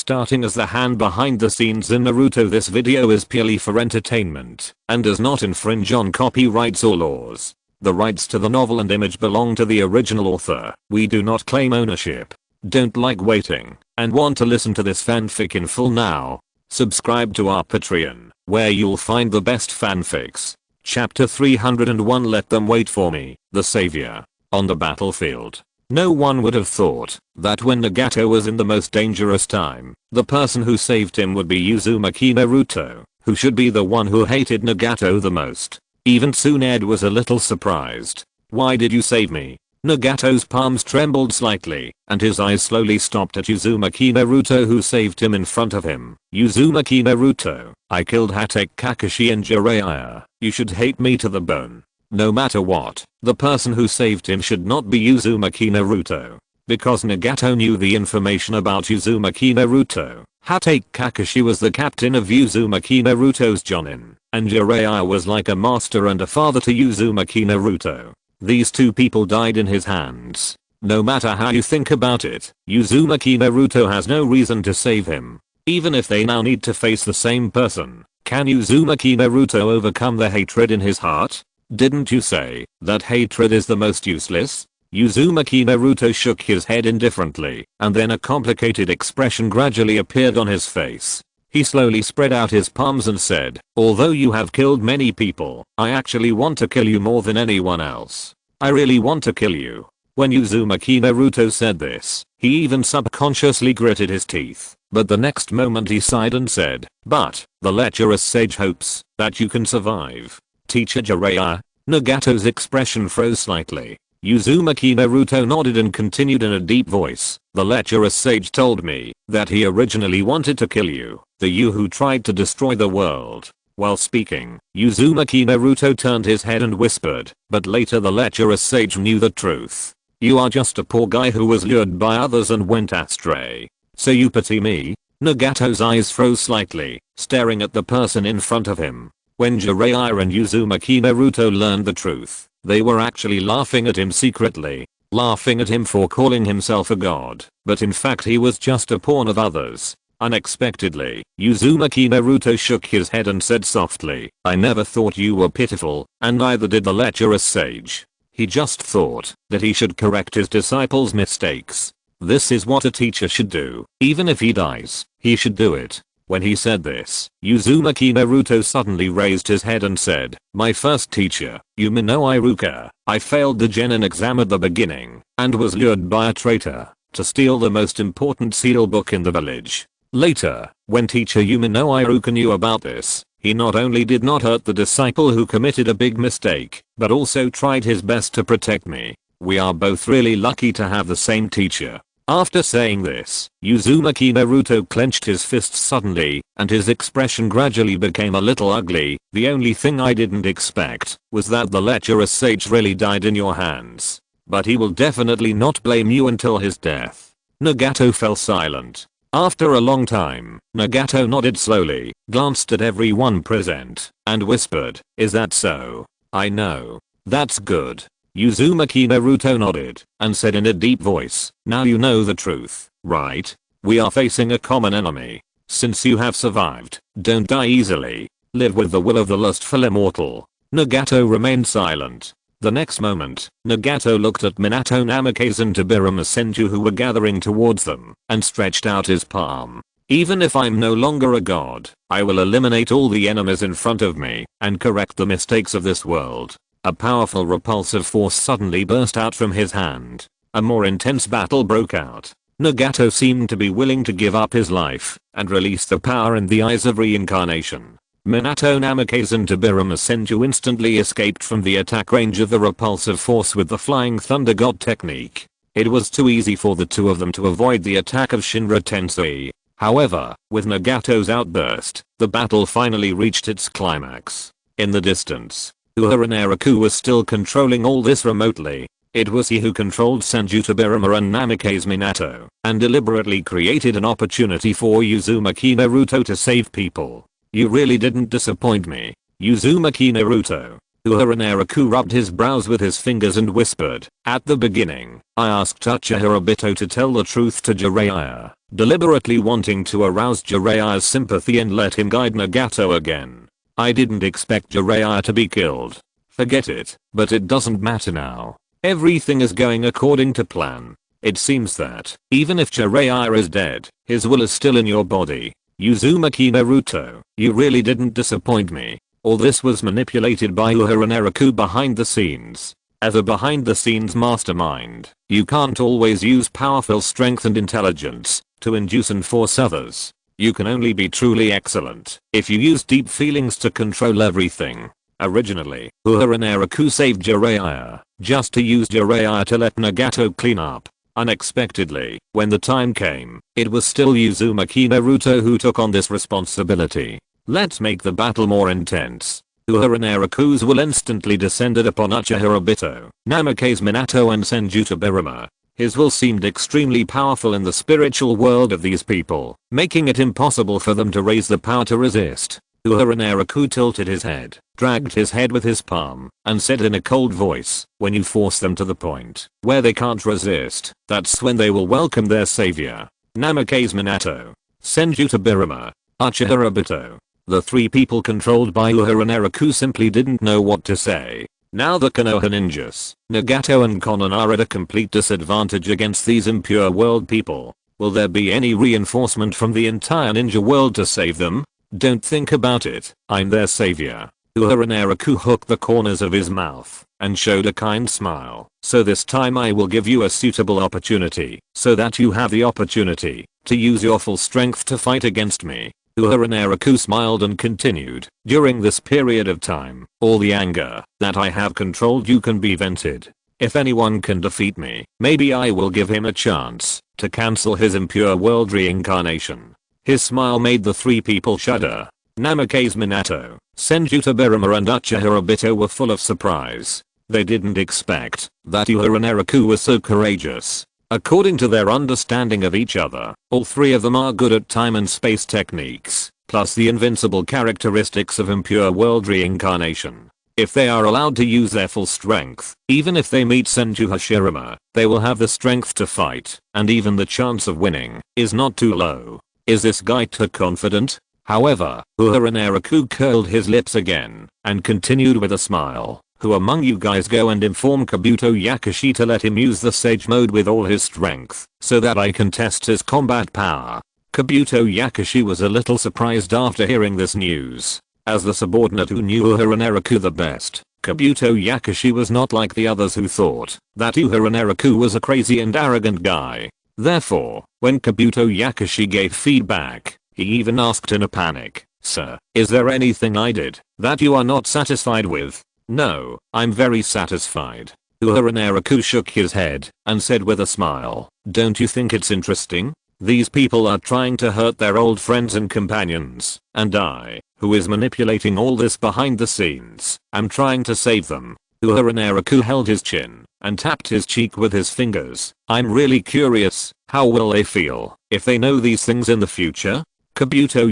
starting as the hand behind the scenes in Naruto. This video is purely for entertainment and does not infringe on copyrights or laws. The rights to the novel and image belong to the original author. We do not claim ownership. Don't like waiting and want to listen to this fanfic in full now? Subscribe to our Patreon, where you'll find the best fanfics. Chapter 301. Let them wait for me, the savior. On the battlefield. No one would have thought that when Nagato was in the most dangerous time, the person who saved him would be Uzumaki Naruto, who should be the one who hated Nagato the most. Even Tsunade was a little surprised. Why did you save me? Nagato's palms trembled slightly, and his eyes slowly stopped at Uzumaki Naruto, who saved him in front of him. Uzumaki Naruto, I killed Hatake Kakashi and Jiraiya. You should hate me to the bone. No matter what, the person who saved him should not be Uzumaki Naruto. Because Nagato knew the information about Uzumaki Naruto. Hatake Kakashi was the captain of Uzumaki Naruto's Jonin, and Jiraiya was like a master and a father to Uzumaki Naruto. These two people died in his hands. No matter how you think about it, Uzumaki Naruto has no reason to save him. Even if they now need to face the same person, can Uzumaki Naruto overcome the hatred in his heart? Didn't you say that hatred is the most useless? Uzumaki Naruto shook his head indifferently, and then a complicated expression gradually appeared on his face. He slowly spread out his palms and said, although you have killed many people, I actually want to kill you more than anyone else. I really want to kill you. When Uzumaki Naruto said this, he even subconsciously gritted his teeth, but the next moment he sighed and said, but, the lecherous sage hopes that you can survive. Teacher Jiraiya? Nagato's expression froze slightly. Uzumaki Naruto nodded and continued in a deep voice. The lecherous sage told me that he originally wanted to kill you, the you who tried to destroy the world. While speaking, Uzumaki Naruto turned his head and whispered, but later the lecherous sage knew the truth. You are just a poor guy who was lured by others and went astray. So you pity me? Nagato's eyes froze slightly, staring at the person in front of him. When Jiraiya and Uzumaki Naruto learned the truth, they were actually laughing at him secretly. Laughing at him for calling himself a god, but in fact he was just a pawn of others. Unexpectedly, Uzumaki Naruto shook his head and said softly, I never thought you were pitiful, and neither did the lecherous sage. He just thought that he should correct his disciples' mistakes. This is what a teacher should do. Even if he dies, he should do it. When he said this, Uzumaki Naruto suddenly raised his head and said, my first teacher, Yuma no Iruka, I failed the Genin exam at the beginning, and was lured by a traitor to steal the most important seal book in the village. Later, when teacher Yuma no Iruka knew about this, he not only did not hurt the disciple who committed a big mistake, but also tried his best to protect me. We are both really lucky to have the same teacher. After saying this, Uzumaki Naruto clenched his fists suddenly, and his expression gradually became a little ugly. The only thing I didn't expect was that the lecherous sage really died in your hands. But he will definitely not blame you until his death. Nagato fell silent. After a long time, Nagato nodded slowly, glanced at everyone present, and whispered, is that so? I know. That's good. Uzumaki Naruto nodded and said in a deep voice, now you know the truth, right? We are facing a common enemy. Since you have survived, don't die easily. Live with the will of the lustful immortal. Nagato remained silent. The next moment, Nagato looked at Minato Namikaze and Tobirama Senju who were gathering towards them, and stretched out his palm. Even if I'm no longer a god, I will eliminate all the enemies in front of me, and correct the mistakes of this world. A powerful repulsive force suddenly burst out from his hand. A more intense battle broke out. Nagato seemed to be willing to give up his life and release the power in the eyes of reincarnation. Minato Namikaze and Tobirama Senju instantly escaped from the attack range of the repulsive force with the Flying Thunder God technique. It was too easy for the two of them to avoid the attack of Shinra Tensei. However, with Nagato's outburst, the battle finally reached its climax. In the distance, Uehara Naraku was still controlling all this remotely. It was he who controlled Senju Tobirama and Namikaze Minato, and deliberately created an opportunity for Uzumaki Naruto to save people. You really didn't disappoint me, Uzumaki Naruto. Uehara Naraku rubbed his brows with his fingers and whispered, at the beginning, I asked Uchiha Obito to tell the truth to Jiraiya. deliberately wanting to arouse Jiraiya's sympathy and let him guide Nagato again. I didn't expect Jiraiya to be killed. Forget it, but it doesn't matter now. Everything is going according to plan. It seems that, even if Jiraiya is dead, his will is still in your body. Uzumaki Naruto, you really didn't disappoint me. All this was manipulated by Uehara Naraku behind the scenes. As a behind the scenes mastermind, you can't always use powerful strength and intelligence to induce and force others. You can only be truly excellent if you use deep feelings to control everything. Originally, Uehara Naraku saved Jiraiya, just to use Jiraiya to let Nagato clean up. Unexpectedly, when the time came, it was still Uzumaki Naruto who took on this responsibility. Let's make the battle more intense. Uehara Naraku's will instantly descended upon Uchiha Obito, Namake's Minato and Senjutsu Biruma. His will seemed extremely powerful in the spiritual world of these people, making it impossible for them to raise the power to resist. Uehara Naraku tilted his head, dragged his head with his palm, and said in a cold voice, when you force them to the point where they can't resist, that's when they will welcome their savior. Namake's Minato, Senjutsu Biruma, Uchiha Obito. The three people controlled by Uehara Naraku simply didn't know what to say. Now the Konoha ninjas, Nagato and Konan are at a complete disadvantage against these impure world people. Will there be any reinforcement from the entire ninja world to save them? Don't think about it, I'm their savior. Uehara Naraku hooked the corners of his mouth and showed a kind smile. So this time I will give you a suitable opportunity so that you have the opportunity to use your full strength to fight against me. Uehara Naraku smiled and continued, during this period of time, all the anger that I have controlled you can be vented. If anyone can defeat me, maybe I will give him a chance to cancel his impure world reincarnation. His smile made the three people shudder. Namake's Minato, Senjutsu Biruma and Uchiha Obito were full of surprise. They didn't expect that Uehara Naraku was so courageous. According to their understanding of each other, all three of them are good at time and space techniques, plus the invincible characteristics of impure world reincarnation. If they are allowed to use their full strength, even if they meet Senju Hashirama, they will have the strength to fight, and even the chance of winning is not too low. Is this guy too confident? However, Uehara Naraku curled his lips again, and continued with a smile. Who among you guys go and inform Kabuto Yakushi to let him use the Sage Mode with all his strength, so that I can test his combat power? Kabuto Yakushi was a little surprised after hearing this news. As the subordinate who knew Uehara Naraku the best, Kabuto Yakushi was not like the others who thought that Uehara Naraku was a crazy and arrogant guy. Therefore, when Kabuto Yakushi gave feedback, he even asked in a panic, "Sir, is there anything I did that you are not satisfied with?" "No, I'm very satisfied." Uehara Naraku shook his head and said with a smile, "Don't you think it's interesting? These people are trying to hurt their old friends and companions, and I, who is manipulating all this behind the scenes, am trying to save them." Uehara Naraku held his chin and tapped his cheek with his fingers. "I'm really curious, how will they feel if they know these things in the future?" Kabuto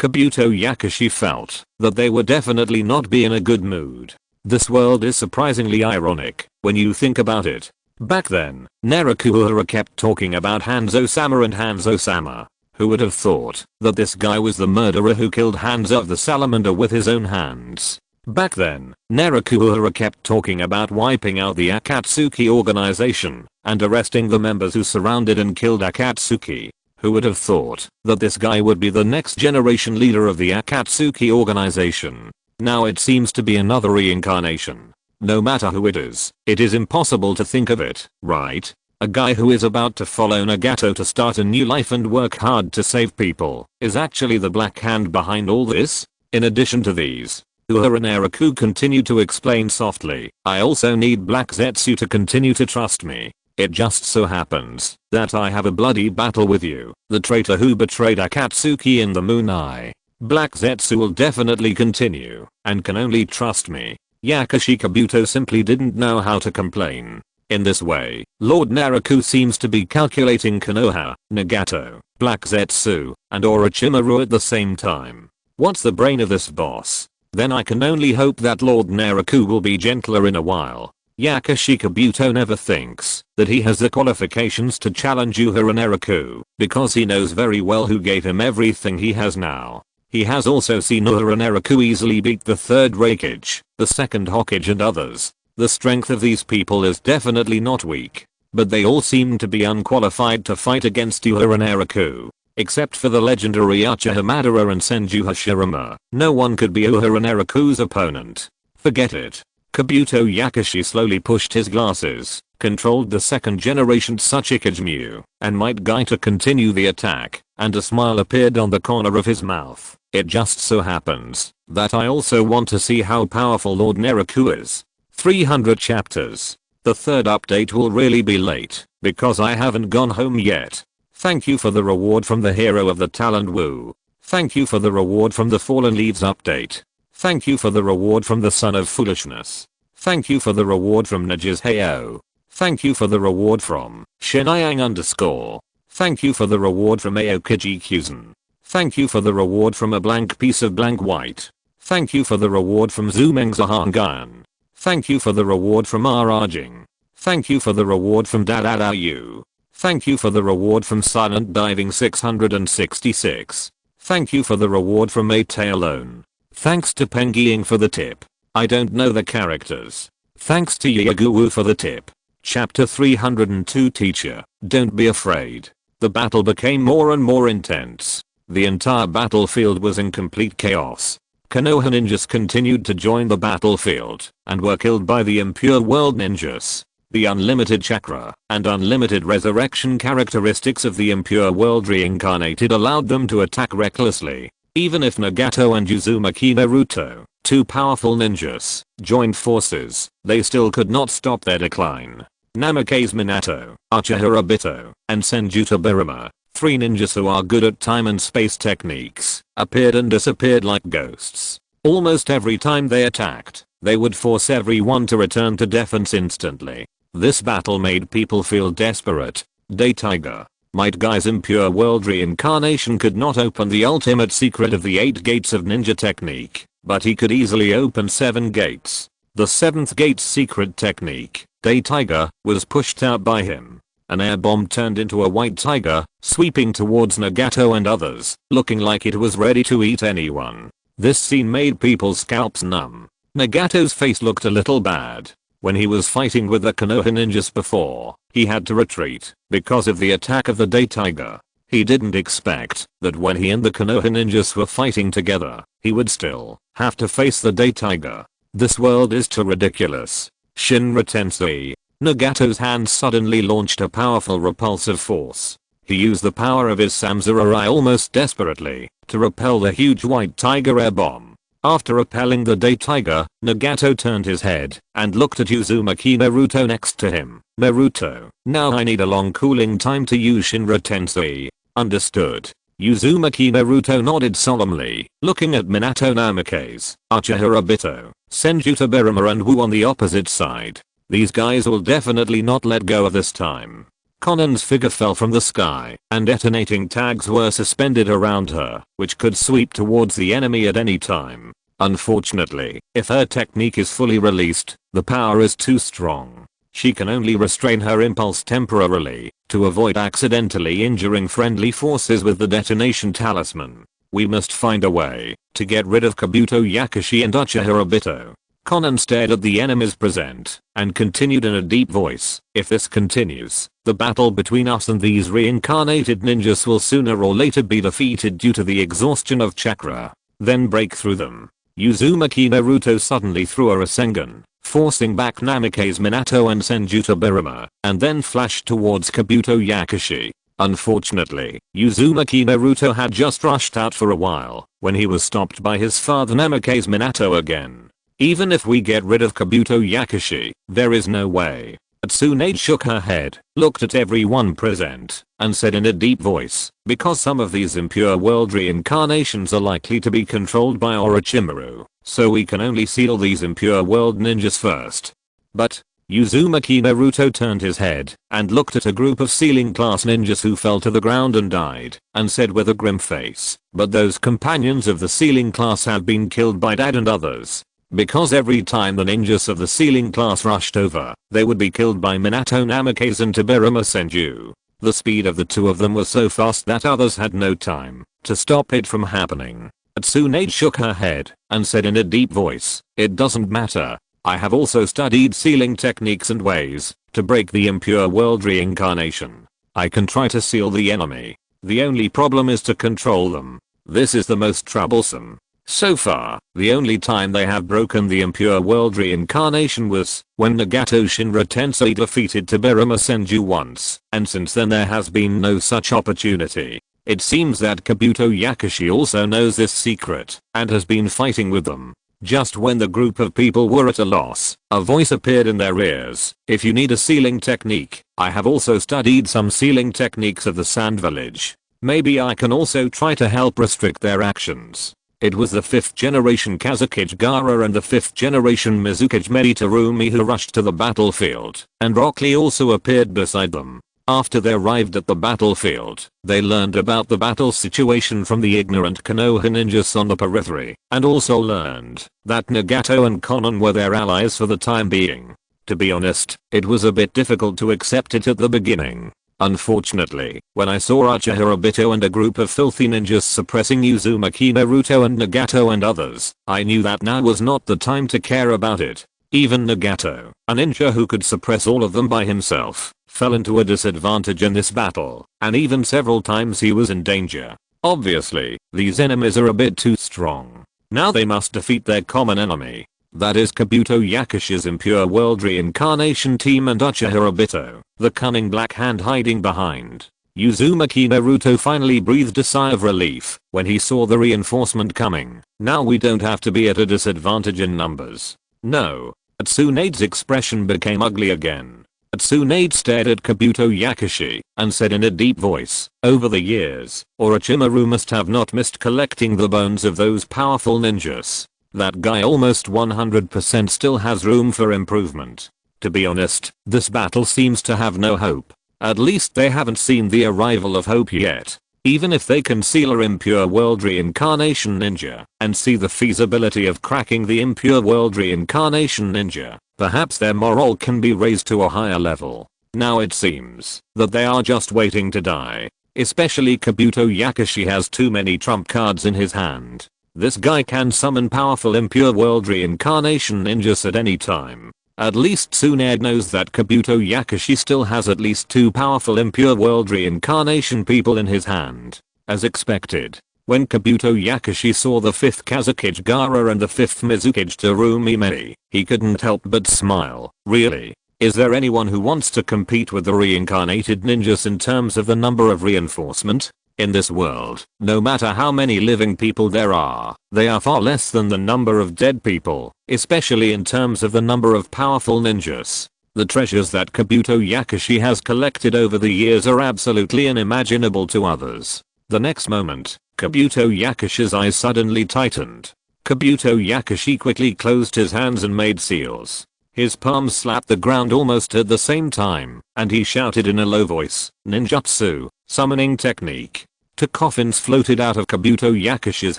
Yakushi felt that they would definitely not be in a good mood. This world is surprisingly ironic when you think about it. Back then, Naraku Uehara kept talking about Hanzo-sama and Hanzo-sama. Who would have thought that this guy was the murderer who killed Hanzo the salamander with his own hands? Back then, Naraku Uehara kept talking about wiping out the Akatsuki organization and arresting the members who surrounded and killed Akatsuki. Who would have thought that this guy would be the next generation leader of the Akatsuki organization? Now it seems to be another reincarnation. No matter who it is impossible to think of it, right? A guy who is about to follow Nagato to start a new life and work hard to save people is actually the black hand behind all this? In addition to these, Uehara Naraku continued to explain softly, "I also need Black Zetsu to continue to trust me. It just so happens that I have a bloody battle with you, the traitor who betrayed Akatsuki in the Moon Eye. Black Zetsu will definitely continue and can only trust me." Yakushi Kabuto simply didn't know how to complain. In this way, Lord Naraku seems to be calculating Konoha, Nagato, Black Zetsu, and Orochimaru at the same time. What's the brain of this boss? Then I can only hope that Lord Naraku will be gentler in a while. Yakushi Kabuto never thinks that he has the qualifications to challenge Uehara Naraku because he knows very well who gave him everything he has now. He has also seen Uehara Naraku easily beat the 3rd Raikage, the 2nd Hokage and others. The strength of these people is definitely not weak, but they all seem to be unqualified to fight against Uehara Naraku. Except for the legendary Uchiha Madara and Senju Hashirama, no one could be Uehara Naraku's opponent. Forget it. Kabuto Yakushi slowly pushed his glasses, controlled the 2nd generation Tsuchikage and Might Guy to continue the attack, and a smile appeared on the corner of his mouth. It just so happens that I also want to see how powerful Lord Naraku is. 300 chapters. The 3rd update will really be late, because I haven't gone home yet. Thank you for the reward from the hero of the Talent Wu. Thank you for the reward from the Fallen Leaves update. Thank you for the reward from the Son of Foolishness. Thank you for the reward from Najas Heyo. Thank you for the reward from Shinayang_. Thank you for the reward from Aokiji Kuzen. Thank you for the reward from a blank piece of blank white. Thank you for the reward from Zumeng Zahangan. Thank you for the reward from Arajing. Thank you for the reward from Dadadayu. Thank you for the reward from Silent Diving 666. Thank you for the reward from Mate Alone. Thanks to Pengying for the tip. I don't know the characters. Thanks to Yaguwu for the tip. Chapter 302 Teacher, don't be afraid. The battle became more and more intense. The entire battlefield was in complete chaos. Konoha ninjas continued to join the battlefield and were killed by the impure world ninjas. The unlimited chakra and unlimited resurrection characteristics of the impure world reincarnated allowed them to attack recklessly. Even if Nagato and Uzumaki Naruto, 2 powerful ninjas, joined forces, they still could not stop their decline. Namake's Minato, Uchiha Obito, and Senjuta Birama, 3 ninjas who are good at time and space techniques, appeared and disappeared like ghosts. Almost every time they attacked, they would force everyone to return to defense instantly. This battle made people feel desperate. Day Tiger, Might Guy's impure world reincarnation could not open the ultimate secret of the 8 gates of ninja technique, but he could easily open 7 gates. The 7th gate's secret technique, Day Tiger, was pushed out by him. An air bomb turned into a white tiger, sweeping towards Nagato and others, looking like it was ready to eat anyone. This scene made people's scalps numb. Nagato's face looked a little bad. When he was fighting with the Konoha ninjas before, he had to retreat because of the attack of the Day Tiger. He didn't expect that when he and the Konoha ninjas were fighting together, he would still have to face the Day Tiger. This world is too ridiculous. Shinra Tensei. Nagato's hand suddenly launched a powerful repulsive force. He used the power of his Samzurai almost desperately to repel the huge white tiger air bomb. After repelling the Day Tiger, Nagato turned his head and looked at Uzumaki Naruto next to him. Naruto, now I need a long cooling time to use Shinra Tensei. Understood. Uzumaki Naruto nodded solemnly, looking at Minato Namake's, Uchiha Obito, Senjuta Birama and Wu on the opposite side. These guys will definitely not let go of this time. Conan's figure fell from the sky, and detonating tags were suspended around her, which could sweep towards the enemy at any time. Unfortunately, if her technique is fully released, the power is too strong. She can only restrain her impulse temporarily, to avoid accidentally injuring friendly forces with the detonation talisman. We must find a way to get rid of Kabuto Yakushi and Uchiha Obito. Conan stared at the enemies present and continued in a deep voice, if this continues, the battle between us and these reincarnated ninjas will sooner or later be defeated due to the exhaustion of chakra. Then break through them. Uzumaki Naruto suddenly threw a Rasengan, forcing back Namake's Minato and Senjuta Birama, and then flashed towards Kabuto Yakushi. Unfortunately, Uzumaki Naruto had just rushed out for a while, when he was stopped by his father Namake's Minato again. Even if we get rid of Kabuto Yakushi, there is no way. Tsunade shook her head, looked at everyone present, and said in a deep voice, because some of these impure world reincarnations are likely to be controlled by Orochimaru, so we can only seal these impure world ninjas first. But, Uzumaki Naruto turned his head, and looked at a group of sealing class ninjas who fell to the ground and died, and said with a grim face, but those companions of the sealing class have been killed by Dad and others. because every time the ninjas of the ceiling class rushed over, they would be killed by Minato Namikaze and Tobirama Senju. The speed of the two of them was so fast that others had no time to stop it from happening. Tsunade shook her head and said in a deep voice, "It doesn't matter. I have also studied sealing techniques and ways to break the impure world reincarnation. I can try to seal the enemy. The only problem is to control them. This is the most troublesome. So far, the only time they have broken the impure world reincarnation was when Nagato Shinra Tensei defeated Tobirama Senju once, and since then there has been no such opportunity. It seems that Kabuto Yakushi also knows this secret and has been fighting with them." Just when the group of people were at a loss, a voice appeared in their ears. "If you need a sealing technique, I have also studied some sealing techniques of the Sand Village. Maybe I can also try to help restrict their actions." It was the 5th generation Kazekage Gaara and the 5th generation Mizukage Meditarumi who rushed to the battlefield, and Rock Lee also appeared beside them. After they arrived at the battlefield, they learned about the battle situation from the ignorant Konoha ninjas on the periphery, and also learned that Nagato and Konan were their allies for the time being. To be honest, it was a bit difficult to accept it at the beginning. Unfortunately, when I saw Uchiha Obito and a group of filthy ninjas suppressing Uzumaki Naruto and Nagato and others, I knew that now was not the time to care about it. Even Nagato, a ninja who could suppress all of them by himself, fell into a disadvantage in this battle, and even several times he was in danger. Obviously, these enemies are a bit too strong. Now they must defeat their common enemy. That is Kabuto Yakushi's impure world reincarnation team and Uchiha Obito, the cunning black hand hiding behind. Uzumaki Naruto finally breathed a sigh of relief when he saw the reinforcement coming. Now we don't have to be at a disadvantage in numbers. No. Tsunade's expression became ugly again. Tsunade stared at Kabuto Yakushi and said in a deep voice, "Over the years, Orochimaru must have not missed collecting the bones of those powerful ninjas. That guy almost 100% still has room for improvement. To be honest, this battle seems to have no hope. At least they haven't seen the arrival of hope yet. Even if they can seal a impure world reincarnation ninja and see the feasibility of cracking the impure world reincarnation ninja, perhaps their morale can be raised to a higher level. Now it seems that they are just waiting to die. Especially Kabuto Yakushi has too many trump cards in his hand. This guy can summon powerful impure world reincarnation ninjas at any time. At least Tsunade knows that Kabuto Yakushi still has at least 2 powerful impure world reincarnation people in his hand. As expected, when Kabuto Yakushi saw the 5th Kazekage Gaara and the 5th Mizukage Terumi Mei, he couldn't help but smile. Really? Is there anyone who wants to compete with the reincarnated ninjas in terms of the number of reinforcement? In this world, no matter how many living people there are, they are far less than the number of dead people, especially in terms of the number of powerful ninjas. The treasures that Kabuto Yakushi has collected over the years are absolutely unimaginable to others. The next moment, Kabuto Yakushi's eyes suddenly tightened. Kabuto Yakushi quickly closed his hands and made seals. His palms slapped the ground almost at the same time, and he shouted in a low voice, "Ninjutsu, summoning technique." 2 coffins floated out of Kabuto Yakushi's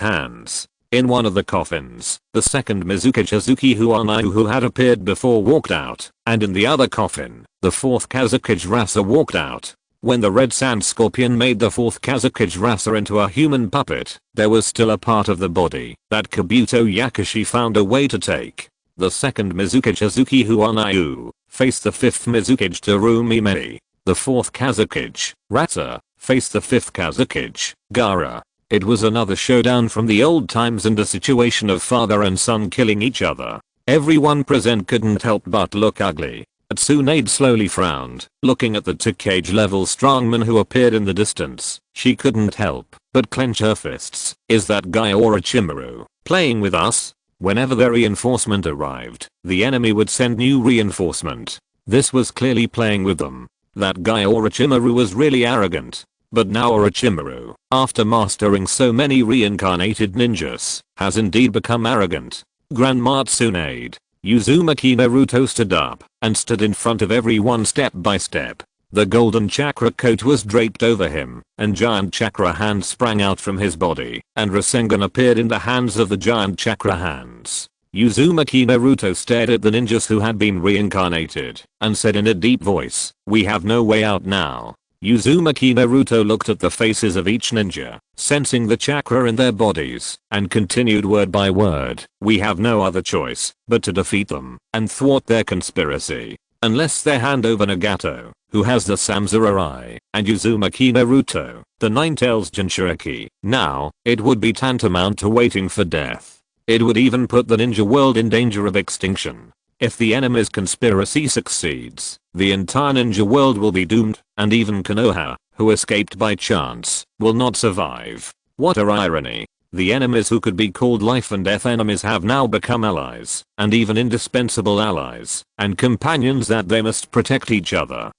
hands. In one of the coffins, the 2nd Mizukage Hazuki Huanayu who had appeared before walked out, and in the other coffin, the 4th Kazekage Rasa walked out. When the red sand scorpion made the 4th Kazekage Rasa into a human puppet, there was still a part of the body that Kabuto Yakushi found a way to take. The 2nd Mizukage Hazuki Huanayu faced the 5th Mizukage Terumi Mei. The 4th Kazekage Rasa faced the 5th Kazekage Gaara. It was another showdown from the old times and a situation of father and son killing each other. Everyone present couldn't help but look ugly. Tsunade slowly frowned, looking at the 2-cage level strongman who appeared in the distance. She couldn't help but clench her fists. Is that guy Orochimaru playing with us? Whenever their reinforcement arrived, the enemy would send new reinforcement. This was clearly playing with them. That guy Orochimaru was really arrogant. But now Orochimaru, after mastering so many reincarnated ninjas, has indeed become arrogant. Grandma Tsunade, Uzumaki Naruto stood up and stood in front of everyone step by step. The golden chakra coat was draped over him, and giant chakra hands sprang out from his body, and Rasengan appeared in the hands of the giant chakra hands. Uzumaki Naruto stared at the ninjas who had been reincarnated and said in a deep voice, "We have no way out now." Uzumaki Naruto looked at the faces of each ninja, sensing the chakra in their bodies, and continued word by word, "We have no other choice but to defeat them and thwart their conspiracy. Unless they hand over Nagato, who has the Samsurai, and Uzumaki Naruto, the Nine-Tails Jinchuriki, now, it would be tantamount to waiting for death. It would even put the ninja world in danger of extinction. If the enemy's conspiracy succeeds, the entire ninja world will be doomed, and even Konoha, who escaped by chance, will not survive." What a irony. The enemies who could be called life and death enemies have now become allies, and even indispensable allies, and companions that they must protect each other.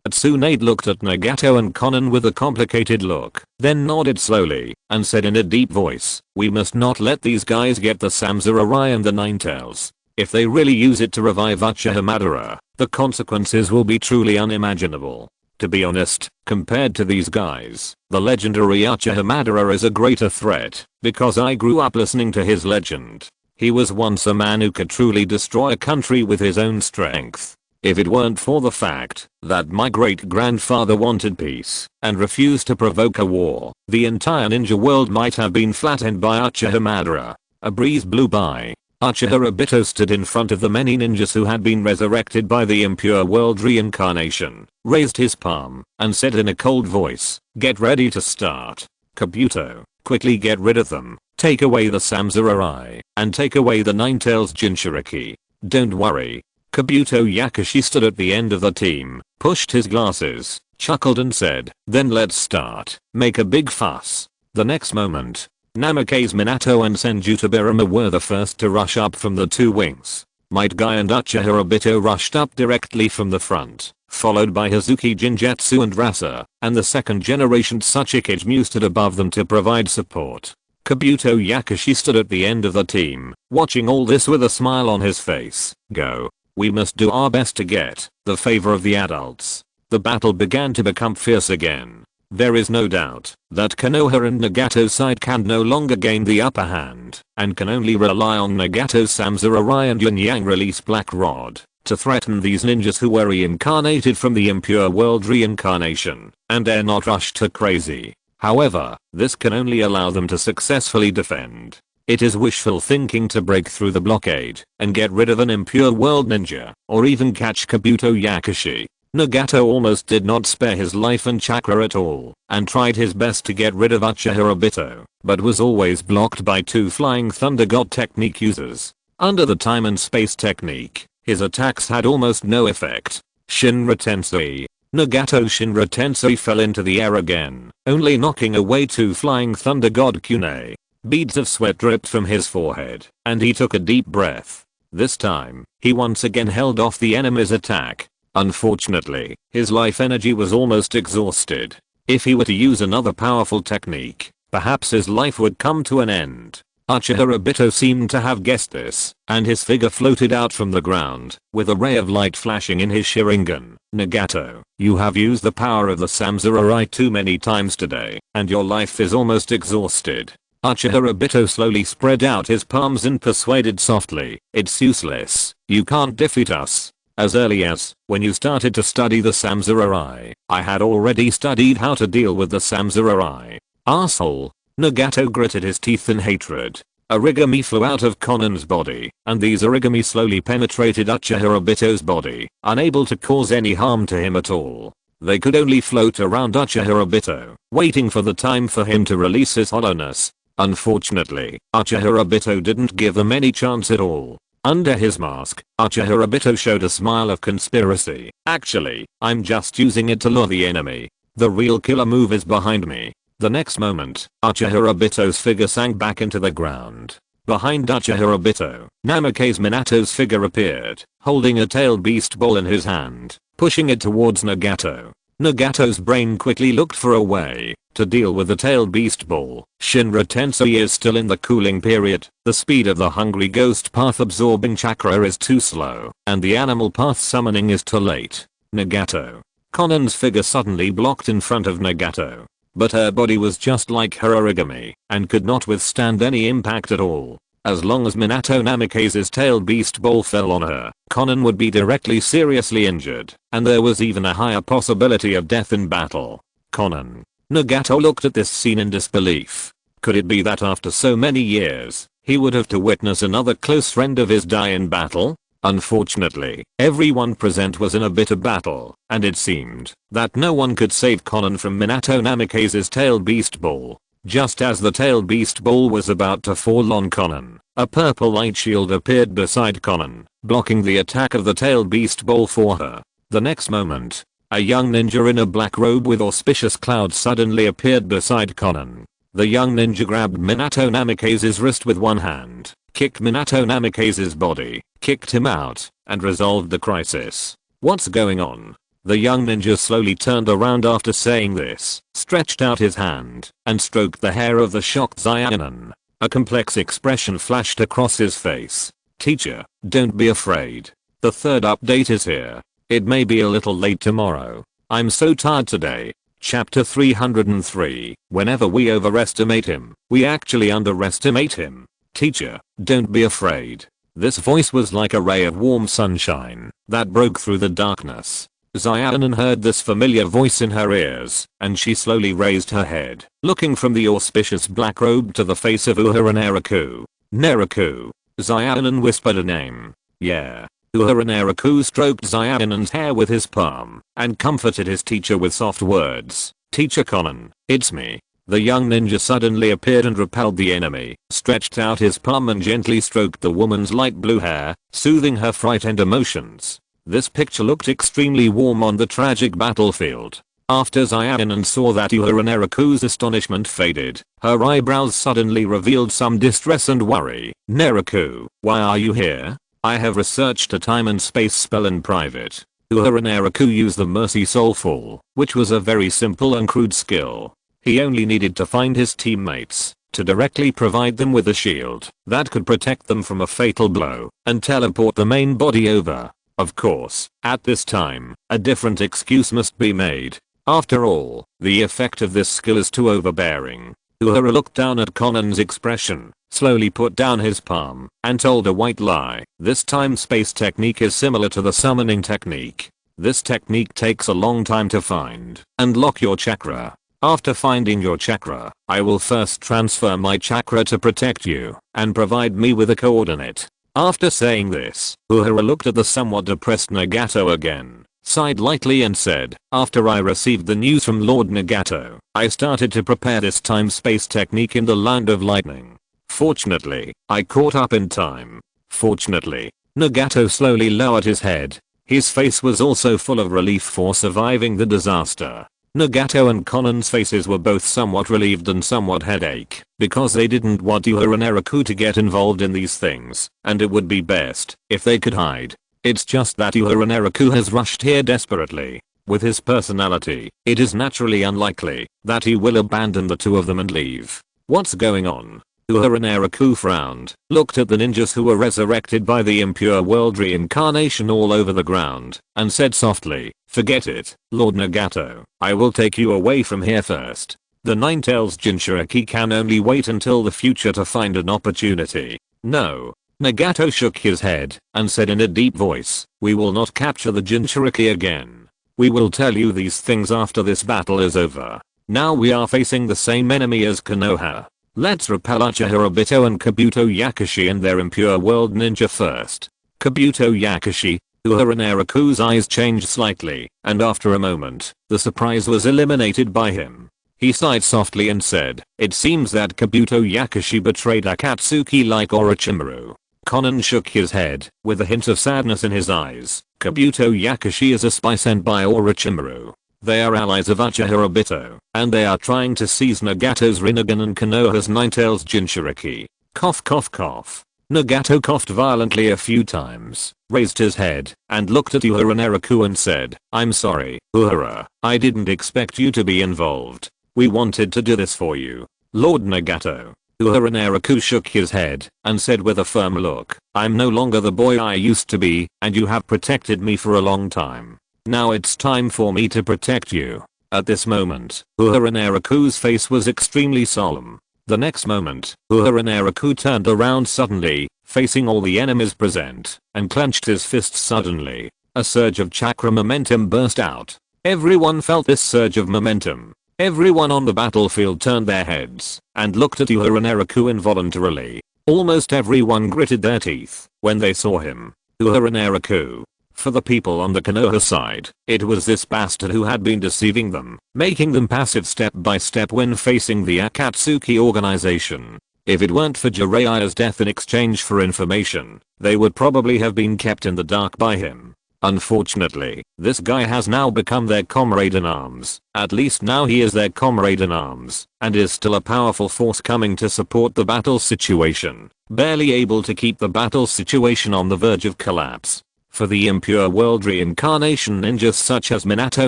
Tsunade looked at Nagato and Konan with a complicated look, then nodded slowly, and said in a deep voice, "We must not let these guys get the Samsurai and the Nine-Tails. If they really use it to revive Uchiha Madara, the consequences will be truly unimaginable. To be honest, compared to these guys, the legendary Uchiha Madara is a greater threat, because I grew up listening to his legend. He was once a man who could truly destroy a country with his own strength. If it weren't for the fact that my great-grandfather wanted peace and refused to provoke a war, the entire ninja world might have been flattened by Uchiha Madara." A breeze blew by. Uchiha Obito stood in front of the many ninjas who had been resurrected by the impure world reincarnation, raised his palm, and said in a cold voice, "Get ready to start. Kabuto, quickly get rid of them. Take away the Samsurai, and take away the Nine-Tails Jinchuriki. Don't worry." Kabuto Yakushi stood at the end of the team, pushed his glasses, chuckled and said, "Then let's start. Make a big fuss." The next moment, Namikaze Minato and Senju Tobirama were the first to rush up from the two wings. Might Guy and Uchiha Obito rushed up directly from the front, followed by Hazuki Jinjutsu and Rasa, and the second generation Tsuchikage stood above them to provide support. Kabuto Yakushi stood at the end of the team, watching all this with a smile on his face. "Go. We must do our best to get the favor of the adults." The battle began to become fierce again. There is no doubt that Konoha and Nagato's side can no longer gain the upper hand, and can only rely on Nagato's Samsurai and Yin-Yang release Black Rod to threaten these ninjas who were reincarnated from the impure world reincarnation, and dare not rush to crazy. However, this can only allow them to successfully defend. It is wishful thinking to break through the blockade and get rid of an impure world ninja, or even catch Kabuto Yakushi. Nagato almost did not spare his life and chakra at all, and tried his best to get rid of Uchiha Obito, but was always blocked by two Flying Thunder God technique users. Under the time and space technique, his attacks had almost no effect. Shinra Tensei. Nagato's Shinra Tensei fell into the air again, only knocking away two Flying Thunder God kunai. Beads of sweat dripped from his forehead, and he took a deep breath. This time, he once again held off the enemy's attack. Unfortunately, his life energy was almost exhausted. If he were to use another powerful technique, perhaps his life would come to an end. Uchiha Obito seemed to have guessed this, and his figure floated out from the ground, with a ray of light flashing in his Sharingan. "Nagato, you have used the power of the Samsurai too many times today, and your life is almost exhausted." Uchiha Obito slowly spread out his palms and persuaded softly, "It's useless. You can't defeat us. As early as when you started to study the Samsurai, I had already studied how to deal with the Samsurai." Arsehole. Nagato gritted his teeth in hatred. Origami flew out of Konan's body, and these origami slowly penetrated Uchiha Obito's body, unable to cause any harm to him at all. They could only float around Uchiha Obito, waiting for the time for him to release his hollowness. Unfortunately, Uchiha Obito didn't give them any chance at all. Under his mask, Uchiha Obito showed a smile of conspiracy. "Actually, I'm just using it to lure the enemy. The real killer move is behind me." The next moment, Uchiha Obito's figure sank back into the ground. Behind Uchiha Obito, Namikaze Minato's figure appeared, holding a tailed beast ball in his hand, pushing it towards Nagato. Nagato's brain quickly looked for a way to deal with the tailed beast ball. Shinra Tensei is still in the cooling period. The speed of the hungry ghost path absorbing chakra is too slow, and the animal path summoning is too late. Nagato. Konan's figure suddenly blocked in front of Nagato, but her body was just like her origami and could not withstand any impact at all. As long as Minato Namikaze's tail beast ball fell on her, Konan would be directly seriously injured, and there was even a higher possibility of death in battle. Konan. Nagato looked at this scene in disbelief. Could it be that after so many years, he would have to witness another close friend of his die in battle? Unfortunately, everyone present was in a bitter battle, and it seemed that no one could save Konan from Minato Namikaze's tail beast ball. Just as the tail beast ball was about to fall on Konan, a purple light shield appeared beside Konan, blocking the attack of the tail beast ball for her. The next moment, a young ninja in a black robe with auspicious clouds suddenly appeared beside Konan. The young ninja grabbed Minato Namikaze's wrist with one hand, kicked Minato Namikaze's body, kicked him out, and resolved the crisis. What's going on? The young ninja slowly turned around after saying this, stretched out his hand, and stroked the hair of the shocked Zayanin. A complex expression flashed across his face. Teacher, don't be afraid. The third update is here. It may be a little late tomorrow. I'm so tired today. Chapter 303. Whenever we overestimate him, we actually underestimate him. Teacher, don't be afraid. This voice was like a ray of warm sunshine that broke through the darkness. Zayanin heard this familiar voice in her ears, and she slowly raised her head, looking from the auspicious black robe to the face of Uehara Naraku. Naraku. Zayanin whispered a name. Yeah. Uehara Naraku stroked Zayanin's hair with his palm, and comforted his teacher with soft words. Teacher Konan, it's me. The young ninja suddenly appeared and repelled the enemy, stretched out his palm and gently stroked the woman's light blue hair, soothing her frightened emotions. This picture looked extremely warm on the tragic battlefield. After Zayanin saw that, Uehara Naraku's astonishment faded. Her eyebrows suddenly revealed some distress and worry. Naraku, why are you here? I have researched a time and space spell in private. Uehara Naraku used the Mercy Soulful, which was a very simple and crude skill. He only needed to find his teammates, to directly provide them with a shield that could protect them from a fatal blow, and teleport the main body over. Of course, at this time, a different excuse must be made. After all, the effect of this skill is too overbearing. Uehara looked down at Konan's expression, slowly put down his palm, and told a white lie. This time-space technique is similar to the summoning technique. This technique takes a long time to find and lock your chakra. After finding your chakra, I will first transfer my chakra to protect you and provide me with a coordinate. After saying this, Uehara looked at the somewhat depressed Nagato again, sighed lightly and said, after I received the news from Lord Nagato, I started to prepare this time-space technique in the Land of Lightning. Fortunately, I caught up in time. Fortunately. Nagato slowly lowered his head. His face was also full of relief for surviving the disaster. Nagato and Konan's faces were both somewhat relieved and somewhat headache, because they didn't want Uehara Naraku to get involved in these things, and it would be best if they could hide. It's just that Uehara Naraku has rushed here desperately. With his personality, it is naturally unlikely that he will abandon the two of them and leave. What's going on? Uehara Naraku frowned, looked at the ninjas who were resurrected by the impure world reincarnation all over the ground, and said softly, forget it, Lord Nagato, I will take you away from here first. The Ninetales Jinchuriki can only wait until the future to find an opportunity. No. Nagato shook his head, and said in a deep voice, we will not capture the Jinchuriki again. We will tell you these things after this battle is over. Now we are facing the same enemy as Konoha. Let's repel Uchiha Obito and Kabuto Yakushi and their impure world ninja first. Kabuto Yakushi. Uehara Naraku's eyes changed slightly, and after a moment, the surprise was eliminated by him. He sighed softly and said, it seems that Kabuto Yakushi betrayed Akatsuki like Orochimaru. Konan shook his head, with a hint of sadness in his eyes. Kabuto Yakushi is a spy sent by Orochimaru. They are allies of Uchiha Obito, and they are trying to seize Nagato's Rinnegan and Konoha's Ninetales Jinchuriki. Cough cough cough. Nagato coughed violently a few times, raised his head, and looked at Uehara Naraku and said, I'm sorry, Uehara, I didn't expect you to be involved. We wanted to do this for you, Lord Nagato. Uehara Naraku shook his head, and said with a firm look, I'm no longer the boy I used to be, and you have protected me for a long time. Now it's time for me to protect you. At this moment, Uehara Naraku's face was extremely solemn. The next moment, Uehara Naraku turned around suddenly, facing all the enemies present, and clenched his fists suddenly. A surge of chakra momentum burst out. Everyone felt this surge of momentum. Everyone on the battlefield turned their heads and looked at Uehara Naraku involuntarily. Almost everyone gritted their teeth when they saw him. Uehara Naraku. For the people on the Konoha side, it was this bastard who had been deceiving them, making them passive step by step when facing the Akatsuki organization. If it weren't for Jiraiya's death in exchange for information, they would probably have been kept in the dark by him. Unfortunately, this guy has now become their comrade in arms. At least now he is their comrade in arms, and is still a powerful force coming to support the battle situation, barely able to keep the battle situation on the verge of collapse. For the impure world reincarnation ninjas such as Minato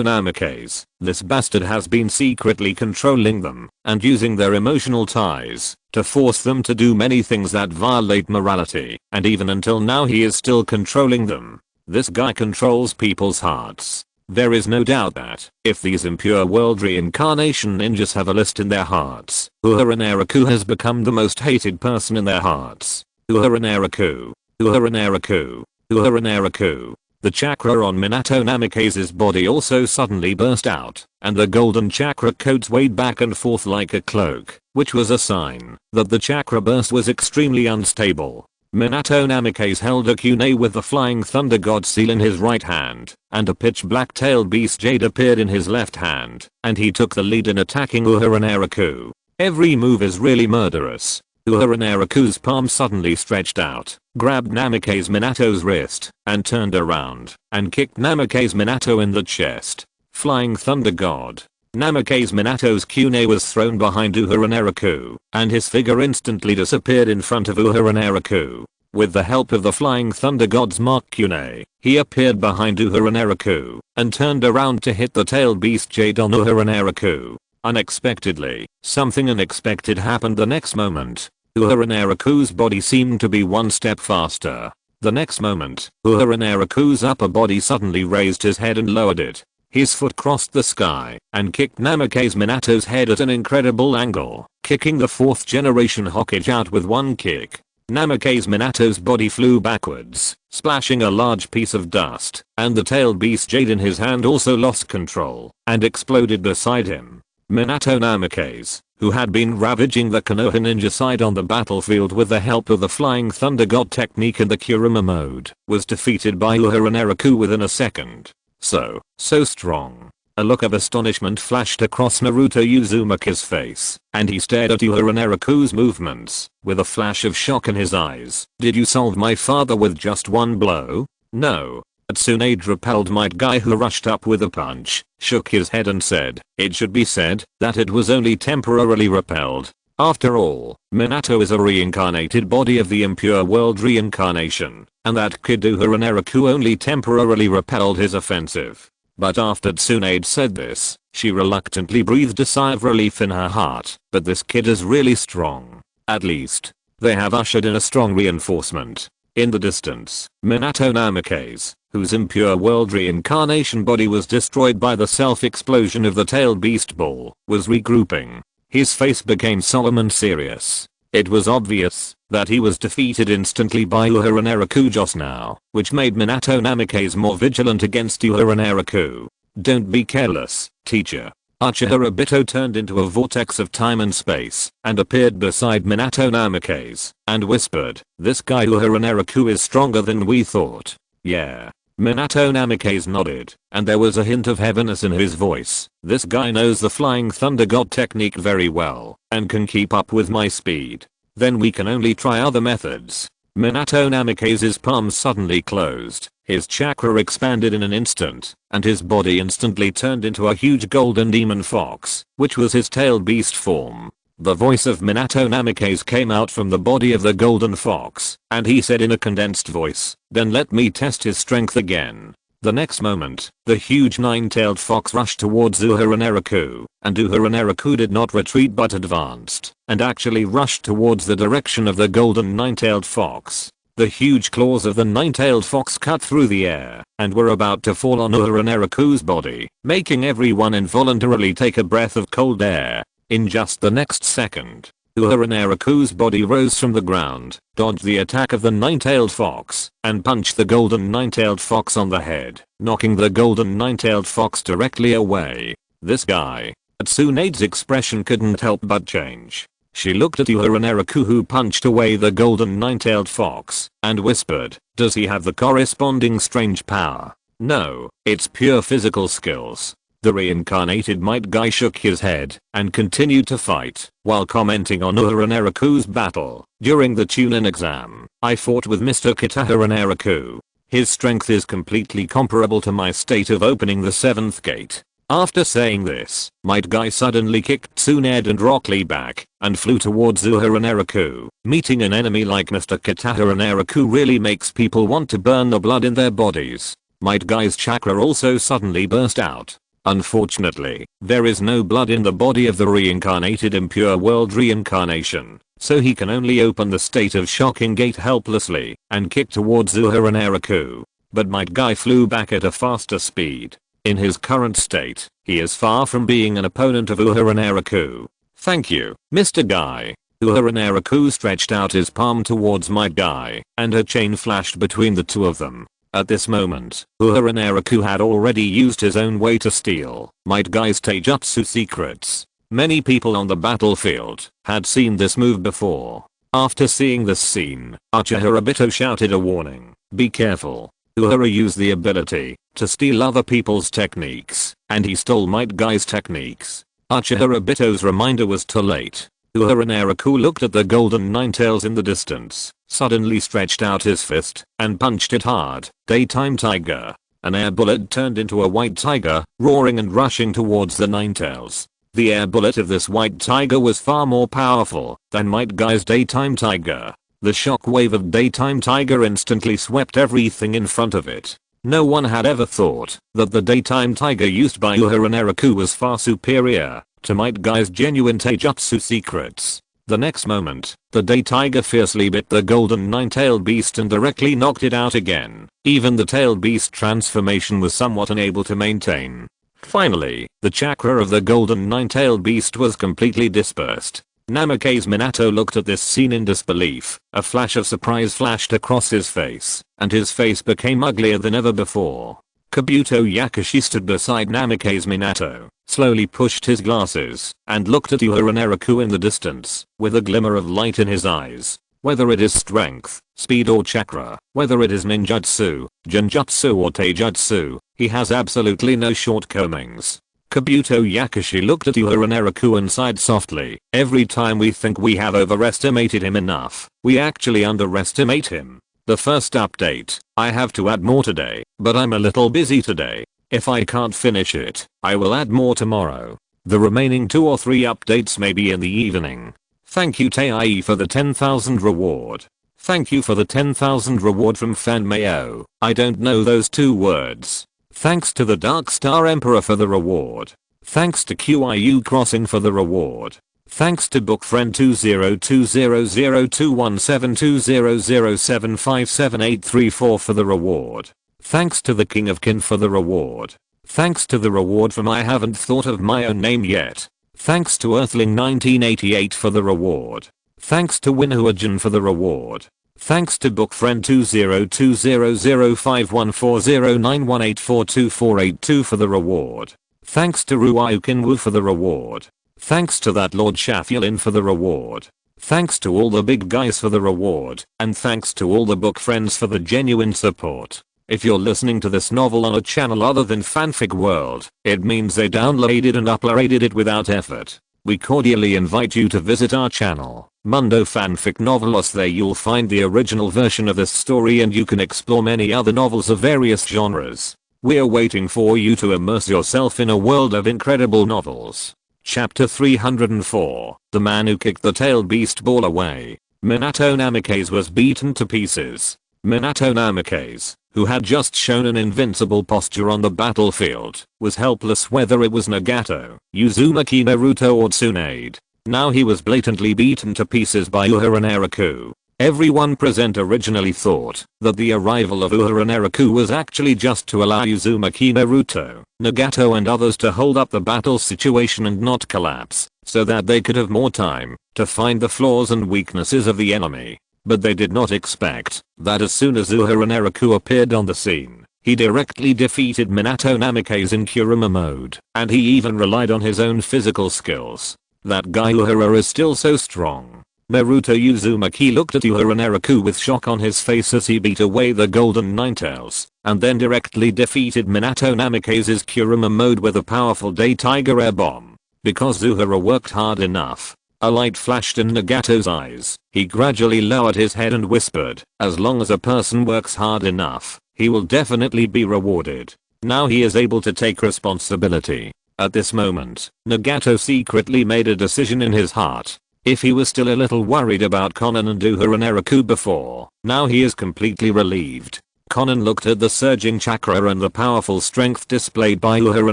Namake's, this bastard has been secretly controlling them and using their emotional ties to force them to do many things that violate morality, and even until now he is still controlling them. This guy controls people's hearts. There is no doubt that if these impure world reincarnation ninjas have a list in their hearts, Uehara Naraku has become the most hated person in their hearts. Uehara Naraku. Uehara Naraku. Uehara Naraku. The chakra on Minato Namake's body also suddenly burst out, and the golden chakra coat swayed back and forth like a cloak, which was a sign that the chakra burst was extremely unstable. Minato Namikaze held a kunai with the flying thunder god seal in his right hand, and a pitch black tailed beast jade appeared in his left hand, and he took the lead in attacking Uehara Naraku. Every move is really murderous. Uehara Naraku's palm suddenly stretched out, grabbed Namikaze Minato's wrist, and turned around, and kicked Namikaze Minato in the chest. Flying thunder god. Namikaze Minato's kunai was thrown behind Uehara Naraku, and his figure instantly disappeared in front of Uehara Naraku. With the help of the flying thunder god's mark kunai, he appeared behind Uehara Naraku, and turned around to hit the tailed beast jade on Uehara Naraku. Unexpectedly, something unexpected happened the next moment. Uehara Naraku's body seemed to be one step faster. The next moment, Uehara Naraku's upper body suddenly raised his head and lowered it. His foot crossed the sky and kicked Namikaze Minato's head at an incredible angle, kicking the 4th generation Hokage out with one kick. Namikaze Minato's body flew backwards, splashing a large piece of dust, and the tailed beast jade in his hand also lost control and exploded beside him. Minato Namikaze, who had been ravaging the Konoha ninja side on the battlefield with the help of the flying thunder god technique and the Kurama mode, was defeated by Uehara Naraku within a second. So strong. A look of astonishment flashed across Naruto Uzumaki's face, and he stared at Uehara Naraku's movements, with a flash of shock in his eyes. Did you solve my father with just one blow? No. Tsunade repelled Might Guy, who rushed up with a punch, shook his head and said, it should be said that it was only temporarily repelled. After all, Minato is a reincarnated body of the impure world reincarnation, and that kid Uehara Naraku only temporarily repelled his offensive. But after Tsunade said this, she reluctantly breathed a sigh of relief in her heart. But this kid is really strong. At least, they have ushered in a strong reinforcement. In the distance, Minato Namikaze, whose impure world reincarnation body was destroyed by the self-explosion of the tailed beast ball, was regrouping. His face became solemn and serious. It was obvious that he was defeated instantly by Uehara Naraku just now, which made Minato Namikaze more vigilant against Uehara Naraku. Don't be careless, teacher. Uchiha Obito turned into a vortex of time and space and appeared beside Minato Namikaze and whispered, this guy Uehara Naraku is stronger than we thought. Yeah. Minato Namikaze nodded, and there was a hint of heaviness in his voice. This guy knows the flying thunder god technique very well and can keep up with my speed. Then we can only try other methods. Minato Namikaze's palms suddenly closed. His chakra expanded in an instant, and his body instantly turned into a huge golden demon fox, which was his tailed beast form. The voice of Minato Namikaze came out from the body of the golden fox, and he said in a condensed voice, then let me test his strength again. The next moment, the huge nine-tailed fox rushed towards Uehara Naraku, and Uehara Naraku did not retreat but advanced, and actually rushed towards the direction of the golden nine-tailed fox. The huge claws of the nine-tailed fox cut through the air, and were about to fall on Uehara Naraku's body, making everyone involuntarily take a breath of cold air. In just the next second, Uehara Naraku's body rose from the ground, dodged the attack of the nine-tailed fox, and punched the golden nine-tailed fox on the head, knocking the golden nine-tailed fox directly away. This guy. Tsunade's expression couldn't help but change. She looked at Uehara Naraku, who punched away the golden nine-tailed fox, and whispered, "Does he have the corresponding strange power?" "No, it's pure physical skills." The reincarnated Might Guy shook his head and continued to fight while commenting on Uehara Naraku's battle. "During the Chunin exam, I fought with Mr. Kitahara Naraku. His strength is completely comparable to my state of opening the 7th gate." After saying this, Might Guy suddenly kicked Tsunade and Rock Lee back and flew towards Uehara Naraku. Meeting an enemy like Mr. Kitahara Naraku really makes people want to burn the blood in their bodies. Might Guy's chakra also suddenly burst out. Unfortunately, there is no blood in the body of the reincarnated impure world reincarnation, so he can only open the state of shocking gate helplessly and kick towards Uehara Naraku. But Might Guy flew back at a faster speed. In his current state, he is far from being an opponent of Uehara Naraku. "Thank you, Mr. Guy." Uehara Naraku stretched out his palm towards Might Guy, and a chain flashed between the two of them. At this moment, Uehara Naraku had already used his own way to steal Might Guy's taijutsu secrets. Many people on the battlefield had seen this move before. After seeing this scene, Uchiha Obito shouted a warning, "Be careful." Uehara used the ability to steal other people's techniques, and he stole Might Guy's techniques. Uchiha Obito's reminder was too late. Uehara Naraku looked at the golden nine-tails in the distance, suddenly stretched out his fist, and punched it hard. Daytime Tiger. An air bullet turned into a white tiger, roaring and rushing towards the nine-tails. The air bullet of this white tiger was far more powerful than Might Guy's Daytime Tiger. The shock wave of Daytime Tiger instantly swept everything in front of it. No one had ever thought that the Daytime Tiger used by Uehara Naraku was far superior to Might Guy's genuine taijutsu secrets. The next moment, the day tiger fiercely bit the golden nine-tailed beast and directly knocked it out again. Even the tailed beast transformation was somewhat unable to maintain. Finally, the chakra of the golden nine-tailed beast was completely dispersed. Namake's Minato looked at this scene in disbelief. A flash of surprise flashed across his face, and his face became uglier than ever before. Kabuto Yakushi stood beside Namake's Minato, slowly pushed his glasses, and looked at Uehara Naraku in the distance, with a glimmer of light in his eyes. Whether it is strength, speed or chakra, whether it is ninjutsu, genjutsu or taijutsu, he has absolutely no shortcomings. Kabuto Yakushi looked at Uehara Naraku and sighed softly. "Every time we think we have overestimated him enough, we actually underestimate him. The first update, I have to add more today, but I'm a little busy today. If I can't finish it, I will add more tomorrow. The remaining 2 or 3 updates may be in the evening. Thank you Tei for the 10,000 reward. Thank you for the 10,000 reward from Fan Mayo. I don't know those 2 words. Thanks to the Dark Star Emperor for the reward. Thanks to QIU Crossing for the reward. Thanks to Bookfriend 202002072007577834 for the reward. Thanks to the King of Kin for the reward. Thanks to the reward from I haven't thought of my own name yet. Thanks to Earthling 1988 for the reward. Thanks to Winhuajin for the reward. Thanks to Bookfriend 2020051409184248 for the reward. Thanks to Ruayukinwu for the reward. Thanks to that Lord Shafulin for the reward. Thanks to all the big guys for the reward. And thanks to all the book friends for the genuine support. If you're listening to this novel on a channel other than Fanfic World, it means they downloaded and uploaded it without effort. We cordially invite you to visit our channel, Mundo Fanfic Novelos. There you'll find the original version of this story and you can explore many other novels of various genres. We're waiting for you to immerse yourself in a world of incredible novels. Chapter 304, The Man Who Kicked the Tailed Beast Ball Away. Minato Namikaze was beaten to pieces. Minato Namikaze, who had just shown an invincible posture on the battlefield, was helpless whether it was Nagato, Uzumaki Naruto or Tsunade. Now he was blatantly beaten to pieces by Uehara Naraku. Everyone present originally thought that the arrival of Uehara Naraku was actually just to allow Uzumaki Naruto, Nagato and others to hold up the battle situation and not collapse. so that they could have more time to find the flaws and weaknesses of the enemy. But they did not expect that as soon as Uehara Naraku appeared on the scene, he directly defeated Minato Namikaze in Kurama mode, and he even relied on his own physical skills. That guy Uehara is still so strong. Naruto Uzumaki looked at Uehara Naraku with shock on his face as he beat away the golden Ninetales, and then directly defeated Minato Namikaze's Kurama mode with a powerful Day Tiger Air Bomb. Because Uehara worked hard enough, a light flashed in Nagato's eyes. He gradually lowered his head and whispered, "As long as a person works hard enough, he will definitely be rewarded." Now he is able to take responsibility. At this moment, Nagato secretly made a decision in his heart. If he was still a little worried about Konan and Uehara Naraku before, now he is completely relieved. Konan looked at the surging chakra and the powerful strength displayed by Uehara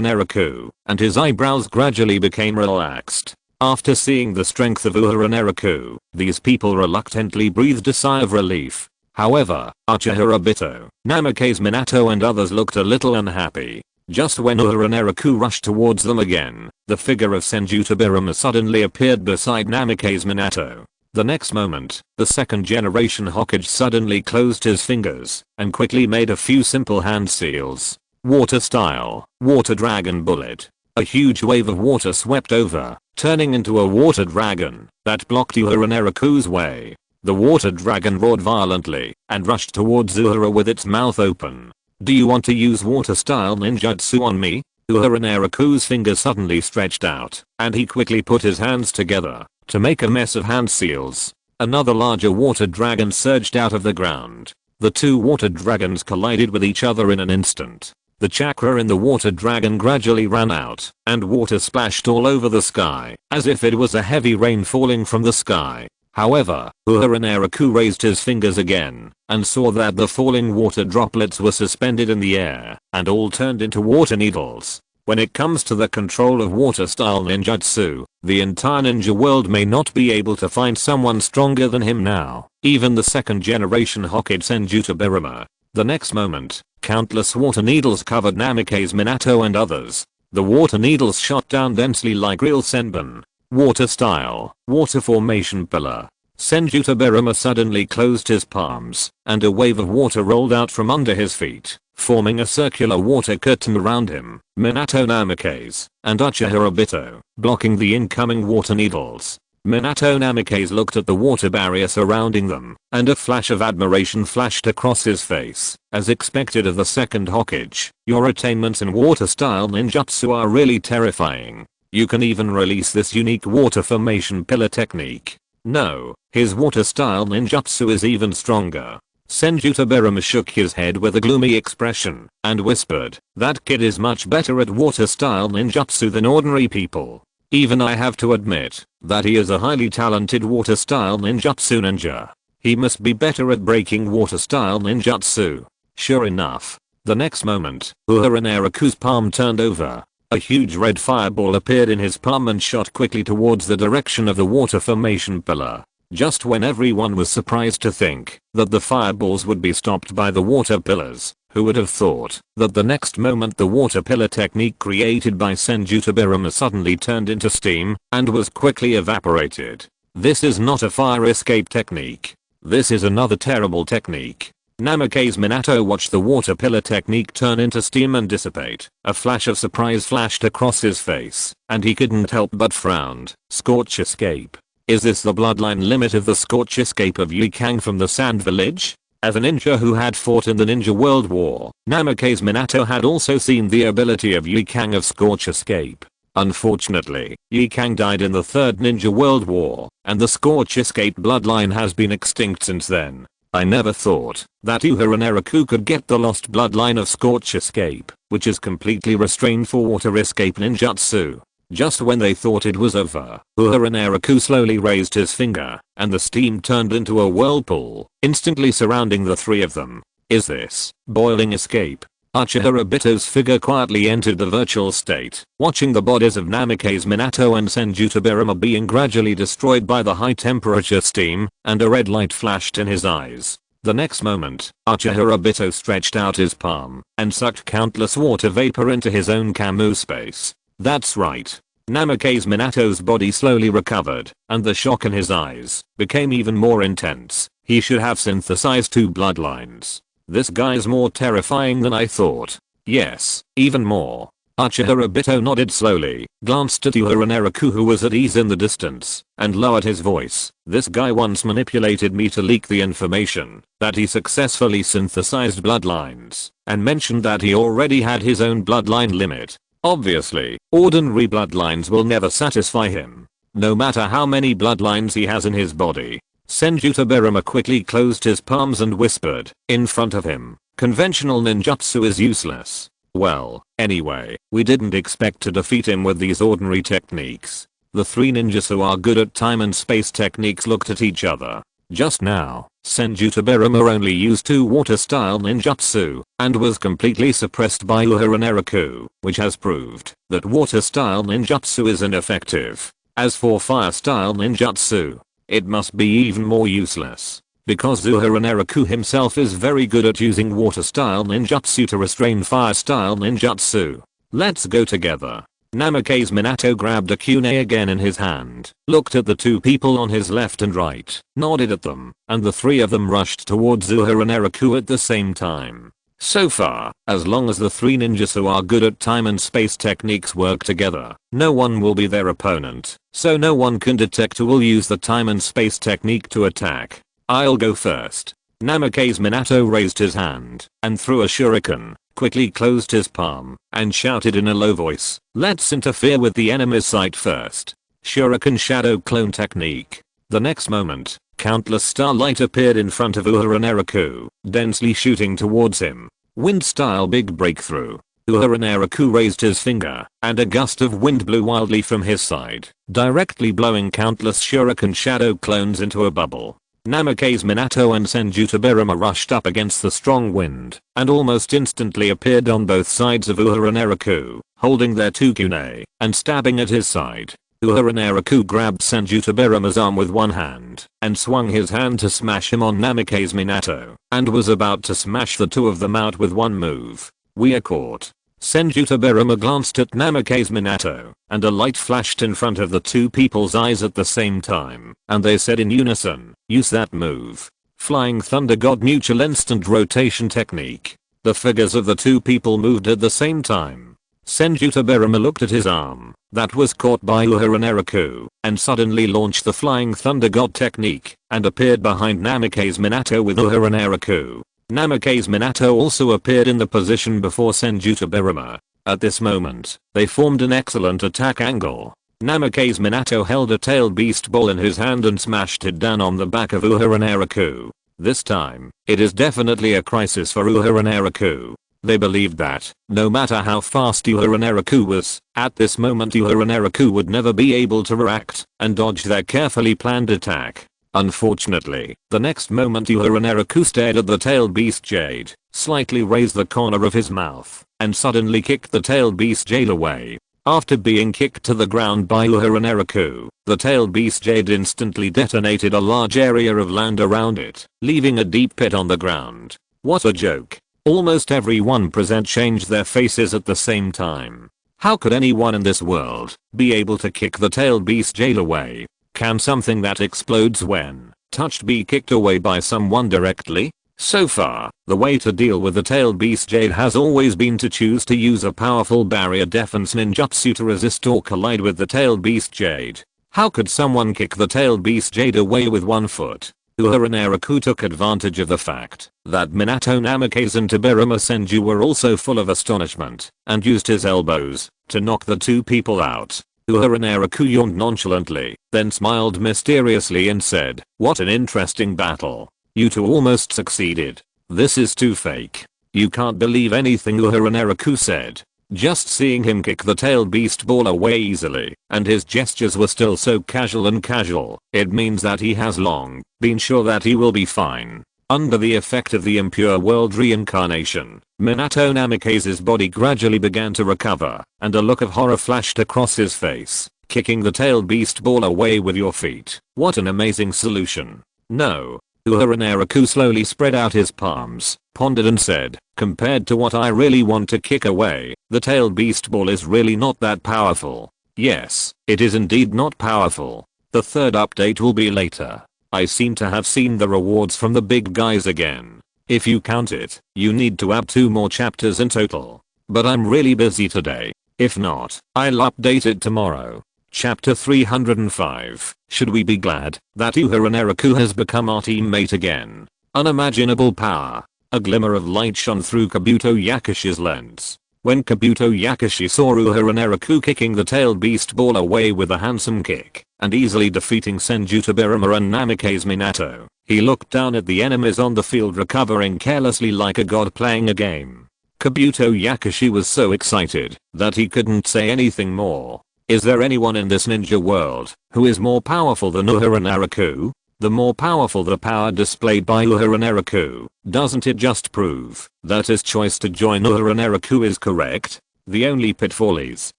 Naraku, and his eyebrows gradually became relaxed. After seeing the strength of Uehara Naraku, these people reluctantly breathed a sigh of relief. However, Uchiha Obito, Namikaze Minato and others looked a little unhappy. Just when Uehara Naraku rushed towards them again, the figure of Senju Tobirama suddenly appeared beside Namikaze Minato. The next moment, the second generation Hokage suddenly closed his fingers and quickly made a few simple hand seals. Water style, water dragon bullet. A huge wave of water swept over, turning into a water dragon that blocked Uehara Naraku's way. The water dragon roared violently and rushed towards Uehara with its mouth open. "Do you want to use water style ninjutsu on me?" Uehara Naraku's fingers suddenly stretched out, and he quickly put his hands together to make a mess of hand seals. Another larger water dragon surged out of the ground. The two water dragons collided with each other in an instant. The chakra in the water dragon gradually ran out, and water splashed all over the sky, as if it was a heavy rain falling from the sky. However, Uehara Naraku raised his fingers again, and saw that the falling water droplets were suspended in the air, and all turned into water needles. When it comes to the control of water style ninjutsu, the entire ninja world may not be able to find someone stronger than him now, even the second generation Hokage Senju Tobirama. The next moment, countless water needles covered Namikaze Minato and others. The water needles shot down densely like real senbon. Water style, water formation pillar. Senju Tobirama suddenly closed his palms, and a wave of water rolled out from under his feet, forming a circular water curtain around him, Minato Namikaze, and Uchiha Obito, blocking the incoming water needles. Minato Namikaze looked at the water barrier surrounding them, and a flash of admiration flashed across his face. As expected of the second Hokage, your attainments in water style ninjutsu are really terrifying. You can even release this unique water formation pillar technique. No, his water style ninjutsu is even stronger. Senju Tobirama shook his head with a gloomy expression and whispered, "That kid is much better at water style ninjutsu than ordinary people. Even I have to admit that he is a highly talented water style ninjutsu ninja. He must be better at breaking water style ninjutsu." Sure enough, the next moment, Uehara Naraku's palm turned over. A huge red fireball appeared in his palm and shot quickly towards the direction of the water formation pillar. Just when everyone was surprised to think that the fireballs would be stopped by the water pillars, who would have thought that the next moment the water pillar technique created by Senju Tobirama suddenly turned into steam and was quickly evaporated. This is not a fire escape technique. This is another terrible technique. Namikaze Minato watched the water pillar technique turn into steam and dissipate. A flash of surprise flashed across his face, and he couldn't help but frown. Scorch escape. Is this the bloodline limit of the Scorch escape of Yu Kang from the Sand Village? As a ninja who had fought in the Ninja World War, Namikaze Minato had also seen the ability of Yu Kang of Scorch escape. Unfortunately, Yu Kang died in the Third Ninja World War, and the Scorch escape bloodline has been extinct since then. I never thought that Uehara Naraku could get the lost bloodline of Scorch escape, which is completely restrained for water escape ninjutsu. Just when they thought it was over, Uehara Naraku slowly raised his finger, and the steam turned into a whirlpool, instantly surrounding the three of them. Is this boiling escape? Uchiha Obito's figure quietly entered the virtual state, watching the bodies of Namikaze Minato and Senju Tobirama being gradually destroyed by the high temperature steam, and a red light flashed in his eyes. The next moment, Uchiha Obito stretched out his palm and sucked countless water vapor into his own Kamu space. That's right. Namikaze Minato's body slowly recovered, and the shock in his eyes became even more intense. He should have synthesized 2 bloodlines. This guy's more terrifying than I thought. Yes, even more. Uchiha Obito nodded slowly, glanced at Uehara Naraku who was at ease in the distance, and lowered his voice. This guy once manipulated me to leak the information that he successfully synthesized bloodlines, and mentioned that he already had his own bloodline limit. Obviously, ordinary bloodlines will never satisfy him, no matter how many bloodlines he has in his body. Senjutsu Berama quickly closed his palms and whispered in front of him, "Conventional ninjutsu is useless." Well, anyway, we didn't expect to defeat him with these ordinary techniques. The 3 ninjas who are good at time and space techniques looked at each other. Just now, Senjutsu Berama only used 2 water-style ninjutsu, and was completely suppressed by Uehara Naraku, which has proved that water-style ninjutsu is ineffective. As for fire-style ninjutsu, it must be even more useless, because Uehara Naraku himself is very good at using water-style ninjutsu to restrain fire-style ninjutsu. Let's go together. Namikaze Minato grabbed a kunai again in his hand, looked at the 2 people on his left and right, nodded at them, and the 3 of them rushed towards Uehara Naraku at the same time. So far, as long as the 3 ninjas who are good at time and space techniques work together, no one will be their opponent, so no one can detect who will use the time and space technique to attack. I'll go first. Namikaze Minato raised his hand and threw a shuriken, quickly closed his palm, and shouted in a low voice, "Let's interfere with the enemy's sight first." Shuriken Shadow Clone Technique. The next moment, countless starlight appeared in front of Uehara Naraku, densely shooting towards him. Wind-style big breakthrough. Uehara Naraku raised his finger, and a gust of wind blew wildly from his side, directly blowing countless shuriken shadow clones into a bubble. Namikaze Minato and Senjutsu Berama rushed up against the strong wind, and almost instantly appeared on both sides of Uehara Naraku, holding their 2 kunai, and stabbing at his side. Uehara Naraku grabbed Senjutsu Berama's arm with one hand, and swung his hand to smash him on Namikaze Minato, and was about to smash the 2 of them out with one move. We are caught. Senjutsu Berama glanced at Namikaze Minato, and a light flashed in front of the 2 people's eyes at the same time, and they said in unison, "Use that move." Flying Thunder God Mutual Instant Rotation Technique. The figures of the 2 people moved at the same time. Senjutsu Berama looked at his arm, that was caught by Uehara Naraku, and suddenly launched the Flying Thunder God technique, and appeared behind Namikaze Minato with Uehara Naraku. Namikaze Minato also appeared in the position before Senjutsu Berama. At this moment, they formed an excellent attack angle. Namikaze Minato held a tailed beast ball in his hand and smashed it down on the back of Uehara Naraku. This time, it is definitely a crisis for Uehara Naraku. They believed that, no matter how fast Uehara Naraku was, at this moment Uehara Naraku would never be able to react and dodge their carefully planned attack. Unfortunately, the next moment Uehara Naraku stared at the tailed beast Jade, slightly raised the corner of his mouth, and suddenly kicked the tailed beast Jade away. After being kicked to the ground by Uehara Naraku, the tailed beast Jade instantly detonated a large area of land around it, leaving a deep pit on the ground. What a joke. Almost everyone present changed their faces at the same time. How could anyone in this world be able to kick the tailed beast Jade away? Can something that explodes when touched be kicked away by someone directly? So far, the way to deal with the tailed beast Jade has always been to choose to use a powerful barrier defense ninjutsu to resist or collide with the tailed beast Jade. How could someone kick the tailed beast Jade away with one foot? Uehara Naraku took advantage of the fact that Minato, Namikaze and Berama Senju were also full of astonishment, and used his elbows to knock the 2 people out. Uehara Naraku yawned nonchalantly, then smiled mysteriously and said, "What an interesting battle. You 2 almost succeeded. This is too fake. You can't believe anything Uehara Naraku said." Just seeing him kick the tailed beast ball away easily, and his gestures were still so casual, it means that he has long been sure that he will be fine. Under the effect of the impure world reincarnation, Minato Namikaze's body gradually began to recover, and a look of horror flashed across his face. Kicking the tailed beast ball away with your feet. What an amazing solution. No. Uehara Naraku slowly spread out his palms, pondered and said, "Compared to what I really want to kick away, the tailed beast ball is really not that powerful." Yes, it is indeed not powerful. The third update will be later. I seem to have seen the rewards from the big guys again. If you count it, you need to add 2 more chapters in total. But I'm really busy today. If not, I'll update it tomorrow. Chapter 305. Should we be glad that Uehara Naraku has become our teammate again? Unimaginable power. A glimmer of light shone through Kabuto Yakashi's lens. When Kabuto Yakashi saw Uehara Naraku kicking the tailed beast ball away with a handsome kick, and easily defeating Senjutsu Birama and Namikaze Minato, he looked down at the enemies on the field recovering carelessly like a god playing a game. Kabuto Yakashi was so excited that he couldn't say anything more. Is there anyone in this ninja world who is more powerful than Uehara Naraku? The more powerful the power displayed by Uehara Naraku, doesn't it just prove that his choice to join Uehara Naraku is correct? The only pitfall is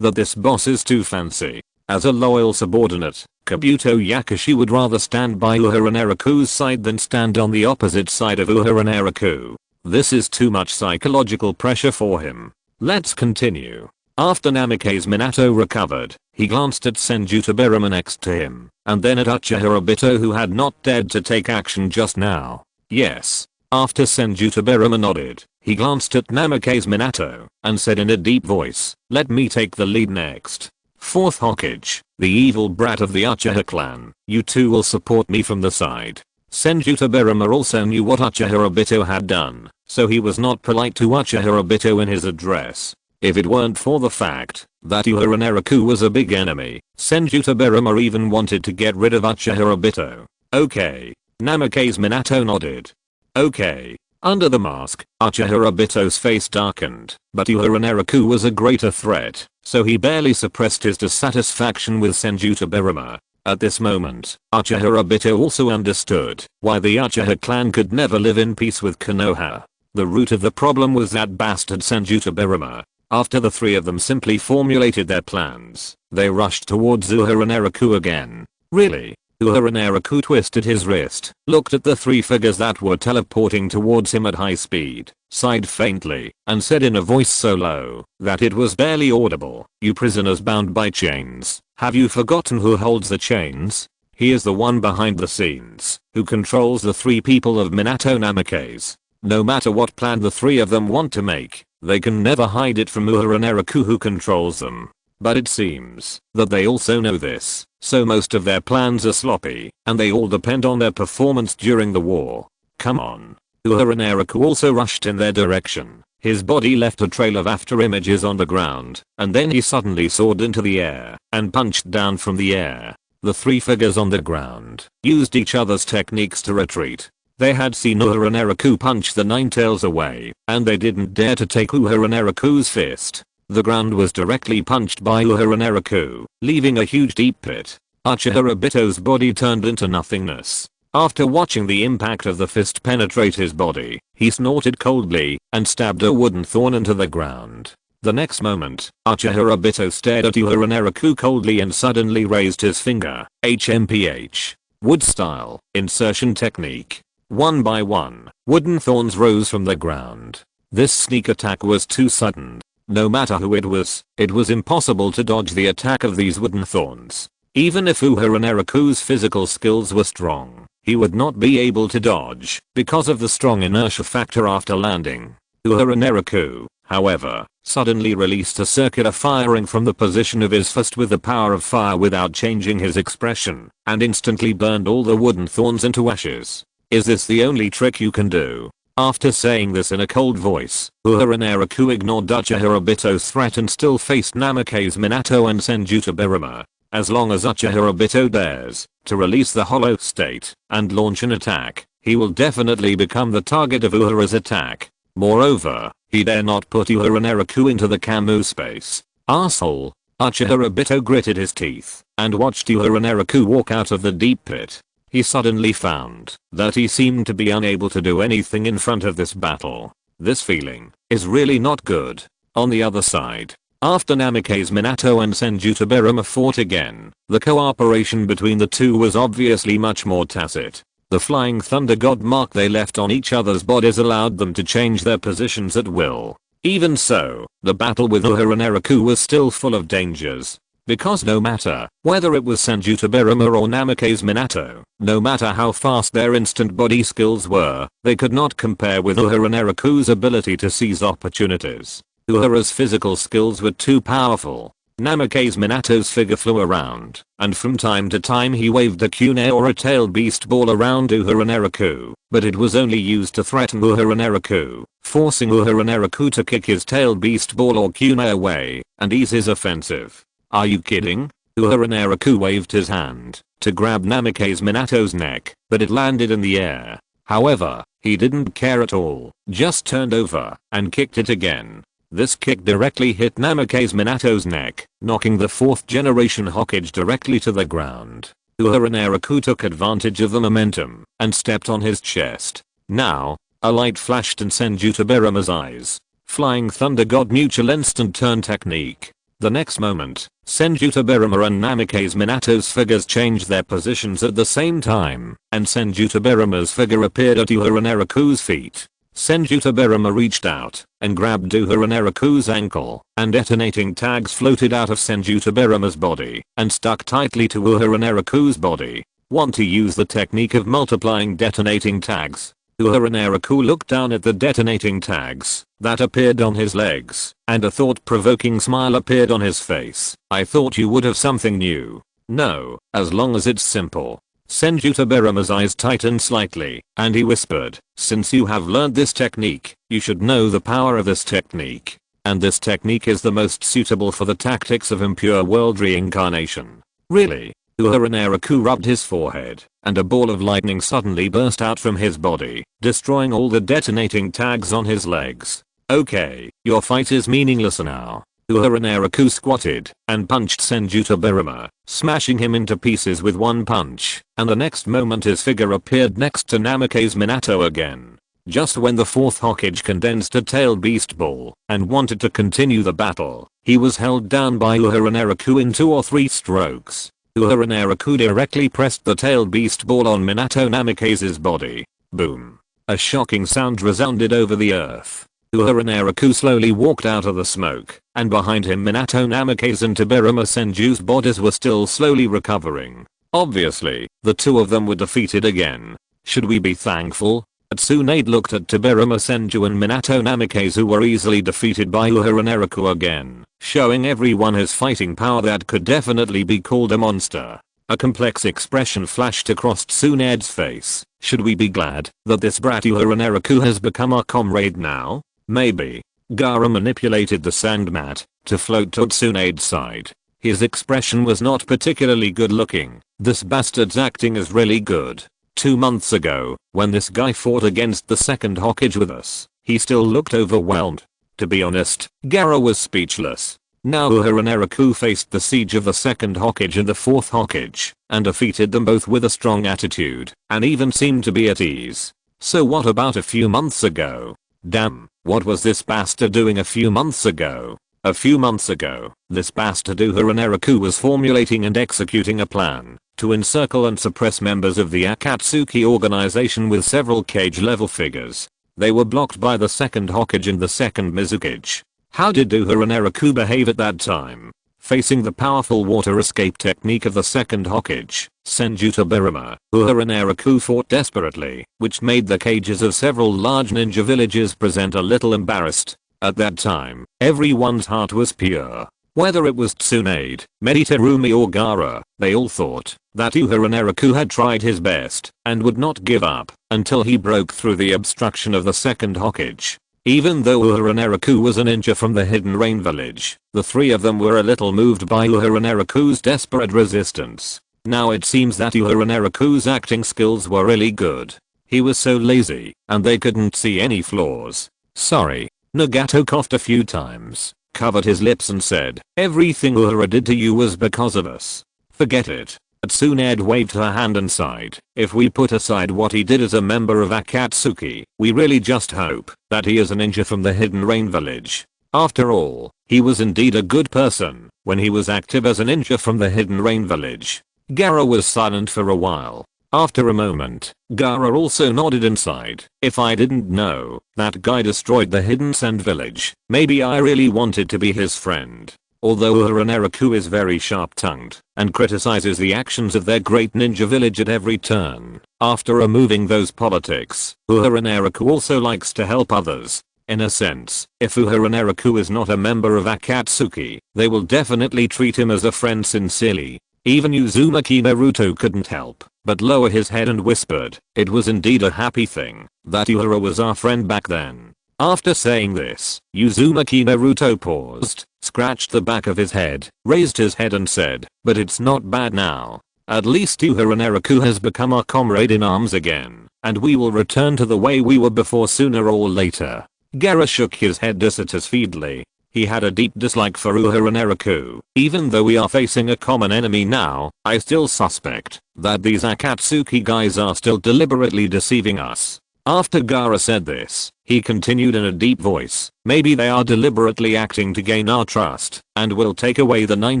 that this boss is too fancy. As a loyal subordinate, Kabuto Yakashi would rather stand by Uehara Naraku's side than stand on the opposite side of Uehara Naraku. This is too much psychological pressure for him. Let's continue. After Namikaze Minato recovered, he glanced at Senjutsu Birama next to him, and then at Uchiha Obito who had not dared to take action just now. Yes. After Senjutsu Birama nodded, he glanced at Namikaze Minato, and said in a deep voice, "Let me take the lead next. Fourth Hokage, the evil brat of the Uchiha clan, you two will support me from the side." Senjutsu Birama also knew what Uchiha Obito had done, so he was not polite to Uchiha Obito in his address. If it weren't for the fact that Uehara Naraku was a big enemy, Senjutsu Birama even wanted to get rid of Uchiha Obito. Okay. Namikaze Minato nodded. Okay. Under the mask, Uchiha Obito's face darkened, but Uehara Naraku was a greater threat, so he barely suppressed his dissatisfaction with Senjutsu Birama. At this moment, Uchiha Obito also understood why the Uchiha clan could never live in peace with Konoha. The root of the problem was that bastard Senjutsu Birama. After the three of them simply formulated their plans, they rushed towards Uehara Naraku again. Really? Uehara Naraku twisted his wrist, looked at the 3 figures that were teleporting towards him at high speed, sighed faintly, and said in a voice so low that it was barely audible, "You prisoners bound by chains, have you forgotten who holds the chains? He is the one behind the scenes, who controls the 3 people of Minato Namikaze. No matter what plan the 3 of them want to make, they can never hide it from Uehara Naraku who controls them. But it seems that they also know this, so most of their plans are sloppy, and they all depend on their performance during the war. Come on." Uehara Naraku also rushed in their direction. His body left a trail of after images on the ground, and then he suddenly soared into the air and punched down from the air. The 3 figures on the ground used each other's techniques to retreat. They had seen Uehara Naraku punch the 9 tails away, and they didn't dare to take Uehara Naraku's fist. The ground was directly punched by Uehara Naraku, leaving a huge deep pit. Uchiha Obito's body turned into nothingness. After watching the impact of the fist penetrate his body, he snorted coldly and stabbed a wooden thorn into the ground. The next moment, Uchiha Obito stared at Uehara Naraku coldly and suddenly raised his finger. HMPH. Wood style, insertion technique. One by one, wooden thorns rose from the ground. This sneak attack was too sudden. No matter who it was impossible to dodge the attack of these wooden thorns. Even if Uehara Naraku's physical skills were strong, he would not be able to dodge because of the strong inertia factor after landing. Uehara Naraku, however, suddenly released a circular firing from the position of his fist with the power of fire without changing his expression, and instantly burned all the wooden thorns into ashes. Is this the only trick you can do? After saying this in a cold voice, Uehara Naraku ignored Uchiha Obito's threat and still faced Namikaze Minato and Senjutsu Birama. As long as Uchiha Obito dares to release the hollow state and launch an attack, he will definitely become the target of Uehara's attack. Moreover, he dare not put Uehara Naraku into the Kamu space. Arsehole. Uchiha Obito gritted his teeth and watched Uehara Naraku walk out of the deep pit. He suddenly found that he seemed to be unable to do anything in front of this battle. This feeling is really not good. On the other side, after Namikaze Minato and Senjutsu Birama fought again, the cooperation between the two was obviously much more tacit. The flying thunder god mark they left on each other's bodies allowed them to change their positions at will. Even so, the battle with Uehara Naraku was still full of dangers. Because no matter whether it was Senju Tobirama or Namake's Minato, no matter how fast their instant body skills were, they could not compare with Uehara Naraku's ability to seize opportunities. Uehara's physical skills were too powerful. Namake's Minato's figure flew around, and from time to time he waved a kunai or a tailed beast ball around Uehara Naraku, but it was only used to threaten Uehara Naraku, forcing Uehara Naraku to kick his tailed beast ball or kunai away, and ease his offensive. Are you kidding? Uehara Naraku waved his hand to grab Namake's Minato's neck, but it landed in the air. However, he didn't care at all, just turned over and kicked it again. This kick directly hit Namake's Minato's neck, knocking the 4th generation Hokage directly to the ground. Uehara Naraku took advantage of the momentum and stepped on his chest. Now, a light flashed in Senju Tobirama's eyes. Flying Thunder God Mutual Instant Turn Technique. The next moment, Senju Tobirama and Namake's Minato's figures changed their positions at the same time, and Senju Tobirama's figure appeared at Uehara Naraku's feet. Senju Tobirama reached out and grabbed Uehara Naraku's ankle, and detonating tags floated out of Senju Tobirama's body and stuck tightly to Uehara Naraku's body. Want to use the technique of multiplying detonating tags? Uehara Naraku looked down at the detonating tags that appeared on his legs, and a thought-provoking smile appeared on his face. I thought you would have something new. No, as long as it's simple. Senju Tobirama's eyes tightened slightly, and he whispered, since you have learned this technique, you should know the power of this technique. And this technique is the most suitable for the tactics of impure world reincarnation. Really? Uehara Naraku rubbed his forehead, and a ball of lightning suddenly burst out from his body, destroying all the detonating tags on his legs. Okay, your fight is meaningless now. Uehara Naraku squatted and punched Senju Tobirama, smashing him into pieces with one punch, and the next moment his figure appeared next to Namake's Minato again. Just when the 4th Hokage condensed a tailed beast ball and wanted to continue the battle, he was held down by Uehara Naraku in 2 or 3 strokes. Uehara Naraku directly pressed the tailed beast ball on Minato Namake's body. Boom. A shocking sound resounded over the earth. Uehara Naraku slowly walked out of the smoke, and behind him Minato Namake's and Tobirama Senju's bodies were still slowly recovering. Obviously, the two of them were defeated again. Should we be thankful? Tsunade looked at Tobirama Senju and Minato Namake's, who were easily defeated by Uehara Naraku again, showing everyone his fighting power that could definitely be called a monster. A complex expression flashed across Tsunade's face. Should we be glad that this brat Uehara Naraku has become our comrade now? Maybe. Gaara manipulated the sand mat to float to Tsunade's side. His expression was not particularly good looking. This bastard's acting is really good. 2 months ago, when this guy fought against the 2nd Hokage with us, he still looked overwhelmed. To be honest, Gaara was speechless. Now Uehara Naraku faced the siege of the 2nd Hokage and the 4th Hokage, and defeated them both with a strong attitude, and even seemed to be at ease. So what about a few months ago? Damn, what was this bastard doing a few months ago? A few months ago, this bastard Uehara Naraku was formulating and executing a plan to encircle and suppress members of the Akatsuki organization with several cage-level figures. They were blocked by the 2nd Hokage and the 2nd Mizukage. How did Uehara Naraku behave at that time? Facing the powerful water escape technique of the 2nd Hokage, Senju Tobirama, Uehara Naraku fought desperately, which made the cages of several large ninja villages present a little embarrassed. At that time, everyone's heart was pure. Whether it was Tsunade, Meditarumi or Gaara, they all thought that Uehara Naraku had tried his best and would not give up until he broke through the obstruction of the 2nd Hokage. Even though Uehara Naraku was a ninja from the Hidden Rain village, the 3 of them were a little moved by Uehara Naraku's desperate resistance. Now it seems that Uehara Naraku's acting skills were really good. He was so lazy, and they couldn't see any flaws. Sorry. Nagato coughed a few times, covered his lips and said, everything Uehara did to you was because of us. Forget it. Tsunade waved her hand and sighed. If we put aside what he did as a member of Akatsuki, we really just hope that he is a ninja from the Hidden Rain village. After all, he was indeed a good person when he was active as a ninja from the Hidden Rain village. Gaara was silent for a while. After a moment, Gaara also nodded and sighed. If I didn't know that guy destroyed the Hidden Sand village, maybe I really wanted to be his friend. Although Uehara Naraku is very sharp-tongued and criticizes the actions of their great ninja village at every turn, after removing those politics, Uehara Naraku also likes to help others. In a sense, if Uehara Naraku is not a member of Akatsuki, they will definitely treat him as a friend sincerely. Even Uzumaki Naruto couldn't help but lower his head and whispered, "It was indeed a happy thing that Uehara was our friend back then." After saying this, Uzumaki Naruto paused, scratched the back of his head, raised his head and said, "But it's not bad now. At least Uehara Naraku has become our comrade in arms again, and we will return to the way we were before sooner or later." Gaara shook his head dissatisfiedly. He had a deep dislike for Uehara Naraku. Even though we are facing a common enemy now, I still suspect that these Akatsuki guys are still deliberately deceiving us. After Gaara said this, he continued in a deep voice, "Maybe they are deliberately acting to gain our trust and will take away the nine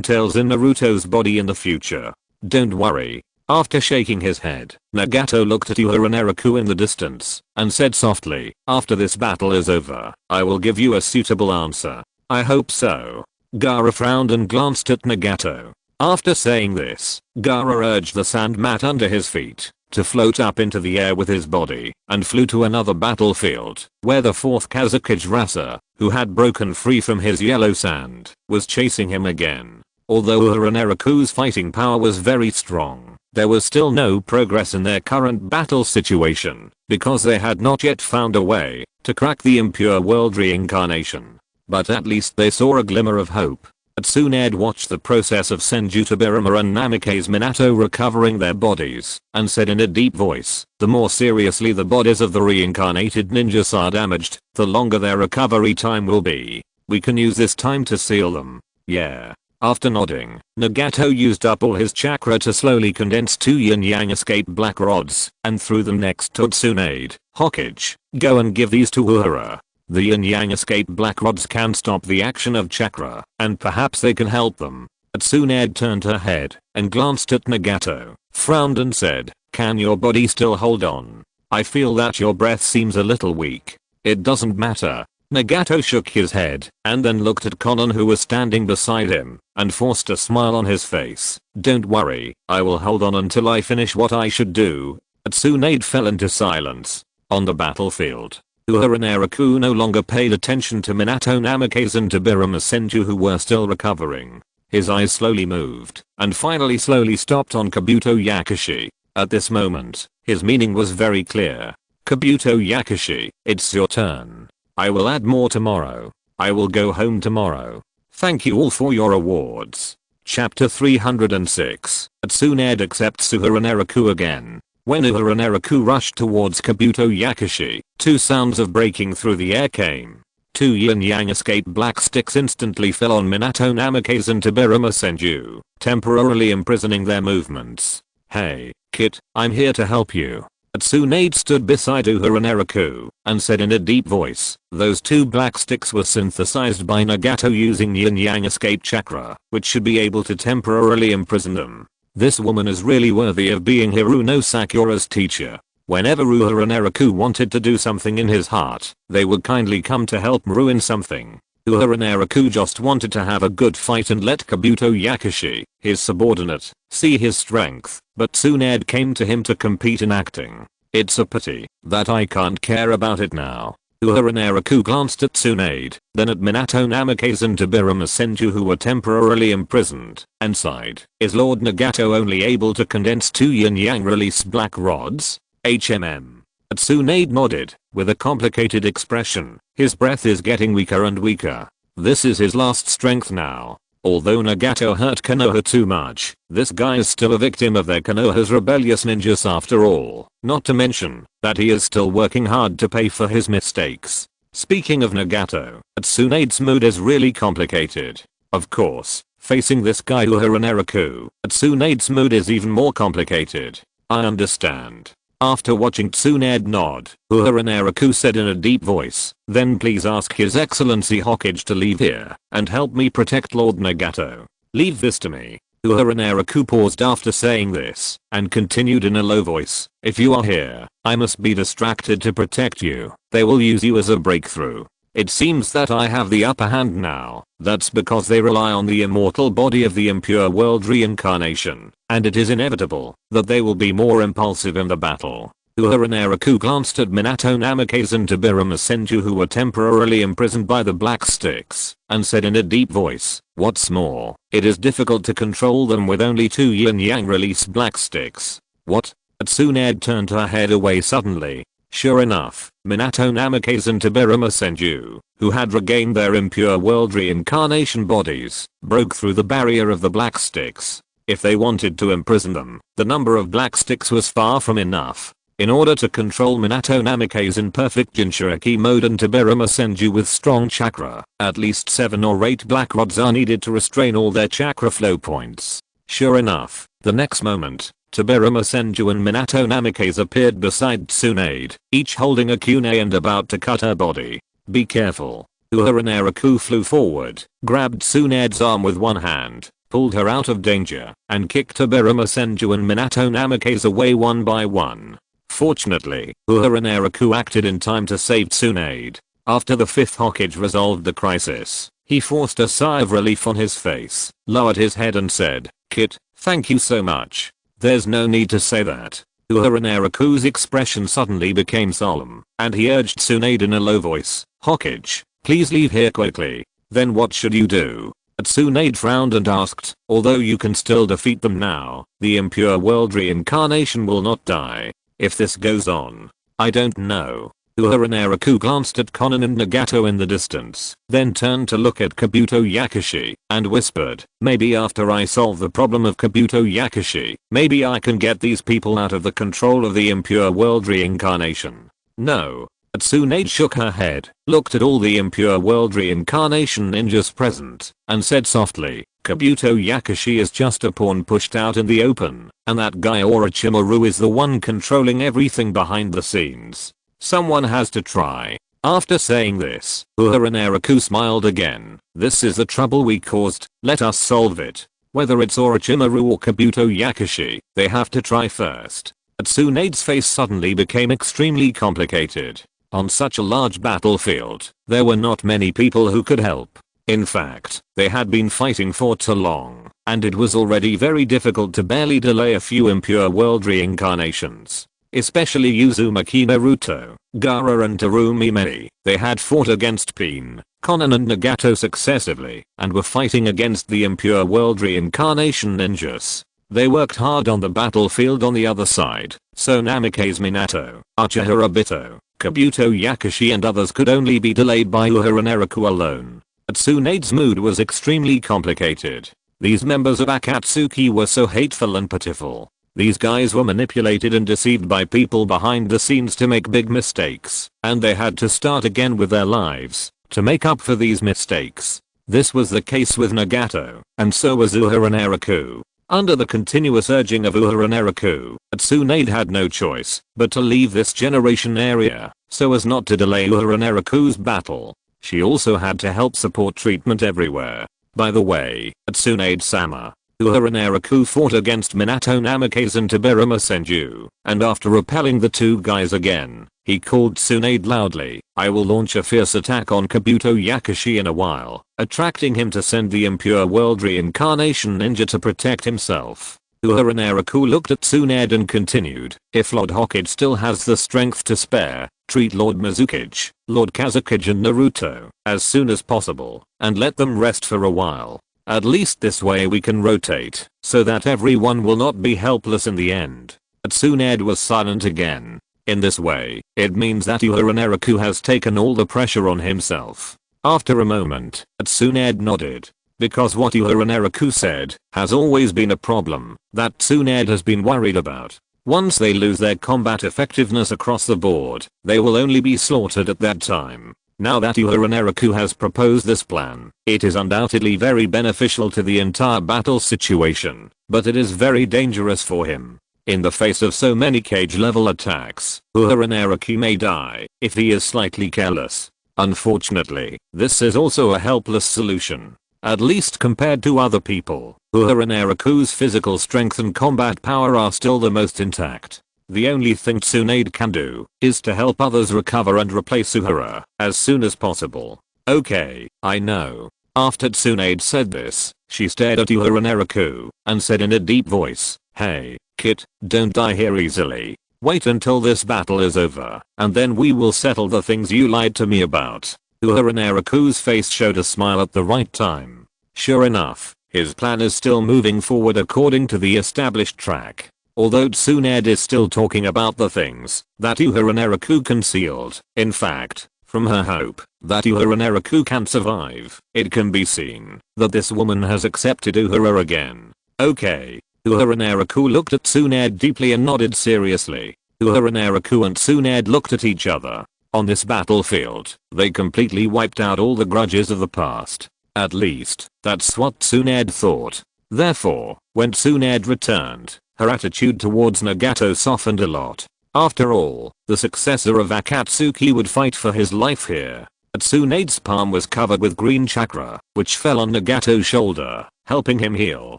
tails in Naruto's body in the future. Don't worry." After shaking his head, Nagato looked at Uehara Naraku in the distance and said softly, "After this battle is over, I will give you a suitable answer." "I hope so." Gaara frowned and glanced at Nagato. After saying this, Gaara urged the sand mat under his feet to float up into the air with his body and flew to another battlefield where the fourth Kazekage Rasa, who had broken free from his yellow sand, was chasing him again. Although Uehara Naraku's fighting power was very strong, there was still no progress in their current battle situation because they had not yet found a way to crack the impure world reincarnation. But at least they saw a glimmer of hope. Tsunade watched the process of Senju Tobirama and Namikaze Minato recovering their bodies and said in a deep voice, "The more seriously the bodies of the reincarnated ninjas are damaged, the longer their recovery time will be. We can use this time to seal them." "Yeah." After nodding, Nagato used up all his chakra to slowly condense two yin-yang escape black rods and threw them next to Tsunade. "Hokage, go and give these to Uehara. The yin-yang escape black rods can stop the action of chakra, and perhaps they can help them." Tsunade turned her head and glanced at Nagato, frowned and said, "Can your body still hold on? I feel that your breath seems a little weak." "It doesn't matter." Nagato shook his head and then looked at Konan, who was standing beside him, and forced a smile on his face. "Don't worry, I will hold on until I finish what I should do." Tsunade fell into silence. On the battlefield, Uehara Naraku no longer paid attention to Minato, Namikaze and Tobirama Senju, who were still recovering. His eyes slowly moved and finally slowly stopped on Kabuto Yakushi. At this moment, his meaning was very clear. "Kabuto Yakushi, it's your turn. I will add more tomorrow. I will go home tomorrow. Thank you all for your awards." Chapter 306. Tsunade accepts Uehara Naraku again. When Uehara Naraku rushed towards Kabuto Yakushi, two sounds of breaking through the air came. Two yin-yang escape black sticks instantly fell on Minato, Namikaze and Tobirama Senju, temporarily imprisoning their movements. "Hey, kid, I'm here to help you." Tsunade stood beside Uehara Naraku and said in a deep voice, "Those two black sticks were synthesized by Nagato using yin-yang escape chakra, which should be able to temporarily imprison them. This woman is really worthy of being Hiruno Sakura's teacher." Whenever Uehara Naraku wanted to do something in his heart, they would kindly come to help ruin something. Uehara Naraku just wanted to have a good fight and let Kabuto Yakushi, his subordinate, see his strength, but Tsunade came to him to compete in acting. "It's a pity that I can't care about it now." Uehara Naraku glanced at Tsunade, then at Minato, Namikaze and Tobirama Senju, who were temporarily imprisoned, and sighed. "Is Lord Nagato only able to condense two yin-yang release black rods?" Tsunade nodded, with a complicated expression. His breath is getting weaker and weaker. This is his last strength now. Although Nagato hurt Konoha too much, this guy is still a victim of their Konoha's rebellious ninjas after all, not to mention that he is still working hard to pay for his mistakes. Speaking of Nagato, Tsunade's mood is really complicated. Of course, facing this guy Uehara Naraku, Tsunade's mood is even more complicated. "I understand." After watching Tsunade nod, Uehara Naraku said in a deep voice, "Then please ask His Excellency Hokage to leave here and help me protect Lord Nagato. Leave this to me." Uehara Naraku paused after saying this and continued in a low voice, "If you are here, I must be distracted to protect you. They will use you as a breakthrough." It seems that I have the upper hand now. That's because they rely on the immortal body of the impure world reincarnation, and it is inevitable that they will be more impulsive in the battle. Uehara Naraku glanced at Minato Namikaze and Tobirama Senju, who were temporarily imprisoned by the black sticks, and said in a deep voice, "What's more, it is difficult to control them with only 2 yin-yang release black sticks." What? Tsunade turned her head away suddenly. Sure enough, Minato Namikaze and Tobirama Senju, who had regained their impure world reincarnation bodies, broke through the barrier of the black sticks. If they wanted to imprison them, the number of black sticks was far from enough. In order to control Minato Namikaze in perfect Jinchuriki mode and Tobirama Senju with strong chakra, at least 7 or 8 black rods are needed to restrain all their chakra flow points. Sure enough, the next moment, Tobirama Senju and Minato Namikaze appeared beside Tsunade, each holding a kunai and about to cut her body. Be careful. Uehara Naraku flew forward, grabbed Tsunade's arm with one hand, pulled her out of danger, and kicked Tobirama Senju and Minato Namikaze away one by one. Fortunately, Uehara Naraku acted in time to save Tsunade. After the 5th Hokage resolved the crisis, he forced a sigh of relief on his face, lowered his head and said, "Kit, thank you so much." "There's no need to say that." Uehara Naraku's expression suddenly became solemn, and he urged Tsunade in a low voice, "Hokage, please leave here quickly." "Then what should you do?" Tsunade frowned and asked, "Although you can still defeat them now, the impure world reincarnation will not die. If this goes on, I don't know." Uehara Naraku glanced at Konan and Nagato in the distance, then turned to look at Kabuto Yakushi, and whispered, "Maybe after I solve the problem of Kabuto Yakushi, maybe I can get these people out of the control of the impure world reincarnation." "No." Tsunade shook her head, looked at all the impure world reincarnation ninjas present, and said softly, "Kabuto Yakushi is just a pawn pushed out in the open, and that guy Orochimaru is the one controlling everything behind the scenes. Someone has to try." After saying this, Uehara Naraku smiled again. "This is the trouble we caused, let us solve it. Whether it's Orochimaru or Kabuto Yakushi, they have to try first." Tsunade's face suddenly became extremely complicated. On such a large battlefield, there were not many people who could help. In fact, they had been fighting for too long, and it was already very difficult to barely delay a few impure world reincarnations. Especially Uzumaki Naruto, Gaara and Terumi Mei. They had fought against Pain, Konan and Nagato successively, and were fighting against the impure world reincarnation ninjas. They worked hard on the battlefield on the other side, so Namikaze Minato, Uchiha Obito, Kabuto Yakushi and others could only be delayed by Uehara Naraku alone. Tsunade's mood was extremely complicated. These members of Akatsuki were so hateful and pitiful. These guys were manipulated and deceived by people behind the scenes to make big mistakes, and they had to start again with their lives to make up for these mistakes. This was the case with Nagato, and so was Uehara Naraku. Under the continuous urging of Uehara Naraku, Tsunade had no choice but to leave this generation area, so as not to delay Uehara Naraku's battle. She also had to help support treatment everywhere. By the way, Tsunade-sama, Uehara Naraku fought against Minato Namikaze and Tobirama Senju, and after repelling the two guys again, he called Tsunade loudly, "I will launch a fierce attack on Kabuto Yakushi in a while," attracting him to send the impure world reincarnation ninja to protect himself. Uehara Naraku looked at Tsunade and continued, "If Lord Hokage still has the strength to spare, treat Lord Mizukage, Lord Kazekage and Naruto as soon as possible, and let them rest for a while. At least this way we can rotate, so that everyone will not be helpless in the end." Tsunade was silent again. In this way, it means that Uehara Naraku has taken all the pressure on himself. After a moment, Tsunade nodded. Because what Uehara Naraku said has always been a problem that Tsunade has been worried about. Once they lose their combat effectiveness across the board, they will only be slaughtered at that time. Now that Uehara Naraku has proposed this plan, it is undoubtedly very beneficial to the entire battle situation, but it is very dangerous for him. In the face of so many cage level attacks, Uehara Naraku may die if he is slightly careless. Unfortunately, this is also a helpless solution. At least compared to other people, Uehara Naraku's physical strength and combat power are still the most intact. The only thing Tsunade can do is to help others recover and replace Uehara as soon as possible. Okay, I know. After Tsunade said this, she stared at Uehara Naraku and said in a deep voice, "Hey, kid, don't die here easily. Wait until this battle is over, and then we will settle the things you lied to me about." Uehara Naraku's face showed a smile at the right time. Sure enough, his plan is still moving forward according to the established track. Although Tsunade is still talking about the things that Uehara Naraku concealed, in fact, from her hope that Uehara Naraku can survive, it can be seen that this woman has accepted Uehara again. Okay. Uehara Naraku looked at Tsunade deeply and nodded seriously. Uehara Naraku and Tsunade looked at each other. On this battlefield, they completely wiped out all the grudges of the past. At least, that's what Tsunade thought. Therefore, when Tsunade returned, her attitude towards Nagato softened a lot. After all, the successor of Akatsuki would fight for his life here. Tsunade's palm was covered with green chakra, which fell on Nagato's shoulder, helping him heal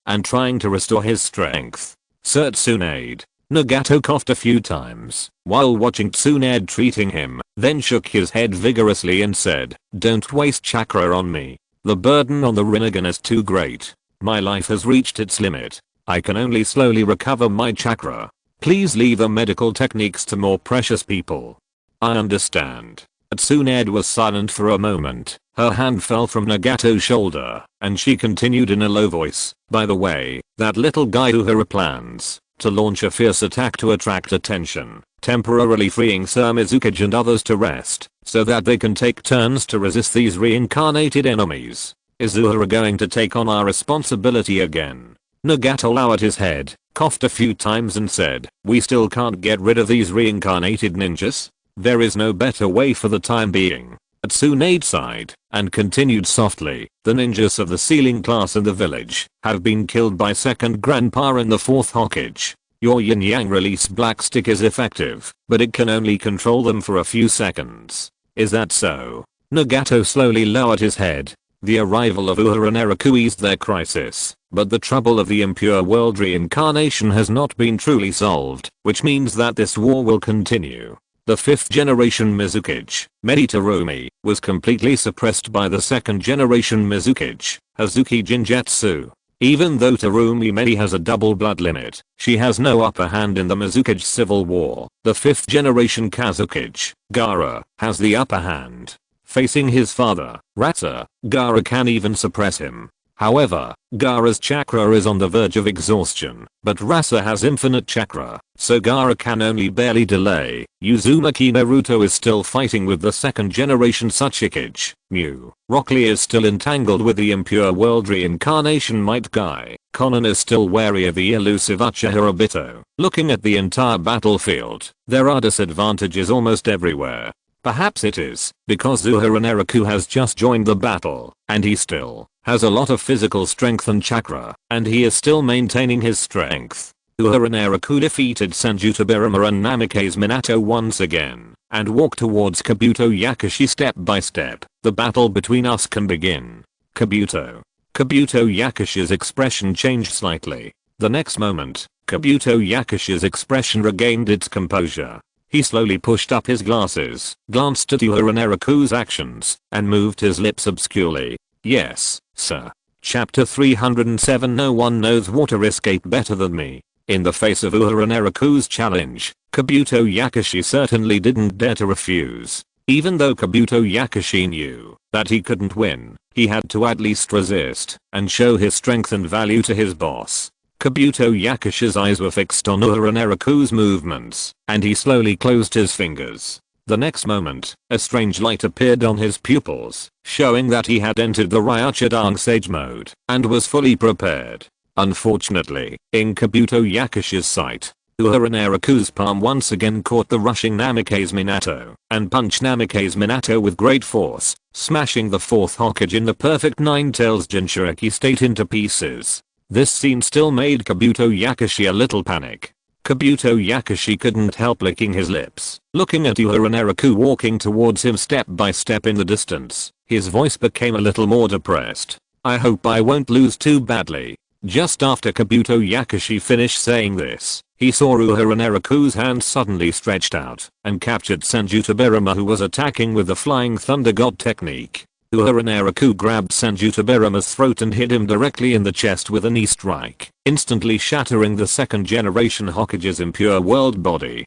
and trying to restore his strength. "Sir Tsunade." Nagato coughed a few times while watching Tsunade treating him, then shook his head vigorously and said, "Don't waste chakra on me. The burden on the Rinnegan is too great. My life has reached its limit. I can only slowly recover my chakra. Please leave the medical techniques to more precious people." "I understand." Tsunade was silent for a moment. Her hand fell from Nagato's shoulder, and she continued in a low voice, "By the way, that little guy Uehara plans to launch a fierce attack to attract attention, temporarily freeing Sir Mizukage and others to rest, so that they can take turns to resist these reincarnated enemies. Is Uehara going to take on our responsibility again?" Nagato lowered his head, coughed a few times and said, "We still can't get rid of these reincarnated ninjas. There is no better way for the time being." Tsunade sighed and continued softly, "The ninjas of the ceiling class in the village have been killed by second grandpa in the fourth Hokage. Your yin-yang release black stick is effective, but it can only control them for a few seconds. Is that so?" Nagato slowly lowered his head. The arrival of Uehara Naraku eased their crisis, but the trouble of the impure world reincarnation has not been truly solved, which means that this war will continue. The 5th generation Mizukage, Meditarumi, was completely suppressed by the 2nd generation Mizukage, Hazuki Jinjutsu. Even though Terumi Medi has a double blood limit, she has no upper hand in the Mizukage civil war. The 5th generation Kazukage, Gaara, has the upper hand. Facing his father, Rasa, Gaara can even suppress him. However, Gaara's chakra is on the verge of exhaustion, but Rasa has infinite chakra, so Gaara can only barely delay. Uzumaki Naruto is still fighting with the 2nd generation Tsuchikage, Mew. Rock Lee is still entangled with the impure world reincarnation Might Guy. Conan is still wary of the elusive Uchiha Obito. Looking at the entire battlefield, there are disadvantages almost everywhere. Perhaps it is because Uehara Naraku has just joined the battle, and he still has a lot of physical strength and chakra, and he is still maintaining his strength. Uehara Naraku defeated Senjuta Birama and Namikaze Minato once again, and walked towards Kabuto Yakushi step by step. "The battle between us can begin." Kabuto Yakushi's expression changed slightly. The next moment, Kabuto Yakushi's expression regained its composure. He slowly pushed up his glasses, glanced at Uehara Naraku's actions, and moved his lips obscurely. "Yes, sir." Chapter 307. No one knows water escape better than me. In the face of Uehara Naraku's challenge, Kabuto Yakushi certainly didn't dare to refuse. Even though Kabuto Yakushi knew that he couldn't win, he had to at least resist and show his strength and value to his boss. Kabuto Yakushi's eyes were fixed on Uehara Naraku's movements, and he slowly closed his fingers. The next moment, a strange light appeared on his pupils, showing that he had entered the Ryuchi Sage mode and was fully prepared. Unfortunately, in Kabuto Yakushi's sight, Uehara Naraku's palm once again caught the rushing Namikaze Minato and punched Namikaze Minato with great force, smashing the 4th Hokage in the perfect Nine-Tails Jinchuriki state into pieces. This scene still made Kabuto Yakushi a little panic. Kabuto Yakushi couldn't help licking his lips, looking at Uehara Naraku walking towards him step by step in the distance. His voice became a little more depressed. "I hope I won't lose too badly." Just after Kabuto Yakushi finished saying this, he saw Uehara Naraku's hand suddenly stretched out and captured Sanjutsu Berama, who was attacking with the Flying Thunder God technique. Uehara Naraku grabbed Sanjutsu Berama's throat and hit him directly in the chest with a knee strike, instantly shattering the second generation Hokage's impure world body.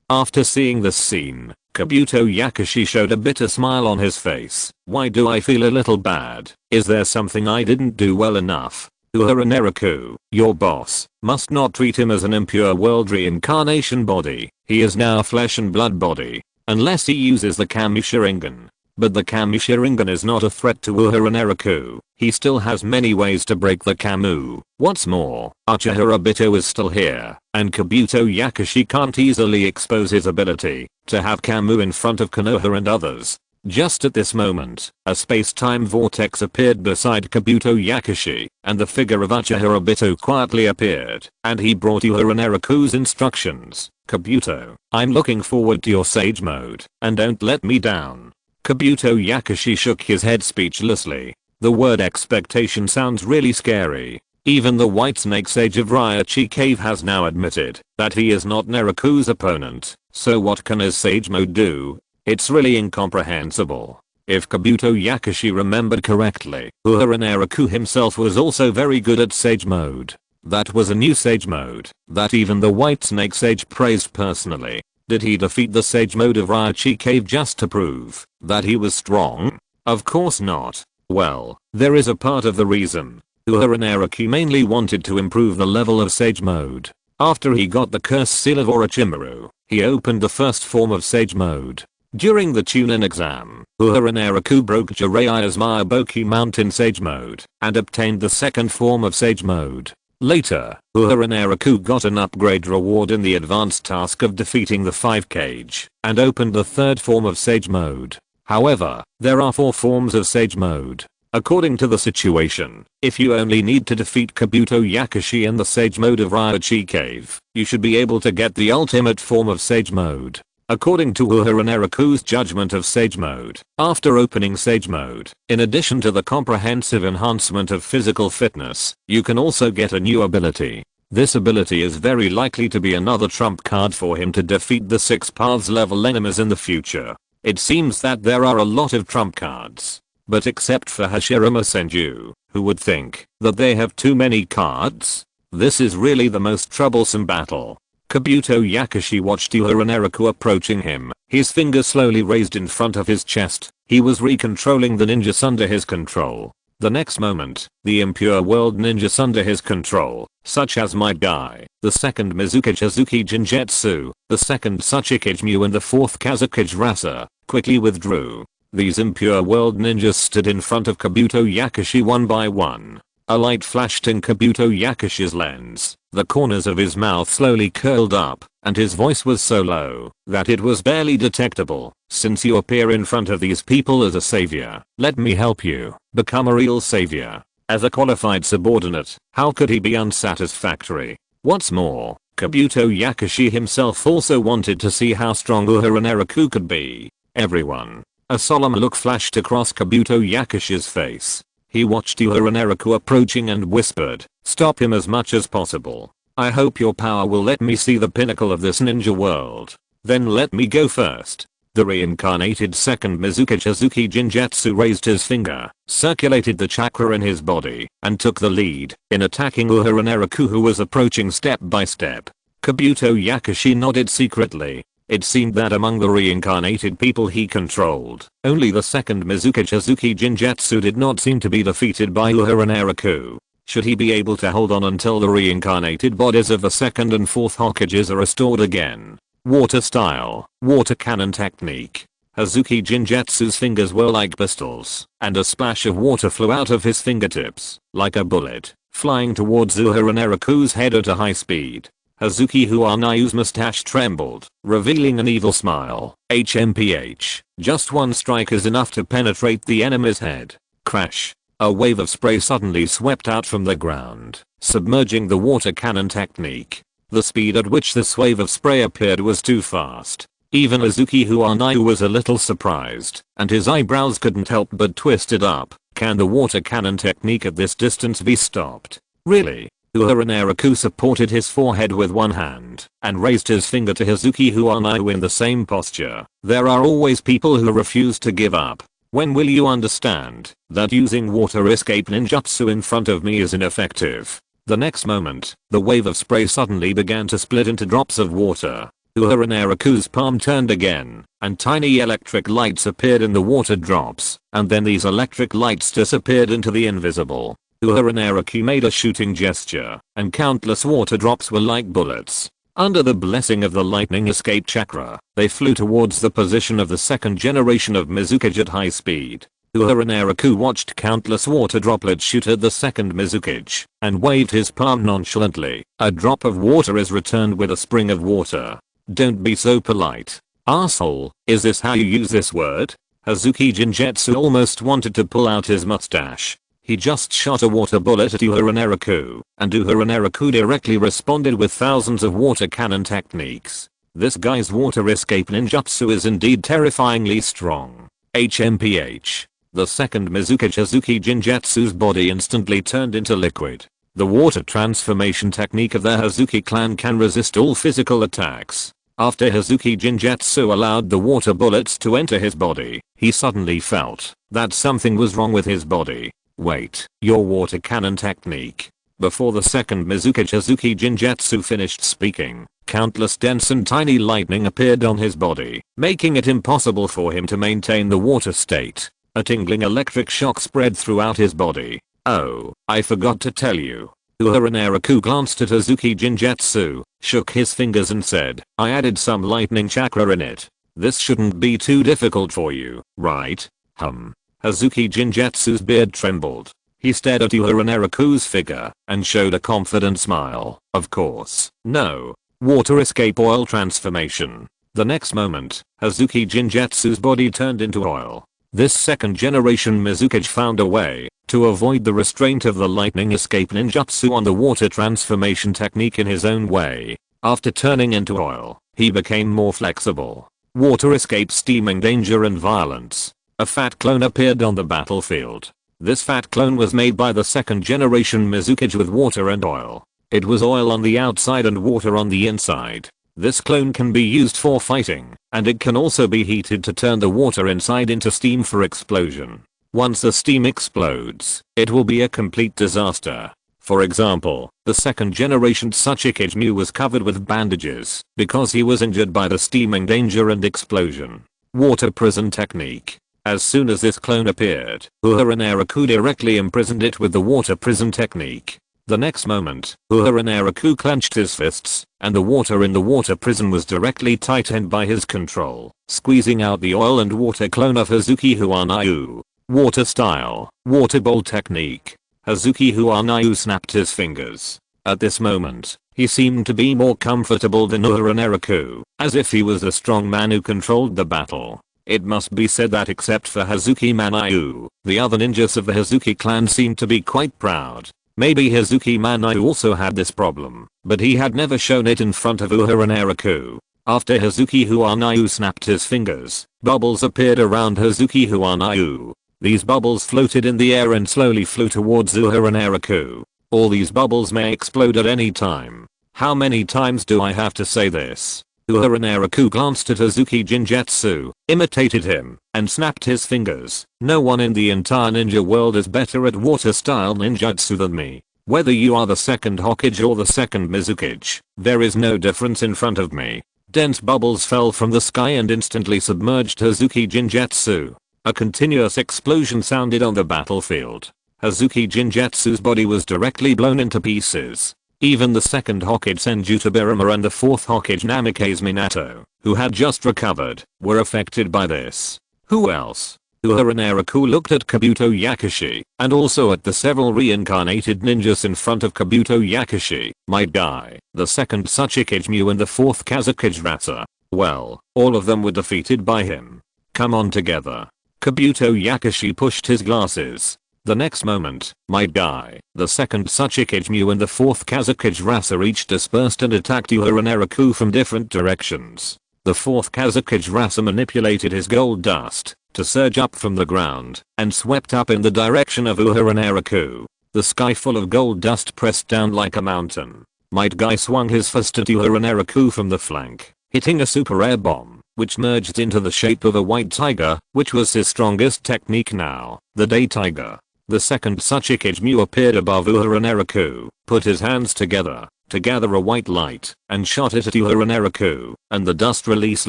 After seeing this scene, Kabuto Yakushi showed a bitter smile on his face. Why do I feel a little bad? Is there something I didn't do well enough? Uehara Naraku, your boss, must not treat him as an impure world reincarnation body. He is now a flesh and blood body. Unless he uses the Kami Sharingan. But the Kami Sharingan is not a threat to Uehara Naraku. He still has many ways to break the Kamu. What's more, Uchiha Obito is still here, and Kabuto Yakushi can't easily expose his ability to have Kamu in front of Konoha and others. Just at this moment, a space-time vortex appeared beside Kabuto Yakushi, and the figure of Uchiha Obito quietly appeared, and he brought Uehara Naraku's instructions. Kabuto, I'm looking forward to your Sage Mode, and don't let me down. Kabuto Yakushi shook his head speechlessly. The word expectation sounds really scary. Even the White Snake Sage of Raichi Cave has now admitted that he is not Naraku's opponent, so what can his Sage Mode do? It's really incomprehensible. If Kabuto Yakushi remembered correctly, Uehara Naraku himself was also very good at Sage Mode. That was a new Sage Mode that even the White Snake Sage praised personally. Did he defeat the Sage Mode of Raichi Cave just to prove that he was strong? Of course not. Well, there is a part of the reason. Uehara Naraku mainly wanted to improve the level of Sage Mode. After he got the Curse Seal of Orochimaru, he opened the first form of Sage Mode. During the Chunin exam, Uehara Naraku broke Jiraiya's Miyaboki Mountain Sage Mode and obtained the second form of Sage Mode. Later, Uehara Naraku got an upgrade reward in the advanced task of defeating the 5 Cage and opened the third form of Sage Mode. However, there are 4 forms of Sage Mode. According to the situation, if you only need to defeat Kabuto Yakushi in the Sage Mode of Raichi Cave, you should be able to get the ultimate form of Sage Mode. According to Uehara Naraku's judgment of Sage Mode, after opening Sage Mode, in addition to the comprehensive enhancement of physical fitness, you can also get a new ability. This ability is very likely to be another trump card for him to defeat the 6 Paths level enemies in the future. It seems that there are a lot of trump cards. But except for Hashirama Senju, who would think that they have too many cards, this is really the most troublesome battle. Kabuto Yakushi watched Uehara Naraku approaching him, his fingers slowly raised in front of his chest. He was recontrolling the ninjas under his control. The next moment, the impure world ninjas under his control, such as Might Guy, the second Mizuki Chizuki Jinjetsu, the second Tsuchikage Mu and the fourth Kazukage Rasa, quickly withdrew. These impure world ninjas stood in front of Kabuto Yakushi one by one. A light flashed in Kabuto Yakushi's lens. The corners of his mouth slowly curled up, and his voice was so low that it was barely detectable. Since you appear in front of these people as a savior, let me help you become a real savior. As a qualified subordinate, how could he be unsatisfactory? What's more, Kabuto Yakushi himself also wanted to see how strong Uehara Naraku could be. Everyone. A solemn look flashed across Kabuto Yakushi's face. He watched Uehara Naraku approaching and whispered, "Stop him as much as possible. I hope your power will let me see the pinnacle of this ninja world. Then let me go first." The reincarnated second Mizuki Chizuki Jinjutsu raised his finger, circulated the chakra in his body, and took the lead in attacking Uehara Naraku, who was approaching step by step. Kabuto Yakushi nodded secretly. It seemed that among the reincarnated people he controlled, only the second Mizuki Chizuki Jinjutsu did not seem to be defeated by Uehara Naraku. Should he be able to hold on until the reincarnated bodies of the second and fourth Hokages are restored again? Water style, water cannon technique. Hazuki Jinjutsu's fingers were like pistols, and a splash of water flew out of his fingertips, like a bullet, flying towards Uehara Naraku's head at a high speed. Hazuki Huanayu's mustache trembled, revealing an evil smile. HMPH. Just one strike is enough to penetrate the enemy's head. Crash. A wave of spray suddenly swept out from the ground, submerging the water cannon technique. The speed at which this wave of spray appeared was too fast. Even Hazuki Huanayu was a little surprised, and his eyebrows couldn't help but twisted up. Can the water cannon technique at this distance be stopped? Really? Uehara Naraku supported his forehead with one hand and raised his finger to Hazuki Huanayu in the same posture. There are always people who refuse to give up. When will you understand that using water escape ninjutsu in front of me is ineffective? The next moment, the wave of spray suddenly began to split into drops of water. Uehara Naraku's palm turned again, and tiny electric lights appeared in the water drops, and then these electric lights disappeared into the invisible. Uehara Naraku made a shooting gesture, and countless water drops were like bullets. Under the blessing of the lightning escape chakra, they flew towards the position of the second generation of Mizukage at high speed. Uehara Naraku watched countless water droplets shoot at the second Mizukage, and waved his palm nonchalantly. A drop of water is returned with a spring of water. Don't be so polite. Asshole, is this how you use this word? Hazuki Jinjetsu almost wanted to pull out his mustache. He just shot a water bullet at Uehara Naraku, and Uehara Naraku directly responded with thousands of water cannon techniques. This guy's water escape ninjutsu is indeed terrifyingly strong. HMPH. The second Mizukage Hazuki Jinjetsu's body instantly turned into liquid. The water transformation technique of the Hazuki clan can resist all physical attacks. After Hazuki Jinjetsu allowed the water bullets to enter his body, he suddenly felt that something was wrong with his body. Wait, your water cannon technique. Before the second Mizukage Hazuki Jinjetsu finished speaking, countless dense and tiny lightning appeared on his body, making it impossible for him to maintain the water state. A tingling electric shock spread throughout his body. Oh, I forgot to tell you. Uehara Naraku glanced at Hazuki Jinjetsu, shook his fingers and said, I added some lightning chakra in it. This shouldn't be too difficult for you, right? Hazuki Jinjetsu's beard trembled. He stared at Uehara Naraku's figure and showed a confident smile. Of course. No. Water escape oil transformation. The next moment, Hazuki Jinjetsu's body turned into oil. This second generation Mizukage found a way to avoid the restraint of the lightning escape ninjutsu on the water transformation technique in his own way. After turning into oil, he became more flexible. Water escape steaming danger and violence. A fat clone appeared on the battlefield. This fat clone was made by the second generation Mizukage with water and oil. It was oil on the outside and water on the inside. This clone can be used for fighting, and it can also be heated to turn the water inside into steam for explosion. Once the steam explodes, it will be a complete disaster. For example, the second generation Tsuchikage Mu was covered with bandages because he was injured by the steaming danger and explosion. Water prison technique. As soon as this clone appeared, Uehara Naraku directly imprisoned it with the water prison technique. The next moment, Uehara Naraku clenched his fists, and the water in the water prison was directly tightened by his control, squeezing out the oil and water clone of Hazuki Huanayu. Water style, water bowl technique. Hazuki Huanayu snapped his fingers. At this moment, he seemed to be more comfortable than Uehara Naraku, as if he was the strong man who controlled the battle. It must be said that except for Hazuki Manayu, the other ninjas of the Hazuki clan seemed to be quite proud. Maybe Hazuki Manayu also had this problem, but he had never shown it in front of Uehara Naraku. After Hazuki Huanayu snapped his fingers, bubbles appeared around Hazuki Huanayu. These bubbles floated in the air and slowly flew towards Uehara Naraku. All these bubbles may explode at any time. How many times do I have to say this? Uehara Naraku glanced at Hazuki Jinjetsu, imitated him, and snapped his fingers. No one in the entire ninja world is better at water style ninjutsu than me. Whether you are the second Hokage or the second Mizukage, there is no difference in front of me. Dense bubbles fell from the sky and instantly submerged Hazuki Jinjetsu. A continuous explosion sounded on the battlefield. Hazuki Jinjetsu's body was directly blown into pieces. Even the second Hokage Senjuta Birama and the fourth Hokage Namikaze Minato, who had just recovered, were affected by this. Who else? Uehara Naraku looked at Kabuto Yakushi, and also at the several reincarnated ninjas in front of Kabuto Yakushi. My guy, the second Tsuchikage Mu and the fourth Kazekage Rasa. Well, all of them were defeated by him. Come on together. Kabuto Yakushi pushed his glasses. The next moment, my guy, the second Tsuchikage Mu and the fourth Kazekage Rasa each dispersed and attacked Uehara Naraku from different directions. The fourth Kazekage Rasa manipulated his gold dust to surge up from the ground and swept up in the direction of Uehara Naraku. The sky full of gold dust pressed down like a mountain. Might Guy swung his fist at Uhura Naraku from the flank, hitting a super air bomb, which merged into the shape of a white tiger, which was his strongest technique now, the day tiger. The second such Ikijmu appeared above Uhura Naraku, put his hands together to gather a white light, and shot it at Uhura Naraku, and the dust release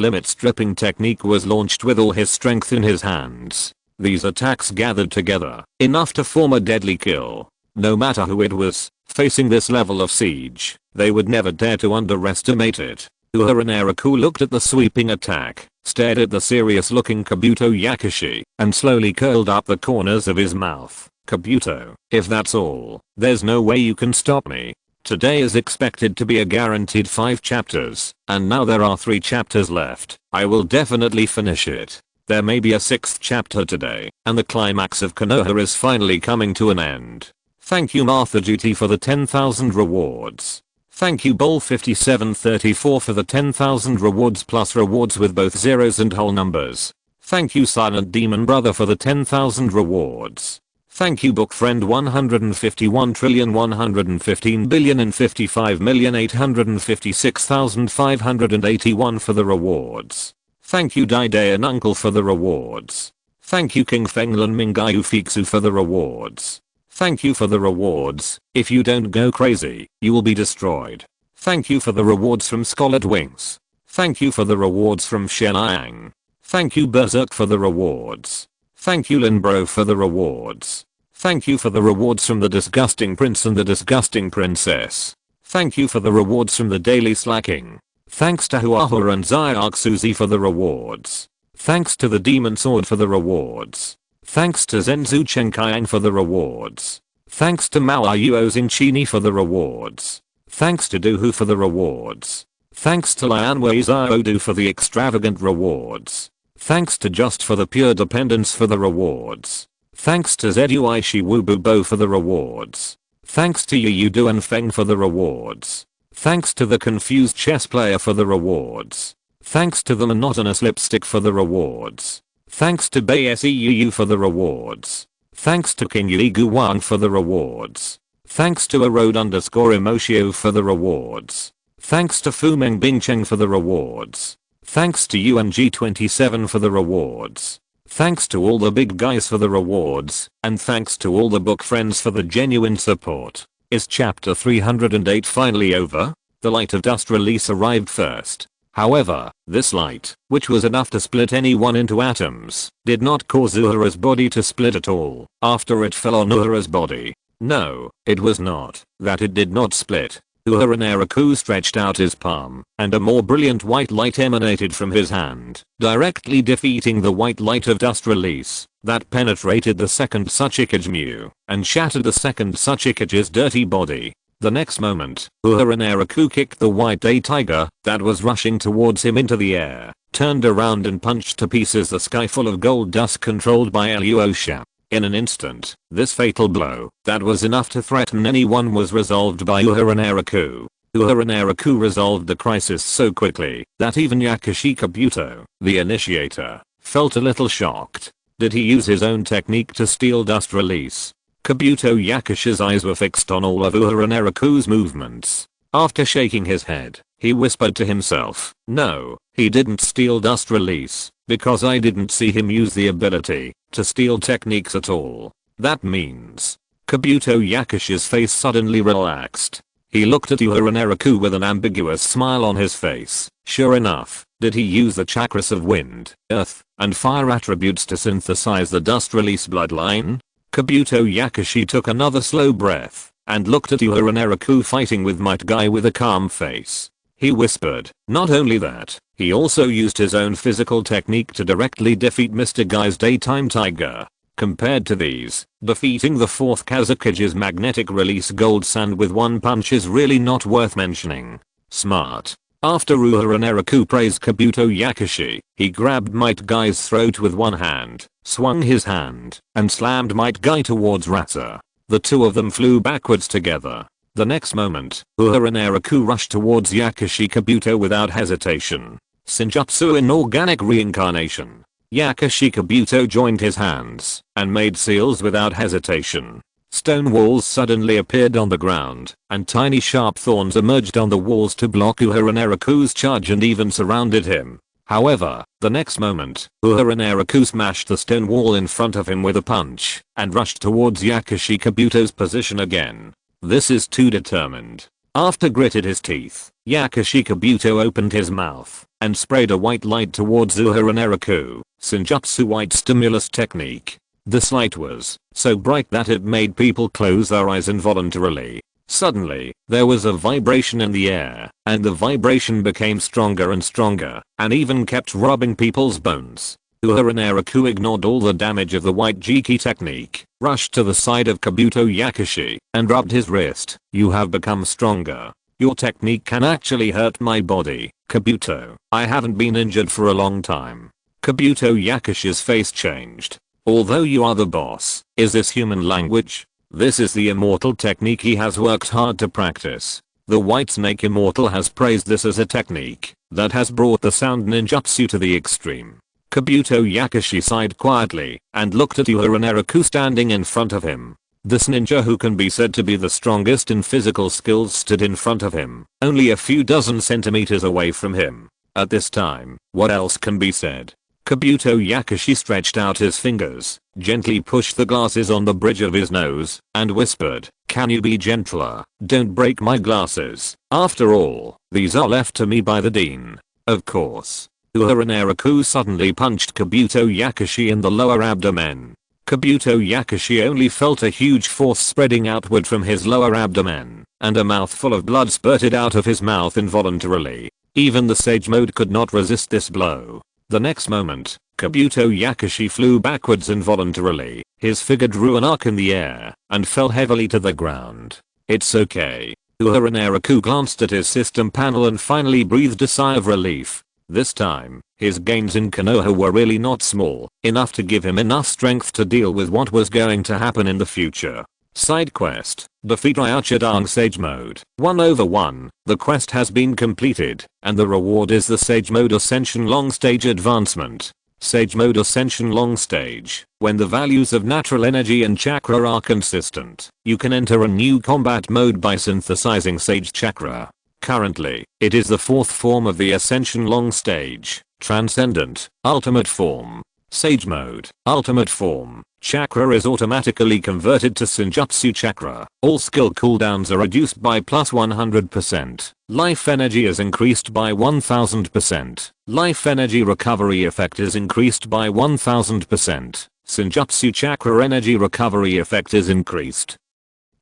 limit stripping technique was launched with all his strength in his hands. These attacks gathered together, enough to form a deadly kill. No matter who it was, facing this level of siege, they would never dare to underestimate it. Uhura Naraku looked at the sweeping attack, stared at the serious looking Kabuto Yakushi, and slowly curled up the corners of his mouth. Kabuto, if that's all, there's no way you can stop me. Today is expected to be a guaranteed 5 chapters, and now there are 3 chapters left. I will definitely finish it. There may be a 6th chapter today, and the climax of Konoha is finally coming to an end. Thank you Martha Duty for the 10,000 rewards. Thank you Bowl5734 for the 10,000 rewards plus rewards with both zeros and whole numbers. Thank you Silent Demon Brother for the 10,000 rewards. Thank you Bookfriend 151,115,055,856,581 for the rewards. Thank you Daidayan Uncle for the rewards. Thank you King Fenglan Mingayu Fiksu for the rewards. Thank you for the rewards. If you don't go crazy, you will be destroyed. Thank you for the rewards from Scarlet Wings. Thank you for the rewards from Shenayang. Thank you Berserk for the rewards. Thank you Linbro for the rewards. Thank you for the rewards from the Disgusting Prince and the Disgusting Princess. Thank you for the rewards from the Daily Slacking. Thanks to Huahua and Zyark Suzy for the rewards. Thanks to the Demon Sword for the rewards. Thanks to Zenzu Chenkayang for the rewards. Thanks to Mawayu Zinchini for the rewards. Thanks to Duhu for the rewards. Thanks to Lianwei Zaodu for the extravagant rewards. Thanks to Just for the pure dependence for the rewards. Thanks to Zui Shiwububo for the rewards. Thanks to Yudu and Feng for the rewards. Thanks to the confused chess player for the rewards. Thanks to the monotonous lipstick for the rewards. Thanks to Bei Seuu for the rewards. Thanks to King Yigu Wang for the rewards. Thanks to Erode_Emotio for the rewards. Thanks to Fumeng Bingcheng for the rewards. Thanks to UNG27 for the rewards. Thanks to all the big guys for the rewards, and thanks to all the book friends for the genuine support. Is chapter 308 finally over? The light of dust release arrived first. However, this light, which was enough to split anyone into atoms, did not cause Uhura's body to split at all after it fell on Uhura's body. No, it was not that it did not split. Uhura Naraku stretched out his palm, and a more brilliant white light emanated from his hand, directly defeating the white light of dust release that penetrated the second Tsuchikage and shattered the second Tsuchikage's dirty body. The next moment, Uhura Naraku kicked the white day tiger that was rushing towards him into the air, turned around and punched to pieces the sky full of gold dust controlled by Alyosha. In an instant, this fatal blow that was enough to threaten anyone was resolved by Uhura Naraku. Uhura Naraku resolved the crisis so quickly that even Yakushi Kabuto, the initiator, felt a little shocked. Did he use his own technique to steal dust release? Kabuto Yakushi's eyes were fixed on all of Uhura Naraku's movements. After shaking his head, he whispered to himself, "No, he didn't steal dust release, because I didn't see him use the ability to steal techniques at all. That means..." Kabuto Yakushi's face suddenly relaxed. He looked at Uhura Naraku with an ambiguous smile on his face. Sure enough, did he use the chakras of wind, earth, and fire attributes to synthesize the dust release bloodline? Kabuto Yakushi took another slow breath and looked at Uhura Naraku fighting with Might Guy with a calm face. He whispered, "Not only that, he also used his own physical technique to directly defeat Mr. Guy's daytime tiger. Compared to these, defeating the fourth Kazukage's magnetic release gold sand with one punch is really not worth mentioning." Smart. After Uhura Naraku praised Kabuto Yakushi, he grabbed Might Guy's throat with one hand, swung his hand, and slammed Might Guy towards Rata. The two of them flew backwards together. The next moment, Uhura Naraku rushed towards Yakushi Kabuto without hesitation. Senjutsu Inorganic Reincarnation. Yakushi Kabuto joined his hands and made seals without hesitation. Stone walls suddenly appeared on the ground, and tiny sharp thorns emerged on the walls to block Uehara Naraku's charge and even surrounded him. However, the next moment, Uehara Naraku smashed the stone wall in front of him with a punch, and rushed towards Yakushi Kabuto's position again. This is too determined. After gritted his teeth, Yakushi Kabuto opened his mouth, and sprayed a white light towards Uehara Naraku, Senjutsu white stimulus technique. This light was so bright that it made people close their eyes involuntarily. Suddenly, there was a vibration in the air, and the vibration became stronger and stronger, and even kept rubbing people's bones. Uehara Naraku ignored all the damage of the white Jiki technique, rushed to the side of Kabuto Yakushi, and rubbed his wrist. "You have become stronger. Your technique can actually hurt my body, Kabuto. I haven't been injured for a long time." Kabuto Yakushi's face changed. "Although you are the boss, is this human language?" This is the immortal technique he has worked hard to practice. The White Snake Immortal has praised this as a technique that has brought the sound ninjutsu to the extreme. Kabuto Yakushi sighed quietly and looked at Uehara Naraku standing in front of him. This ninja, who can be said to be the strongest in physical skills, stood in front of him, only a few dozen centimeters away from him. At this time, what else can be said? Kabuto Yakushi stretched out his fingers, gently pushed the glasses on the bridge of his nose, and whispered, "Can you be gentler? Don't break my glasses. After all, these are left to me by the dean." Of course. Uehara Naraku suddenly punched Kabuto Yakushi in the lower abdomen. Kabuto Yakushi only felt a huge force spreading outward from his lower abdomen, and a mouthful of blood spurted out of his mouth involuntarily. Even the Sage Mode could not resist this blow. The next moment, Kabuto Yakushi flew backwards involuntarily. His figure drew an arc in the air and fell heavily to the ground. "It's okay." Uehara Naraku glanced at his system panel and finally breathed a sigh of relief. This time, his gains in Konoha were really not small, enough to give him enough strength to deal with what was going to happen in the future. Side quest: defeat Ryuchidang Sage Mode. 1/1. The quest has been completed, and the reward is the Sage Mode Ascension Long Stage Advancement. Sage Mode Ascension Long Stage. When the values of natural energy and chakra are consistent, you can enter a new combat mode by synthesizing Sage Chakra. Currently, it is the fourth form of the Ascension Long Stage, Transcendent, Ultimate Form. Sage Mode, Ultimate Form. Chakra is automatically converted to Senjutsu Chakra. All skill cooldowns are reduced by plus 100%. Life energy is increased by 1000%. Life energy recovery effect is increased by 1000%. Senjutsu Chakra energy recovery effect is increased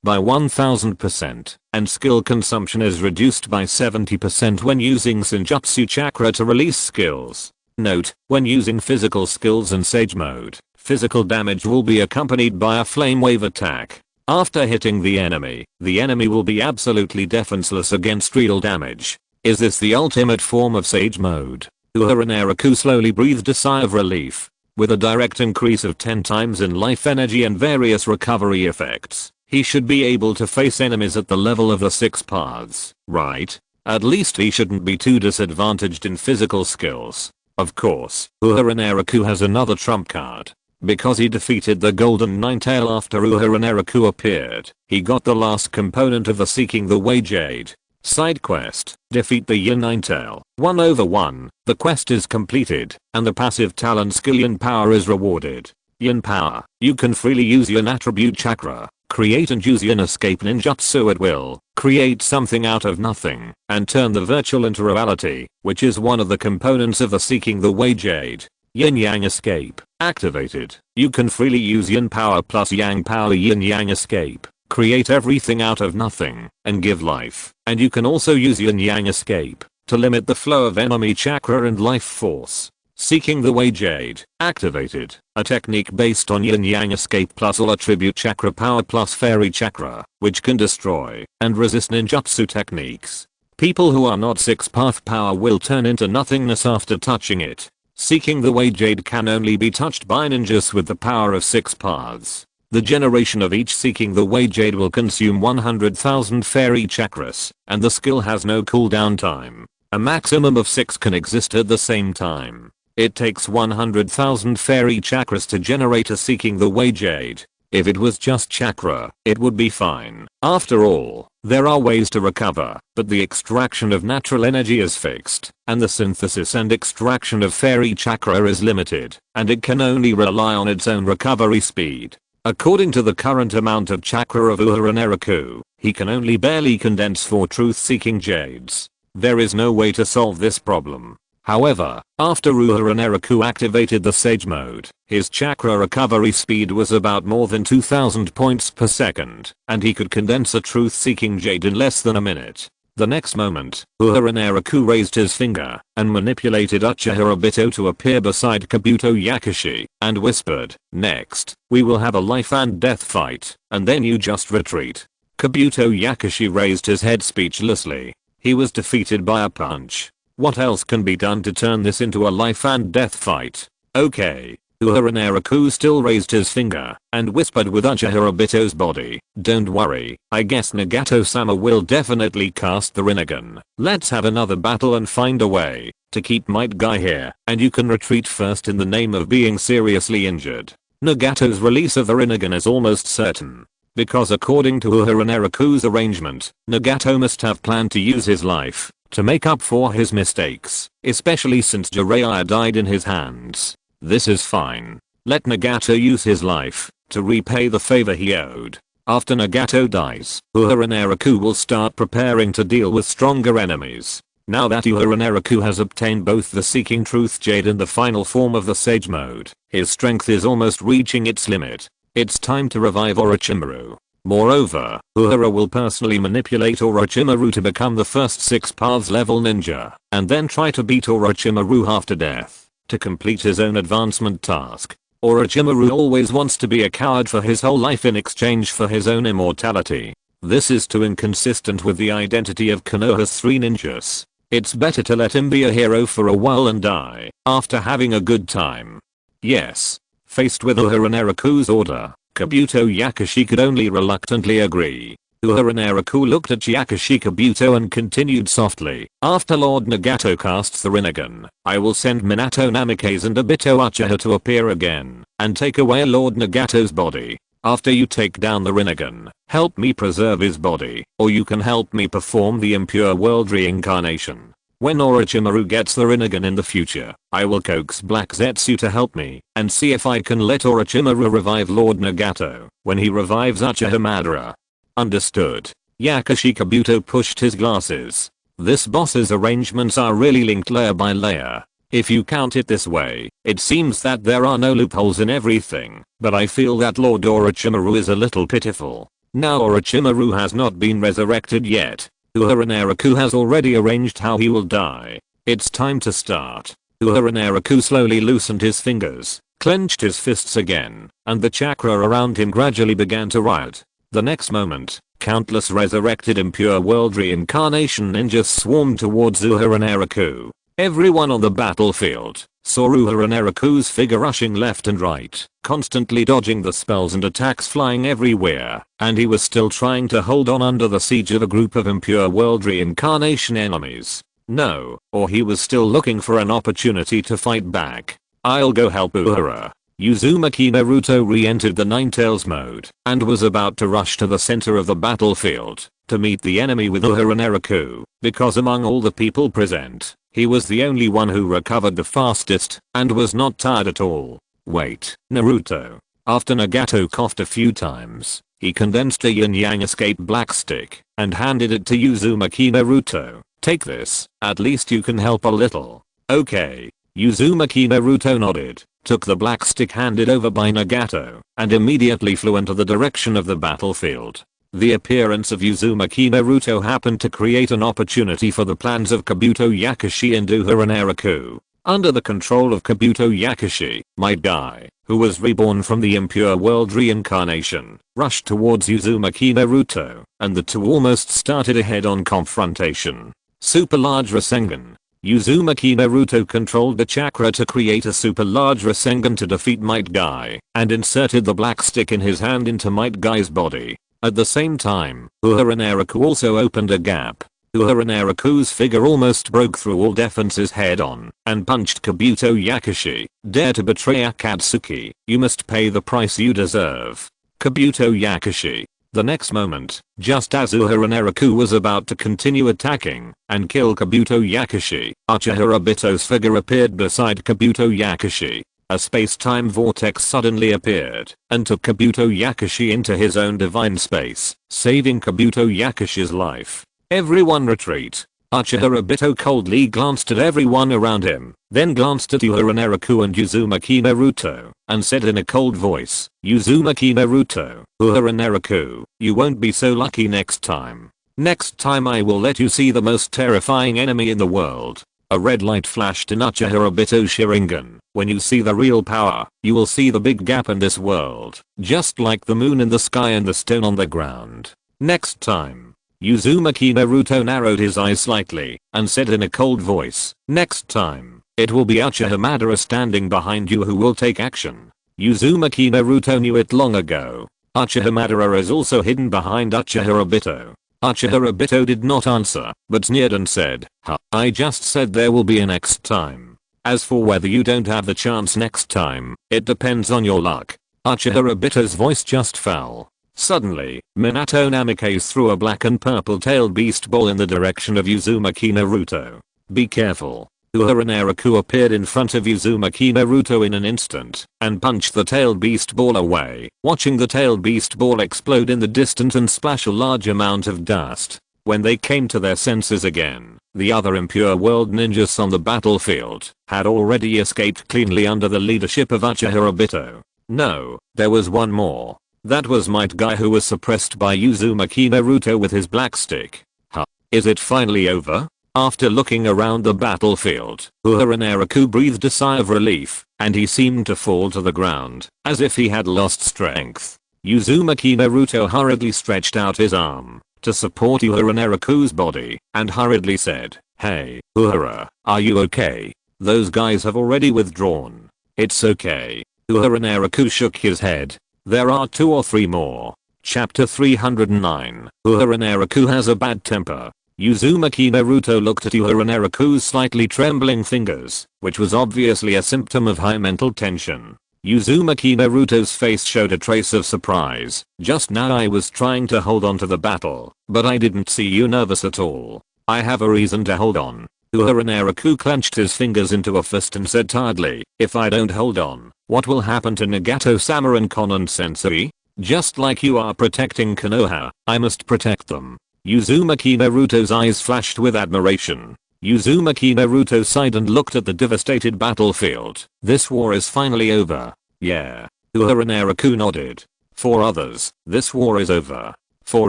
by 1000%, and skill consumption is reduced by 70% when using Senjutsu Chakra to release skills. Note: when using physical skills in Sage Mode, physical damage will be accompanied by a flame wave attack. After hitting the enemy will be absolutely defenseless against real damage. Is this the ultimate form of Sage Mode? Uehara Naraku slowly breathed a sigh of relief. With a direct increase of 10 times in life energy and various recovery effects, he should be able to face enemies at the level of the 6 paths, right? At least he shouldn't be too disadvantaged in physical skills. Of course, Uehara Naraku has another trump card. Because he defeated the Golden Ninetail after Uehara Naraku appeared, he got the last component of the Seeking the Way Jade. Side quest: defeat the Yin Ninetail. 1/1. The quest is completed, and the passive talent skill Yin Power is rewarded. Yin Power. You can freely use Yin Attribute Chakra, create and use Yin Escape Ninjutsu at will, create something out of nothing, and turn the virtual into reality, which is one of the components of the Seeking the Way Jade. Yin Yang Escape. Activated. You can freely use Yin Power plus Yang Power Yin Yang Escape, create everything out of nothing, and give life. And you can also use Yin Yang Escape to limit the flow of enemy chakra and life force. Seeking the Way Jade. Activated. A technique based on Yin Yang Escape plus all attribute chakra power plus fairy chakra, which can destroy and resist ninjutsu techniques. People who are not 6 path power will turn into nothingness after touching it. Seeking the Way Jade can only be touched by ninjas with the power of 6 paths. The generation of each Seeking the Way Jade will consume 100,000 fairy chakras, and the skill has no cooldown time. A maximum of 6 can exist at the same time. It takes 100,000 fairy chakras to generate a Seeking the Way Jade. If it was just chakra, it would be fine. After all, there are ways to recover, but the extraction of natural energy is fixed, and the synthesis and extraction of fairy chakra is limited, and it can only rely on its own recovery speed. According to the current amount of chakra of Uehara Naraku, he can only barely condense 4 truth-seeking jades. There is no way to solve this problem. However, after Uehara Naraku activated the Sage mode, his chakra recovery speed was about more than 2000 points per second, and he could condense a truth-seeking jade in less than a minute. The next moment, Uehara Naraku raised his finger and manipulated Uchiha Obito to appear beside Kabuto Yakushi and whispered, "Next, we will have a life and death fight, and then you just retreat." Kabuto Yakushi raised his head speechlessly. He was defeated by a punch. What else can be done to turn this into a life and death fight? Okay. Uehara Naraku still raised his finger and whispered with Uchiha Obito's body, "Don't worry, I guess Nagato-sama will definitely cast the Rinnegan. Let's have another battle and find a way to keep Might Guy here, and you can retreat first in the name of being seriously injured." Nagato's release of the Rinnegan is almost certain, because according to Uehara Naraku's arrangement, Nagato must have planned to use his life to make up for his mistakes, especially since Jiraiya died in his hands. This is fine. Let Nagato use his life to repay the favor he owed. After Nagato dies, Uehara Naraku will start preparing to deal with stronger enemies. Now that Uehara Naraku has obtained both the Seeking Truth Jade and the final form of the Sage mode, his strength is almost reaching its limit. It's time to revive Orochimaru. Moreover, Uehara will personally manipulate Orochimaru to become the first 6 paths level ninja, and then try to beat Orochimaru half to death, to complete his own advancement task. Orochimaru always wants to be a coward for his whole life in exchange for his own immortality. This is too inconsistent with the identity of Konoha's 3 ninjas. It's better to let him be a hero for a while and die after having a good time. Yes. Faced with Uehara Naraku's order, Kabuto Yakushi could only reluctantly agree. Uehara Naraku looked at Yakushi Kabuto and continued softly, "After Lord Nagato casts the Rinnegan, I will send Minato Namikaze and Obito Uchiha to appear again and take away Lord Nagato's body. After you take down the Rinnegan, help me preserve his body, or you can help me perform the impure world reincarnation. When Orochimaru gets the Rinnegan in the future, I will coax Black Zetsu to help me and see if I can let Orochimaru revive Lord Nagato when he revives Uchiha Madara." Understood. Yakushi Kabuto pushed his glasses. This boss's arrangements are really linked layer by layer. If you count it this way, it seems that there are no loopholes in everything, but I feel that Lord Orochimaru is a little pitiful. Now Orochimaru has not been resurrected yet. Uehara Naraku has already arranged how he will die. It's time to start. Uehara Naraku slowly loosened his fingers, clenched his fists again, and the chakra around him gradually began to riot. The next moment, countless resurrected impure world reincarnation ninjas swarmed towards Uehara Naraku. Everyone on the battlefield saw Uehara Naraku's figure rushing left and right, constantly dodging the spells and attacks flying everywhere, and he was still trying to hold on under the siege of a group of impure world reincarnation enemies. No, or he was still looking for an opportunity to fight back. "I'll go help Uehara." Uzumaki Naruto re-entered the Ninetales mode and was about to rush to the center of the battlefield to meet the enemy with Uehara Naraku, because among all the people present, he was the only one who recovered the fastest and was not tired at all. Wait, Naruto. After Nagato coughed a few times, he condensed a yin-yang escape black stick and handed it to Uzumaki Naruto. "Take this, at least you can help a little." "Okay." Uzumaki Naruto nodded, took the black stick handed over by Nagato, and immediately flew into the direction of the battlefield. The appearance of Uzumaki Naruto happened to create an opportunity for the plans of Kabuto Yakushi and Uehara Naraku. Under the control of Kabuto Yakushi, Might Guy, who was reborn from the impure world reincarnation, rushed towards Uzumaki Naruto, and the two almost started a head-on confrontation. Super Large Rasengan. Uzumaki Naruto controlled the chakra to create a super large Rasengan to defeat Might Guy, and inserted the black stick in his hand into Might Guy's body. At the same time, Uehara Naraku also opened a gap. Uehara Naraku's figure almost broke through all defenses head-on, and punched Kabuto Yakushi. "Dare to betray Akatsuki, you must pay the price you deserve." Kabuto Yakushi. The next moment, just as Uehara Naraku was about to continue attacking and kill Kabuto Yakushi, Uchiha Obito's figure appeared beside Kabuto Yakushi. A space-time vortex suddenly appeared and took Kabuto Yakushi into his own divine space, saving Kabuto Yakushi's life. Everyone retreat. Uchiha Obito coldly glanced at everyone around him, then glanced at Uehara Naraku and Uzumaki Naruto, and said in a cold voice, "Uzumaki Naruto, Uehara Naraku, you won't be so lucky next time. Next time I will let you see the most terrifying enemy in the world." A red light flashed in Uchiha Obito's Sharingan. When you see the real power, you will see the big gap in this world, just like the moon in the sky and the stone on the ground. Next time. Uzumaki Naruto narrowed his eyes slightly and said in a cold voice, "Next time, it will be Uchiha Madara standing behind you who will take action." Uzumaki Naruto knew it long ago. Uchiha Madara is also hidden behind Uchiha Obito. Uchiha Obito did not answer, but sneered and said, "Huh, I just said there will be a next time. As for whether you don't have the chance next time, it depends on your luck." Uchiha Obito's voice just fell. Suddenly, Minato Namikaze threw a black and purple tailed beast ball in the direction of Uzumaki Naruto. "Be careful." Uehara Naraku appeared in front of Uzumaki Naruto in an instant and punched the tailed beast ball away, watching the tailed beast ball explode in the distance and splash a large amount of dust. When they came to their senses again, the other impure world ninjas on the battlefield had already escaped cleanly under the leadership of Uchiha Obito. No, there was one more. That was Might Guy, who was suppressed by Uzumaki Naruto with his black stick. Huh. Is it finally over? After looking around the battlefield, Uehara Naraku breathed a sigh of relief, and he seemed to fall to the ground, as if he had lost strength. Uzumaki Naruto hurriedly stretched out his arm to support Uehara Naraku's body, and hurriedly said, "Hey, Uehara, are you okay? Those guys have already withdrawn." "It's okay." Uehara Naraku shook his head. "There are 2 or 3 more." Chapter 309. Uehara Naraku has a bad temper. Uzumaki Naruto looked at Uehara Naraku's slightly trembling fingers, which was obviously a symptom of high mental tension. Uzumaki Naruto's face showed a trace of surprise. "Just now I was trying to hold on to the battle, but I didn't see you nervous at all." "I have a reason to hold on." Uehara Naraku clenched his fingers into a fist and said tiredly, "If I don't hold on, what will happen to Nagato-sama and Konan-sensei? Just like you are protecting Konoha, I must protect them." Uzumaki Naruto's eyes flashed with admiration. Uzumaki Naruto sighed and looked at the devastated battlefield. "This war is finally over." "Yeah." Uehara Naraku nodded. For others, this war is over. For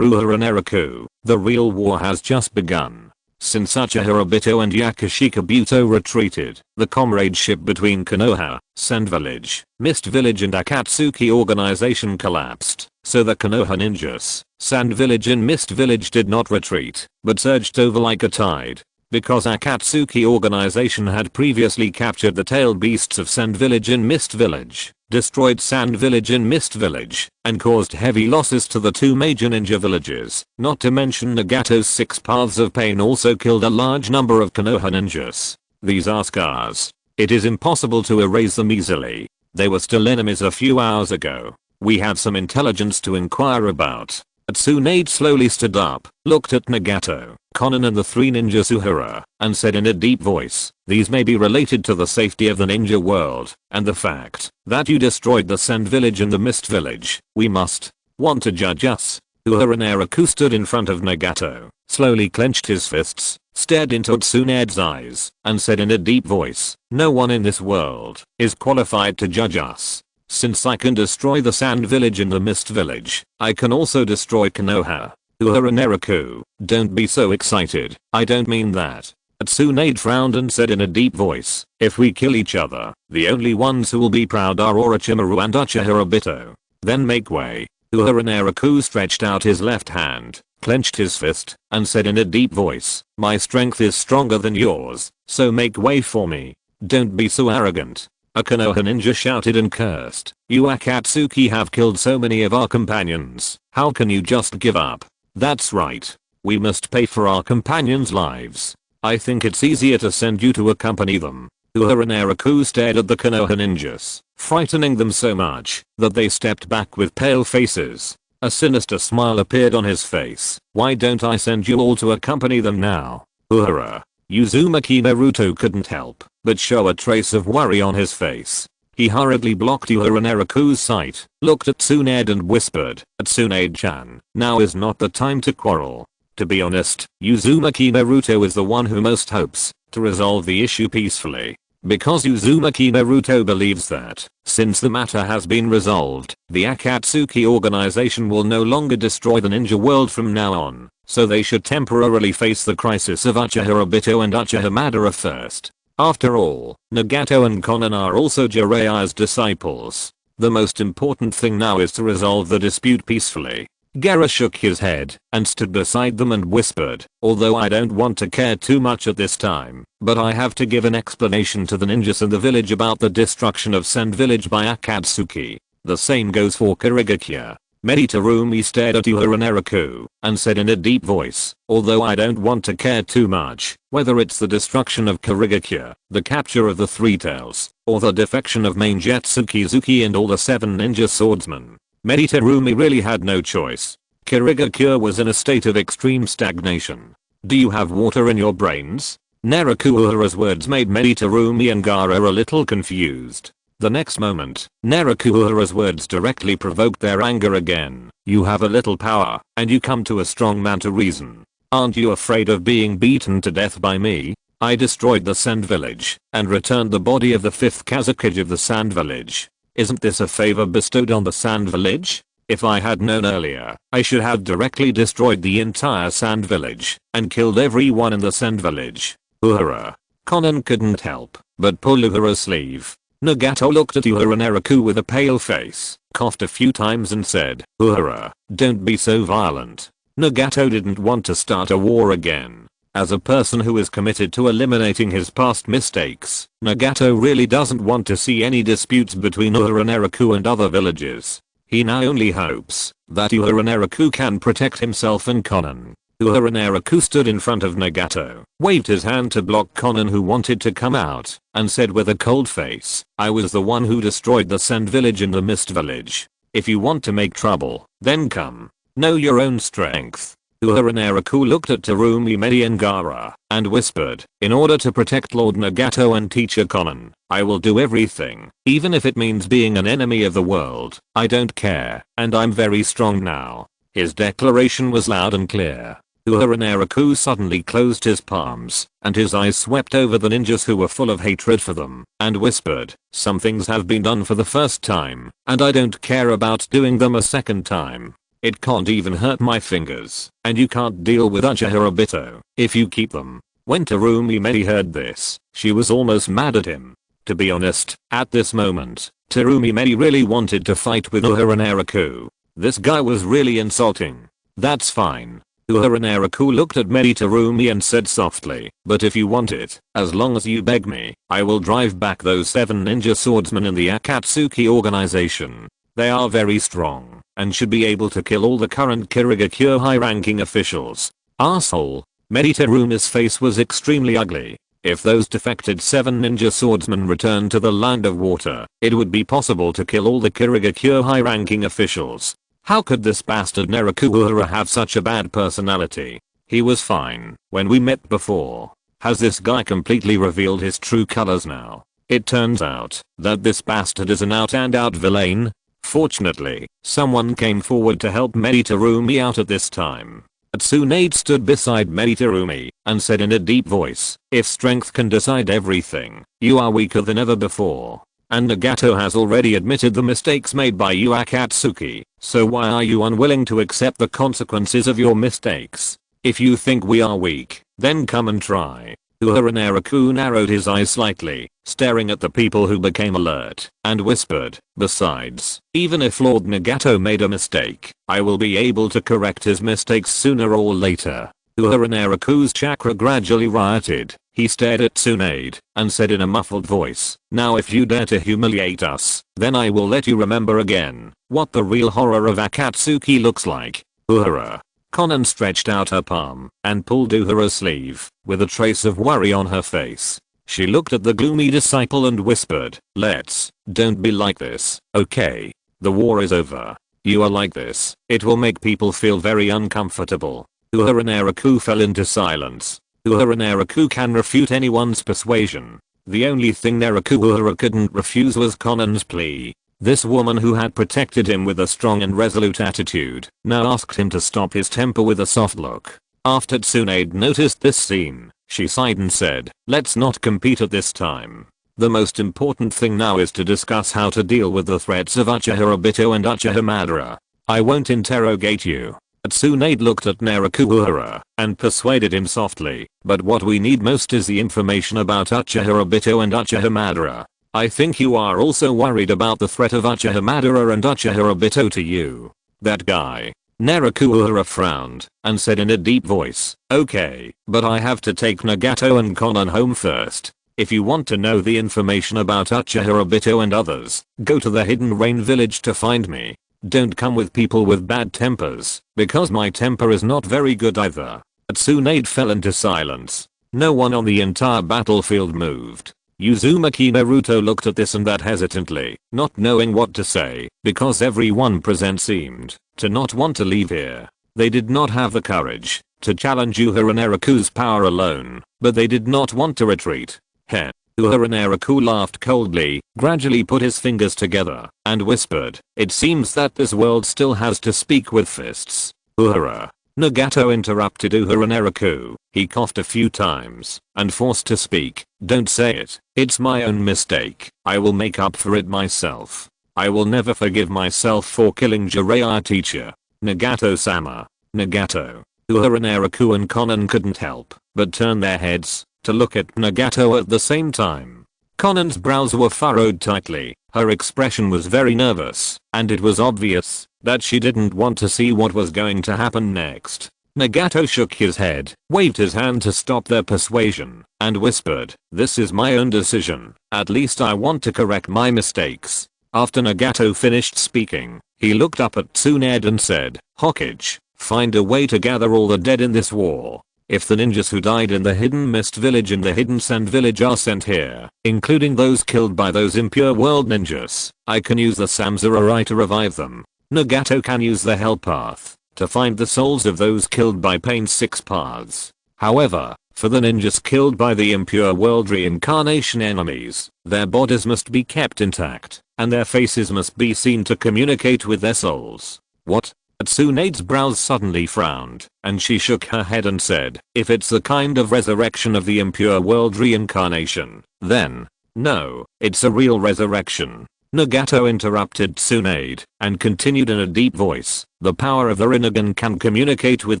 Uehara Naraku, the real war has just begun. Since Uchiha Obito and Yakushi Kabuto retreated, the comradeship between Konoha, Sand Village, Mist Village and Akatsuki organization collapsed, so the Konoha ninjas, Sand Village and Mist Village did not retreat, but surged over like a tide. Because Akatsuki organization had previously captured the tailed beasts of Sand Village and Mist Village, destroyed Sand Village and Mist Village, and caused heavy losses to the 2 major ninja villages. Not to mention Nagato's 6 Paths of Pain also killed a large number of Konoha ninjas. These are scars. It is impossible to erase them easily. They were still enemies a few hours ago. We have some intelligence to inquire about. Tsunade slowly stood up, looked at Nagato, Konan and the 3 ninjas Uehara, and said in a deep voice, "These may be related to the safety of the ninja world, and the fact that you destroyed the Sand Village and the Mist Village. We must want to judge us." Uehara Naraku stood in front of Nagato, slowly clenched his fists, stared into Tsunade's eyes, and said in a deep voice, "No one in this world is qualified to judge us. Since I can destroy the Sand Village and the Mist Village, I can also destroy Konoha." Uehara Naraku, don't be so excited, I don't mean that. Tsunade frowned and said in a deep voice, "If we kill each other, the only ones who will be proud are Orochimaru and Uchiha Obito. Then make way." Uehara Naraku stretched out his left hand, clenched his fist, and said in a deep voice, "My strength is stronger than yours, so make way for me. Don't be so arrogant." A Konoha ninja shouted and cursed, "You Akatsuki have killed so many of our companions, how can you just give up?" "That's right. We must pay for our companions' lives. I think it's easier to send you to accompany them." Uehara and Naraku stared at the Konoha ninjas, frightening them so much that they stepped back with pale faces. A sinister smile appeared on his face. "Why don't I send you all to accompany them now?" Uehara. Uzumaki Naruto couldn't help but show a trace of worry on his face. He hurriedly blocked Uehara and Naraku's sight, looked at Tsunade and whispered, "Tsunade-chan, now is not the time to quarrel." To be honest, Uzumaki Naruto is the one who most hopes to resolve the issue peacefully. Because Uzumaki Naruto believes that, since the matter has been resolved, the Akatsuki organization will no longer destroy the ninja world from now on, so they should temporarily face the crisis of Uchiha Obito and Uchiha Madara first. After all, Nagato and Konan are also Jiraiya's disciples. The most important thing now is to resolve the dispute peacefully. Gaara shook his head and stood beside them and whispered, "Although I don't want to care too much at this time, but I have to give an explanation to the ninjas in the village about the destruction of Sand Village by Akatsuki. The same goes for Kirigakure." Meditarumi stared at Uehara and Naraku and said in a deep voice, "Although I don't want to care too much, whether it's the destruction of Kirigakure, the capture of the Three Tails, or the defection of main Jetsukizuki and all the 7 ninja swordsmen, Meditarumi really had no choice. Kirigakure was in a state of extreme stagnation. Do you have water in your brains?" Naraku Uehara's words made Meditarumi and Gaara a little confused. The next moment, Naraku Uehara's words directly provoked their anger again. "You have a little power, and you come to a strong man to reason. Aren't you afraid of being beaten to death by me? I destroyed the Sand Village, and returned the body of the 5th Kazakage of the Sand Village. Isn't this a favor bestowed on the Sand Village? If I had known earlier, I should have directly destroyed the entire Sand Village, and killed everyone in the Sand Village." Uehara. Konan couldn't help but pull Uehara's sleeve. Nagato looked at Uehara and Naraku with a pale face, coughed a few times and said, "Uehara, don't be so violent." Nagato didn't want to start a war again. As a person who is committed to eliminating his past mistakes, Nagato really doesn't want to see any disputes between Uehara and Naraku and other villages. He now only hopes that Uehara and Naraku can protect himself and Konan. Uehara and Naraku stood in front of Nagato, waved his hand to block Konan who wanted to come out, and said with a cold face, "I was the one who destroyed the Sand Village and the Mist Village. If you want to make trouble, then come. Know your own strength." Uehara and Naraku looked at Terumi Medi and Gaara and whispered, "In order to protect Lord Nagato and Teacher Konan, I will do everything, even if it means being an enemy of the world. I don't care, and I'm very strong now." His declaration was loud and clear. Uehara and Naraku suddenly closed his palms, and his eyes swept over the ninjas who were full of hatred for them, and whispered, "Some things have been done for the first time, and I don't care about doing them a second time. It can't even hurt my fingers, and you can't deal with Uchiha Obito if you keep them." When Terumi Medi heard this, she was almost mad at him. To be honest, at this moment, Terumi Medi really wanted to fight with Uehara and Naraku. This guy was really insulting. "That's fine." Uehara and Naraku looked at Meditarumi and said softly, "But if you want it, as long as you beg me, I will drive back those 7 ninja swordsmen in the Akatsuki organization. They are very strong, and should be able to kill all the current Kirigakure high-ranking officials." Arsehole. Meditarumi's face was extremely ugly. If those defected 7 ninja swordsmen returned to the Land of Water, it would be possible to kill all the Kirigakure high-ranking officials. How could this bastard Naraku Uehara have such a bad personality? He was fine when we met before. Has this guy completely revealed his true colors now? It turns out that this bastard is an out-and-out villain. Fortunately, someone came forward to help Meditarumi out at this time. Tsunade stood beside Meditarumi and said in a deep voice, "If strength can decide everything, you are weaker than ever before. And Nagato has already admitted the mistakes made by you Akatsuki, so why are you unwilling to accept the consequences of your mistakes? If you think we are weak, then come and try." Uehara Naraku narrowed his eyes slightly, staring at the people who became alert, and whispered, "Besides, even if Lord Nagato made a mistake, I will be able to correct his mistakes sooner or later." Uehara Naraku's chakra gradually rioted. He stared at Tsunade and said in a muffled voice, "Now if you dare to humiliate us, then I will let you remember again what the real horror of Akatsuki looks like." Uehara. Konan stretched out her palm and pulled Uehara's sleeve with a trace of worry on her face. She looked at the gloomy disciple and whispered, don't be like this, okay? The war is over. You are like this, it will make people feel very uncomfortable. Uehara Naraku fell into silence. Uehara Naraku can refute anyone's persuasion. The only thing Naraku Uehara couldn't refuse was Conan's plea. This woman who had protected him with a strong and resolute attitude now asked him to stop his temper with a soft look. After Tsunade noticed this scene, she sighed and said, let's not compete at this time. The most important thing now is to discuss how to deal with the threats of Uchiha Obito and Uchiha Madara. I won't interrogate you. Tsunade looked at Naraku Uehara and persuaded him softly, but what we need most is the information about Uchiha Obito and Uchiha Madara. I think you are also worried about the threat of Uchiha Madara and Uchiha Obito to you. That guy. Naraku Uehara frowned and said in a deep voice, okay, but I have to take Nagato and Conan home first. If you want to know the information about Uchiha Obito and others, go to the Hidden Rain village to find me. Don't come with people with bad tempers, because my temper is not very good either. Tsunade fell into silence. No one on the entire battlefield moved. Uzumaki Naruto looked at this and that hesitantly, not knowing what to say, because everyone present seemed to not want to leave here. They did not have the courage to challenge Uehara Naraku's power alone, but they did not want to retreat. Heh. Uehara Naraku laughed coldly, gradually put his fingers together, and whispered, it seems that this world still has to speak with fists. Uehara. Nagato interrupted Uehara Naraku. He coughed a few times and forced to speak. Don't say it. It's my own mistake. I will make up for it myself. I will never forgive myself for killing Jiraiya teacher. Nagato-sama. Nagato. Uehara Naraku and Conan couldn't help but turn their heads to look at Nagato at the same time. Conan's brows were furrowed tightly. Her expression was very nervous, and it was obvious that she didn't want to see what was going to happen next. Nagato shook his head, waved his hand to stop their persuasion, and whispered, this is my own decision. At least I want to correct my mistakes. After Nagato finished speaking, he looked up at Tsunade and said, Hokage, find a way to gather all the dead in this war. If the ninjas who died in the Hidden Mist village and the Hidden Sand village are sent here, including those killed by those impure world ninjas, I can use the Samsara to revive them. Nagato can use the Hell Path to find the souls of those killed by Pain's 6 paths. However, for the ninjas killed by the impure world reincarnation enemies, their bodies must be kept intact, and their faces must be seen to communicate with their souls. What? Tsunade's brows suddenly frowned, and she shook her head and said, if it's the kind of resurrection of the impure world reincarnation, then, no, it's a real resurrection. Nagato interrupted Tsunade and continued in a deep voice, the power of the Rinnegan can communicate with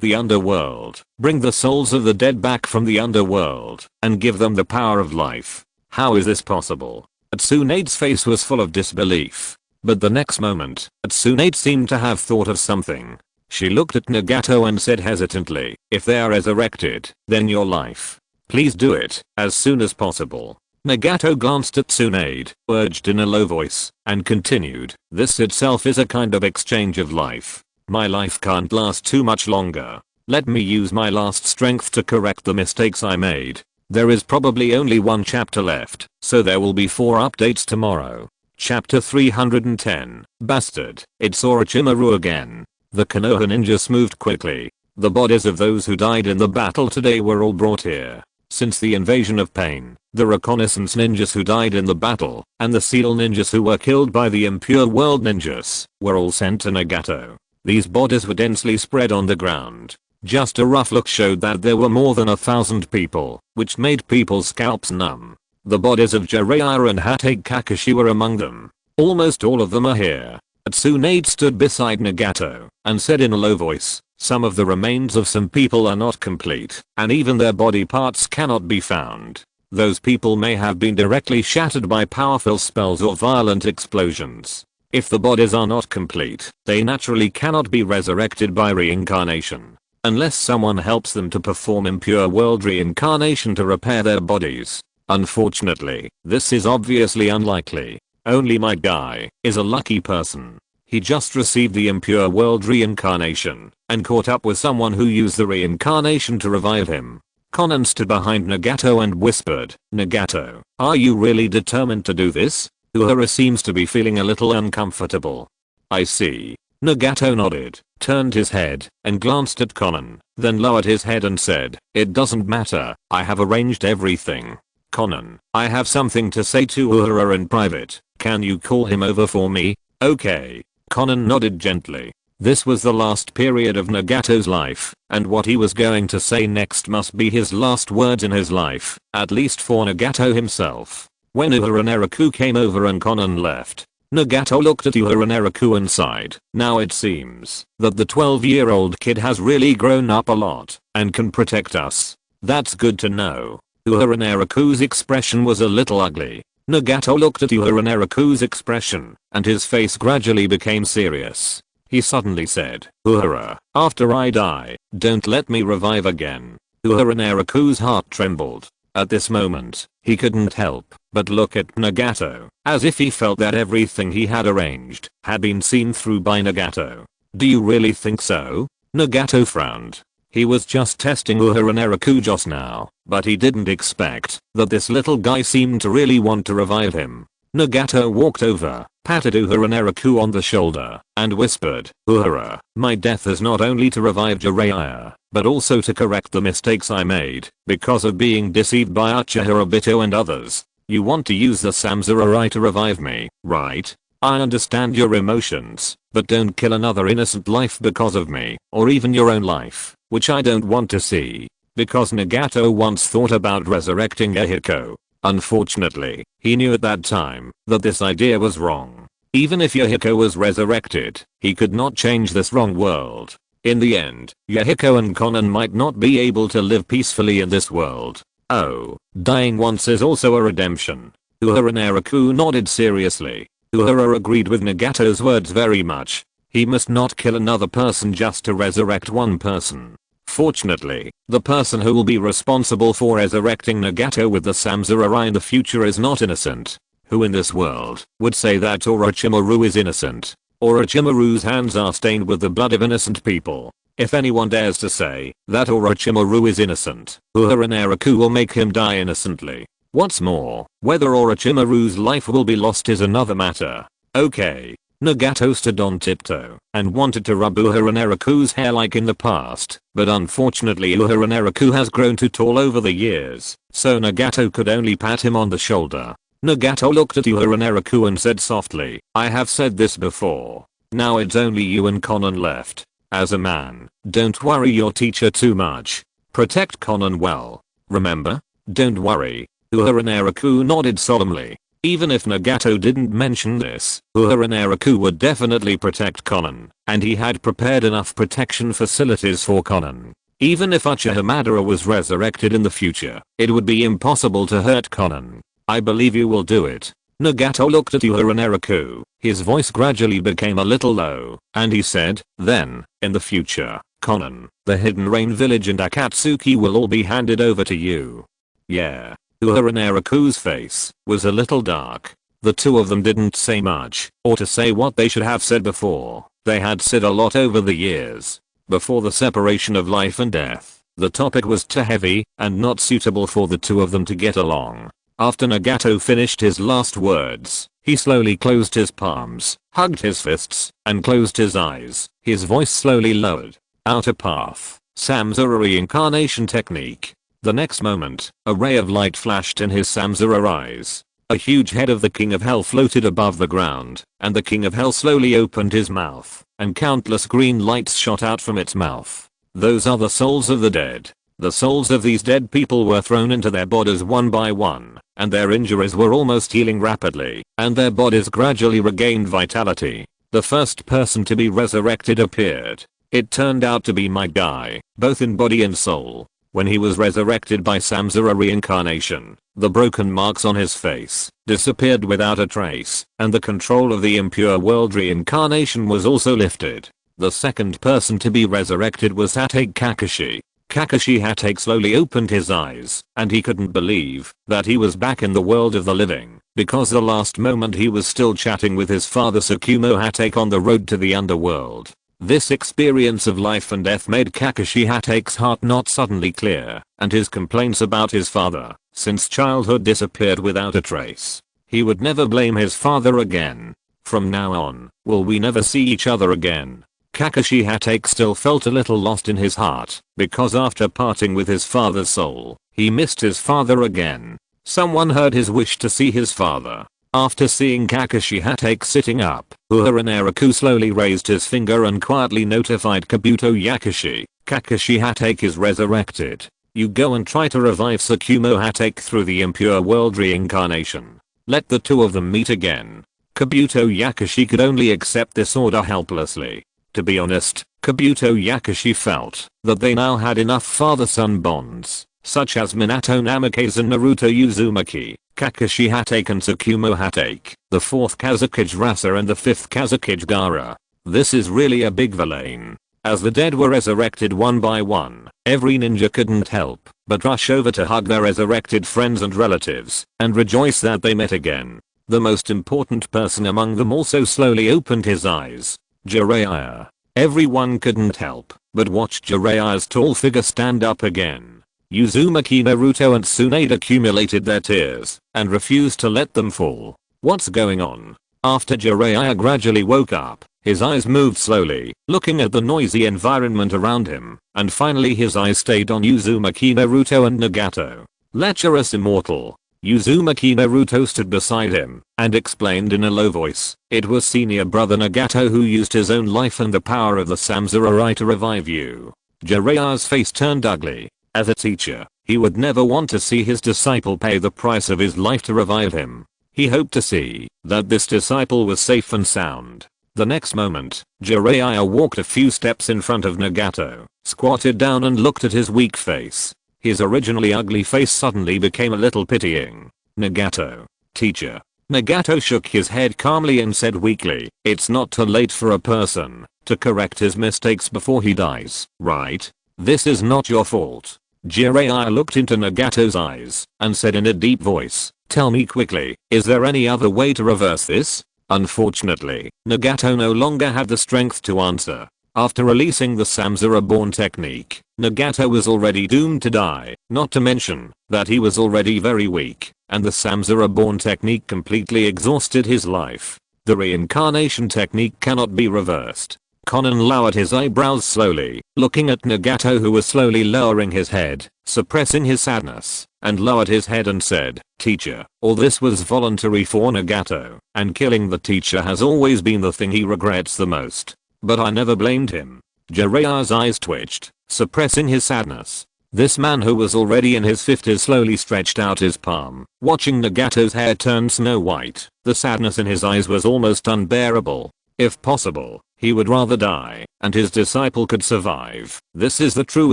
the underworld, bring the souls of the dead back from the underworld, and give them the power of life. How is this possible? Tsunade's face was full of disbelief. But the next moment, Tsunade seemed to have thought of something. She looked at Nagato and said hesitantly, if they are resurrected, then your life. Please do it, as soon as possible. Nagato glanced at Tsunade, urged in a low voice, and continued, this itself is a kind of exchange of life. My life can't last too much longer. Let me use my last strength to correct the mistakes I made. There is probably only one chapter left, so there will be 4 updates tomorrow. Chapter 310, Bastard, it's Orochimaru again. The Konoha ninjas moved quickly. The bodies of those who died in the battle today were all brought here. Since the invasion of Pain, the reconnaissance ninjas who died in the battle, and the seal ninjas who were killed by the impure world ninjas, were all sent to Nagato. These bodies were densely spread on the ground. Just a rough look showed that there were more than 1,000 people, which made people's scalps numb. The bodies of Jiraiya and Hatake Kakashi were among them. Almost all of them are here. Tsunade stood beside Nagato and said in a low voice, some of the remains of some people are not complete, and even their body parts cannot be found. Those people may have been directly shattered by powerful spells or violent explosions. If the bodies are not complete, they naturally cannot be resurrected by reincarnation. Unless someone helps them to perform impure world reincarnation to repair their bodies. Unfortunately, this is obviously unlikely. Only my guy is a lucky person. He just received the impure world reincarnation and caught up with someone who used the reincarnation to revive him. Konan stood behind Nagato and whispered, "Nagato, are you really determined to do this?" Uehara seems to be feeling a little uncomfortable. "I see." Nagato nodded, turned his head, and glanced at Konan, then lowered his head and said, "It doesn't matter, I have arranged everything. Konan, I have something to say to Uehara in private, can you call him over for me?" "Okay." Konan nodded gently. This was the last period of Nagato's life, and what he was going to say next must be his last words in his life, at least for Nagato himself. When Uehara Naraku came over and Konan left, Nagato looked at Uehara Naraku and sighed. Now it seems that the 12-year-old kid has really grown up a lot and can protect us. That's good to know. Uehara Naraku's expression was a little ugly. Nagato looked at Uehara Naraku's expression, and his face gradually became serious. He suddenly said, "Uehara, after I die, don't let me revive again." Uehara Naraku's heart trembled. At this moment, he couldn't help but look at Nagato, as if he felt that everything he had arranged had been seen through by Nagato. "Do you really think so?" Nagato frowned. He was just testing Uehara Naraku just now, but he didn't expect that this little guy seemed to really want to revive him. Nagato walked over, patted Uehara Naraku on the shoulder, and whispered, "Uehara, my death is not only to revive Jiraiya, but also to correct the mistakes I made because of being deceived by Uchiha Obito and others. You want to use the samurai to revive me, right? I understand your emotions, but don't kill another innocent life because of me, or even your own life, which I don't want to see." Because Nagato once thought about resurrecting Yahiko. Unfortunately, he knew at that time that this idea was wrong. Even if Yahiko was resurrected, he could not change this wrong world. In the end, Yahiko and Konan might not be able to live peacefully in this world. Oh, dying once is also a redemption. Uehara Naraku nodded seriously. Uehara agreed with Nagato's words very much. He must not kill another person just to resurrect one person. Fortunately, the person who will be responsible for resurrecting Nagato with the samurai in the future is not innocent. Who in this world would say that Orochimaru is innocent? Orochimaru's hands are stained with the blood of innocent people. If anyone dares to say that Orochimaru is innocent, Uehara Naraku will make him die innocently. What's more, whether Orochimaru's life will be lost is another matter. Okay. Nagato stood on tiptoe and wanted to rub Uehara Naraku's hair like in the past, but unfortunately Uehara Naraku has grown too tall over the years, so Nagato could only pat him on the shoulder. Nagato looked at Uehara Naraku and said softly, "I have said this before. Now it's only you and Konan left. As a man, don't worry your teacher too much. Protect Konan well. Remember? Don't worry." Uehara Naraku nodded solemnly. Even if Nagato didn't mention this, Uehara Naraku would definitely protect Konan, and he had prepared enough protection facilities for Konan. Even if Uchiha Madara was resurrected in the future, it would be impossible to hurt Konan. "I believe you will do it." Nagato looked at Uehara Naraku. His voice gradually became a little low, and he said, "Then, in the future, Konan, the Hidden Rain Village and Akatsuki will all be handed over to you." "Yeah." Uehara Naraku's face was a little dark. The two of them didn't say much, or to say what they should have said before. They had said a lot over the years. Before the separation of life and death, the topic was too heavy and not suitable for the two of them to get along. After Nagato finished his last words, he slowly closed his palms, hugged his fists, and closed his eyes. His voice slowly lowered. Outer path. Samurai reincarnation technique. The next moment, a ray of light flashed in his samurai eyes. A huge head of the King of Hell floated above the ground, and the King of Hell slowly opened his mouth, and countless green lights shot out from its mouth. Those are the souls of the dead. The souls of these dead people were thrown into their bodies one by one, and their injuries were almost healing rapidly, and their bodies gradually regained vitality. The first person to be resurrected appeared. It turned out to be my guy, both in body and soul. When he was resurrected by samurai reincarnation, the broken marks on his face disappeared without a trace, and the control of the impure world reincarnation was also lifted. The second person to be resurrected was Hatake Kakashi. Kakashi Hatake slowly opened his eyes, and he couldn't believe that he was back in the world of the living, because the last moment he was still chatting with his father Tsukumo Hatake on the road to the underworld. This experience of life and death made Kakashi Hatake's heart not suddenly clear, and his complaints about his father, since childhood, disappeared without a trace. He would never blame his father again. From now on, will we never see each other again? Kakashi Hatake still felt a little lost in his heart, because after parting with his father's soul, he missed his father again. Someone heard his wish to see his father. After seeing Kakashi Hatake sitting up, Uehara Naraku slowly raised his finger and quietly notified Kabuto Yakushi, Kakashi Hatake is resurrected. You go and try to revive Tsukumo Hatake through the impure world reincarnation. Let the two of them meet again. Kabuto Yakushi could only accept this order helplessly. To be honest, Kabuto Yakushi felt that they now had enough father-son bonds, such as Minato Namake's and Naruto Uzumaki, Kakashi Hatake and Tsukumo Hatake, the 4th Kazekage Rasa and the 5th Kazekage Gaara. This is really a big villain. As the dead were resurrected one by one, every ninja couldn't help but rush over to hug their resurrected friends and relatives, and rejoice that they met again. The most important person among them also slowly opened his eyes. Jiraiya. Everyone couldn't help but watch Jiraiya's tall figure stand up again. Uzumaki, Naruto and Tsunade accumulated their tears and refused to let them fall. What's going on? After Jiraiya gradually woke up, his eyes moved slowly, looking at the noisy environment around him, and finally his eyes stayed on Uzumaki, Naruto and Nagato. Lecherous immortal. Uzumaki Naruto stood beside him and explained in a low voice, it was senior brother Nagato who used his own life and the power of the Samsurai to revive you. Jiraiya's face turned ugly. As a teacher, he would never want to see his disciple pay the price of his life to revive him. He hoped to see that this disciple was safe and sound. The next moment, Jiraiya walked a few steps in front of Nagato, squatted down and looked at his weak face. His originally ugly face suddenly became a little pitying. Nagato. Teacher. Nagato shook his head calmly and said weakly, it's not too late for a person to correct his mistakes before he dies, right? This is not your fault. Jiraiya looked into Nagato's eyes and said in a deep voice, tell me quickly, is there any other way to reverse this? Unfortunately, Nagato no longer had the strength to answer. After releasing the Samsara-born technique, Nagato was already doomed to die, not to mention that he was already very weak, and the Samsara-born technique completely exhausted his life. The reincarnation technique cannot be reversed. Conan lowered his eyebrows slowly, looking at Nagato who was slowly lowering his head, suppressing his sadness, and lowered his head and said, teacher, all this was voluntary for Nagato, and killing the teacher has always been the thing he regrets the most. But I never blamed him. Jiraiya's eyes twitched, suppressing his sadness. This man who was already in his 50s slowly stretched out his palm, watching Nagato's hair turn snow white. The sadness in his eyes was almost unbearable. If possible, he would rather die, and his disciple could survive. This is the true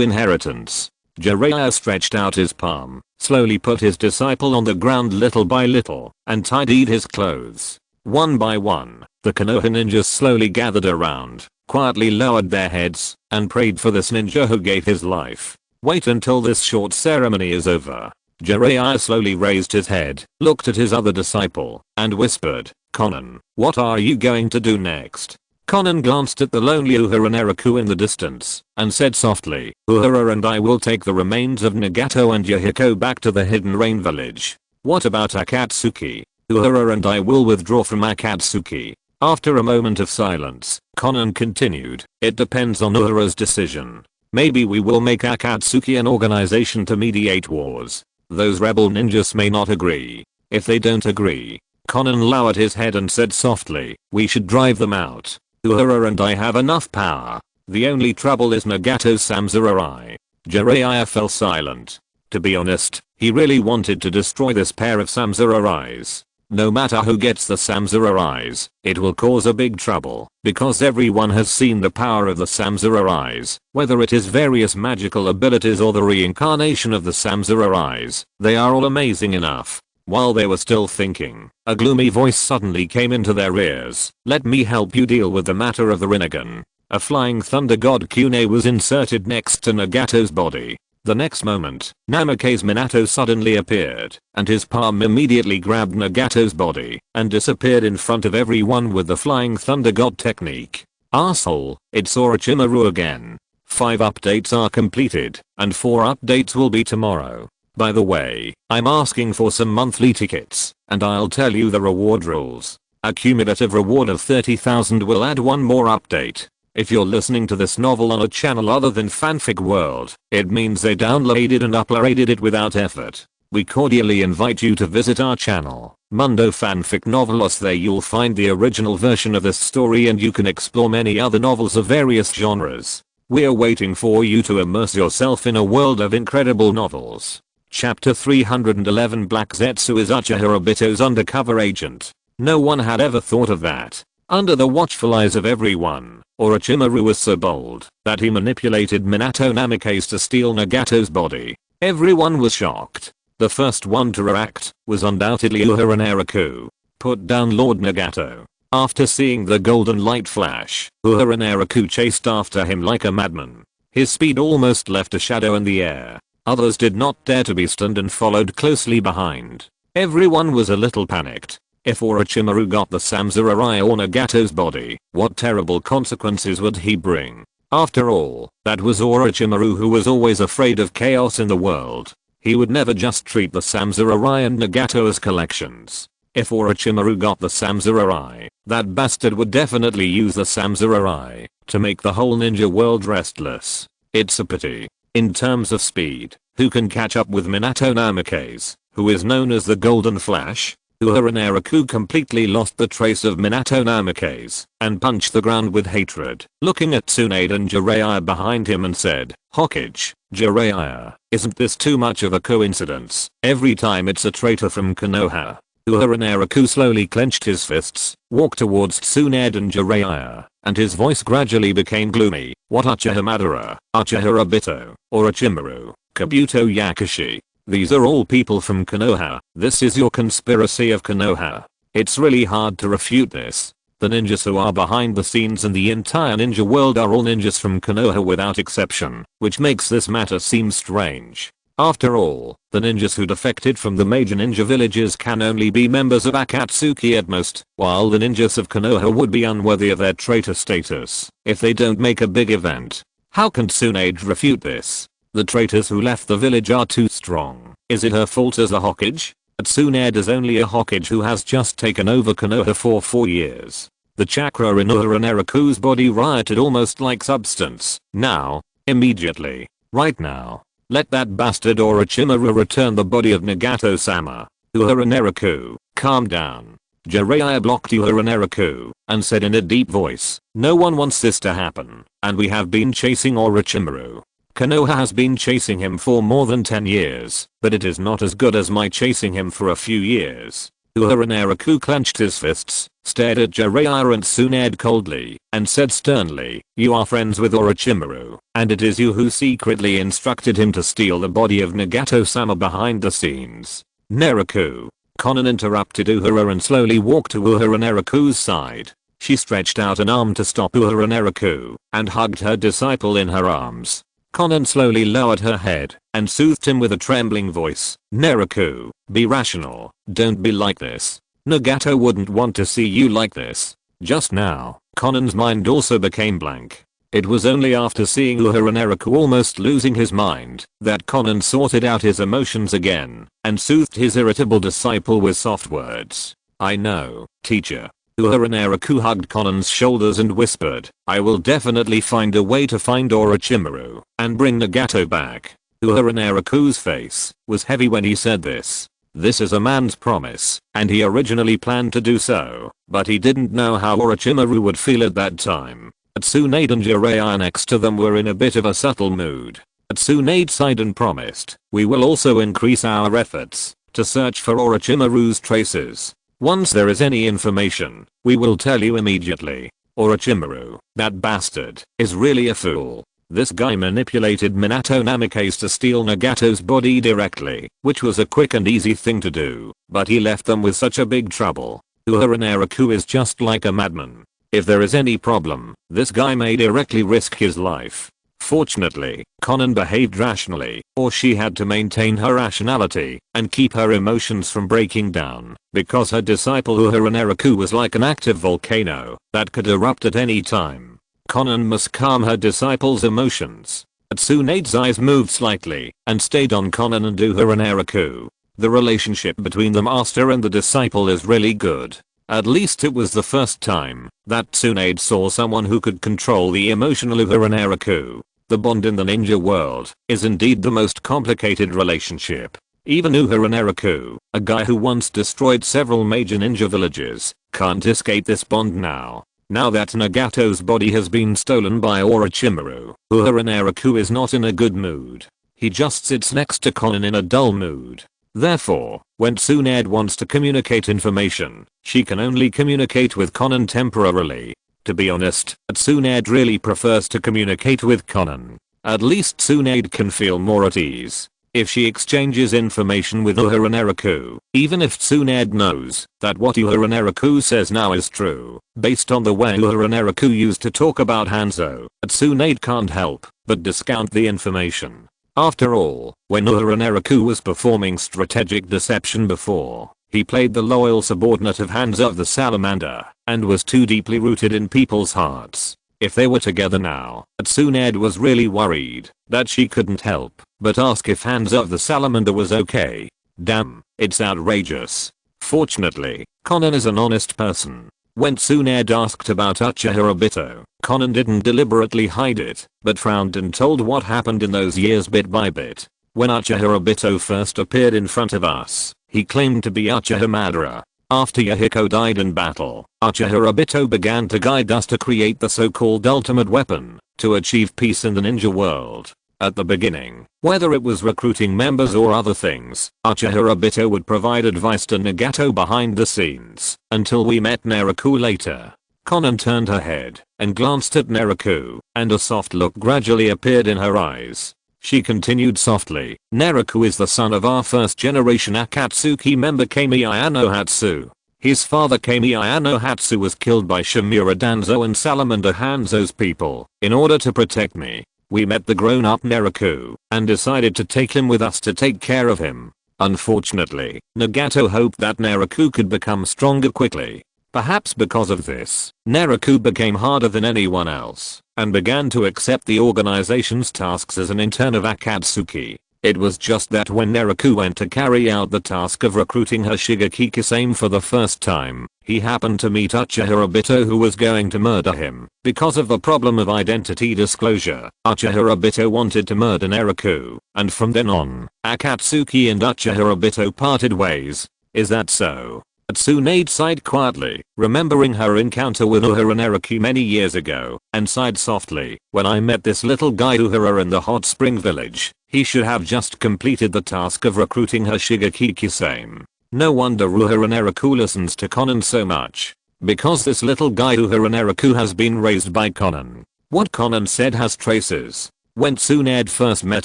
inheritance. Jiraiya stretched out his palm, slowly put his disciple on the ground little by little, and tidied his clothes. One by one, the Konoha ninjas slowly gathered around, quietly lowered their heads, and prayed for this ninja who gave his life. Wait until this short ceremony is over. Jiraiya slowly raised his head, looked at his other disciple, and whispered, Conan, what are you going to do next? Conan glanced at the lonely Uehara Naraku in the distance, and said softly, Uehara and I will take the remains of Nagato and Yahiko back to the Hidden Rain village. What about Akatsuki? Uehara and I will withdraw from Akatsuki. After a moment of silence, Conan continued, it depends on Uehara's decision. Maybe we will make Akatsuki an organization to mediate wars. Those rebel ninjas may not agree. If they don't agree, Conan lowered his head and said softly, we should drive them out. Uehara and I have enough power. The only trouble is Nagato's Samsurai. Jiraiya fell silent. To be honest, he really wanted to destroy this pair of Samsurais. No matter who gets the Samsurais, it will cause a big trouble, because everyone has seen the power of the Samsurais, whether it is various magical abilities or the reincarnation of the Samsurais, they are all amazing enough. While they were still thinking, a gloomy voice suddenly came into their ears, let me help you deal with the matter of the Rinnegan. A flying thunder god Kune was inserted next to Nagato's body. The next moment, Namake's Minato suddenly appeared, and his palm immediately grabbed Nagato's body and disappeared in front of everyone with the flying thunder god technique. Asshole, it's Orochimaru again. 5 updates are completed, and 4 updates will be tomorrow. By the way, I'm asking for some monthly tickets, and I'll tell you the reward rules. A cumulative reward of 30,000 will add one more update. If you're listening to this novel on a channel other than Fanfic World, it means they downloaded and uploaded it without effort. We cordially invite you to visit our channel, Mundo Fanfic Novelos. There you'll find the original version of this story and you can explore many other novels of various genres. We're waiting for you to immerse yourself in a world of incredible novels. Chapter 311 Black Zetsu is Uchiha Obito's undercover agent. No one had ever thought of that. Under the watchful eyes of everyone, Orochimaru was so bold that he manipulated Minato Namikaze to steal Nagato's body. Everyone was shocked. The first one to react was undoubtedly Uehara Naraku. Put down Lord Nagato. After seeing the golden light flash, Uehara Naraku chased after him like a madman. His speed almost left a shadow in the air. Others did not dare to be stunned and followed closely behind. Everyone was a little panicked. If Orochimaru got the Samsurai or Nagato's body, what terrible consequences would he bring? After all, that was Orochimaru, who was always afraid of chaos in the world. He would never just treat the Samsurai and Nagato as collections. If Orochimaru got the Samsurai, that bastard would definitely use the Samsurai to make the whole ninja world restless. It's a pity. In terms of speed, who can catch up with Minato Namikaze, who is known as the Golden Flash? Uehara Naraku completely lost the trace of Minato Namikaze and punched the ground with hatred, looking at Tsunade and Jiraiya behind him and said, "Hokage, Jiraiya, isn't this too much of a coincidence? Every time it's a traitor from Konoha." Uehara Naraku slowly clenched his fists, walked towards Tsunade and Jiraiya, and his voice gradually became gloomy. "What Uchiha Madara, Uchiha Obito, Orochimaru, Kabuto Yakushi? These are all people from Konoha. This is your conspiracy of Konoha. It's really hard to refute this. The ninjas who are behind the scenes in the entire ninja world are all ninjas from Konoha without exception, which makes this matter seem strange. After all, the ninjas who defected from the major ninja villages can only be members of Akatsuki at most, while the ninjas of Konoha would be unworthy of their traitor status if they don't make a big event. How can Tsunade refute this? The traitors who left the village are too strong. Is it her fault as a Hokage? Tsunade is only a Hokage who has just taken over Konoha for 4 years. The chakra in Uehara Naraku's body rioted almost like substance. Now. Immediately. Right now. Let that bastard Orochimaru return the body of Nagato-sama. Uehara Naraku, calm down. Jiraiya blocked Uehara Naraku and said in a deep voice, "No one wants this to happen, and we have been chasing Orochimaru. Konoha has been chasing him for more than 10 years, but it is not as good as my chasing him for a few years." Uehara Naraku clenched his fists, stared at Jiraiya and Tsunade coldly, and said sternly, "You are friends with Orochimaru, and it is you who secretly instructed him to steal the body of Nagato-sama behind the scenes." "Naraku." Konan interrupted Uehara and slowly walked to Uehara Naraku's side. She stretched out an arm to stop Uehara Naraku, and hugged her disciple in her arms. Konan slowly lowered her head and soothed him with a trembling voice. "Naraku, be rational, don't be like this. Nagato wouldn't want to see you like this." Just now, Konan's mind also became blank. It was only after seeing Uehara Naraku almost losing his mind that Konan sorted out his emotions again and soothed his irritable disciple with soft words. "I know, teacher." Uehara Naraku hugged Konan's shoulders and whispered, "I will definitely find a way to find Orochimaru and bring Nagato back." Uehara Naraku's face was heavy when he said this. This is a man's promise, and he originally planned to do so, but he didn't know how Orochimaru would feel at that time. Tsunade and Jiraiya next to them were in a bit of a subtle mood. Tsunade sighed and promised, "We will also increase our efforts to search for Orochimaru's traces. Once there is any information, we will tell you immediately. Orochimaru, that bastard, is really a fool. This guy manipulated Minato Namikaze to steal Nagato's body directly, which was a quick and easy thing to do, but he left them with such a big trouble. Uehara Naraku is just like a madman. If there is any problem, this guy may directly risk his life." Fortunately, Konan behaved rationally, or she had to maintain her rationality and keep her emotions from breaking down, because her disciple Uehara Naraku was like an active volcano that could erupt at any time. Konan must calm her disciple's emotions. Tsunade's eyes moved slightly and stayed on Konan and Uehara Naraku. The relationship between the master and the disciple is really good. At least it was the first time that Tsunade saw someone who could control the emotional Uehara Naraku. The bond in the ninja world is indeed the most complicated relationship. Even Uehara Naraku, a guy who once destroyed several major ninja villages, can't escape this bond now. Now that Nagato's body has been stolen by Orochimaru, Uehara Naraku is not in a good mood. He just sits next to Konan in a dull mood. Therefore, when Tsunade wants to communicate information, she can only communicate with Konan temporarily. To be honest, Tsunade really prefers to communicate with Konan. At least Tsunade can feel more at ease if she exchanges information with Uehara Naraku, even if Tsunade knows that what Uehara Naraku says now is true. Based on the way Uehara Naraku used to talk about Hanzo, Tsunade can't help but discount the information. After all, when Uehara Naraku was performing strategic deception before, he played the loyal subordinate of Hanzo the Salamander and was too deeply rooted in people's hearts. If they were together now, Tsunade was really worried that she couldn't help but ask if Hanzo the Salamander was okay. Damn, it's outrageous. Fortunately, Konan is an honest person. When Tsunade asked about Uchiha Obito, Konan didn't deliberately hide it, but frowned and told what happened in those years bit by bit. When Uchiha Obito first appeared in front of us, he claimed to be Uchiha Madara. After Yahiko died in battle, Uchiha Obito began to guide us to create the so-called ultimate weapon to achieve peace in the ninja world. At the beginning, whether it was recruiting members or other things, Uchiha Obito would provide advice to Nagato behind the scenes until we met Naraku later. Konan turned her head and glanced at Naraku, and a soft look gradually appeared in her eyes. She continued softly, Naraku is the son of our first generation Akatsuki member Kamiya no Hatsu. His father Kamiya no Hatsu was killed by Shimura Danzo and Salamander Hanzo's people. In order to protect me, we met the grown-up Naraku and decided to take him with us to take care of him. Unfortunately, Nagato hoped that Naraku could become stronger quickly. Perhaps because of this, Naraku became harder than anyone else and began to accept the organization's tasks as an intern of Akatsuki. It was just that when Naraku went to carry out the task of recruiting her Shigeki Kisame for the first time, he happened to meet Uchiha Obito, who was going to murder him. Because of the problem of identity disclosure, Uchiha Obito wanted to murder Naraku, and from then on, Akatsuki and Uchiha Obito parted ways. Is that so? Tsunade sighed quietly, remembering her encounter with Uehara Naraku many years ago, and sighed softly. When I met this little guy Uehara in the hot spring village, he should have just completed the task of recruiting her Shigeki Kisame. No wonder Uehara Naraku listens to Konan so much. Because this little guy Uehara Naraku has been raised by Konan. What Konan said has traces. When Tsunade first met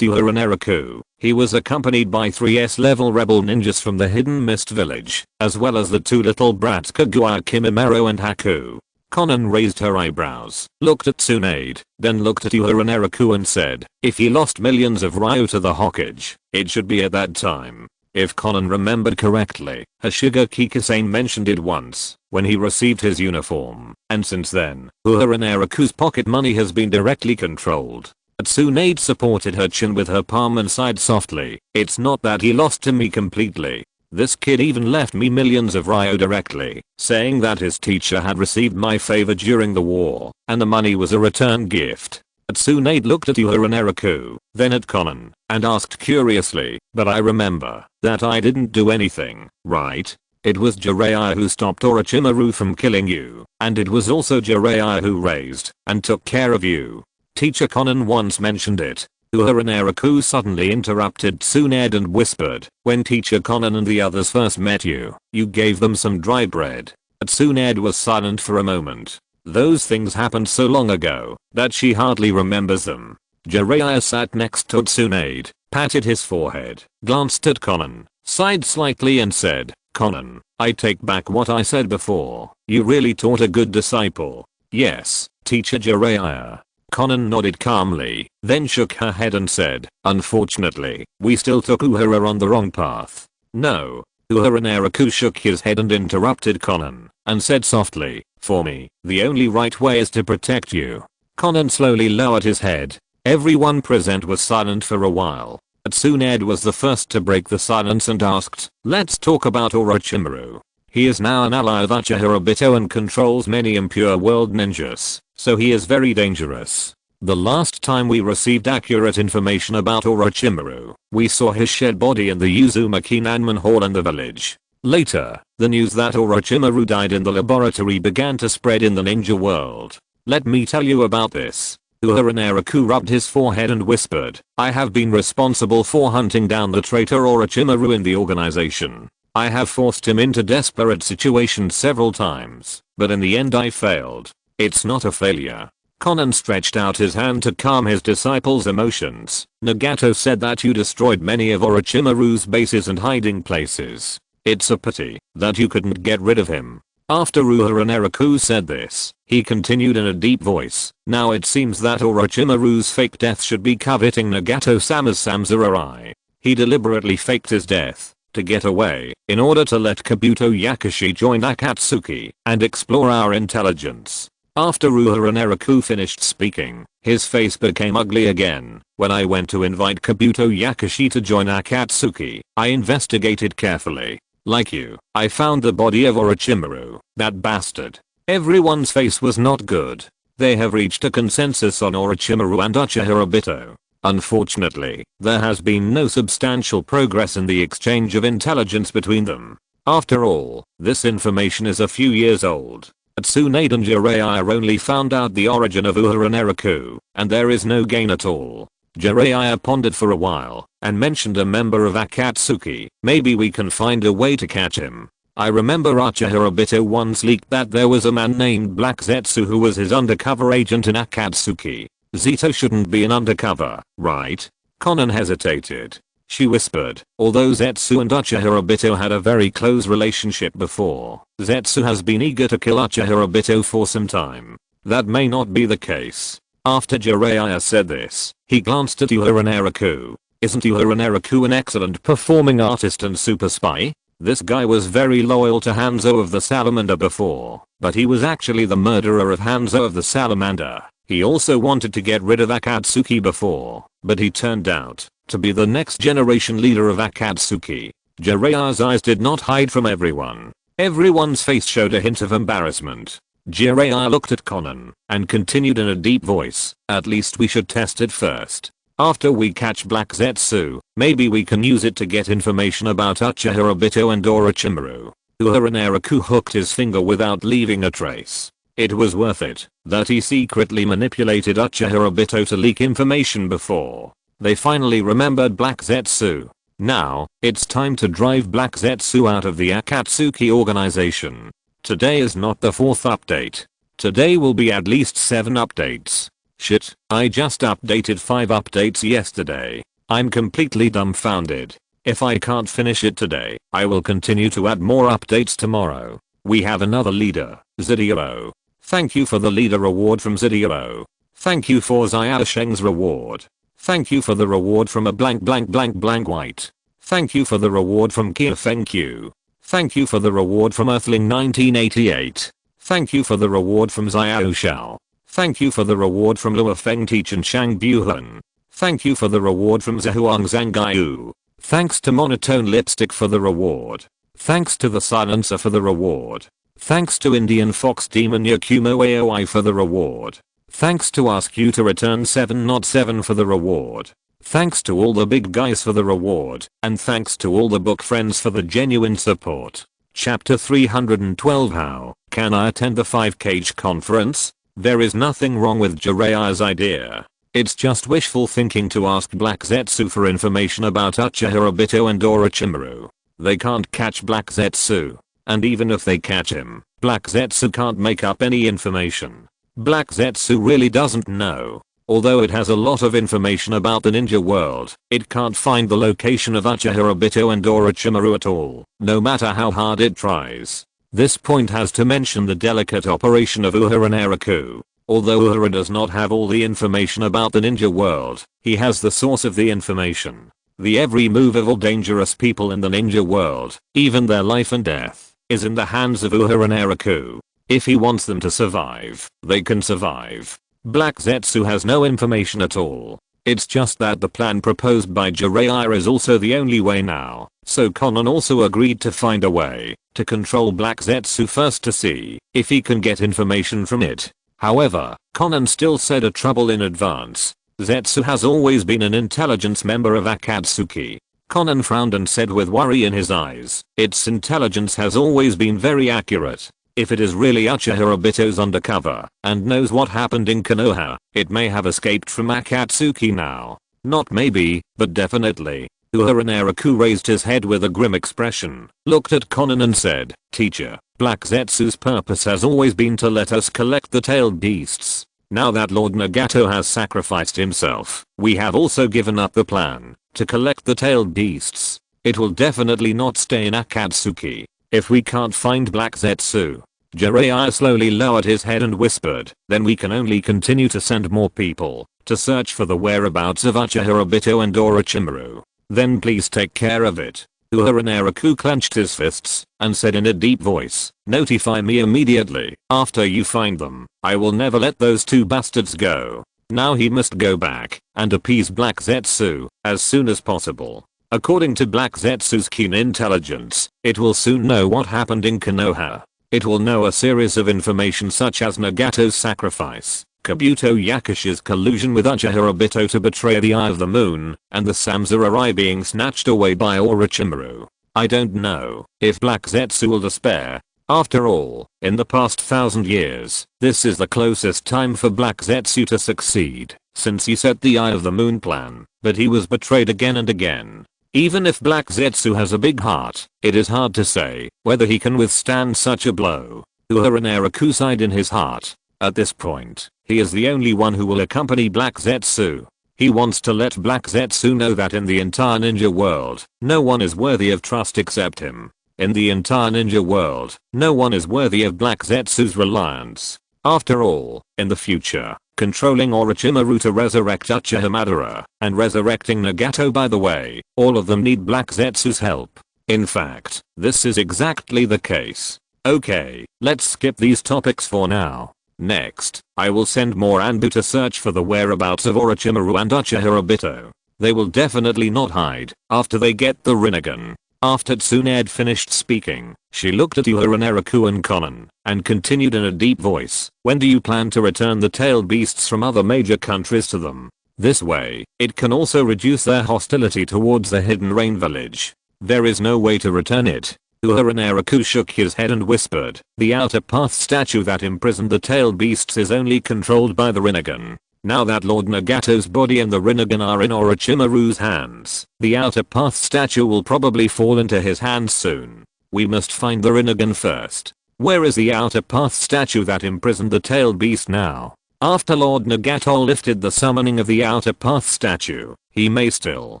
Uehara Naraku, he was accompanied by 3S level rebel ninjas from the Hidden Mist village, as well as the two little brats Kaguya Kimimaro and Haku. Konan raised her eyebrows, looked at Tsunade, then looked at Uehara Naraku and said, if he lost millions of Ryo to the Hokage, it should be at that time. If Konan remembered correctly, Shigeki Kisame mentioned it once, when he received his uniform, and since then, Uehara Naraku's pocket money has been directly controlled. Tsunade supported her chin with her palm and sighed softly. It's not that he lost to me completely. This kid even left me millions of Ryo directly, saying that his teacher had received my favor during the war, and the money was a return gift. Tsunade looked at Uehara Naraku, then at Konan, and asked curiously, but I remember that I didn't do anything, right? It was Jiraiya who stopped Orochimaru from killing you, and it was also Jiraiya who raised and took care of you. Teacher Konan once mentioned it. Uehara Naraku suddenly interrupted Tsunade and whispered, when Teacher Konan and the others first met you, you gave them some dry bread. Tsunade was silent for a moment. Those things happened so long ago that she hardly remembers them. Jiraiya sat next to Tsunade, patted his forehead, glanced at Konan, sighed slightly and said, Konan, I take back what I said before. You really taught a good disciple. Yes, Teacher Jiraiya. Konan nodded calmly, then shook her head and said, unfortunately, we still took Uehara on the wrong path. No. Uehara Naraku shook his head and interrupted Konan, and said softly, for me, the only right way is to protect you. Conan slowly lowered his head. Everyone present was silent for a while. But soon Ed was the first to break the silence and asked, "Let's talk about Orochimaru. He is now an ally of Uchiha Obito and controls many impure world ninjas, so he is very dangerous. The last time we received accurate information about Orochimaru, we saw his shed body in the Uzumaki Nanman Hall in the village. Later, the news that Orochimaru died in the laboratory began to spread in the ninja world. Let me tell you about this." Uehara Naraku rubbed his forehead and whispered, "I have been responsible for hunting down the traitor Orochimaru in the organization. I have forced him into desperate situations several times, but in the end I failed. It's not a failure." Conan stretched out his hand to calm his disciple's emotions. "Nagato said that you destroyed many of Orochimaru's bases and hiding places. It's a pity that you couldn't get rid of him." After Uehara Naraku said this, he continued in a deep voice, "Now it seems that Orochimaru's fake death should be coveting Nagato-sama's Samsurai. He deliberately faked his death to get away in order to let Kabuto Yakushi join Akatsuki and explore our intelligence." After Uehara Naraku finished speaking, his face became ugly again. "When I went to invite Kabuto Yakushi to join Akatsuki, I investigated carefully. Like you, I found the body of Orochimaru, that bastard. Everyone's face was not good. They have reached a consensus on Orochimaru and Uchiha Obito. Unfortunately, there has been no substantial progress in the exchange of intelligence between them. After all, this information is a few years old. Tsunade and Jiraiya only found out the origin of Uehara Naraku, and there is no gain at all." Jiraiya pondered for a while and mentioned a member of Akatsuki. "Maybe we can find a way to catch him. I remember Uchiha Obito once leaked that there was a man named Black Zetsu who was his undercover agent in Akatsuki. Zito shouldn't be an undercover, right?" Conan hesitated. She whispered, "Although Zetsu and Uchiha Obito had a very close relationship before, Zetsu has been eager to kill Uchiha Obito for some time. That may not be the case." After Jiraiya said this, he glanced at Uehara Naraku. "Isn't Uehara Naraku an excellent performing artist and super spy? This guy was very loyal to Hanzo of the Salamander before, but he was actually the murderer of Hanzo of the Salamander. He also wanted to get rid of Akatsuki before, but he turned out to be the next generation leader of Akatsuki." Jiraiya's eyes did not hide from everyone. Everyone's face showed a hint of embarrassment. Jiraiya looked at Conan and continued in a deep voice, "At least we should test it first. After we catch Black Zetsu, maybe we can use it to get information about Uchiha Obito and Orochimaru." Uehara Naraku hooked his finger without leaving a trace. It was worth it that he secretly manipulated Uchiha Obito to leak information before they finally remembered Black Zetsu. Now, it's time to drive Black Zetsu out of the Akatsuki organization. Today is not the 4th update. Today will be at least 7 updates. Shit, I just updated 5 updates yesterday. I'm completely dumbfounded. If I can't finish it today, I will continue to add more updates tomorrow. We have another leader, Zidio. Thank you for the leader award from Zidio. Thank you for Xiaosheng's reward. Thank you for the reward from a blank blank blank blank white. Thank you for the reward from Kia Feng Q. Thank you for the reward from Earthling 1988. Thank you for the reward from Xiao Shao. Thank you for the reward from Lua Feng Teach and Shang Buhan. Thank you for the reward from Zhuang Zhangaiyu. Thanks to Monotone Lipstick for the reward. Thanks to the Silencer for the reward. Thanks to Indian Fox Demon Yakumo AOI for the reward. Thanks to Ask You to Return 7not7 for the reward. Thanks to all the big guys for the reward, and thanks to all the book friends for the genuine support. Chapter 312 How can I attend the 5K conference? There is nothing wrong with Jiraiya's idea. It's just wishful thinking to ask Black Zetsu for information about Uchiha Obito and Orochimaru. They can't catch Black Zetsu. And even if they catch him, Black Zetsu can't make up any information. Black Zetsu really doesn't know. Although it has a lot of information about the ninja world, it can't find the location of Uchiha Obito and Orochimaru at all, no matter how hard it tries. This point has to mention the delicate operation of Uehara Naraku. Although Uehara does not have all the information about the ninja world, he has the source of the information. The every move of all dangerous people in the ninja world, even their life and death, is in the hands of Uehara Naraku. If he wants them to survive, they can survive. Black Zetsu has no information at all. It's just that the plan proposed by Jiraiya is also the only way now, so Konan also agreed to find a way to control Black Zetsu first to see if he can get information from it. However, Konan still said a trouble in advance. Zetsu has always been an intelligence member of Akatsuki. Konan frowned and said with worry in his eyes, its intelligence has always been very accurate. If it is really Uchiha Obito's undercover and knows what happened in Konoha, it may have escaped from Akatsuki now. Not maybe, but definitely. Uehara Naraku raised his head with a grim expression, looked at Konan and said, Teacher, Black Zetsu's purpose has always been to let us collect the tailed beasts. Now that Lord Nagato has sacrificed himself, we have also given up the plan to collect the tailed beasts. It will definitely not stay in Akatsuki. If we can't find Black Zetsu, Jiraiya slowly lowered his head and whispered, then we can only continue to send more people to search for the whereabouts of Uchiha Obito and Orochimaru. Then please take care of it. Uehara Naraku clenched his fists and said in a deep voice, notify me immediately after you find them. I will never let those two bastards go. Now he must go back and appease Black Zetsu as soon as possible. According to Black Zetsu's keen intelligence, it will soon know what happened in Konoha. It will know a series of information such as Nagato's sacrifice, Kabuto Yakashi's collusion with Uchiha Obito to betray the Eye of the Moon, and the Samurai being snatched away by Orochimaru. I don't know if Black Zetsu will despair. After all, in the past 1,000 years, this is the closest time for Black Zetsu to succeed, since he set the Eye of the Moon plan, but he was betrayed again and again. Even if Black Zetsu has a big heart, it is hard to say whether he can withstand such a blow. Uehara Naraku sighed in his heart. At this point, he is the only one who will accompany Black Zetsu. He wants to let Black Zetsu know that in the entire ninja world, no one is worthy of trust except him. In the entire ninja world, no one is worthy of Black Zetsu's reliance. After all, in the future, controlling Orochimaru to resurrect Uchiha Madara, and resurrecting Nagato by the way, all of them need Black Zetsu's help. In fact, this is exactly the case. Okay, let's skip these topics for now. Next, I will send more Anbu to search for the whereabouts of Orochimaru and Uchiha Obito. They will definitely not hide after they get the Rinnegan. After Tsunade finished speaking, she looked at Uehara Naraku and Konan, and continued in a deep voice, when do you plan to return the tailed beasts from other major countries to them? This way, it can also reduce their hostility towards the Hidden Rain village. There is no way to return it. Uehara Naraku shook his head and whispered, the outer path statue that imprisoned the tailed beasts is only controlled by the Rinnegan. Now that Lord Nagato's body and the Rinnegan are in Orochimaru's hands, the outer path statue will probably fall into his hands soon. We must find the Rinnegan first. Where is the outer path statue that imprisoned the tailed beast now? After Lord Nagato lifted the summoning of the outer path statue, he may still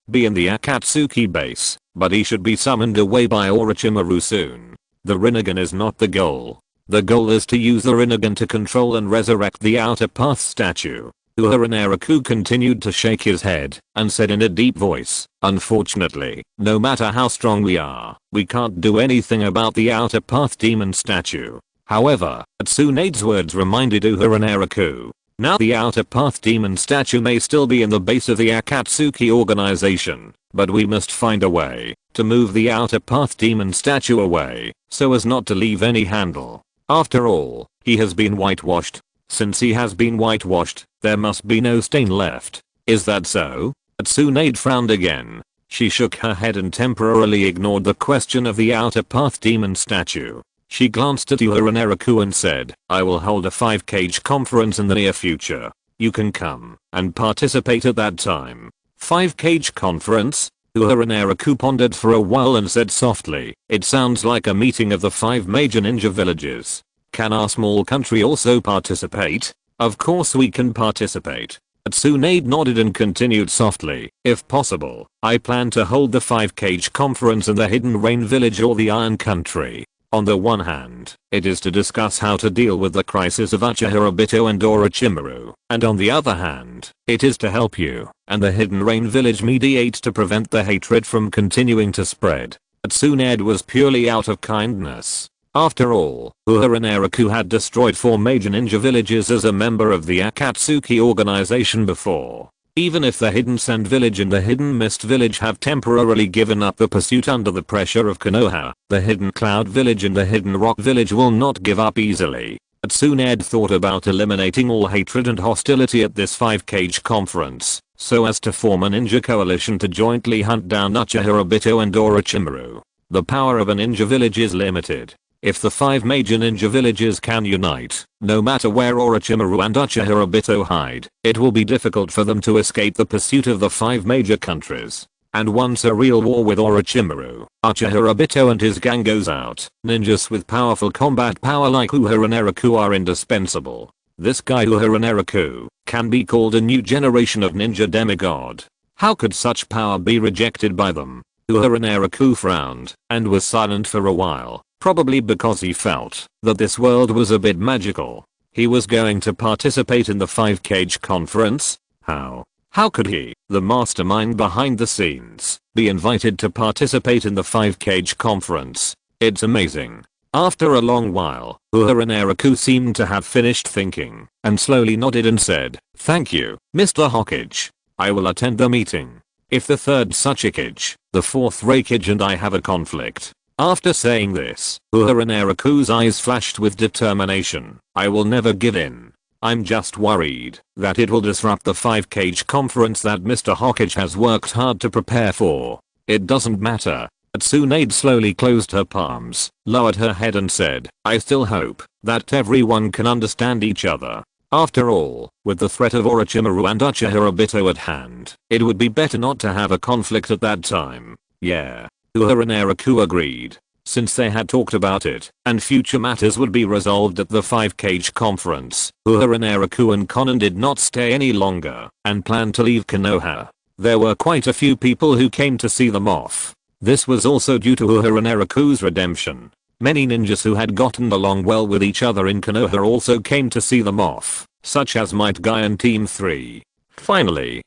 be in the Akatsuki base, but he should be summoned away by Orochimaru soon. The Rinnegan is not the goal. The goal is to use the Rinnegan to control and resurrect the outer path statue. Uehara Naraku continued to shake his head and said in a deep voice, unfortunately, no matter how strong we are, we can't do anything about the outer path demon statue. However, Tsunade's words reminded Uehara Naraku. Now the outer path demon statue may still be in the base of the Akatsuki organization, but we must find a way to move the outer path demon statue away so as not to leave any handle. After all, he has been whitewashed. Since he has been whitewashed, there must be no stain left. Is that so? Tsunade frowned again. She shook her head and temporarily ignored the question of the outer path demon statue. She glanced at Uehara Naraku and said, I will hold a 5-cage conference in the near future. You can come and participate at that time. 5-cage conference? Uehara Naraku pondered for a while and said softly, it sounds like a meeting of the 5 major ninja villages. Can our small country also participate? Of course we can participate. Tsunade nodded and continued softly, if possible, I plan to hold the 5-cage conference in the Hidden Rain village or the Iron Country. On the one hand, it is to discuss how to deal with the crisis of Uchiha Obito and Orochimaru, and on the other hand, it is to help you and the Hidden Rain village mediate to prevent the hatred from continuing to spread. Tsunade was purely out of kindness. After all, Uehara Naraku had destroyed 4 major ninja villages as a member of the Akatsuki organization before. Even if the Hidden Sand Village and the Hidden Mist Village have temporarily given up the pursuit under the pressure of Konoha, the Hidden Cloud Village and the Hidden Rock Village will not give up easily. Tsunade thought about eliminating all hatred and hostility at this 5-cage conference, so as to form a ninja coalition to jointly hunt down Uchiha Obito and Orochimaru. The power of a ninja village is limited. If the 5 major ninja villages can unite, no matter where Orochimaru and Uchiha Obito hide, it will be difficult for them to escape the pursuit of the 5 major countries. And once a real war with Orochimaru, Uchiha Obito and his gang goes out, ninjas with powerful combat power like Uehara Naraku are indispensable. This guy Uehara Naraku can be called a new generation of ninja demigod. How could such power be rejected by them? Uehara Naraku frowned and was silent for a while. Probably because he felt that this world was a bit magical. He was going to participate in the 5-cage conference? How? How could he, the mastermind behind the scenes, be invited to participate in the 5-cage conference? It's amazing. After a long while, Uehara Naraku seemed to have finished thinking, and slowly nodded and said, "Thank you, Mr. Hokage. I will attend the meeting. If the 3rd Tsuchikage, the 4th Raikage and I have a conflict." After saying this, Uehara Naraku's eyes flashed with determination. "I will never give in. I'm just worried that it will disrupt the 5-cage conference that Mr. Hokage has worked hard to prepare for." "It doesn't matter." Tsunade slowly closed her palms, lowered her head and said, "I still hope that everyone can understand each other. After all, with the threat of Orochimaru and Uchiha Obito at hand, it would be better not to have a conflict at that time." "Yeah." Uehara Naraku agreed. Since they had talked about it, and future matters would be resolved at the 5-cage conference, Uehara Naraku and Konan did not stay any longer, and planned to leave Konoha. There were quite a few people who came to see them off. This was also due to Uehara Naraku's redemption. Many ninjas who had gotten along well with each other in Konoha also came to see them off, such as Might Guy and Team 3. Finally,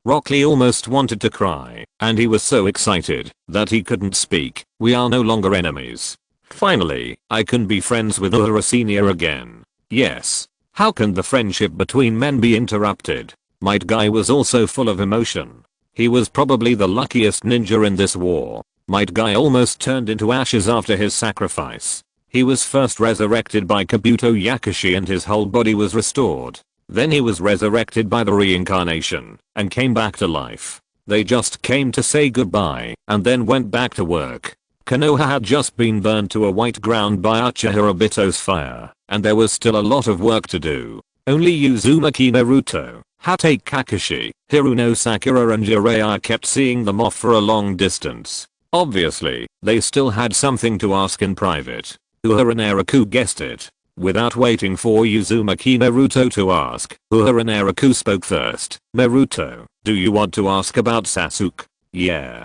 Rock Lee almost wanted to cry, and he was so excited that he couldn't speak. "We are no longer enemies. Finally, I can be friends with Uehara Senior again." Yes. How can the friendship between men be interrupted? Might Guy was also full of emotion. He was probably the luckiest ninja in this war. Might Guy almost turned into ashes after his sacrifice. He was first resurrected by Kabuto Yakushi and his whole body was restored. Then he was resurrected by the reincarnation and came back to life. They just came to say goodbye and then went back to work. Konoha had just been burned to a white ground by Uchiha Obito's fire, and there was still a lot of work to do. Only Uzumaki Naruto, Hatake Kakashi, Hiruno Sakura and Jiraiya kept seeing them off for a long distance. Obviously, they still had something to ask in private. Uehara Naraku guessed it. Without waiting for Uzumaki Naruto to ask, Uehara Naraku spoke first. "Naruto, do you want to ask about Sasuke?" Yeah.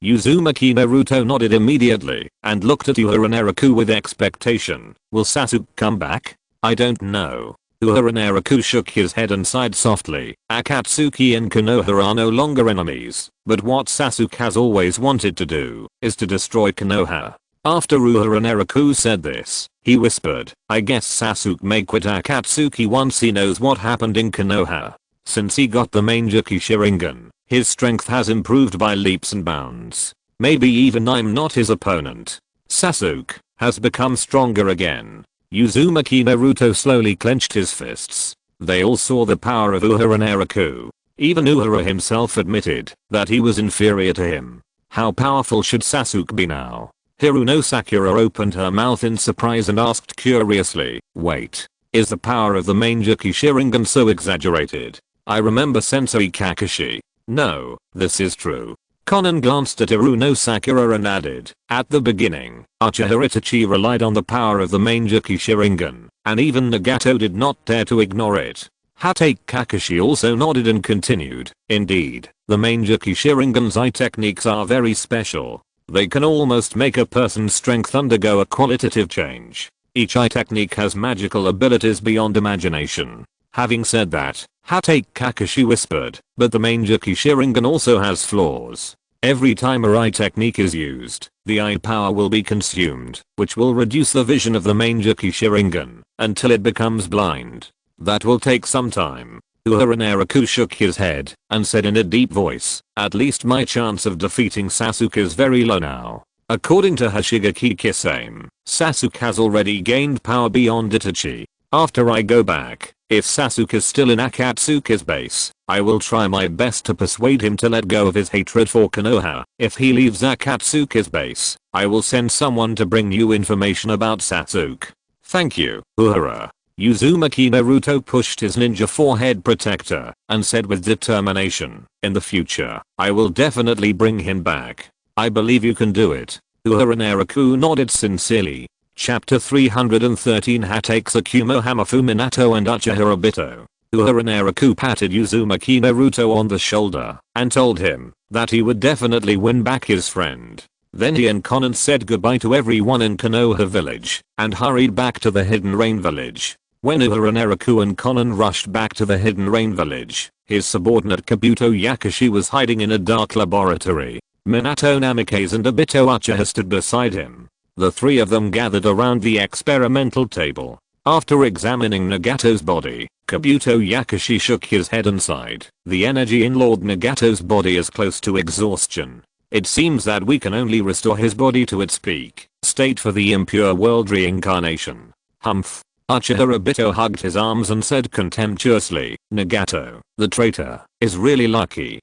Uzumaki Naruto nodded immediately and looked at Uehara Naraku with expectation. "Will Sasuke come back?" "I don't know." Uehara Naraku shook his head and sighed softly. Akatsuki and Konoha are no longer enemies, but what Sasuke has always wanted to do is to destroy Konoha. After Uehara Naraku said this, he whispered, "I guess Sasuke may quit Akatsuki once he knows what happened in Konoha. Since he got the Mangekyou Sharingan, his strength has improved by leaps and bounds. Maybe even I'm not his opponent. Sasuke has become stronger again." Uzumaki Naruto slowly clenched his fists. They all saw the power of Uehara Naraku. Even Uehara himself admitted that he was inferior to him. How powerful should Sasuke be now? Hiruno Sakura opened her mouth in surprise and asked curiously, "Wait, is the power of the Mangekyou Sharingan so exaggerated? I remember Sensei Kakashi." "No, this is true." Konan glanced at Hiruno Sakura and added, "At the beginning, Uchiha Itachi relied on the power of the Mangekyou Sharingan, and even Nagato did not dare to ignore it." Hatake Kakashi also nodded and continued, "Indeed, the Mangekyou Sharingan's eye techniques are very special. They can almost make a person's strength undergo a qualitative change. Each eye technique has magical abilities beyond imagination." Having said that, Hatake Kakashi whispered, "But the Mangekyou Sharingan also has flaws." Every time a eye technique is used, the eye power will be consumed, which will reduce the vision of the main Jiki Sharingan until it becomes blind. That will take some time. Uehara Naraku shook his head and said in a deep voice, at least my chance of defeating Sasuke is very low now. According to Hoshigaki Kisame, Sasuke has already gained power beyond Itachi. After I go back, if Sasuke is still in Akatsuki's base, I will try my best to persuade him to let go of his hatred for Konoha. If he leaves Akatsuki's base, I will send someone to bring you information about Sasuke. Thank you, Uehara. Uzumaki Naruto pushed his ninja forehead protector and said with determination, in the future, I will definitely bring him back. I believe you can do it. Uehara Naraku nodded sincerely. Chapter 313 Hatakes Akumo Hamafu Minato and Uchiha Obito. Uehara Naraku patted Uzumaki Naruto on the shoulder and told him that he would definitely win back his friend. Then he and Konan said goodbye to everyone in Konoha village and hurried back to the Hidden Rain village. When Uehara Naraku and Konan rushed back to the Hidden Rain village, his subordinate Kabuto Yakushi was hiding in a dark laboratory. Minato, Namikaze and Obito Uchiha stood beside him. The three of them gathered around the experimental table. After examining Nagato's body, Kabuto Yakushi shook his head and sighed. The energy in Lord Nagato's body is close to exhaustion. It seems that we can only restore his body to its peak state for the impure world reincarnation. Humph. Uchiha Obito hugged his arms and said contemptuously, Nagato, the traitor, is really lucky.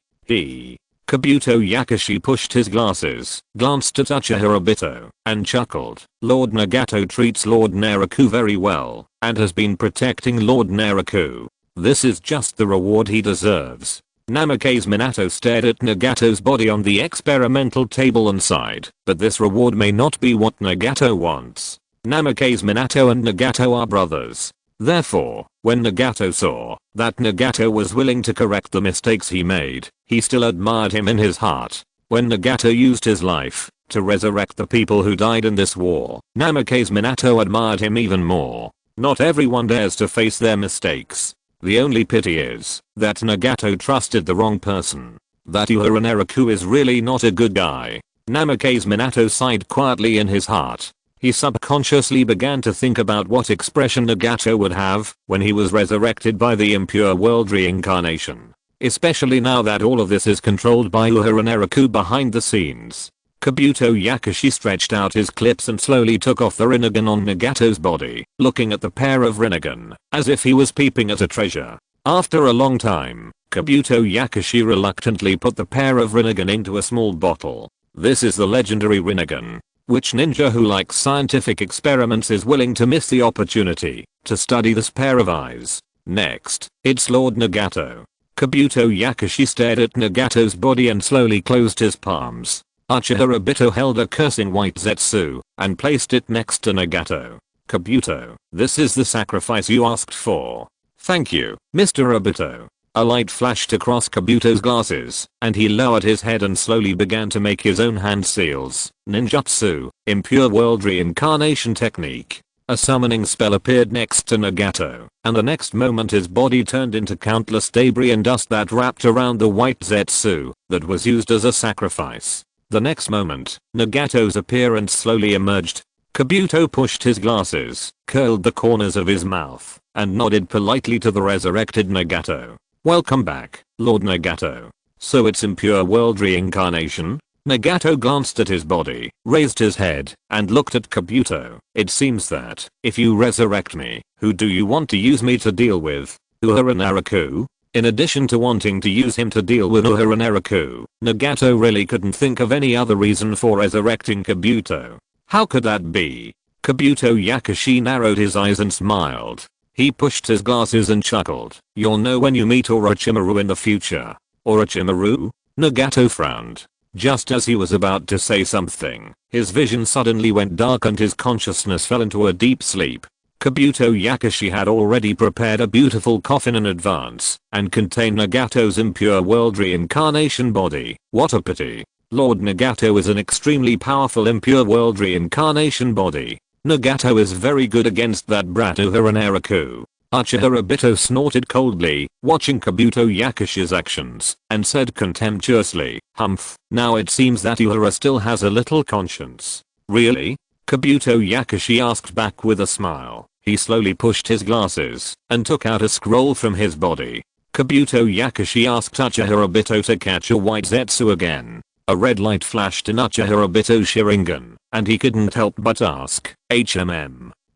Kabuto Yakushi pushed his glasses, glanced at Uchiha Obito, and chuckled. Lord Nagato treats Lord Naraku very well, and has been protecting Lord Naraku. This is just the reward he deserves. Namikaze Minato stared at Nagato's body on the experimental table and sighed, but this reward may not be what Nagato wants. Namikaze Minato and Nagato are brothers. Therefore, when Nagato saw that Nagato was willing to correct the mistakes he made, he still admired him in his heart. When Nagato used his life to resurrect the people who died in this war, Namikaze Minato admired him even more. Not everyone dares to face their mistakes. The only pity is that Nagato trusted the wrong person. That Uehara Naraku is really not a good guy. Namikaze Minato sighed quietly in his heart. He subconsciously began to think about what expression Nagato would have when he was resurrected by the impure world reincarnation. Especially now that all of this is controlled by Uehara Naraku behind the scenes. Kabuto Yakushi stretched out his clips and slowly took off the Rinnegan on Nagato's body, looking at the pair of Rinnegan as if he was peeping at a treasure. After a long time, Kabuto Yakushi reluctantly put the pair of Rinnegan into a small bottle. This is the legendary Rinnegan. Which ninja who likes scientific experiments is willing to miss the opportunity to study this pair of eyes? Next, it's Lord Nagato. Kabuto Yakushi stared at Nagato's body and slowly closed his palms. Uchiha Obito held a cursing white zetsu and placed it next to Nagato. Kabuto, this is the sacrifice you asked for. Thank you, Mr. Obito. A light flashed across Kabuto's glasses, and he lowered his head and slowly began to make his own hand seals. Ninjutsu, impure world reincarnation technique. A summoning spell appeared next to Nagato, and the next moment his body turned into countless debris and dust that wrapped around the white zetsu that was used as a sacrifice. The next moment, Nagato's appearance slowly emerged. Kabuto pushed his glasses, curled the corners of his mouth, and nodded politely to the resurrected Nagato. Welcome back, Lord Nagato. So it's impure world reincarnation? Nagato glanced at his body, raised his head, and looked at Kabuto. It seems that, if you resurrect me, who do you want to use me to deal with? Uehara Naraku? In addition to wanting to use him to deal with Uehara Naraku, Nagato really couldn't think of any other reason for resurrecting Kabuto. How could that be? Kabuto Yakushi narrowed his eyes and smiled. He pushed his glasses and chuckled. You'll know when you meet Orochimaru in the future. Orochimaru? Nagato frowned. Just as he was about to say something, his vision suddenly went dark and his consciousness fell into a deep sleep. Kabuto Yakushi had already prepared a beautiful coffin in advance and contained Nagato's impure world reincarnation body. What a pity. Lord Nagato is an extremely powerful impure world reincarnation body. Nagato is very good against that brat Uehara Naraku. Uchiha Obito snorted coldly, watching Kabuto Yakashi's actions, and said contemptuously, "Humph, now it seems that Uehara still has a little conscience." "Really?" Kabuto Yakashi asked back with a smile. He slowly pushed his glasses, and took out a scroll from his body. Kabuto Yakashi asked Uchiha Obito to catch a white Zetsu again. A red light flashed in Uchiha Obito's Sharingan, and he couldn't help but ask,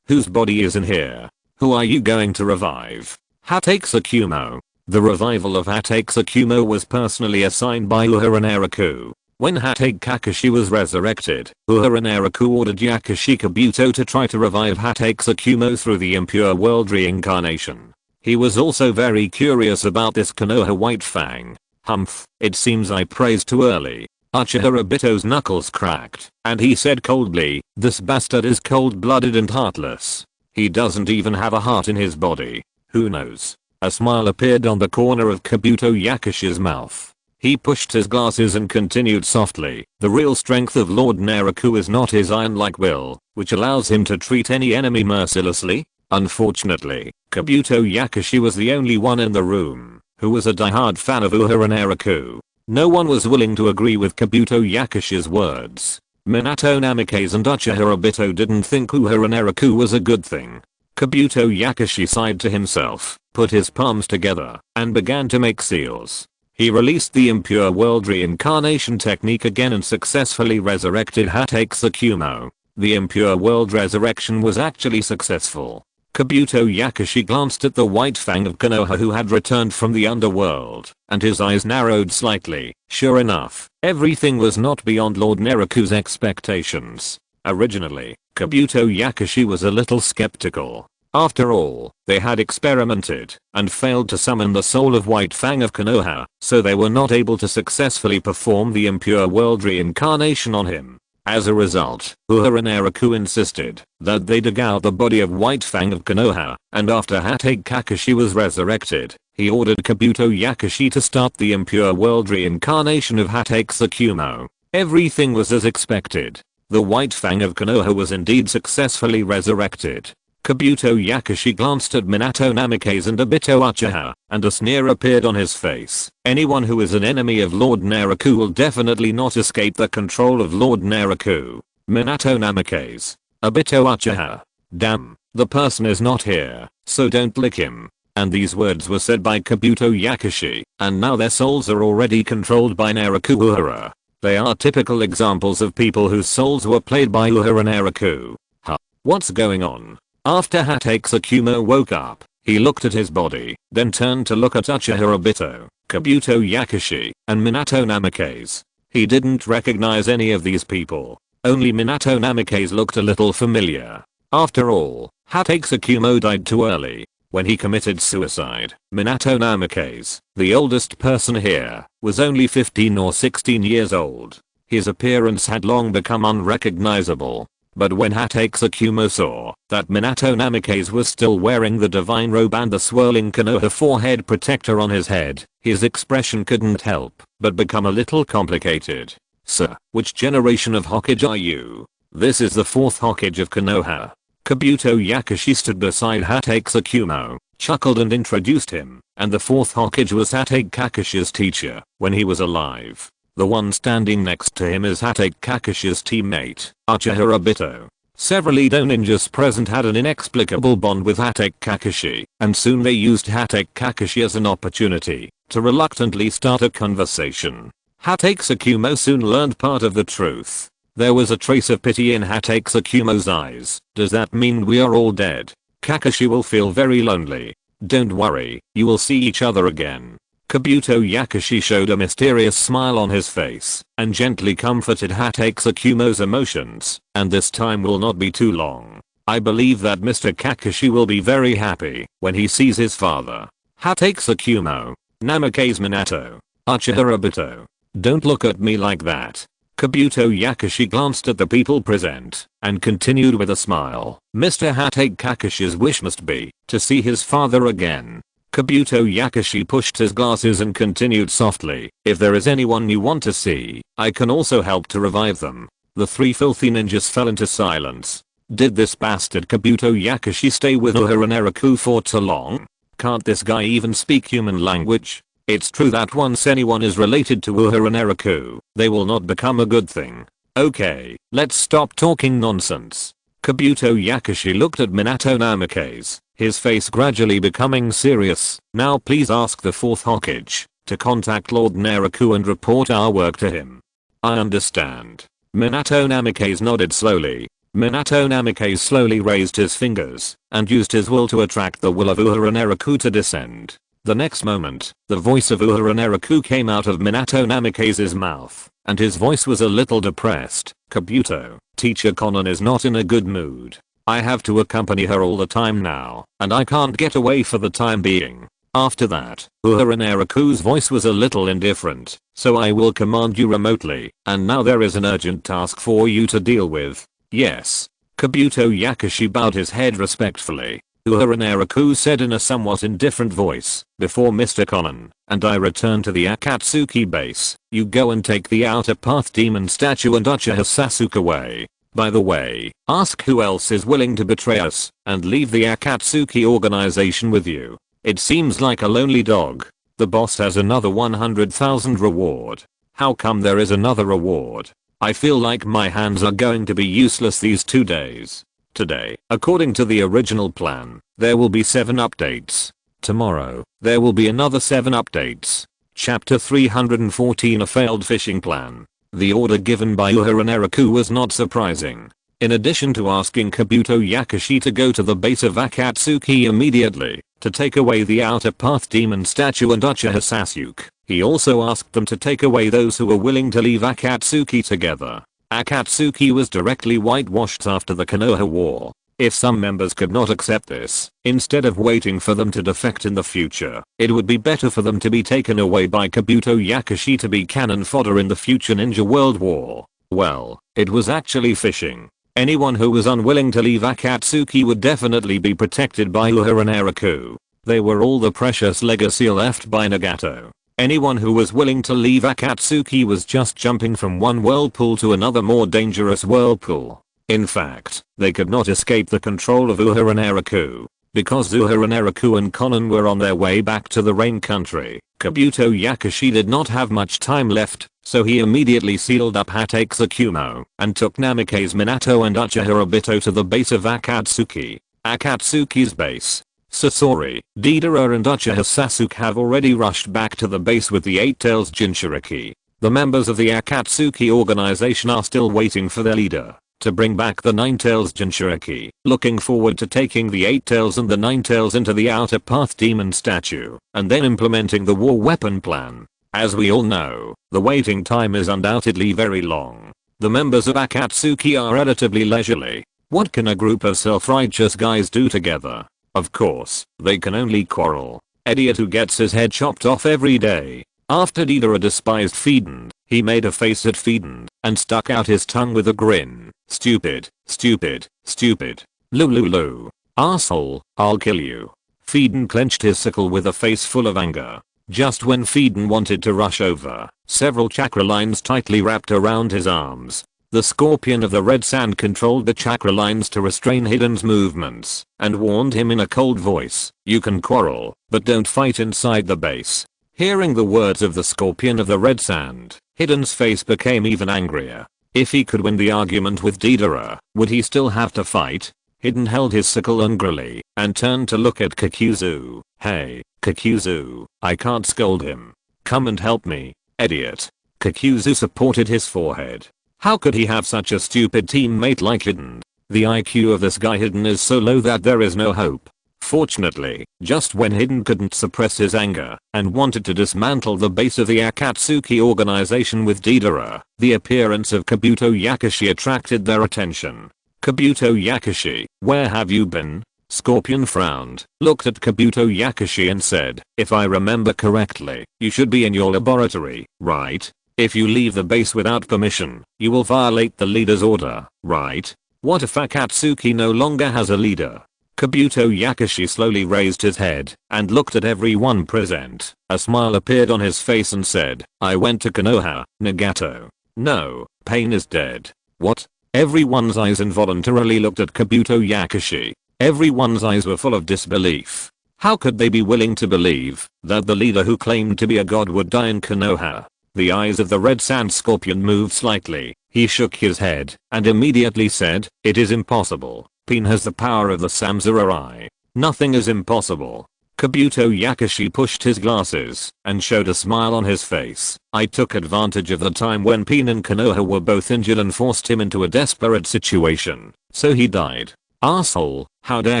whose body is in here? Who are you going to revive?" "Hatake Tsukumo." The revival of Hatake Tsukumo was personally assigned by Uehara Naraku. When Hatake Kakashi was resurrected, Uehara Naraku ordered Yakashi Kabuto to try to revive Hatake Tsukumo through the impure world reincarnation. He was also very curious about this Konoha White Fang. "Humph, it seems I praised too early." Uchiha Obito's knuckles cracked, and he said coldly, "This bastard is cold-blooded and heartless. He doesn't even have a heart in his body. Who knows?" A smile appeared on the corner of Kabuto Yakashi's mouth. He pushed his glasses and continued softly, "The real strength of Lord Naraku is not his iron-like will, which allows him to treat any enemy mercilessly." Unfortunately, Kabuto Yakashi was the only one in the room who was a diehard fan of Uehara Naraku. No one was willing to agree with Kabuto Yakashi's words. Minato Namikaze and Uchiha Obito didn't think Uehara Naraku was a good thing. Kabuto Yakashi sighed to himself, put his palms together, and began to make seals. He released the impure world reincarnation technique again and successfully resurrected Hatake Tsukumo. The impure world resurrection was actually successful. Kabuto Yakashi glanced at the white fang of Konoha who had returned from the underworld, and his eyes narrowed slightly. Sure enough, everything was not beyond Lord Naraku's expectations. Originally, Kabuto Yakashi was a little skeptical. After all, they had experimented and failed to summon the soul of White Fang of Konoha, so they were not able to successfully perform the impure world reincarnation on him. As a result, Uehara Naraku insisted that they dig out the body of White Fang of Konoha, and after Hatake Kakashi was resurrected, he ordered Kabuto Yakashi to start the impure world reincarnation of Hatake Tsukumo. Everything was as expected. The White Fang of Konoha was indeed successfully resurrected. Kabuto Yakashi glanced at Minato Namikaze and Obito Uchiha, and a sneer appeared on his face. Anyone who is an enemy of Lord Naraku will definitely not escape the control of Lord Naraku. Minato Namikaze. Obito Uchiha. Damn, the person is not here, so don't lick him. And these words were said by Kabuto Yakashi, and now their souls are already controlled by Naraku Uehara. They are typical examples of people whose souls were played by Uehara Naraku. Huh. What's going on? After Hatake Tsukumo woke up, he looked at his body, then turned to look at Uchiha Obito, Kabuto Yakashi, and Minato Namikaze. He didn't recognize any of these people. Only Minato Namikaze looked a little familiar. After all, Hatake Tsukumo died too early. When he committed suicide, Minato Namikaze, the oldest person here, was only 15 or 16 years old. His appearance had long become unrecognizable. But when Hatake Tsukumo saw that Minato Namikaze was still wearing the divine robe and the swirling Konoha forehead protector on his head, his expression couldn't help but become a little complicated. "Sir, which generation of Hokage are you?" "This is the 4th Hokage of Konoha." Kabuto Yakashi stood beside Hatake Tsukumo, chuckled and introduced him, and the 4th Hokage was Hatake Kakashi's teacher when he was alive. The one standing next to him is Hatake Kakashi's teammate, Uchiha Obito. Several Edo ninjas present had an inexplicable bond with Hatake Kakashi, and soon they used Hatake Kakashi as an opportunity to reluctantly start a conversation. Hatake Tsukumo soon learned part of the truth. There was a trace of pity in Hatake Tsukumo's eyes. "Does that mean we are all dead? Kakashi will feel very lonely." "Don't worry, you will see each other again." Kabuto Yakashi showed a mysterious smile on his face and gently comforted Hatake Tsukumo's emotions, "And this time will not be too long. I believe that Mr. Kakashi will be very happy when he sees his father." Hatake Tsukumo. Namikaze Minato. Uchiha Obito. "Don't look at me like that." Kabuto Yakashi glanced at the people present and continued with a smile. "Mr. Hatake Kakashi's wish must be to see his father again." Kabuto Yakashi pushed his glasses and continued softly, "If there is anyone you want to see, I can also help to revive them." The 3 filthy ninjas fell into silence. Did this bastard Kabuto Yakushi stay with Uehara Naraku for too long? Can't this guy even speak human language? It's true that once anyone is related to Uehara Naraku, they will not become a good thing. Okay, let's stop talking nonsense. Kabuto Yakushi looked at Minato Namikaze, his face gradually becoming serious. Now please ask the 4th Hokage to contact Lord Naraku and report our work to him. I understand. Minato Namikaze nodded slowly. Minato Namikaze slowly raised his fingers and used his will to attract the will of Uehara Naraku to descend. The next moment, the voice of Uehara Naraku came out of Minato Namikaze's mouth, and his voice was a little depressed. Kabuto, Teacher Konan is not in a good mood. I have to accompany her all the time now, and I can't get away for the time being. After that, Uehara Naraku's voice was a little indifferent, so I will command you remotely, and now there is an urgent task for you to deal with. Yes. Kabuto Yakushi bowed his head respectfully. Uehara Naraku said in a somewhat indifferent voice, before Mr. Konan and I return to the Akatsuki base, you go and take the outer path demon statue and Uchiha Sasuke away. By the way, ask who else is willing to betray us and leave the Akatsuki organization with you. It seems like a lonely dog. The boss has another 100,000 reward. How come there is another reward? I feel like my hands are going to be useless these 2 days. Today, according to the original plan, there will be 7 updates. Tomorrow, there will be another 7 updates. Chapter 314 A Failed Fishing Plan. The order given by Uehara Naraku was not surprising. In addition to asking Kabuto Yakushi to go to the base of Akatsuki immediately, to take away the outer path demon statue and Uchiha Sasuke, he also asked them to take away those who were willing to leave Akatsuki together. Akatsuki was directly whitewashed after the Konoha War. If some members could not accept this, instead of waiting for them to defect in the future, it would be better for them to be taken away by Kabuto Yakushi to be cannon fodder in the future Ninja World War. Well, it was actually fishing. Anyone who was unwilling to leave Akatsuki would definitely be protected by Uehara Naraku. They were all the precious legacy left by Nagato. Anyone who was willing to leave Akatsuki was just jumping from one whirlpool to another more dangerous whirlpool. In fact, they could not escape the control of Uehara Naraku. Because Uehara Naraku and Konan were on their way back to the Rain Country, Kabuto Yakushi did not have much time left, so he immediately sealed up Hatekisakumo and took Namikaze Minato and Uchiha Obito to the base of Akatsuki. Akatsuki's base. Sasori, Deidara and Uchiha Sasuke have already rushed back to the base with the 8-Tails Jinchuriki. The members of the Akatsuki organization are still waiting for their leader to bring back the 9-Tails Jinchuriki, looking forward to taking the 8-Tails and the 9-Tails into the outer path demon statue, and then implementing the war weapon plan. As we all know, the waiting time is undoubtedly very long. The members of Akatsuki are relatively leisurely. What can a group of self-righteous guys do together? Of course, they can only quarrel. Idiot who gets his head chopped off every day. After Deidara despised Fedend, he made a face at Fedend and stuck out his tongue with a grin. Stupid, stupid, stupid. Lulu. Arsehole, I'll kill you. Fedend clenched his sickle with a face full of anger. Just when Fedend wanted to rush over, several chakra lines tightly wrapped around his arms. The scorpion of the red sand controlled the chakra lines to restrain Hiden's movements and warned him in a cold voice, "You can quarrel, but don't fight inside the base." Hearing the words of the scorpion of the red sand, Hiden's face became even angrier. If he could win the argument with Deidara, would he still have to fight? Hiden held his sickle angrily and turned to look at Kakuzu. "Hey, Kakuzu, I can't scold him. Come and help me, idiot." Kakuzu supported his forehead. How could he have such a stupid teammate like Hiden? The IQ of this guy Hiden is so low that there is no hope. Fortunately, just when Hiden couldn't suppress his anger and wanted to dismantle the base of the Akatsuki organization with Deidara, the appearance of Kabuto Yakushi attracted their attention. "Kabuto Yakushi, where have you been?" Scorpion frowned, looked at Kabuto Yakushi and said, "If I remember correctly, you should be in your laboratory, right? If you leave the base without permission, you will violate the leader's order, right? What if Akatsuki no longer has a leader?" Kabuto Yakushi slowly raised his head and looked at everyone present. A smile appeared on his face and said, "I went to Konoha, Nagato. No, Pain is dead." "What?" Everyone's eyes involuntarily looked at Kabuto Yakushi. Everyone's eyes were full of disbelief. How could they be willing to believe that the leader who claimed to be a god would die in Konoha? The eyes of the red sand scorpion moved slightly. He shook his head and immediately said, "It is impossible. Pain has the power of the samurai. Nothing is impossible." Kabuto Yakushi pushed his glasses and showed a smile on his face. "I took advantage of the time when Pain and Konoha were both injured and forced him into a desperate situation. So he died. Asshole, how dare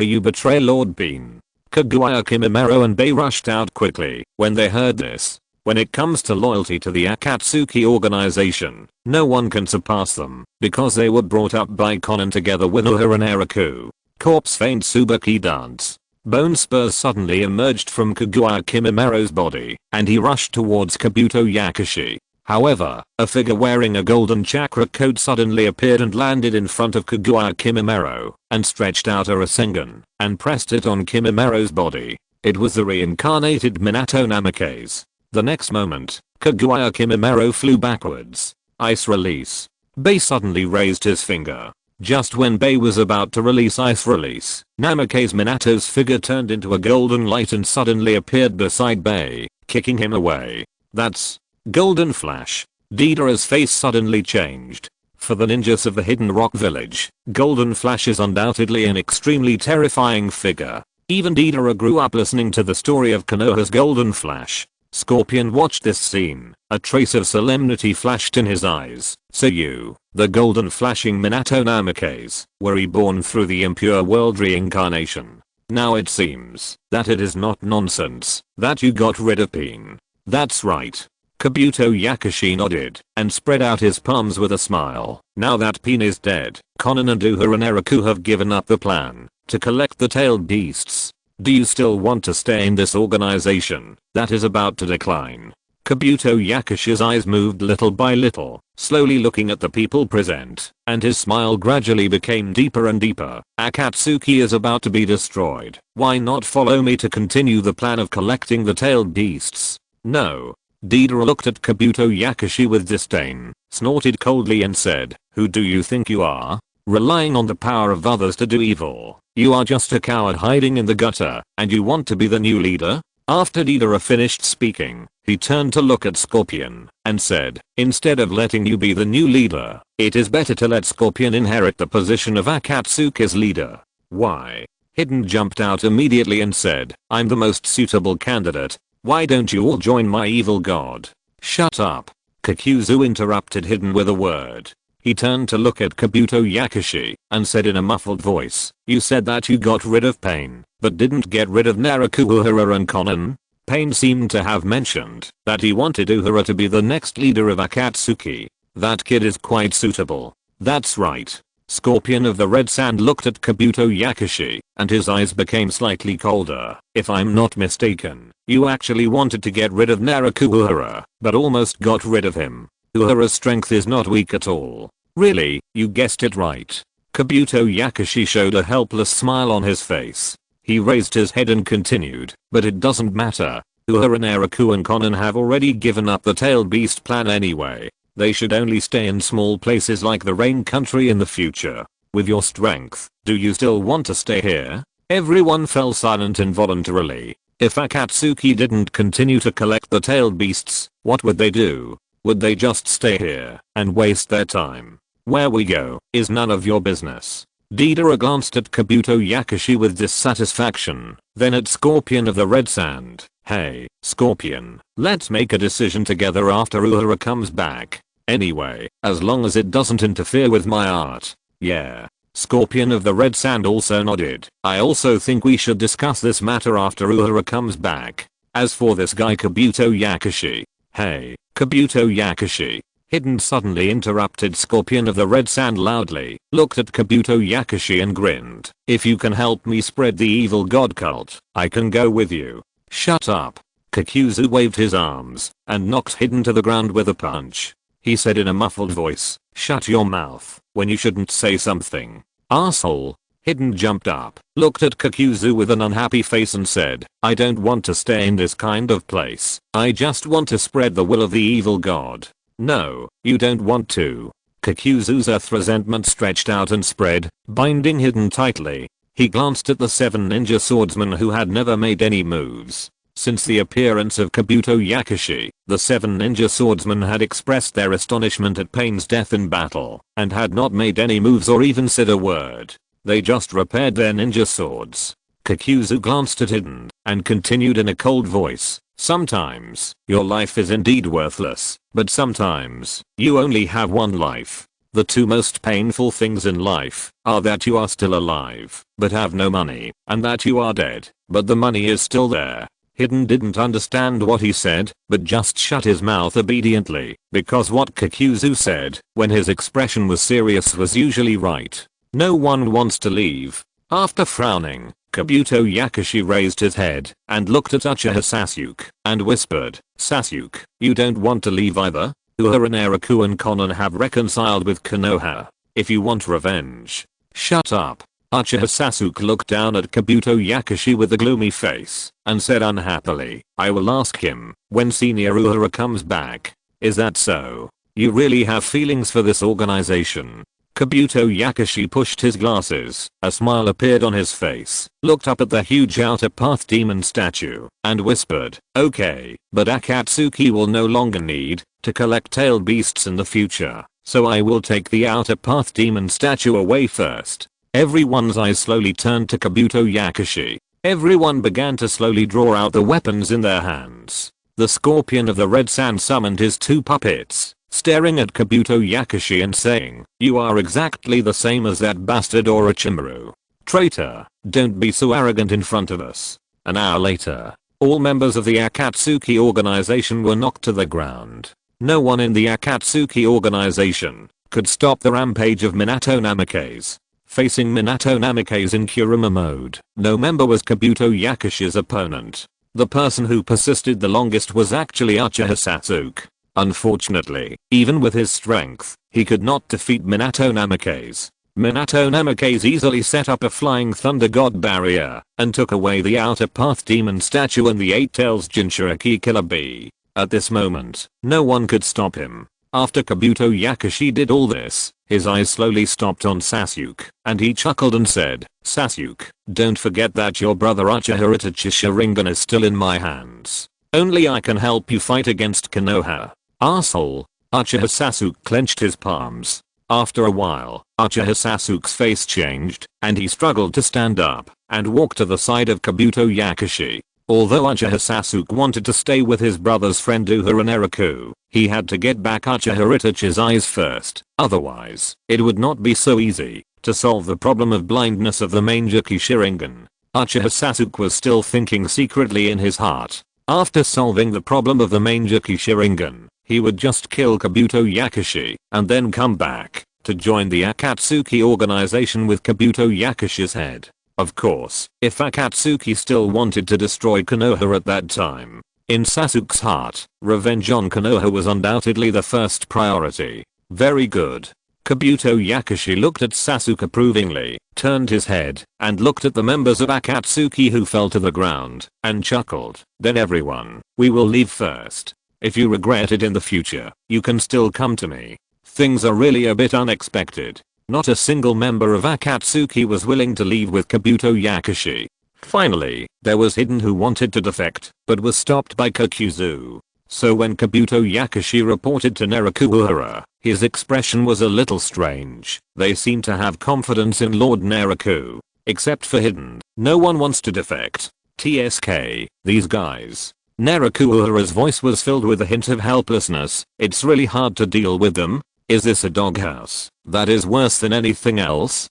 you betray Lord Pain." Kaguya Kimimaro and Bei rushed out quickly when they heard this. When it comes to loyalty to the Akatsuki organization, no one can surpass them because they were brought up by Konan together with Uehara and Naraku. Corpse feigned Tsubaki dance. Bone spurs suddenly emerged from Kaguya Kimimaro's body, and he rushed towards Kabuto Yakushi. However, a figure wearing a golden chakra coat suddenly appeared and landed in front of Kaguya Kimimaro, and stretched out a Rasengan, and pressed it on Kimimaro's body. It was the reincarnated Minato Namikaze. The next moment, Kaguya Kimimaro flew backwards. Ice release. Bei suddenly raised his finger. Just when Bei was about to release ice release, Namikaze Minato's figure turned into a golden light and suddenly appeared beside Bei, kicking him away. That's golden flash. Deidara's face suddenly changed. For the ninjas of the Hidden Rock Village, Golden Flash is undoubtedly an extremely terrifying figure. Even Deidara grew up listening to the story of Konoha's Golden Flash. Scorpion watched this scene. A trace of solemnity flashed in his eyes. "So you, the golden flashing Minato Namikaze, were reborn through the impure world reincarnation. Now it seems that it is not nonsense that you got rid of Pain." "That's right." Kabuto Yakushi nodded and spread out his palms with a smile. "Now that Pain is dead, Konan and Uehara and Naraku have given up the plan to collect the tailed beasts. Do you still want to stay in this organization that is about to decline?" Kabuto Yakushi's eyes moved little by little, slowly looking at the people present, and his smile gradually became deeper and deeper. "Akatsuki is about to be destroyed. Why not follow me to continue the plan of collecting the tailed beasts?" "No." Deidara looked at Kabuto Yakushi with disdain, snorted coldly and said, "Who do you think you are? Relying on the power of others to do evil. You are just a coward hiding in the gutter, and you want to be the new leader?" After Deidara finished speaking, he turned to look at Scorpion and said, "Instead of letting you be the new leader, it is better to let Scorpion inherit the position of Akatsuki's leader." "Why?" Hidden jumped out immediately and said, "I'm the most suitable candidate. Why don't you all join my evil god?" "Shut up." Kakuzu interrupted Hidden with a word. He turned to look at Kabuto Yakushi and said in a muffled voice, "You said that you got rid of Pain, but didn't get rid of Naraku Uehara and Konan?" Pain seemed to have mentioned that he wanted Uehara to be the next leader of Akatsuki. "That kid is quite suitable." "That's right." Scorpion of the Red Sand looked at Kabuto Yakushi and his eyes became slightly colder. "If I'm not mistaken, you actually wanted to get rid of Naraku Uehara, but almost got rid of him. Uehara's strength is not weak at all." "Really, you guessed it right." Kabuto Yakushi showed a helpless smile on his face. He raised his head and continued, "But it doesn't matter. Uehara, Naraku and Konan have already given up the tailed beast plan anyway. They should only stay in small places like the Rain Country in the future. With your strength, do you still want to stay here?" Everyone fell silent involuntarily. If Akatsuki didn't continue to collect the tailed beasts, what would they do? Would they just stay here and waste their time? "Where we go is none of your business." Deidara glanced at Kabuto Yakushi with dissatisfaction, then at Scorpion of the Red Sand. "Hey, Scorpion, let's make a decision together after Uehara comes back. Anyway, as long as it doesn't interfere with my art." "Yeah." Scorpion of the Red Sand also nodded. "I also think we should discuss this matter after Uehara comes back. As for this guy Kabuto Yakushi." "Hey, Kabuto Yakushi." Hidden suddenly interrupted Scorpion of the Red Sand loudly, looked at Kabuto Yakushi and grinned. "If you can help me spread the evil god cult, I can go with you." "Shut up." Kakuzu waved his arms and knocked Hidden to the ground with a punch. He said in a muffled voice, "Shut your mouth when you shouldn't say something." "Asshole." Hidden jumped up, looked at Kakuzu with an unhappy face and said, "I don't want to stay in this kind of place. I just want to spread the will of the evil god." "No, you don't want to." Kakuzu's earth resentment stretched out and spread, binding Hidden tightly. He glanced at the 7 ninja swordsmen who had never made any moves. Since the appearance of Kabuto Yakushi, the 7 ninja swordsmen had expressed their astonishment at Pain's death in battle, and had not made any moves or even said a word. They just repaired their ninja swords. Kakuzu glanced at Hidden, and continued in a cold voice, "Sometimes, your life is indeed worthless, but sometimes, you only have one life. The 2 most painful things in life are that you are still alive, but have no money, and that you are dead, but the money is still there." Hidden didn't understand what he said, but just shut his mouth obediently, because what Kakuzu said, when his expression was serious, was usually right. No one wants to leave. After frowning, Kabuto Yakushi raised his head, and looked at Uchiha Sasuke, and whispered, "Sasuke, you don't want to leave either? Uehara, Naraku and Konan have reconciled with Konoha. If you want revenge, shut up." Uchiha Sasuke looked down at Kabuto Yakushi with a gloomy face, and said unhappily, "I will ask him, when Senior Uehara comes back. Is that so? You really have feelings for this organization?" Kabuto Yakushi pushed his glasses, a smile appeared on his face, looked up at the huge outer path demon statue, and whispered, "Okay, but Akatsuki will no longer need to collect tailed beasts in the future, so I will take the outer path demon statue away first." Everyone's eyes slowly turned to Kabuto Yakushi. Everyone began to slowly draw out the weapons in their hands. The scorpion of the red sand summoned his 2 puppets, staring at Kabuto Yakushi and saying, "You are exactly the same as that bastard Orochimaru. Traitor, don't be so arrogant in front of us." An hour later, all members of the Akatsuki organization were knocked to the ground. No one in the Akatsuki organization could stop the rampage of Minato Namikaze. Facing Minato Namikaze in Kurama mode, no member was Kabuto Yakushi's opponent. The person who persisted the longest was actually Uchiha Sasuke. Unfortunately, even with his strength, he could not defeat Minato Namikaze. Minato Namikaze easily set up a flying thunder god barrier, and took away the outer path demon statue and the 8 tails Jinchuriki killer bee. At this moment, no one could stop him. After Kabuto Yakushi did all this, his eyes slowly stopped on Sasuke, and he chuckled and said, "Sasuke, don't forget that your brother Uchiha Itachi Sharingan is still in my hands. Only I can help you fight against Konoha. Arsehole." Uchiha Sasuke clenched his palms. After a while, Uchiha Sasuke's face changed, and he struggled to stand up, and walk to the side of Kabuto Yakushi. Although Uchiha Sasuke wanted to stay with his brother's friend Uehara Naraku, he had to get back Uchiha Itachi's eyes first, otherwise, it would not be so easy to solve the problem of blindness of the Mangekyou Sharingan. Uchiha Sasuke was still thinking secretly in his heart. After solving the problem of the Mangekyou Sharingan, he would just kill Kabuto Yakushi, and then come back to join the Akatsuki organization with Kabuto Yakushi's head. Of course, if Akatsuki still wanted to destroy Konoha at that time. In Sasuke's heart, revenge on Konoha was undoubtedly the first priority. Very good. Kabuto Yakushi looked at Sasuke approvingly, turned his head, and looked at the members of Akatsuki who fell to the ground, and chuckled. "Then everyone, we will leave first. If you regret it in the future, you can still come to me." Things are really a bit unexpected. Not a single member of Akatsuki was willing to leave with Kabuto Yakushi. Finally, there was Hidden who wanted to defect, but was stopped by Kakuzu. So when Kabuto Yakushi reported to Naraku Uehara, his expression was a little strange. They seemed to have confidence in Lord Naraku. Except for Hidden, no one wants to defect. TSK, these guys. Naraku Uehara's voice was filled with a hint of helplessness. "It's really hard to deal with them. Is this a doghouse that is worse than anything else?"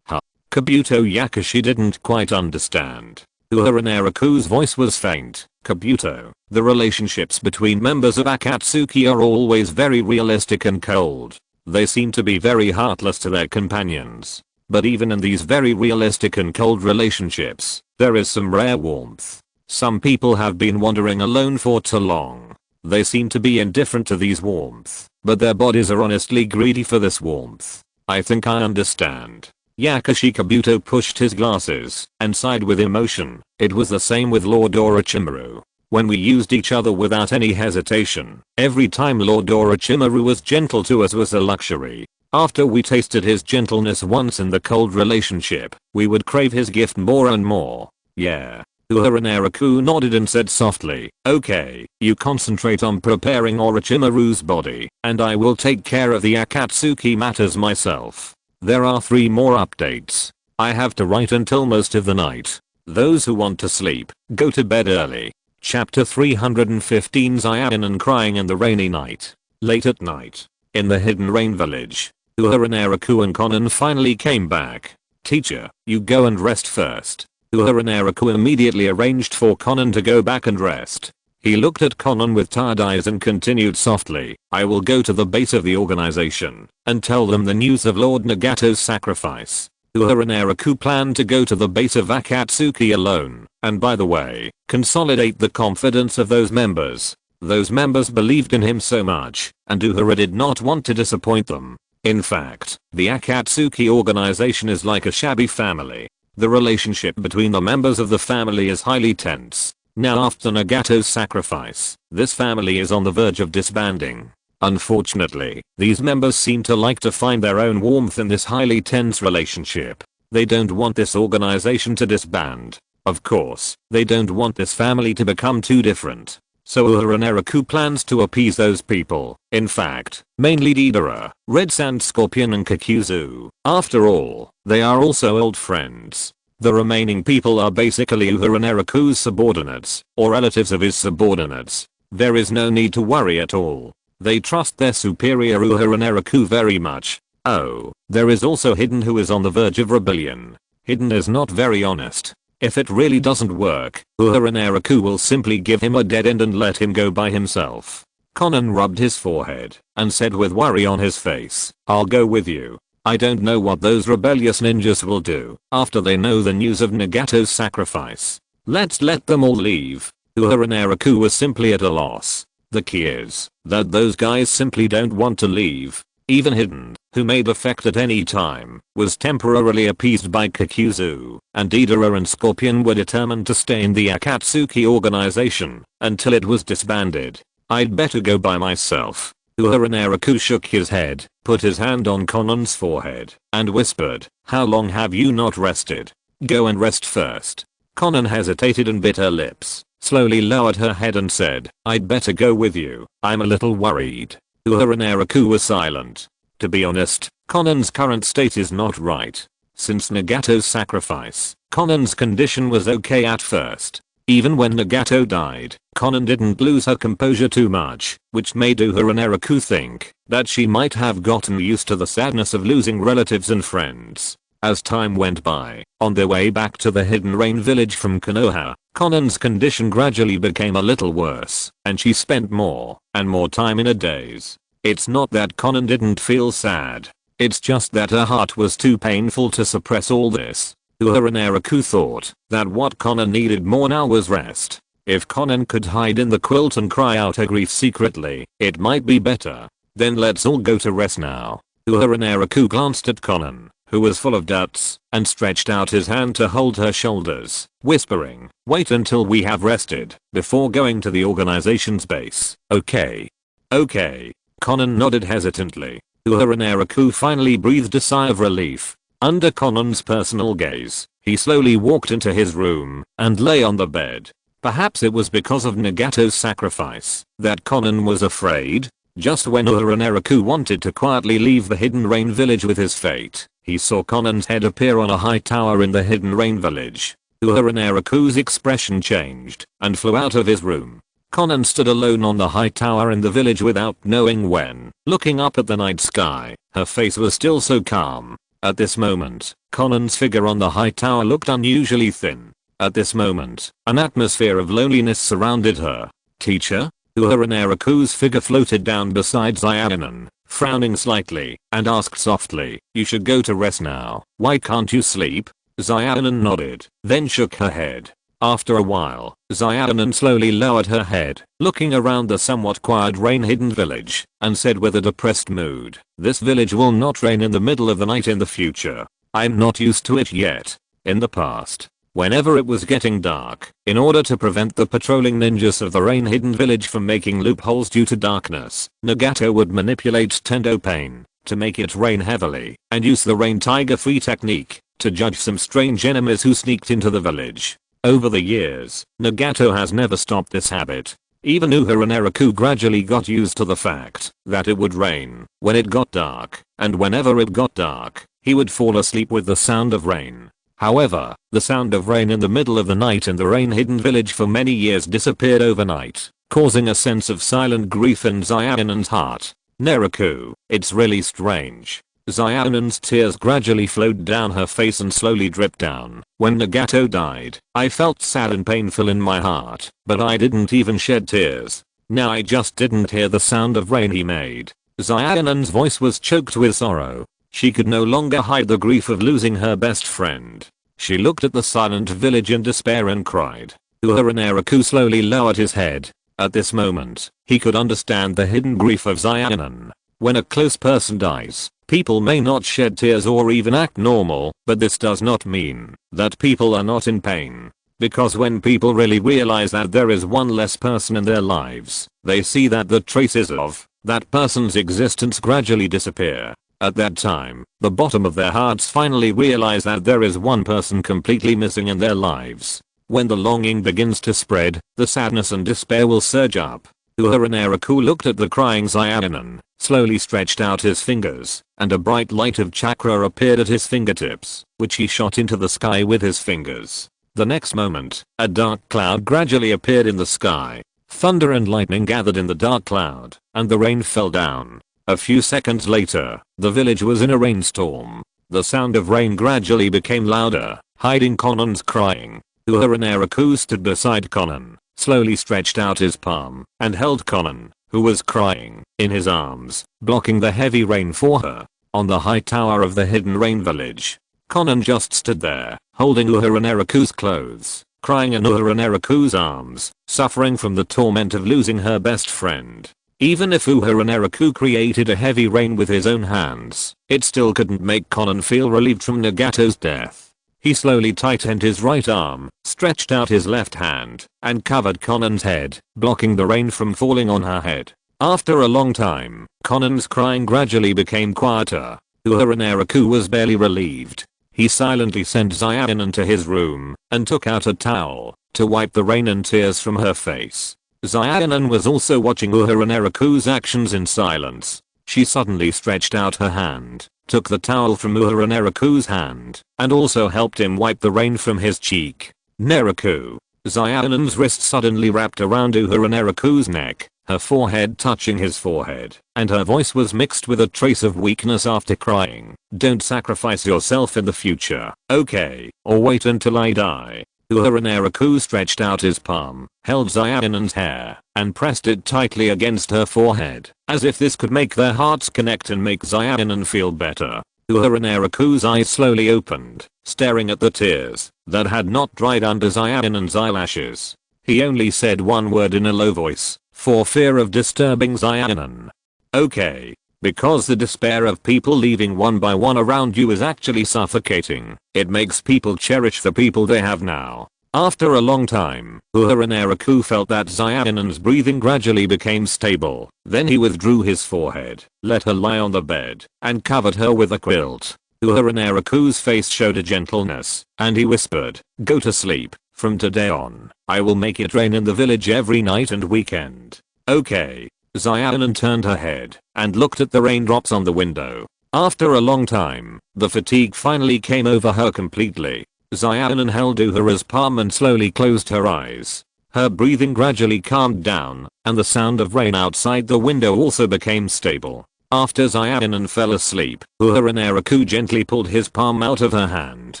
Kabuto Yakushi didn't quite understand. Uehara Naraku's voice was faint. "Kabuto, the relationships between members of Akatsuki are always very realistic and cold. They seem to be very heartless to their companions. But even in these very realistic and cold relationships, there is some rare warmth. Some people have been wandering alone for too long. They seem to be indifferent to these warmth, but their bodies are honestly greedy for this warmth. I think I understand." Yakushi Kabuto pushed his glasses and sighed with emotion. It was the same with Lord Orochimaru. When we used each other without any hesitation, every time Lord Orochimaru was gentle to us was a luxury. After we tasted his gentleness once in the cold relationship, we would crave his gift more and more. Yeah. Naraku nodded and said softly, okay, you concentrate on preparing Orochimaru's body, and I will take care of the Akatsuki matters myself. There are 3 more updates. I have to write until most of the night. Those who want to sleep, go to bed early. Chapter 315 Zayanan crying in the rainy night. Late at night. In the Hidden Rain Village. Naraku and Konan finally came back. Teacher, you go and rest first. Naraku immediately arranged for Konan to go back and rest. He looked at Konan with tired eyes and continued softly, I will go to the base of the organization and tell them the news of Lord Nagato's sacrifice. Naraku planned to go to the base of Akatsuki alone, and by the way, consolidate the confidence of those members. Those members believed in him so much, and Uhura did not want to disappoint them. In fact, the Akatsuki organization is like a shabby family. The relationship between the members of the family is highly tense. Now after Nagato's sacrifice, this family is on the verge of disbanding. Unfortunately, these members seem to like to find their own warmth in this highly tense relationship. They don't want this organization to disband. Of course, they don't want this family to become too different. So Naraku plans to appease those people. In fact, mainly Deidara, Red Sand Scorpion and Kakuzu. After all, they are also old friends. The remaining people are basically Naraku's subordinates, or relatives of his subordinates. There is no need to worry at all. They trust their superior Naraku very much. Oh, there is also Hidden who is on the verge of rebellion. Hidden is not very honest. If it really doesn't work, Naraku will simply give him a dead end and let him go by himself. Konan rubbed his forehead and said with worry on his face, I'll go with you. I don't know what those rebellious ninjas will do after they know the news of Nagato's sacrifice. Let's let them all leave. Naraku was simply at a loss. The key is that those guys simply don't want to leave. Even Hidden, who may defect at any time, was temporarily appeased by Kakuzu, and Deidara and Scorpion were determined to stay in the Akatsuki organization until it was disbanded. I'd better go by myself. Naraku shook his head, put his hand on Konan's forehead, and whispered, how long have you not rested? Go and rest first. Konan hesitated and bit her lips, slowly lowered her head and said, I'd better go with you, I'm a little worried. Naraku was silent. To be honest, Konan's current state is not right. Since Nagato's sacrifice, Konan's condition was okay at first. Even when Nagato died, Konan didn't lose her composure too much, which made Naraku think that she might have gotten used to the sadness of losing relatives and friends. As time went by, on their way back to the Hidden Rain village from Konoha, Konan's condition gradually became a little worse, and she spent more and more time in a daze. It's not that Konan didn't feel sad. It's just that her heart was too painful to suppress all this. Naraku thought that what Konan needed more now was rest. If Konan could hide in the quilt and cry out her grief secretly, it might be better. Then let's all go to rest now. Naraku glanced at Konan, who was full of doubts, and stretched out his hand to hold her shoulders, whispering, wait until we have rested, before going to the organization's base, okay? Okay. Konan nodded hesitantly. Naraku finally breathed a sigh of relief. Under Konan's personal gaze, he slowly walked into his room, and lay on the bed. Perhaps it was because of Nagato's sacrifice, that Konan was afraid. Just when Naraku wanted to quietly leave the Hidden Rain village with his fate, he saw Konan's head appear on a high tower in the Hidden Rain village. Naraku's expression changed, and flew out of his room. Konan stood alone on the high tower in the village without knowing when. Looking up at the night sky, her face was still so calm. At this moment, Konan's figure on the high tower looked unusually thin. At this moment, an atmosphere of loneliness surrounded her. Teacher? Naraku's figure floated down beside Zayanan, frowning slightly, and asked softly, you should go to rest now. Why can't you sleep? Zayanan nodded, then shook her head. After a while, Zayanan slowly lowered her head, looking around the somewhat quiet rain-hidden village, and said with a depressed mood, this village will not rain in the middle of the night in the future. I'm not used to it yet. In the past, whenever it was getting dark, in order to prevent the patrolling ninjas of the rain-hidden village from making loopholes due to darkness, Nagato would manipulate Tendo Pain, to make it rain heavily and use the rain tiger free technique to judge some strange enemies who sneaked into the village. Over the years, Nagato has never stopped this habit. Even Uehara Naraku gradually got used to the fact that it would rain when it got dark, and whenever it got dark, he would fall asleep with the sound of rain. However, the sound of rain in the middle of the night in the rain-hidden village for many years disappeared overnight, causing a sense of silent grief in Zayanan's heart. Naraku, it's really strange. Zayanan's tears gradually flowed down her face and slowly dripped down. When Nagato died, I felt sad and painful in my heart, but I didn't even shed tears. Now I just didn't hear the sound of rain he made. Zayanan's voice was choked with sorrow. She could no longer hide the grief of losing her best friend. She looked at the silent village in despair and cried. Uehara Naraku slowly lowered his head. At this moment, he could understand the hidden grief of Zayanan. When a close person dies, people may not shed tears or even act normal, but this does not mean that people are not in pain. Because when people really realize that there is one less person in their lives, they see that the traces of that person's existence gradually disappear. At that time, the bottom of their hearts finally realize that there is one person completely missing in their lives. When the longing begins to spread, the sadness and despair will surge up. Uehara Naraku looked at the crying Zayanan, slowly stretched out his fingers, and a bright light of chakra appeared at his fingertips, which he shot into the sky with his fingers. The next moment, a dark cloud gradually appeared in the sky. Thunder and lightning gathered in the dark cloud, and the rain fell down. A few seconds later, the village was in a rainstorm. The sound of rain gradually became louder, hiding Conan's crying. Uehara Naraku stood beside Conan, slowly stretched out his palm, and held Conan, who was crying, in his arms, blocking the heavy rain for her. On the high tower of the hidden rain village, Conan just stood there, holding Uehara Naraku's clothes, crying in Uehara Naraku's arms, suffering from the torment of losing her best friend. Even if Uehara Naraku created a heavy rain with his own hands, it still couldn't make Conan feel relieved from Nagato's death. He slowly tightened his right arm, stretched out his left hand, and covered Conan's head, blocking the rain from falling on her head. After a long time, Conan's crying gradually became quieter. Uehara Naraku was barely relieved. He silently sent Zayanan to his room, and took out a towel, to wipe the rain and tears from her face. Zayanan was also watching Uehara Naraku's actions in silence. She suddenly stretched out her hand, took the towel from Uehara Naraku's hand, and also helped him wipe the rain from his cheek. Naraku. Zayanan's wrist suddenly wrapped around Uehara Naraku's neck, her forehead touching his forehead, and her voice was mixed with a trace of weakness after crying. Don't sacrifice yourself in the future, okay? Or wait until I die. Uehara Naraku stretched out his palm, held Zayanan's hair, and pressed it tightly against her forehead, as if this could make their hearts connect and make Zayanan feel better. Uehara Naraku's eyes slowly opened, staring at the tears that had not dried under Zayanan's eyelashes. He only said one word in a low voice, for fear of disturbing Zayanan. Okay. Because the despair of people leaving one by one around you is actually suffocating. It makes people cherish the people they have now. After a long time, Uehara Naraku felt that Zayanan's breathing gradually became stable. Then he withdrew his forehead, let her lie on the bed, and covered her with a quilt. Uehara Naraku's face showed a gentleness, and he whispered, "Go to sleep. From today on, I will make it rain in the village every night and weekend. Okay." Zayanan turned her head and looked at the raindrops on the window. After a long time, the fatigue finally came over her completely. Zayanan held Uehara's palm and slowly closed her eyes. Her breathing gradually calmed down, and the sound of rain outside the window also became stable. After Zayanan fell asleep, Uehara Naraku gently pulled his palm out of her hand.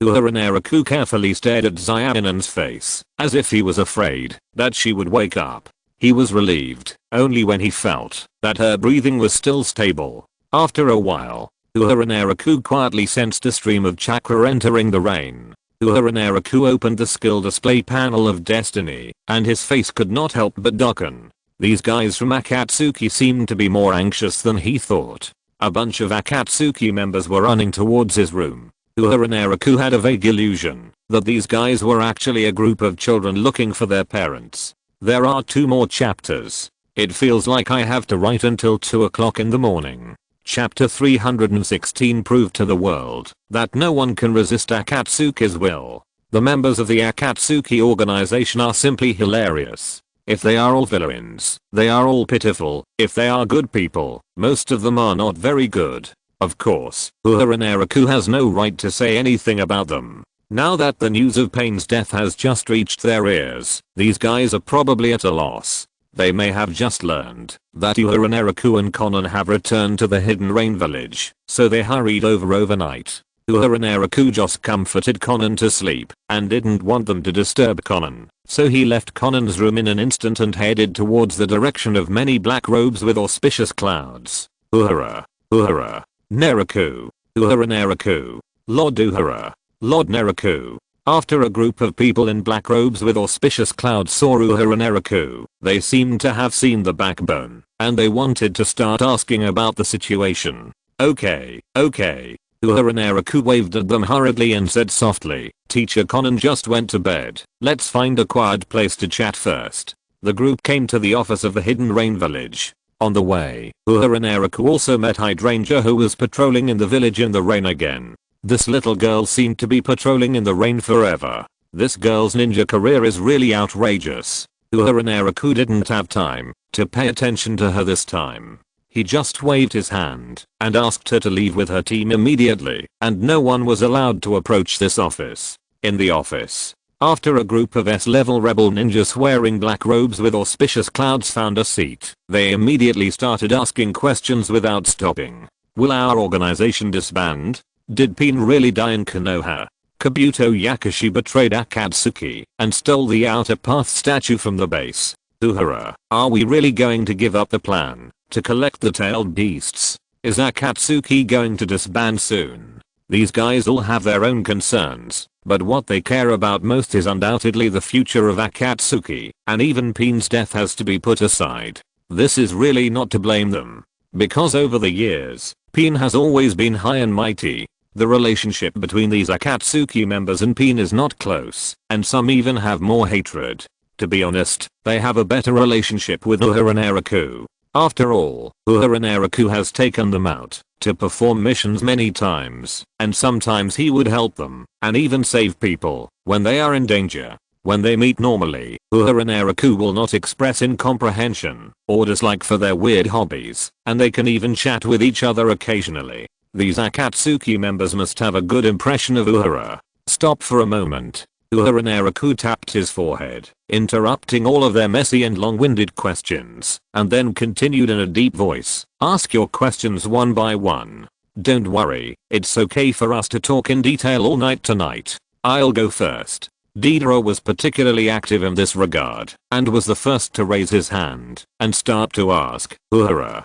Uehara Naraku carefully stared at Zayanan's face, as if he was afraid that she would wake up. He was relieved only when he felt that her breathing was still stable. After a while, Uehara Naraku quietly sensed a stream of chakra entering the rain. Uehara Naraku opened the skill display panel of destiny, and his face could not help but darken. These guys from Akatsuki seemed to be more anxious than he thought. A bunch of Akatsuki members were running towards his room. Uehara Naraku had a vague illusion that these guys were actually a group of children looking for their parents. There are 2 more chapters. It feels like I have to write until 2 o'clock in the morning. Chapter 316 proved to the world that no one can resist Akatsuki's will. The members of the Akatsuki organization are simply hilarious. If they are all villains, they are all pitiful. If they are good people, most of them are not very good. Of course, Uehara Naraku has no right to say anything about them. Now that the news of Pain's death has just reached their ears, these guys are probably at a loss. They may have just learned that Uehara Naraku and Konan have returned to the Hidden Rain village, so they hurried over overnight. Uehara Naraku just comforted Konan to sleep and didn't want them to disturb Konan, so he left Konan's room in an instant and headed towards the direction of many black robes with auspicious clouds. Uehara Naraku, Uehara Naraku, Lord Uehara, Lord Naraku. After a group of people in black robes with auspicious clouds saw Uehara Naraku, they seemed to have seen the backbone, and they wanted to start asking about the situation. Okay. Uehara Naraku waved at them hurriedly and said softly, Teacher Konan just went to bed. Let's find a quiet place to chat first. The group came to the office of the Hidden Rain village. On the way, Uehara Naraku also met Hydrangea, who was patrolling in the village in the rain again. This little girl seemed to be patrolling in the rain forever. This girl's ninja career is really outrageous. Uehara Naraku didn't have time to pay attention to her this time. He just waved his hand and asked her to leave with her team immediately, and no one was allowed to approach this office. In the office, after a group of S-level rebel ninjas wearing black robes with auspicious clouds found a seat, they immediately started asking questions without stopping. Will our organization disband? Did Pain really die in Konoha? Kabuto Yakushi betrayed Akatsuki and stole the Outer Path statue from the base. Uehara, are we really going to give up the plan to collect the tailed beasts? Is Akatsuki going to disband soon? These guys all have their own concerns, but what they care about most is undoubtedly the future of Akatsuki, and even Pain's death has to be put aside. This is really not to blame them, because over the years, Pain has always been high and mighty. The relationship between these Akatsuki members and Pain is not close, and some even have more hatred. To be honest, they have a better relationship with Uehara Naraku. After all, Uehara Naraku has taken them out to perform missions many times, and sometimes he would help them, and even save people, when they are in danger. When they meet normally, Uehara Naraku will not express incomprehension or dislike for their weird hobbies, and they can even chat with each other occasionally. These Akatsuki members must have a good impression of Uehara. Stop for a moment. Uehara Naraku tapped his forehead, interrupting all of their messy and long-winded questions, and then continued in a deep voice. Ask your questions one by one. Don't worry, it's okay for us to talk in detail all night tonight. I'll go first. Deidara was particularly active in this regard, and was the first to raise his hand and start to ask, Uehara,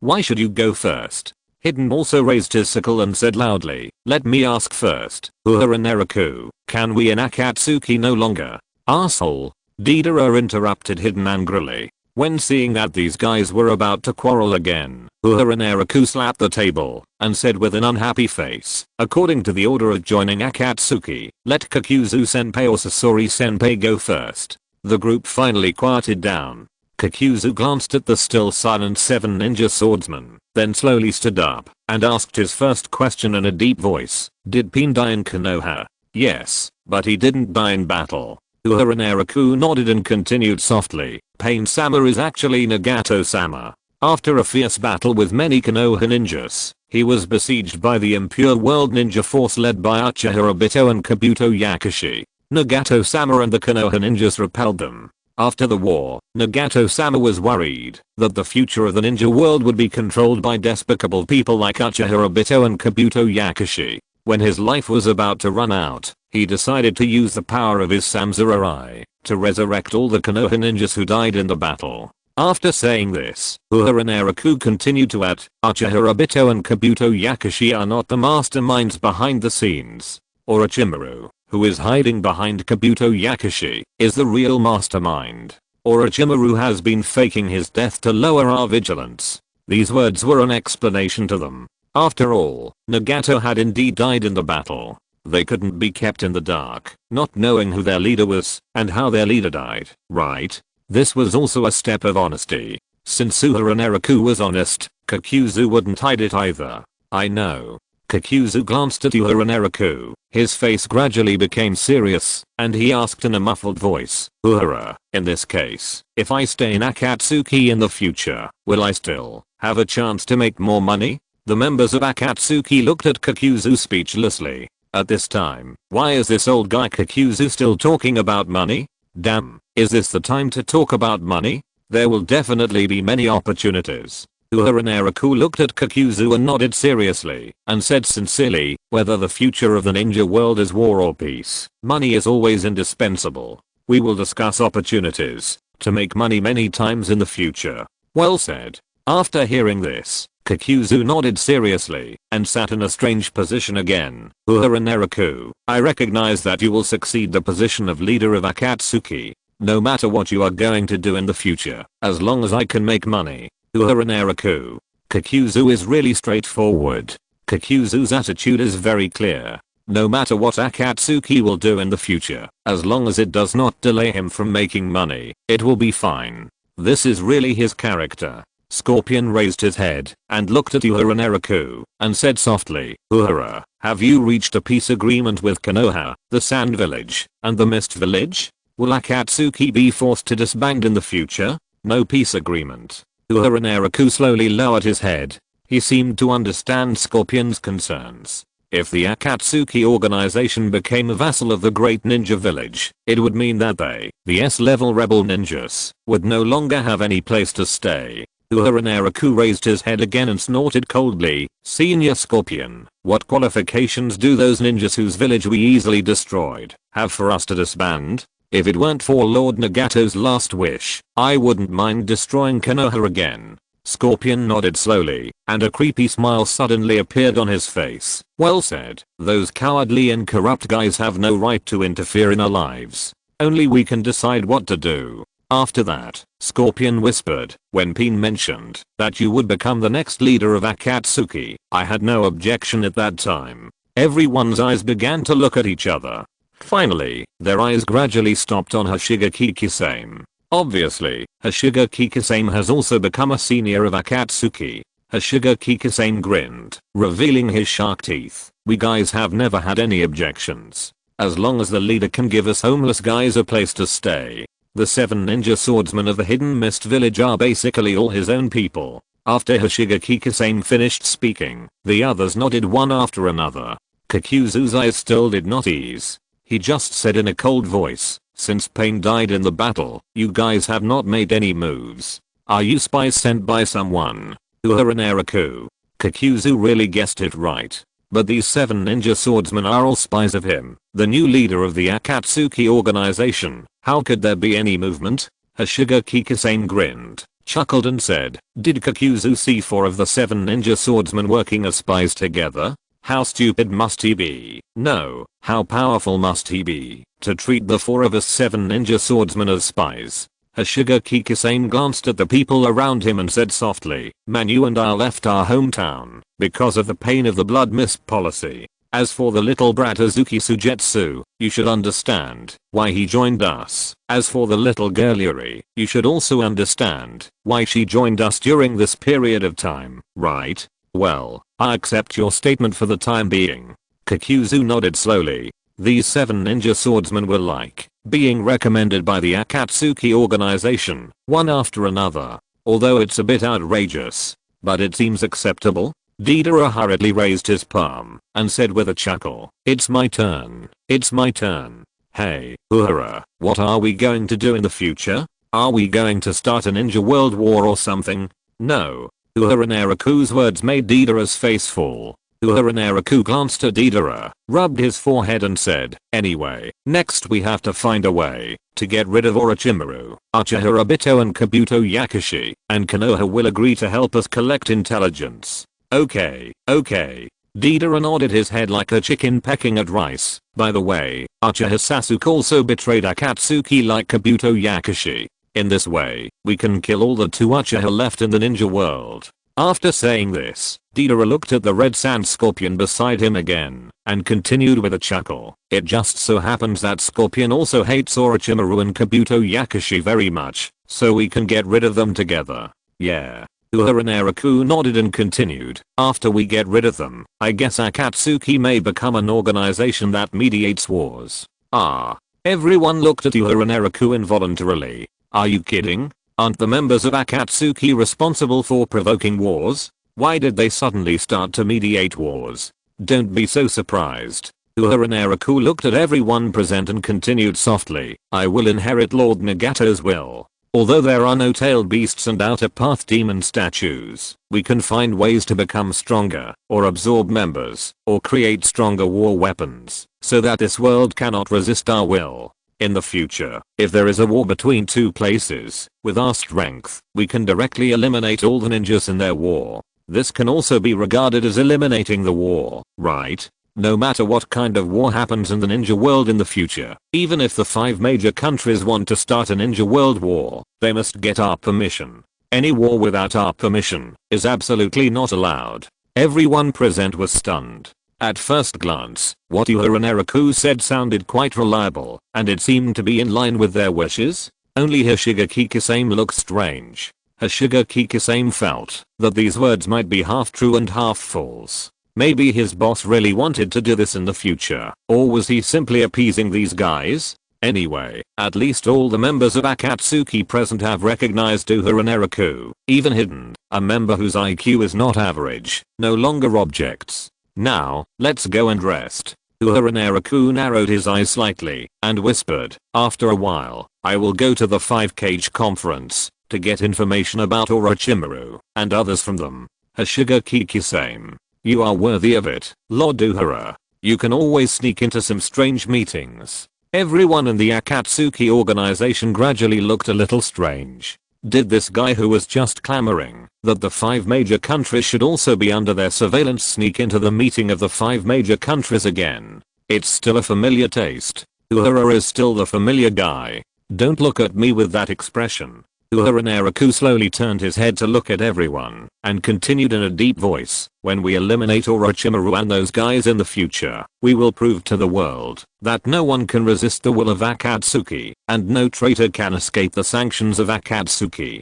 why should you go first? Hidden also raised his sickle and said loudly, let me ask first, Uehara Naraku, can we in Akatsuki no longer? Asshole. Deidara interrupted Hidden angrily. When seeing that these guys were about to quarrel again, Uehara Naraku slapped the table and said with an unhappy face, according to the order of joining Akatsuki, let Kakuzu-senpai or Sasori-senpai go first. The group finally quieted down. Kakuzu glanced at the still silent 7 ninja swordsmen, then slowly stood up and asked his first question in a deep voice. Did Pain die in Konoha? Yes, but he didn't die in battle. Uehara Naraku nodded and continued softly. Pain-sama is actually Nagato-sama. After a fierce battle with many Konoha ninjas, he was besieged by the Impure World Ninja Force led by Uchiha Obito and Kabuto Yakushi. Nagato-sama and the Konoha ninjas repelled them. After the war, Nagato-sama was worried that the future of the ninja world would be controlled by despicable people like Uchiha Obito and Kabuto Yakushi. When his life was about to run out, he decided to use the power of his Samsurai to resurrect all the Konoha ninjas who died in the battle. After saying this, Uehara Naraku continued to add, Uchiha Obito and Kabuto Yakushi are not the masterminds behind the scenes. Orochimaru, who is hiding behind Kabuto Yakushi, is the real mastermind. Orochimaru has been faking his death to lower our vigilance. These words were an explanation to them. After all, Nagato had indeed died in the battle. They couldn't be kept in the dark, not knowing who their leader was and how their leader died, right? This was also a step of honesty. Since Uehara Naraku was honest, Kakuzu wouldn't hide it either. I know. Kakuzu glanced at Uehara Naraku. His face gradually became serious, and he asked in a muffled voice, Uehara, in this case, if I stay in Akatsuki in the future, will I still have a chance to make more money? The members of Akatsuki looked at Kakuzu speechlessly. At this time, why is this old guy Kakuzu still talking about money? Damn, is this the time to talk about money? There will definitely be many opportunities. Uehara Naraku looked at Kakuzu and nodded seriously, and said sincerely, whether the future of the ninja world is war or peace, money is always indispensable. We will discuss opportunities to make money many times in the future. Well said. After hearing this, Kakuzu nodded seriously, and sat in a strange position again. Uehara Naraku, I recognize that you will succeed the position of leader of Akatsuki. No matter what you are going to do in the future, as long as I can make money. Uehara Naraku. Kakuzu is really straightforward. Kakuzu's attitude is very clear. No matter what Akatsuki will do in the future, as long as it does not delay him from making money, it will be fine. This is really his character. Scorpion raised his head and looked at Uehara Naraku and said softly, Uehara, have you reached a peace agreement with Konoha, the Sand Village, and the Mist Village? Will Akatsuki be forced to disband in the future? No peace agreement. Uehara Naraku slowly lowered his head. He seemed to understand Scorpion's concerns. If the Akatsuki organization became a vassal of the Great Ninja Village, it would mean that they, the S-level rebel ninjas, would no longer have any place to stay. Uehara Naraku raised his head again and snorted coldly, Senior Scorpion, what qualifications do those ninjas whose village we easily destroyed have for us to disband? If it weren't for Lord Nagato's last wish, I wouldn't mind destroying Konoha again. Scorpion nodded slowly, and a creepy smile suddenly appeared on his face. Well said. Those cowardly and corrupt guys have no right to interfere in our lives. Only we can decide what to do. After that, Scorpion whispered, when Pin mentioned that you would become the next leader of Akatsuki, I had no objection at that time. Everyone's eyes began to look at each other. Finally, their eyes gradually stopped on Hashiga Kikisame. Obviously, Hashiga Kikisame has also become a senior of Akatsuki. Hashiga Kikisame grinned, revealing his shark teeth. We guys have never had any objections. As long as the leader can give us homeless guys a place to stay. The 7 ninja swordsmen of the Hidden Mist Village are basically all his own people. After Hashiga Kikisame finished speaking, the others nodded one after another. Kakuzu's eyes still did not ease. He just said in a cold voice, since Pain died in the battle, you guys have not made any moves. Are you spies sent by someone? Uehara Naraku. Kakuzu really guessed it right. But these 7 ninja swordsmen are all spies of him, the new leader of the Akatsuki organization. How could there be any movement? Hashiga Kikisame grinned, chuckled and said, did Kakuzu see 4 of the 7 ninja swordsmen working as spies together? How stupid must he be? No, how powerful must he be to treat the 4 of us 7 ninja swordsmen as spies? Hashiga Kikisame glanced at the people around him and said softly, man, you and I left our hometown because of the pain of the blood mist policy. As for the little brat Azuki Sujetsu, you should understand why he joined us. As for the little girl Yuri, you should also understand why she joined us during this period of time, right? Well, I accept your statement for the time being. Kakuzu nodded slowly. These 7 ninja swordsmen were like being recommended by the Akatsuki organization, one after another. Although it's a bit outrageous, but it seems acceptable. Deidara hurriedly raised his palm and said with a chuckle, it's my turn. It's my turn. Hey, Uehara, what are we going to do in the future? Are we going to start a ninja world war or something? No. Uehara Naraku's words made Deidara's face fall. Uehara Naraku glanced at Deidara, rubbed his forehead and said, anyway, next we have to find a way to get rid of Orochimaru, Uchiha Obito and Kabuto Yakushi, and Konoha will agree to help us collect intelligence. Okay. Deidara nodded his head like a chicken pecking at rice. By the way, Uchiha Sasuke also betrayed Akatsuki like Kabuto Yakushi. In this way, we can kill all the 2 Uchiha left in the ninja world. After saying this, Deidara looked at the red sand scorpion beside him again, and continued with a chuckle. It just so happens that Scorpion also hates Orochimaru and Kabuto Yakushi very much, so we can get rid of them together. Yeah. Naraku nodded and continued, after we get rid of them, I guess Akatsuki may become an organization that mediates wars. Ah. Everyone looked at Naraku involuntarily. Are you kidding? Aren't the members of Akatsuki responsible for provoking wars? Why did they suddenly start to mediate wars? Don't be so surprised. Naraku looked at everyone present and continued softly, I will inherit Lord Nagato's will. Although there are no tailed beasts and outer path demon statues, we can find ways to become stronger, or absorb members, or create stronger war weapons, so that this world cannot resist our will. In the future, if there is a war between two places, with our strength, we can directly eliminate all the ninjas in their war. This can also be regarded as eliminating the war, right? No matter what kind of war happens in the ninja world in the future, even if the 5 major countries want to start a ninja world war, they must get our permission. Any war without our permission is absolutely not allowed. Everyone present was stunned. At first glance, what Naraku said sounded quite reliable, and it seemed to be in line with their wishes. Only Hoshigaki Kisame looked strange. Hoshigaki Kisame felt that these words might be half true and half false. Maybe his boss really wanted to do this in the future, or was he simply appeasing these guys? Anyway, at least all the members of Akatsuki present have recognized Naraku, even hidden, a member whose IQ is not average, no longer objects. Now, let's go and rest. Naraku narrowed his eyes slightly, and whispered, after a while, I will go to the 5-cage conference, to get information about Orochimaru, and others from them. Hoshigaki Kisame. You are worthy of it, Lord Uehara. You can always sneak into some strange meetings. Everyone in the Akatsuki organization gradually looked a little strange. Did this guy who was just clamoring that the 5 major countries should also be under their surveillance sneak into the meeting of the 5 major countries again? It's still a familiar taste. Uehara is still the familiar guy. Don't look at me with that expression. Naraku slowly turned his head to look at everyone, and continued in a deep voice, when we eliminate Orochimaru and those guys in the future, we will prove to the world that no one can resist the will of Akatsuki, and no traitor can escape the sanctions of Akatsuki.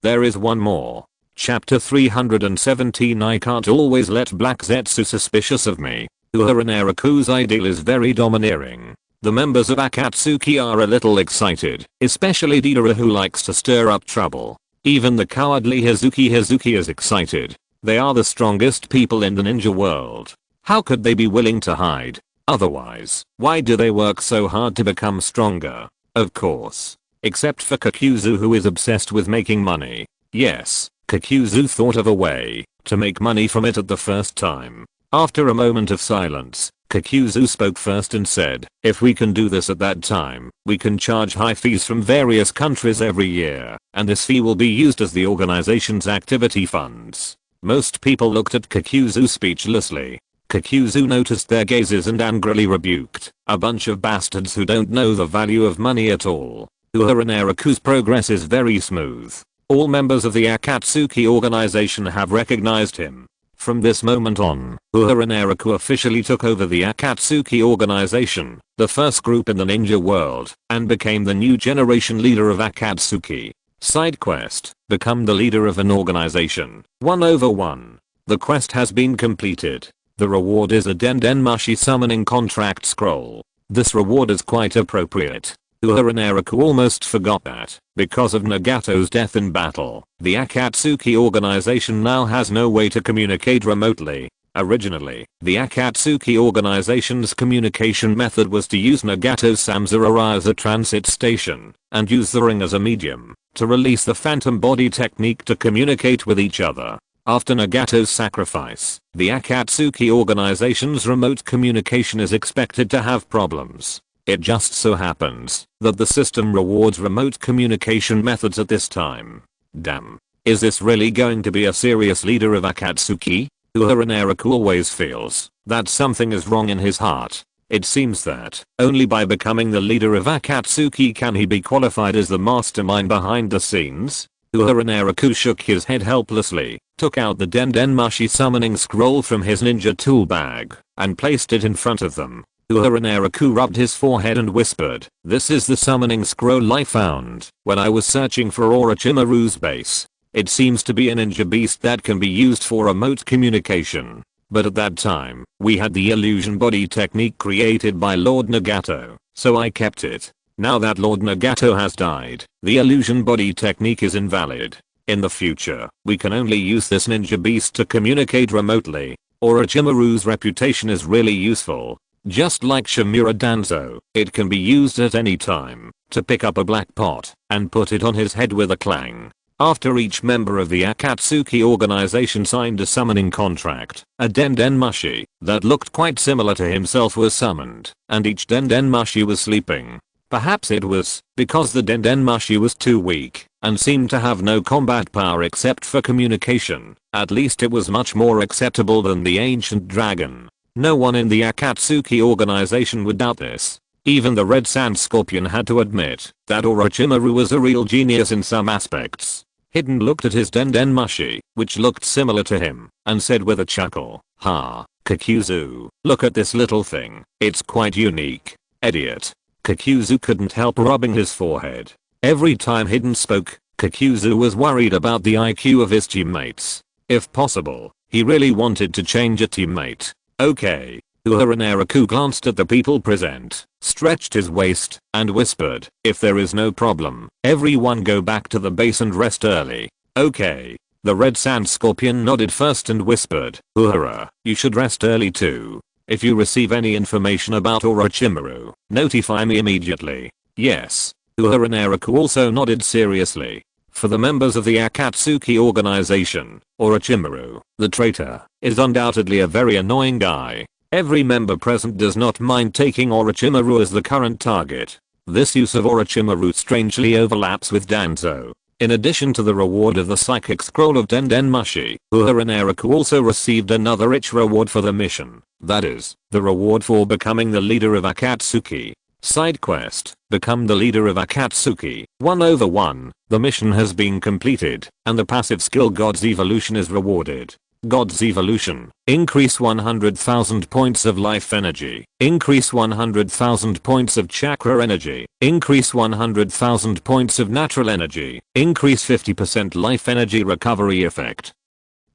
There is one more. Chapter 317 I can't always let Black Zetsu suspicious of me. Naraku's ideal is very domineering. The members of Akatsuki are a little excited, especially Deidara who likes to stir up trouble. Even the cowardly Hazuki is excited. They are the strongest people in the ninja world. How could they be willing to hide? Otherwise, why do they work so hard to become stronger? Of course. Except for Kakuzu who is obsessed with making money. Yes, Kakuzu thought of a way to make money from it at the first time. After a moment of silence, Kakuzu spoke first and said, if we can do this at that time, we can charge high fees from various countries every year, and this fee will be used as the organization's activity funds. Most people looked at Kakuzu speechlessly. Kakuzu noticed their gazes and angrily rebuked, a bunch of bastards who don't know the value of money at all. Naraku's progress is very smooth. All members of the Akatsuki organization have recognized him. From this moment on, Naraku officially took over the Akatsuki organization, the first group in the ninja world, and became the new generation leader of Akatsuki. Side quest, become the leader of an organization, 1/1. The quest has been completed. The reward is a Dendenmashi summoning contract scroll. This reward is quite appropriate. Naraku almost forgot that, because of Nagato's death in battle, the Akatsuki organization now has no way to communicate remotely. Originally, the Akatsuki organization's communication method was to use Nagato's Samsara as a transit station, and use the ring as a medium, to release the phantom body technique to communicate with each other. After Nagato's sacrifice, the Akatsuki organization's remote communication is expected to have problems. It just so happens that the system rewards remote communication methods at this time. Damn. Is this really going to be a serious leader of Akatsuki? Naraku always feels that something is wrong in his heart. It seems that only by becoming the leader of Akatsuki can he be qualified as the mastermind behind the scenes. Naraku shook his head helplessly, took out the Dendenmashi summoning scroll from his ninja tool bag, and placed it in front of them. Naraku rubbed his forehead and whispered, this is the summoning scroll I found when I was searching for Orochimaru's base. It seems to be a ninja beast that can be used for remote communication. But at that time, we had the illusion body technique created by Lord Nagato, so I kept it. Now that Lord Nagato has died, the illusion body technique is invalid. In the future, we can only use this ninja beast to communicate remotely. Orochimaru's reputation is really useful. Just like Shimura Danzo, it can be used at any time to pick up a black pot and put it on his head with a clang. After each member of the Akatsuki organization signed a summoning contract, a Denden Mushi that looked quite similar to himself was summoned, and each Denden Mushi was sleeping. Perhaps it was because the Denden Mushi was too weak and seemed to have no combat power except for communication. At least it was much more acceptable than the ancient dragon. No one in the Akatsuki organization would doubt this. Even the Red Sand Scorpion had to admit that Orochimaru was a real genius in some aspects. Hidden looked at his Denden Mushi, which looked similar to him, and said with a chuckle, "Ha, Kakuzu, look at this little thing. It's quite unique." Idiot. Kakuzu couldn't help rubbing his forehead. Every time Hidden spoke, Kakuzu was worried about the IQ of his teammates. If possible, he really wanted to change a teammate. Okay. Uehara Naraku glanced at the people present, stretched his waist, and whispered, "If there is no problem, everyone go back to the base and rest early." Okay. The Red Sand Scorpion nodded first and whispered, "Uehara, you should rest early too. If you receive any information about Orochimaru, notify me immediately." Yes. Uehara Naraku also nodded seriously. For the members of the Akatsuki organization, Orochimaru, the traitor, is undoubtedly a very annoying guy. Every member present does not mind taking Orochimaru as the current target. This use of Orochimaru strangely overlaps with Danzo. In addition to the reward of the psychic scroll of Denden Mushi, Uehara Naraku also received another rich reward for the mission. That is, the reward for becoming the leader of Akatsuki. Side quest, become the leader of Akatsuki, 1/1. The mission has been completed, and the passive skill God's Evolution is rewarded. God's Evolution, increase 100,000 points of life energy, increase 100,000 points of chakra energy, increase 100,000 points of natural energy, increase 50% life energy recovery effect.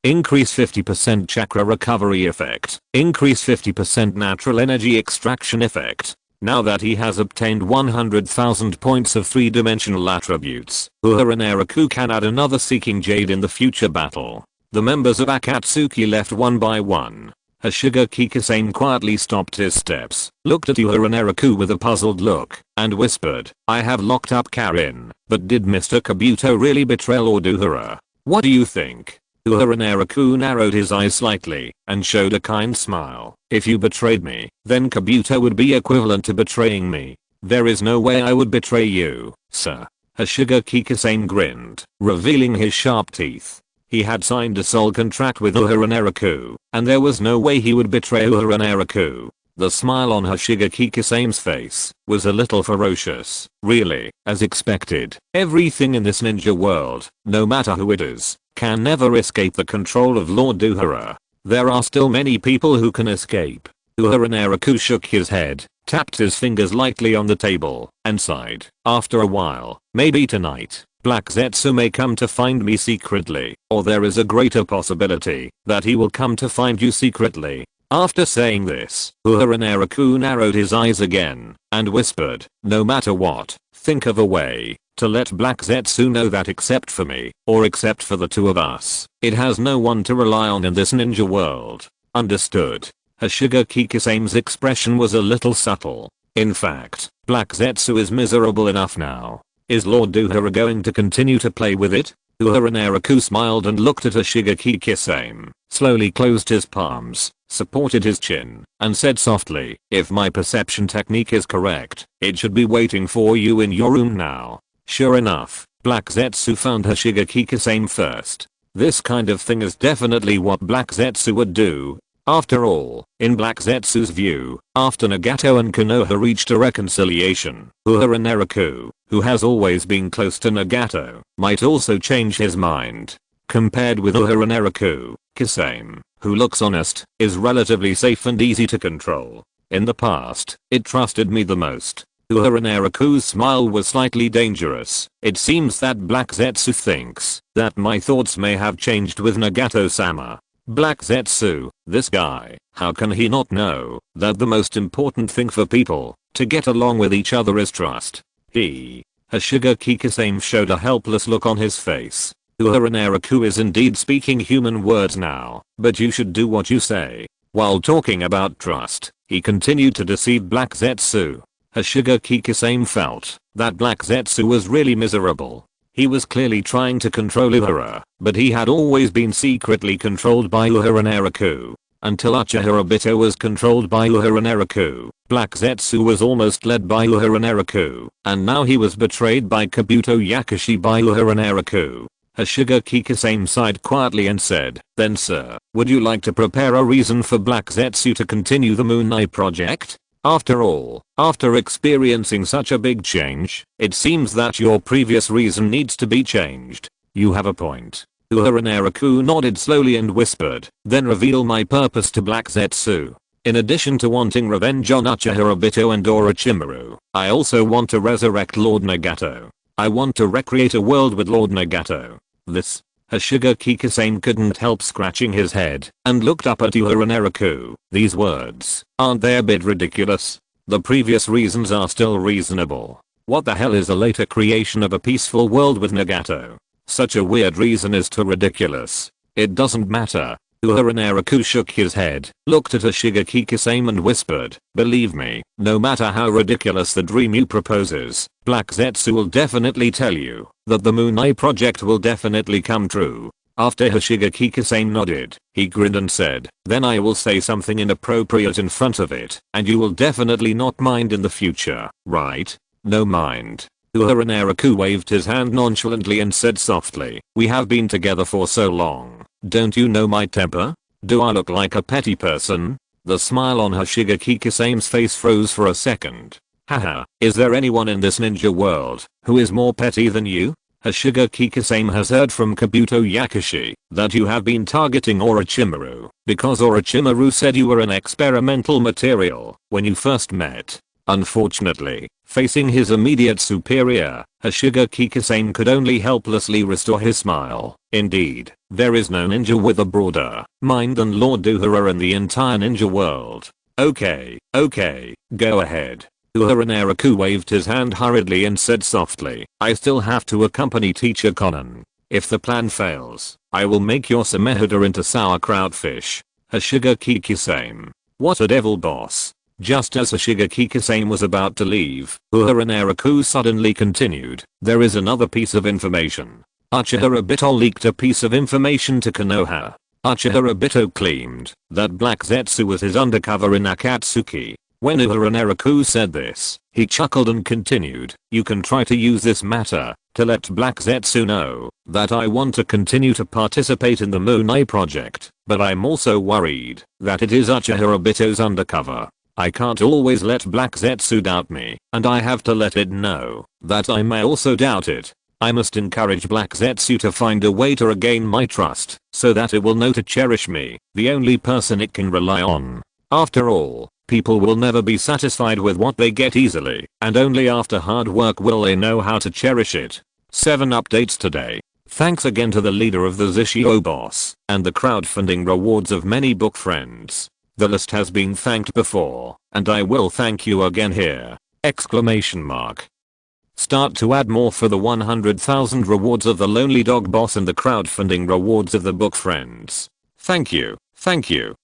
Increase 50% chakra recovery effect, increase 50% natural energy extraction effect. Now that he has obtained 100,000 points of 3-dimensional attributes, Uehara Naraku can add another Seeking Jade in the future battle. The members of Akatsuki left one by one. Hashiga Kikisane quietly stopped his steps, looked at Uehara Naraku with a puzzled look, and whispered, "I have locked up Karin, but did Mr. Kabuto really betray Lord Uehara? What do you think?" Uehara Naraku narrowed his eyes slightly, and showed a kind smile. "If you betrayed me, then Kabuto would be equivalent to betraying me. There is no way I would betray you, sir." Hashiga Kikisane grinned, revealing his sharp teeth. He had signed a soul contract with Uehara Naraku, and there was no way he would betray Uehara Naraku. The smile on Hashiga Kikisame's face was a little ferocious. Really, as expected, everything in this ninja world, no matter who it is, can never escape the control of Lord Uehara. There are still many people who can escape. Uehara Naraku shook his head, tapped his fingers lightly on the table, and sighed. After a while, maybe tonight, Black Zetsu may come to find me secretly, or there is a greater possibility that he will come to find you secretly. After saying this, Uehara Naraku narrowed his eyes again, and whispered, "No matter what, think of a way to let Black Zetsu know that except for me, or except for the two of us, it has no one to rely on in this ninja world." Understood. Hashiga Kikisame's expression was a little subtle. In fact, Black Zetsu is miserable enough now. Is Lord Uehara going to continue to play with it? Uehara Naraku smiled and looked at Hashiga Kikisame, slowly closed his palms, supported his chin, and said softly, "If my perception technique is correct, it should be waiting for you in your room now." Sure enough, Black Zetsu found Hashiga Kikisame first. This kind of thing is definitely what Black Zetsu would do. After all, in Black Zetsu's view, after Nagato and Konoha reached a reconciliation, Uehara Naraku, who has always been close to Nagato, might also change his mind. Compared with Uehara Naraku, Kisame, who looks honest, is relatively safe and easy to control. In the past, it trusted me the most. Uehara Naraku's smile was slightly dangerous. It seems that Black Zetsu thinks that my thoughts may have changed with Nagato-sama. Black Zetsu, this guy, how can he not know that the most important thing for people to get along with each other is trust? Hashiga Kikisame showed a helpless look on his face. Uehara Naraku is indeed speaking human words now, but you should do what you say. While talking about trust, he continued to deceive Black Zetsu. Hashiga Kikisame felt that Black Zetsu was really miserable. He was clearly trying to control Uehara, but he had always been secretly controlled by Uehara Naraku. Until Uchiha was controlled by Uehara Naraku, Black Zetsu was almost led by Uehara Naraku, and now he was betrayed by Kabuto Yakushi by Uehara Naraku. Hashiga Kikisame sighed quietly and said, "Then sir, would you like to prepare a reason for Black Zetsu to continue the Moon Eye project? After all, after experiencing such a big change, it seems that your previous reason needs to be changed. You have a point." Uehara Naraku nodded slowly and whispered, "Then reveal my purpose to Black Zetsu. In addition to wanting revenge on Uchiha and Orochimaru, I also want to resurrect Lord Nagato. I want to recreate a world with Lord Nagato." This, Hashiga Kikisame couldn't help scratching his head and looked up at Uehara Naraku. These words, aren't they a bit ridiculous? The previous reasons are still reasonable. What the hell is a later creation of a peaceful world with Nagato? Such a weird reason is too ridiculous. It doesn't matter. Uehara Naraku shook his head, looked at Hashiga Kikisame and whispered, "Believe me, no matter how ridiculous the dream you proposes, Black Zetsu will definitely tell you that the Moon Eye project will definitely come true." After Hashiga Kikisame nodded, he grinned and said, "Then I will say something inappropriate in front of it, and you will definitely not mind in the future, right?" "No mind." Uehara Naraku waved his hand nonchalantly and said softly, "We have been together for so long. Don't you know my temper? Do I look like a petty person?" The smile on Hashiga Kikisame's face froze for a second. "Haha, is there anyone in this ninja world who is more petty than you? Hashiga Kikisame has heard from Kabuto Yakushi that you have been targeting Orochimaru because Orochimaru said you were an experimental material when you first met." Unfortunately, facing his immediate superior, Hashiga Kikisame could only helplessly restore his smile. Indeed, there is no ninja with a broader mind than Lord Uehara in the entire ninja world. Okay, go ahead." Uehara Naraku waved his hand hurriedly and said softly, "I still have to accompany Teacher Conan. If the plan fails, I will make your Samehada into sauerkraut fish." Hashiga Kikisame. What a devil boss. Just as Hashiga Kikisame was about to leave, Uehara Naraku suddenly continued, "There is another piece of information. Uchiha leaked a piece of information to Konoha. Uchiha claimed that Black Zetsu was his undercover in Akatsuki." When Uehara Naraku said this, he chuckled and continued, "You can try to use this matter to let Black Zetsu know that I want to continue to participate in the Moon Eye project, but I'm also worried that it is Uchiha undercover. I can't always let Black Zetsu doubt me, and I have to let it know that I may also doubt it. I must encourage Black Zetsu to find a way to regain my trust so that it will know to cherish me, the only person it can rely on. After all, people will never be satisfied with what they get easily, and only after hard work will they know how to cherish it." 7 updates today. Thanks again to the leader of the Zishio boss and the crowdfunding rewards of many book friends. The list has been thanked before, and I will thank you again here! Exclamation mark. Start to add more for the 100,000 rewards of the Lonely Dog boss and the crowdfunding rewards of the book friends. Thank you,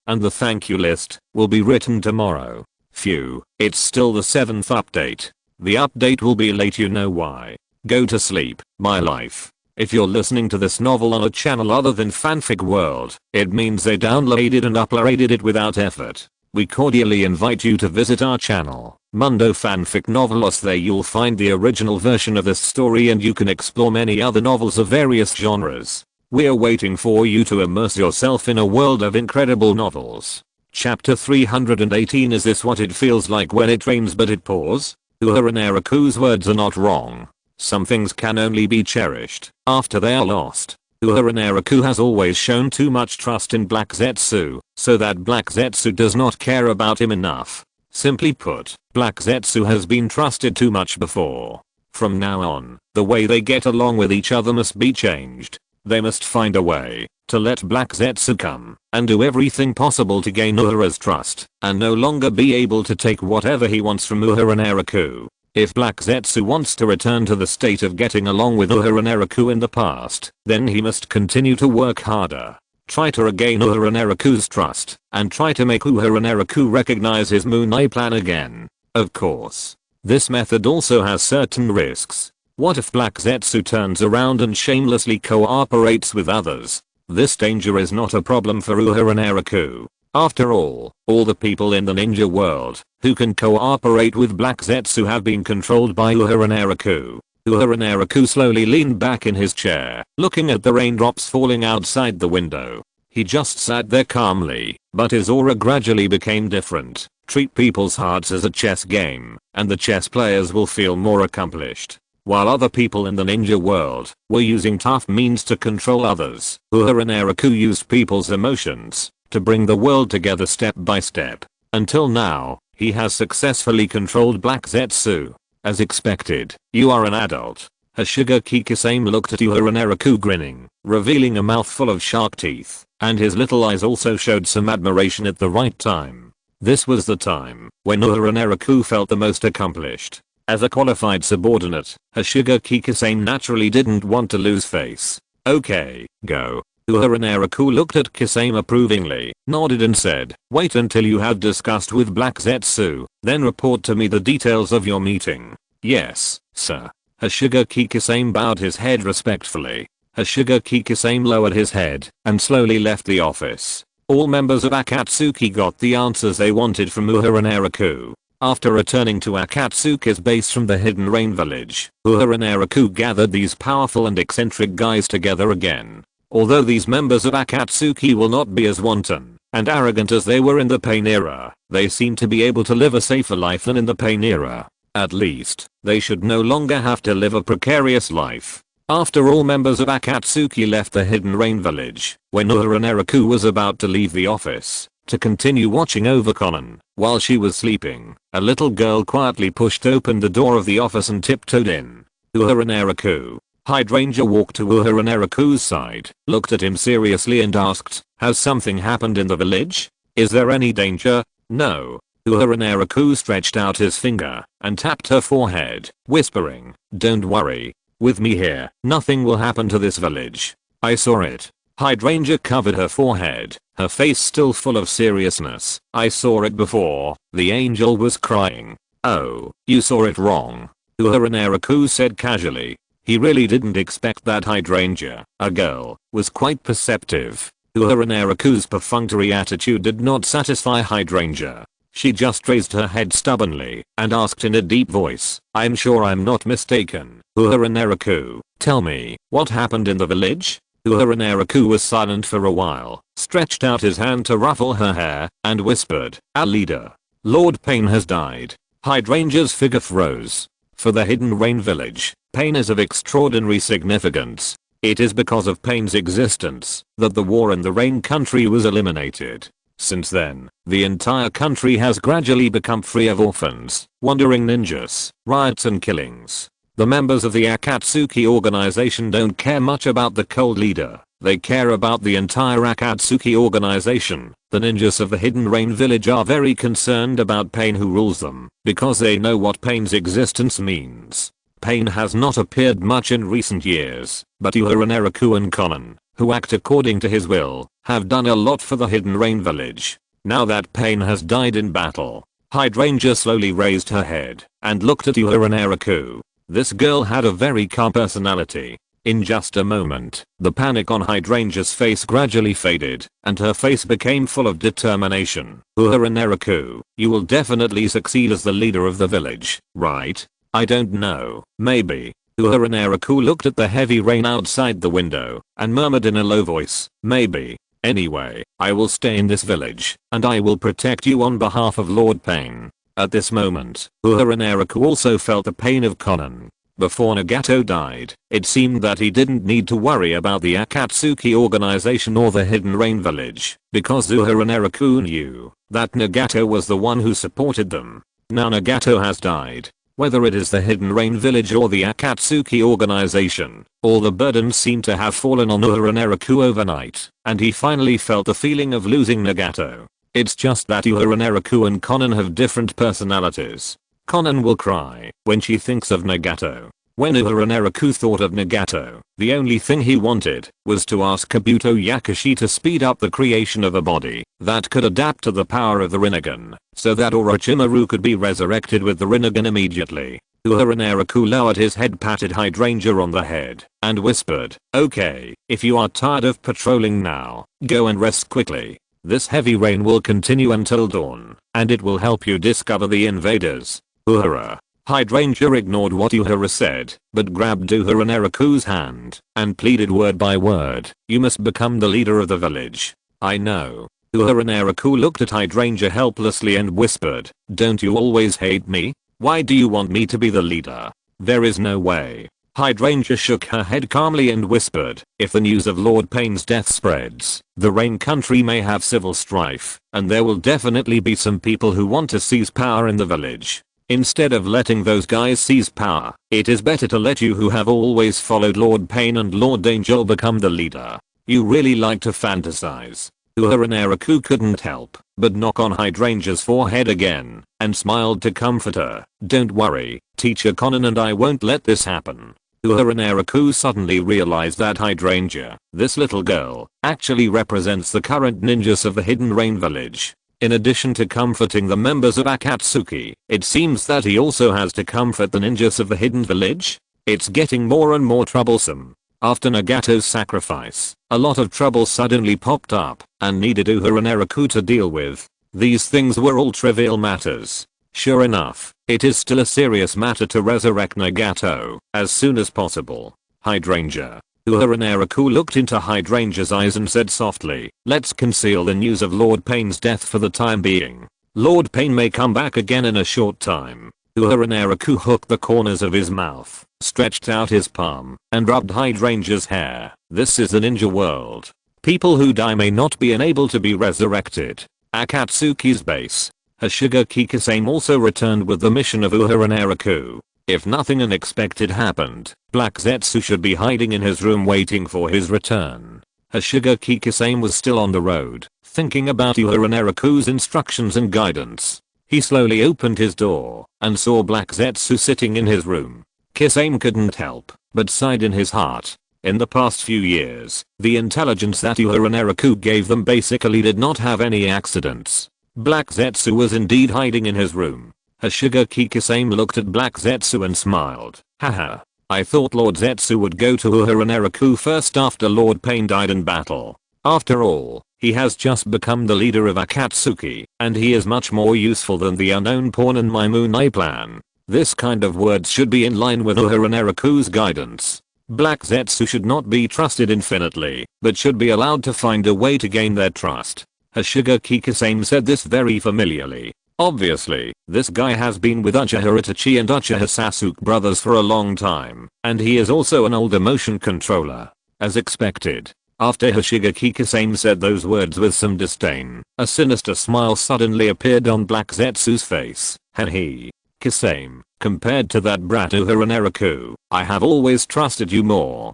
and the thank you list will be written tomorrow. Phew, it's still the 7th update. The update will be late, you know why. Go to sleep, my life. If you're listening to this novel on a channel other than Fanfic World, it means they downloaded and uploaded it without effort. We cordially invite you to visit our channel, Mundo Fanfic Novelos. There you'll find the original version of this story and you can explore many other novels of various genres. We're waiting for you to immerse yourself in a world of incredible novels. Chapter 318. Is this what it feels like when it rains but it pours? Uehara Naraku's words are not wrong. Some things can only be cherished after they are lost. Uehara Naraku has always shown too much trust in Black Zetsu, so that Black Zetsu does not care about him enough. Simply put, Black Zetsu has been trusted too much before. From now on, the way they get along with each other must be changed. They must find a way to let Black Zetsu come and do everything possible to gain Uehara's trust and no longer be able to take whatever he wants from Uehara Naraku. If Black Zetsu wants to return to the state of getting along with Uehara Naraku in the past, then he must continue to work harder. Try to regain Uehara Naraku's trust and try to make Uehara Naraku recognize his Moon Eye plan again. Of course, this method also has certain risks. What if Black Zetsu turns around and shamelessly cooperates with others? This danger is not a problem for Uehara Naraku. After all the people in the ninja world who can cooperate with Black Zetsu have been controlled by Uehara Naraku. Uehara Naraku slowly leaned back in his chair, looking at the raindrops falling outside the window. He just sat there calmly, but his aura gradually became different. Treat people's hearts as a chess game, and the chess players will feel more accomplished. While other people in the ninja world were using tough means to control others, Uehara Naraku used people's emotions to bring the world together step by step. Until now, he has successfully controlled Black Zetsu. As expected, you are an adult. Hashiga Kikisame looked at Uehara Naraku grinning, revealing a mouthful of shark teeth, and his little eyes also showed some admiration at the right time. This was the time when Uehara Naraku felt the most accomplished. As a qualified subordinate, Hashiga Kikisame naturally didn't want to lose face. Okay, go. Uehara Naraku looked at Kisame approvingly, nodded and said, wait until you have discussed with Black Zetsu, then report to me the details of your meeting. Yes, sir. Hashiga Kikisame bowed his head respectfully. Hashiga Kikisame lowered his head and slowly left the office. All members of Akatsuki got the answers they wanted from Uehara Naraku. After returning to Akatsuki's base from the Hidden Rain village, Uehara Naraku gathered these powerful and eccentric guys together again. Although these members of Akatsuki will not be as wanton and arrogant as they were in the Pain era, they seem to be able to live a safer life than in the Pain era. At least, they should no longer have to live a precarious life. After all members of Akatsuki left the Hidden Rain village, when Uehara Naraku was about to leave the office to continue watching over Konan while she was sleeping, a little girl quietly pushed open the door of the office and tiptoed in. Uehara Naraku. Hydrangea walked to Uehara Naraku's side, looked at him seriously and asked, has something happened in the village? Is there any danger? No. Uehara Naraku stretched out his finger and tapped her forehead, whispering, don't worry. With me here, nothing will happen to this village. I saw it. Hydrangea covered her forehead, her face still full of seriousness. I saw it before. The angel was crying. Oh, you saw it wrong. Uehara Naraku said casually. He really didn't expect that Hydrangea, a girl, was quite perceptive. Uehara Naraku's perfunctory attitude did not satisfy Hydrangea. She just raised her head stubbornly and asked in a deep voice, I'm sure I'm not mistaken. Uehara Naraku, tell me, what happened in the village? Uehara Naraku was silent for a while, stretched out his hand to ruffle her hair, and whispered, our leader, Lord Pain has died. Hydrangea's figure froze. For the Hidden Rain village, Pain is of extraordinary significance. It is because of Pain's existence that the war in the Rain country was eliminated. Since then, the entire country has gradually become free of orphans, wandering ninjas, riots and killings. The members of the Akatsuki organization don't care much about the cold leader. They care about the entire Akatsuki organization. The ninjas of the Hidden Rain village are very concerned about Pain who rules them, because they know what Pain's existence means. Pain has not appeared much in recent years, but Uehara Naraku and Konan, who act according to his will, have done a lot for the Hidden Rain village. Now that Pain has died in battle, Hydrangea slowly raised her head and looked at Uehara Naraku. This girl had a very calm personality. In just a moment, the panic on Hydrangea's face gradually faded, and her face became full of determination. Uehara Naraku, you will definitely succeed as the leader of the village, right? I don't know, maybe. Uehara Naraku looked at the heavy rain outside the window, and murmured in a low voice, maybe. Anyway, I will stay in this village, and I will protect you on behalf of Lord Pain. At this moment, Uehara Naraku also felt the pain of Konan. Before Nagato died, it seemed that he didn't need to worry about the Akatsuki organization or the Hidden Rain Village, because Uehara and Naraku knew that Nagato was the one who supported them. Now Nagato has died. Whether it is the Hidden Rain Village or the Akatsuki organization, all the burdens seem to have fallen on Uehara and Naraku overnight, and he finally felt the feeling of losing Nagato. It's just that Uehara and Naraku and Konan have different personalities. Konan will cry when she thinks of Nagato. When Uehara and Naraku thought of Nagato, the only thing he wanted was to ask Kabuto Yakushi to speed up the creation of a body that could adapt to the power of the Rinnegan, so that Orochimaru could be resurrected with the Rinnegan immediately. Uehara and Naraku lowered his head, patted Hydrangea on the head, and whispered, "Okay, if you are tired of patrolling now, go and rest quickly. This heavy rain will continue until dawn, and it will help you discover the invaders." Uehara. Hydrangea ignored what Uehara said, but grabbed Uehara and Naraku's hand and pleaded word by word, "You must become the leader of the village." "I know." Uehara and Naraku looked at Hydrangea helplessly and whispered, "Don't you always hate me? Why do you want me to be the leader?" "There is no way." Hydrangea shook her head calmly and whispered, "If the news of Lord Payne's death spreads, the Rain Country may have civil strife, and there will definitely be some people who want to seize power in the village. Instead of letting those guys seize power, it is better to let you who have always followed Lord Payne and Lord Angel become the leader." "You really like to fantasize." Uehara and Naraku couldn't help but knock on Hydrangea's forehead again and smiled to comfort her. "Don't worry, Teacher Konan and I won't let this happen." Uehara and Naraku suddenly realized that Hydrangea, this little girl, actually represents the current ninjas of the Hidden Rain Village. In addition to comforting the members of Akatsuki, it seems that he also has to comfort the ninjas of the Hidden Village. It's getting more and more troublesome. After Nagato's sacrifice, a lot of trouble suddenly popped up and needed Uehara and Naraku to deal with. These things were all trivial matters. Sure enough, it is still a serious matter to resurrect Nagato as soon as possible. Hydrangea. Uehara and Naraku looked into Hydrangea's eyes and said softly, "Let's conceal the news of Lord Payne's death for the time being. Lord Payne may come back again in a short time." Uehara and Naraku hooked the corners of his mouth, stretched out his palm, and rubbed Hydrangea's hair. "This is the ninja world. People who die may not be unable to be resurrected." Akatsuki's base. Hashiga Kikisame also returned with the mission of Uehara and Naraku. If nothing unexpected happened, Black Zetsu should be hiding in his room waiting for his return. Hashiga Kikisame was still on the road, thinking about Uehara and Naraku's instructions and guidance. He slowly opened his door and saw Black Zetsu sitting in his room. Kisame couldn't help but sighed in his heart. In the past few years, the intelligence that Uehara and Naraku gave them basically did not have any accidents. Black Zetsu was indeed hiding in his room. Hashiga Kikisame looked at Black Zetsu and smiled. "Haha. I thought Lord Zetsu would go to Uehara and Naraku first after Lord Payne died in battle. After all, he has just become the leader of Akatsuki, and he is much more useful than the unknown pawn in my Moonai plan." This kind of words should be in line with Uehara and Naraku's guidance. Black Zetsu should not be trusted infinitely, but should be allowed to find a way to gain their trust. Hashiga Kikisame said this very familiarly. Obviously, this guy has been with Uchiha Itachi and Uchiha Sasuke brothers for a long time, and he is also an old emotion controller. As expected, after Hashiga Kikisame said those words with some disdain, a sinister smile suddenly appeared on Black Zetsu's face. "He, Kisame, compared to that brat Uehara and Naraku, I have always trusted you more."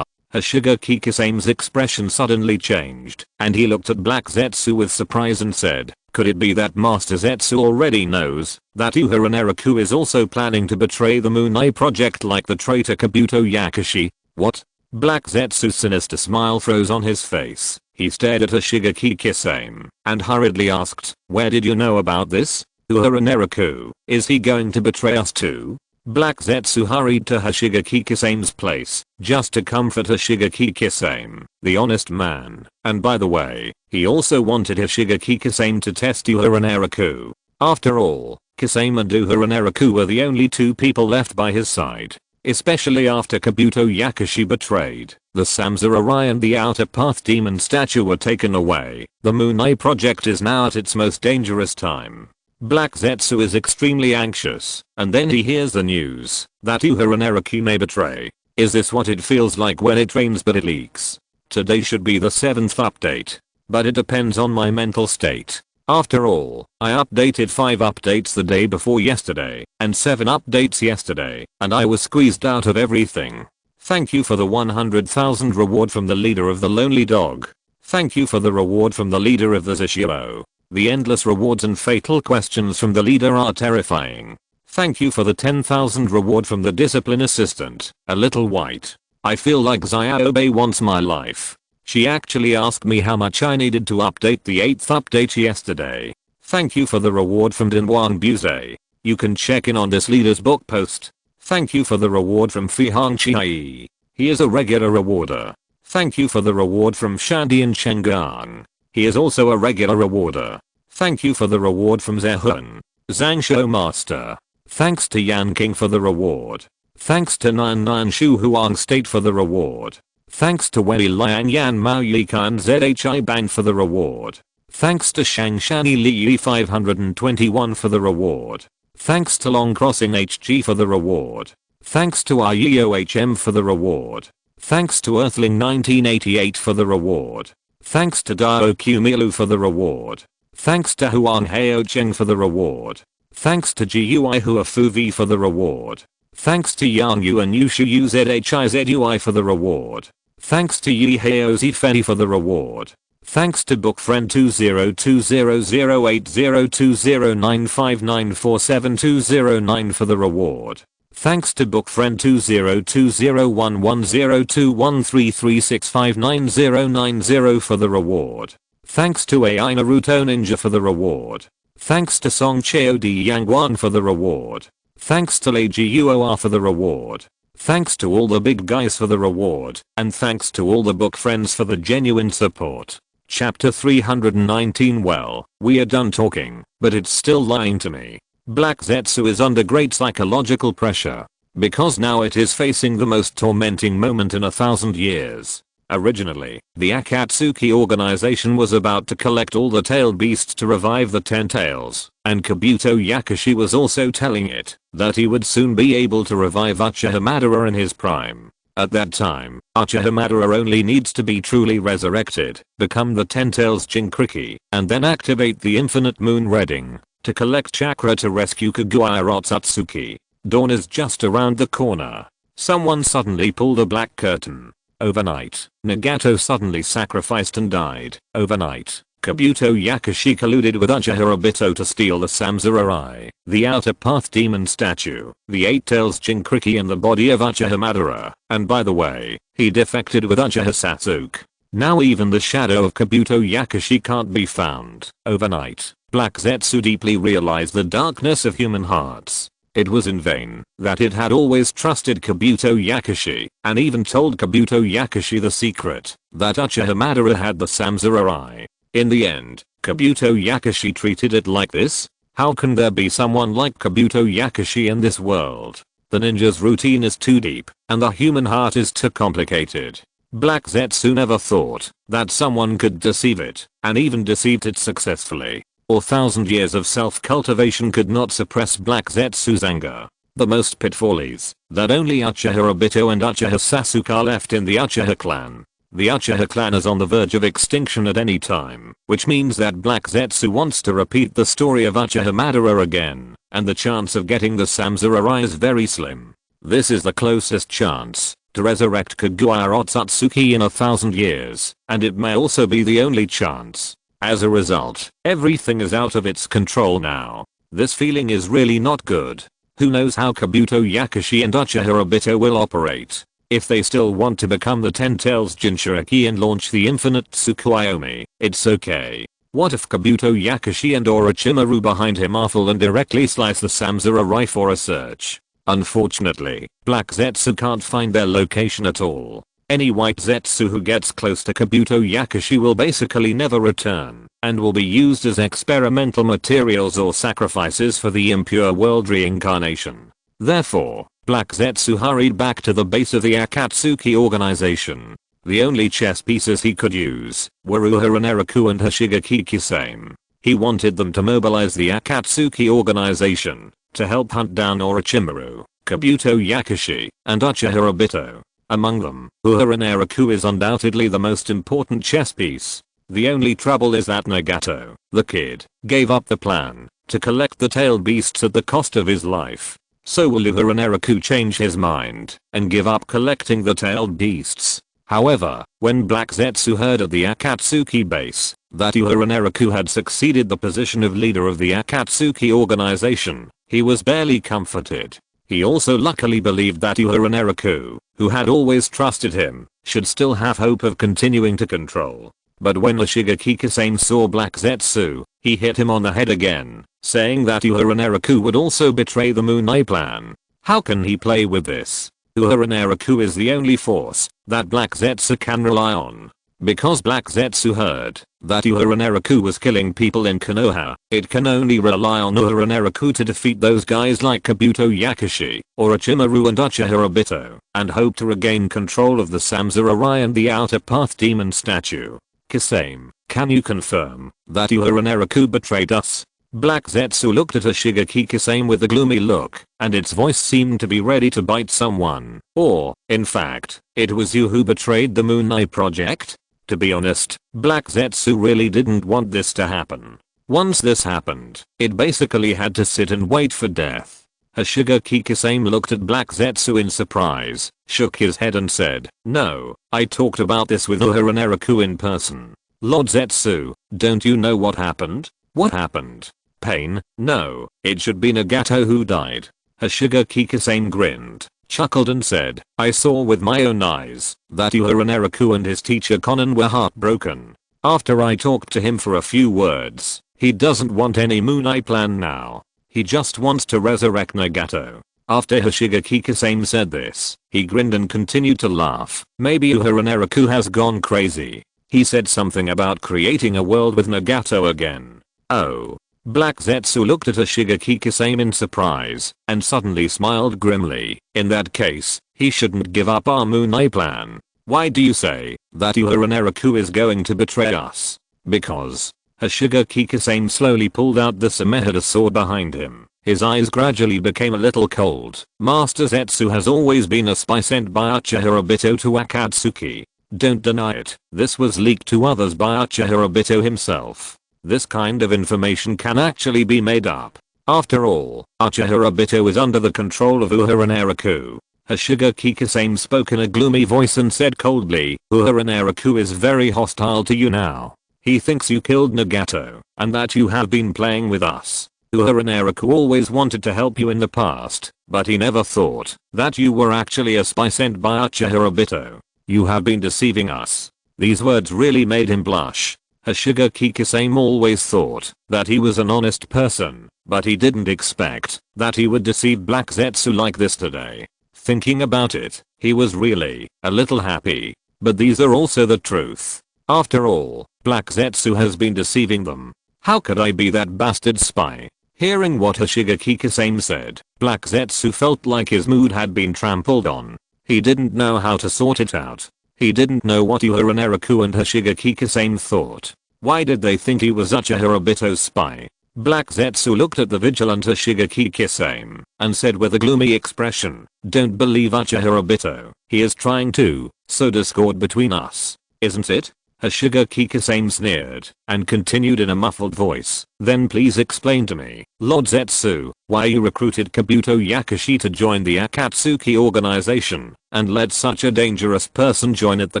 Hashiga Kikisame's expression suddenly changed, and he looked at Black Zetsu with surprise and said, "Could it be that Master Zetsu already knows that Uehara and Naraku is also planning to betray the Moonai project like the traitor Kabuto Yakushi?" "What?" Black Zetsu's sinister smile froze on his face. He stared at Hashiga Kikisame and hurriedly asked, "Where did you know about this? Uehara and Naraku, is he going to betray us too?" Black Zetsu hurried to Hashiga Kikisame's place, just to comfort Hashiga Kikisame, the honest man, and by the way, he also wanted Hashiga Kikisame to test Uehara and Naraku. After all, Kisame and Uehara and Naraku were the only two people left by his side. Especially after Kabuto Yakushi betrayed, the Samsara and the Outer Path Demon statue were taken away. The Moonai project is now at its most dangerous time. Black Zetsu is extremely anxious, and then he hears the news that Uehara Naraku may betray. Is this what it feels like when it rains but it leaks? Today should be the 7th update. But it depends on my mental state. After all, I updated 5 updates the day before yesterday, and 7 updates yesterday, and I was squeezed out of everything. Thank you for the 100,000 reward from the leader of the lonely dog. Thank you for the reward from the leader of the Zishiro. The endless rewards and fatal questions from the leader are terrifying. Thank you for the 10,000 reward from the discipline assistant, a little white. I feel like Xiaobe wants my life. She actually asked me how much I needed to update the 8th update yesterday. Thank you for the reward from Dinwan Buze. You can check in on this leader's book post. Thank you for the reward from Fihang Chiai. He is a regular rewarder. Thank you for the reward from Shandian Chenggang. He is also a regular rewarder. Thank you for the reward from Zehun. Zhangshou Master. Thanks to Yan King for the reward. Thanks to Nan Nan Shu Huang State for the reward. Thanks to Wei Liang Yan Mao Yika and Zhi Ban for the reward. Thanks to Shang Shani Li Yi 521 for the reward. Thanks to Long Crossing HG for the reward. Thanks to REOHM for the reward. Thanks to Earthling 1988 for the reward. Thanks to Dao Q Milu for the reward. Thanks to Huang Heo Cheng for the reward. Thanks to GUI Huafu V for the reward. Thanks to Yang Yuan Yushu UZHIZUI for the reward. Thanks to Yi Heo Zifeni for the reward. Thanks to Bookfriend 202008020959472009 for the reward. Thanks to Bookfriend 202011021336599090 for the reward. Thanks to AI Naruto Ninja for the reward. Thanks to Song Cheo D Yangwan for the reward. Thanks to Lei Guor for the reward. Thanks to all the big guys for the reward. And thanks to all the book friends for the genuine support. Chapter 319. Well, we are done talking, but it's still lying to me. Black Zetsu is under great psychological pressure. Because now it is facing the most tormenting moment in 1,000 years. Originally, the Akatsuki organization was about to collect all the tailed beasts to revive the 10 tails, and Kabuto Yakushi was also telling it that he would soon be able to revive Uchiha Madara in his prime. At that time, Uchiha Madara only needs to be truly resurrected, become the 10 tails Jinchuriki, and then activate the infinite moon reading to collect chakra to rescue Kaguya Otsutsuki. Dawn is just around the corner. Someone suddenly pulled a black curtain. Overnight, Nagato suddenly sacrificed and died. Overnight, Kabuto Yakushi colluded with Uchiha Obito to steal the Samsurai, the outer path demon statue, the 8 tails Jinchuriki and the body of Uchiha Madara, and by the way, he defected with Uchiha Sasuke. Now even the shadow of Kabuto Yakushi can't be found. Overnight, Black Zetsu deeply realized the darkness of human hearts. It was in vain that it had always trusted Kabuto Yakushi, and even told Kabuto Yakushi the secret that Uchiha Madara had the Samsurai. In the end, Kabuto Yakushi treated it like this? How can there be someone like Kabuto Yakushi in this world? The ninja's routine is too deep, and the human heart is too complicated. Black Zetsu never thought that someone could deceive it, and even deceived it successfully. 1,000 years of self-cultivation could not suppress Black Zetsu's anger. The most pitfall is that only Uchiha Obito and Uchiha Sasuke are left in the Uchiha clan. The Uchiha clan is on the verge of extinction at any time, which means that Black Zetsu wants to repeat the story of Uchiha Madara again, and the chance of getting the Samsurai is very slim. This is the closest chance to resurrect Kaguya Otsutsuki in 1,000 years, and it may also be the only chance. As a result, everything is out of its control now. This feeling is really not good. Who knows how Kabuto Yakushi and Uchiha Obito will operate. If they still want to become the 10 tails Jinchuriki and launch the infinite Tsukuyomi, it's okay. What if Kabuto Yakushi and Orochimaru behind him are full and directly slice the Samsurai for a search? Unfortunately, Black Zetsu can't find their location at all. Any white Zetsu who gets close to Kabuto Yakushi will basically never return, and will be used as experimental materials or sacrifices for the impure world reincarnation. Therefore, Black Zetsu hurried back to the base of the Akatsuki organization. The only chess pieces he could use were Uehara Naraku and Hoshigaki Kisame. He wanted them to mobilize the Akatsuki organization to help hunt down Orochimaru, Kabuto Yakushi, and Uchiha Obito. Among them, Uehara Naraku is undoubtedly the most important chess piece. The only trouble is that Nagato, the kid, gave up the plan to collect the tailed beasts at the cost of his life. So will Uehara Naraku change his mind and give up collecting the tailed beasts? However, when Black Zetsu heard at the Akatsuki base that Uehara Naraku had succeeded the position of leader of the Akatsuki organization, he was barely comforted. He also luckily believed that Uehara Naraku, who had always trusted him, should still have hope of continuing to control. But when Ashigaki Kasane saw Black Zetsu, he hit him on the head again, saying that Uehara Naraku would also betray the Moon Eye plan. How can he play with this? Uehara Naraku is the only force that Black Zetsu can rely on. Because Black Zetsu heard that Uehara Naraku was killing people in Konoha, it can only rely on Uehara Naraku to defeat those guys like Kabuto Yakushi, Orochimaru and Uchiha Obito, and hope to regain control of the Samurai and the Outer Path Demon statue. Kasame, can you confirm that Uehara Naraku betrayed us? Black Zetsu looked at Ashigaki Kasame with a gloomy look, and its voice seemed to be ready to bite someone. Or, in fact, it was you who betrayed the Moon Eye project? To be honest, Black Zetsu really didn't want this to happen. Once this happened, it basically had to sit and wait for death. Ashigaki Kasame looked at Black Zetsu in surprise, shook his head and said, "No, I talked about this with Uehara Naraku in person." Lord Zetsu, don't you know what happened? What happened? Pain? No, it should be Nagato who died. Ashigaki Kasame grinned, chuckled and said, "I saw with my own eyes that Uehara Naraku and his teacher Konan were heartbroken. After I talked to him for a few words, he doesn't want any Moon Eye plan now. He just wants to resurrect Nagato." After Ashigaki Kasame said this, he grinned and continued to laugh. Maybe Uehara Naraku has gone crazy. He said something about creating a world with Nagato again. Oh. Black Zetsu looked at Ashigaki Kasame in surprise and suddenly smiled grimly. In that case, he shouldn't give up our Moon Eye plan. Why do you say that Uehara Naraku is going to betray us? Because. Ashigaki Kasame slowly pulled out the Samehada sword behind him. His eyes gradually became a little cold. Master Zetsu has always been a spy sent by Uchiha Obito to Akatsuki. Don't deny it. This was leaked to others by Uchiha Obito himself. This kind of information can actually be made up. After all, Uchiha Obito is under the control of Uehara Naraku. Ashigaki Kasame spoke in a gloomy voice and said coldly, "Uehara Naraku is very hostile to you now. He thinks you killed Nagato, and that you have been playing with us. Uehara Naraku always wanted to help you in the past, but he never thought that you were actually a spy sent by Uchiha Obito. You have been deceiving us." These words really made him blush. Ashigaki Kasame always thought that he was an honest person, but he didn't expect that he would deceive Black Zetsu like this today. Thinking about it, he was really a little happy. But these are also the truth. After all, Black Zetsu has been deceiving them. How could I be that bastard spy? Hearing what Ashigaki Kasame said, Black Zetsu felt like his mood had been trampled on. He didn't know how to sort it out. He didn't know what Uehara Naraku and Ashigaki Kasame thought. Why did they think he was Uchiha Obito's spy? Black Zetsu looked at the vigilant Ashigaki Kasame and said with a gloomy expression, "Don't believe Uchiha Obito. He is trying to sow discord between us, isn't it?" Ashigaki Kasame sneered and continued in a muffled voice, "Then please explain to me, Lord Zetsu, why you recruited Kabuto Yakushi to join the Akatsuki organization and let such a dangerous person join at the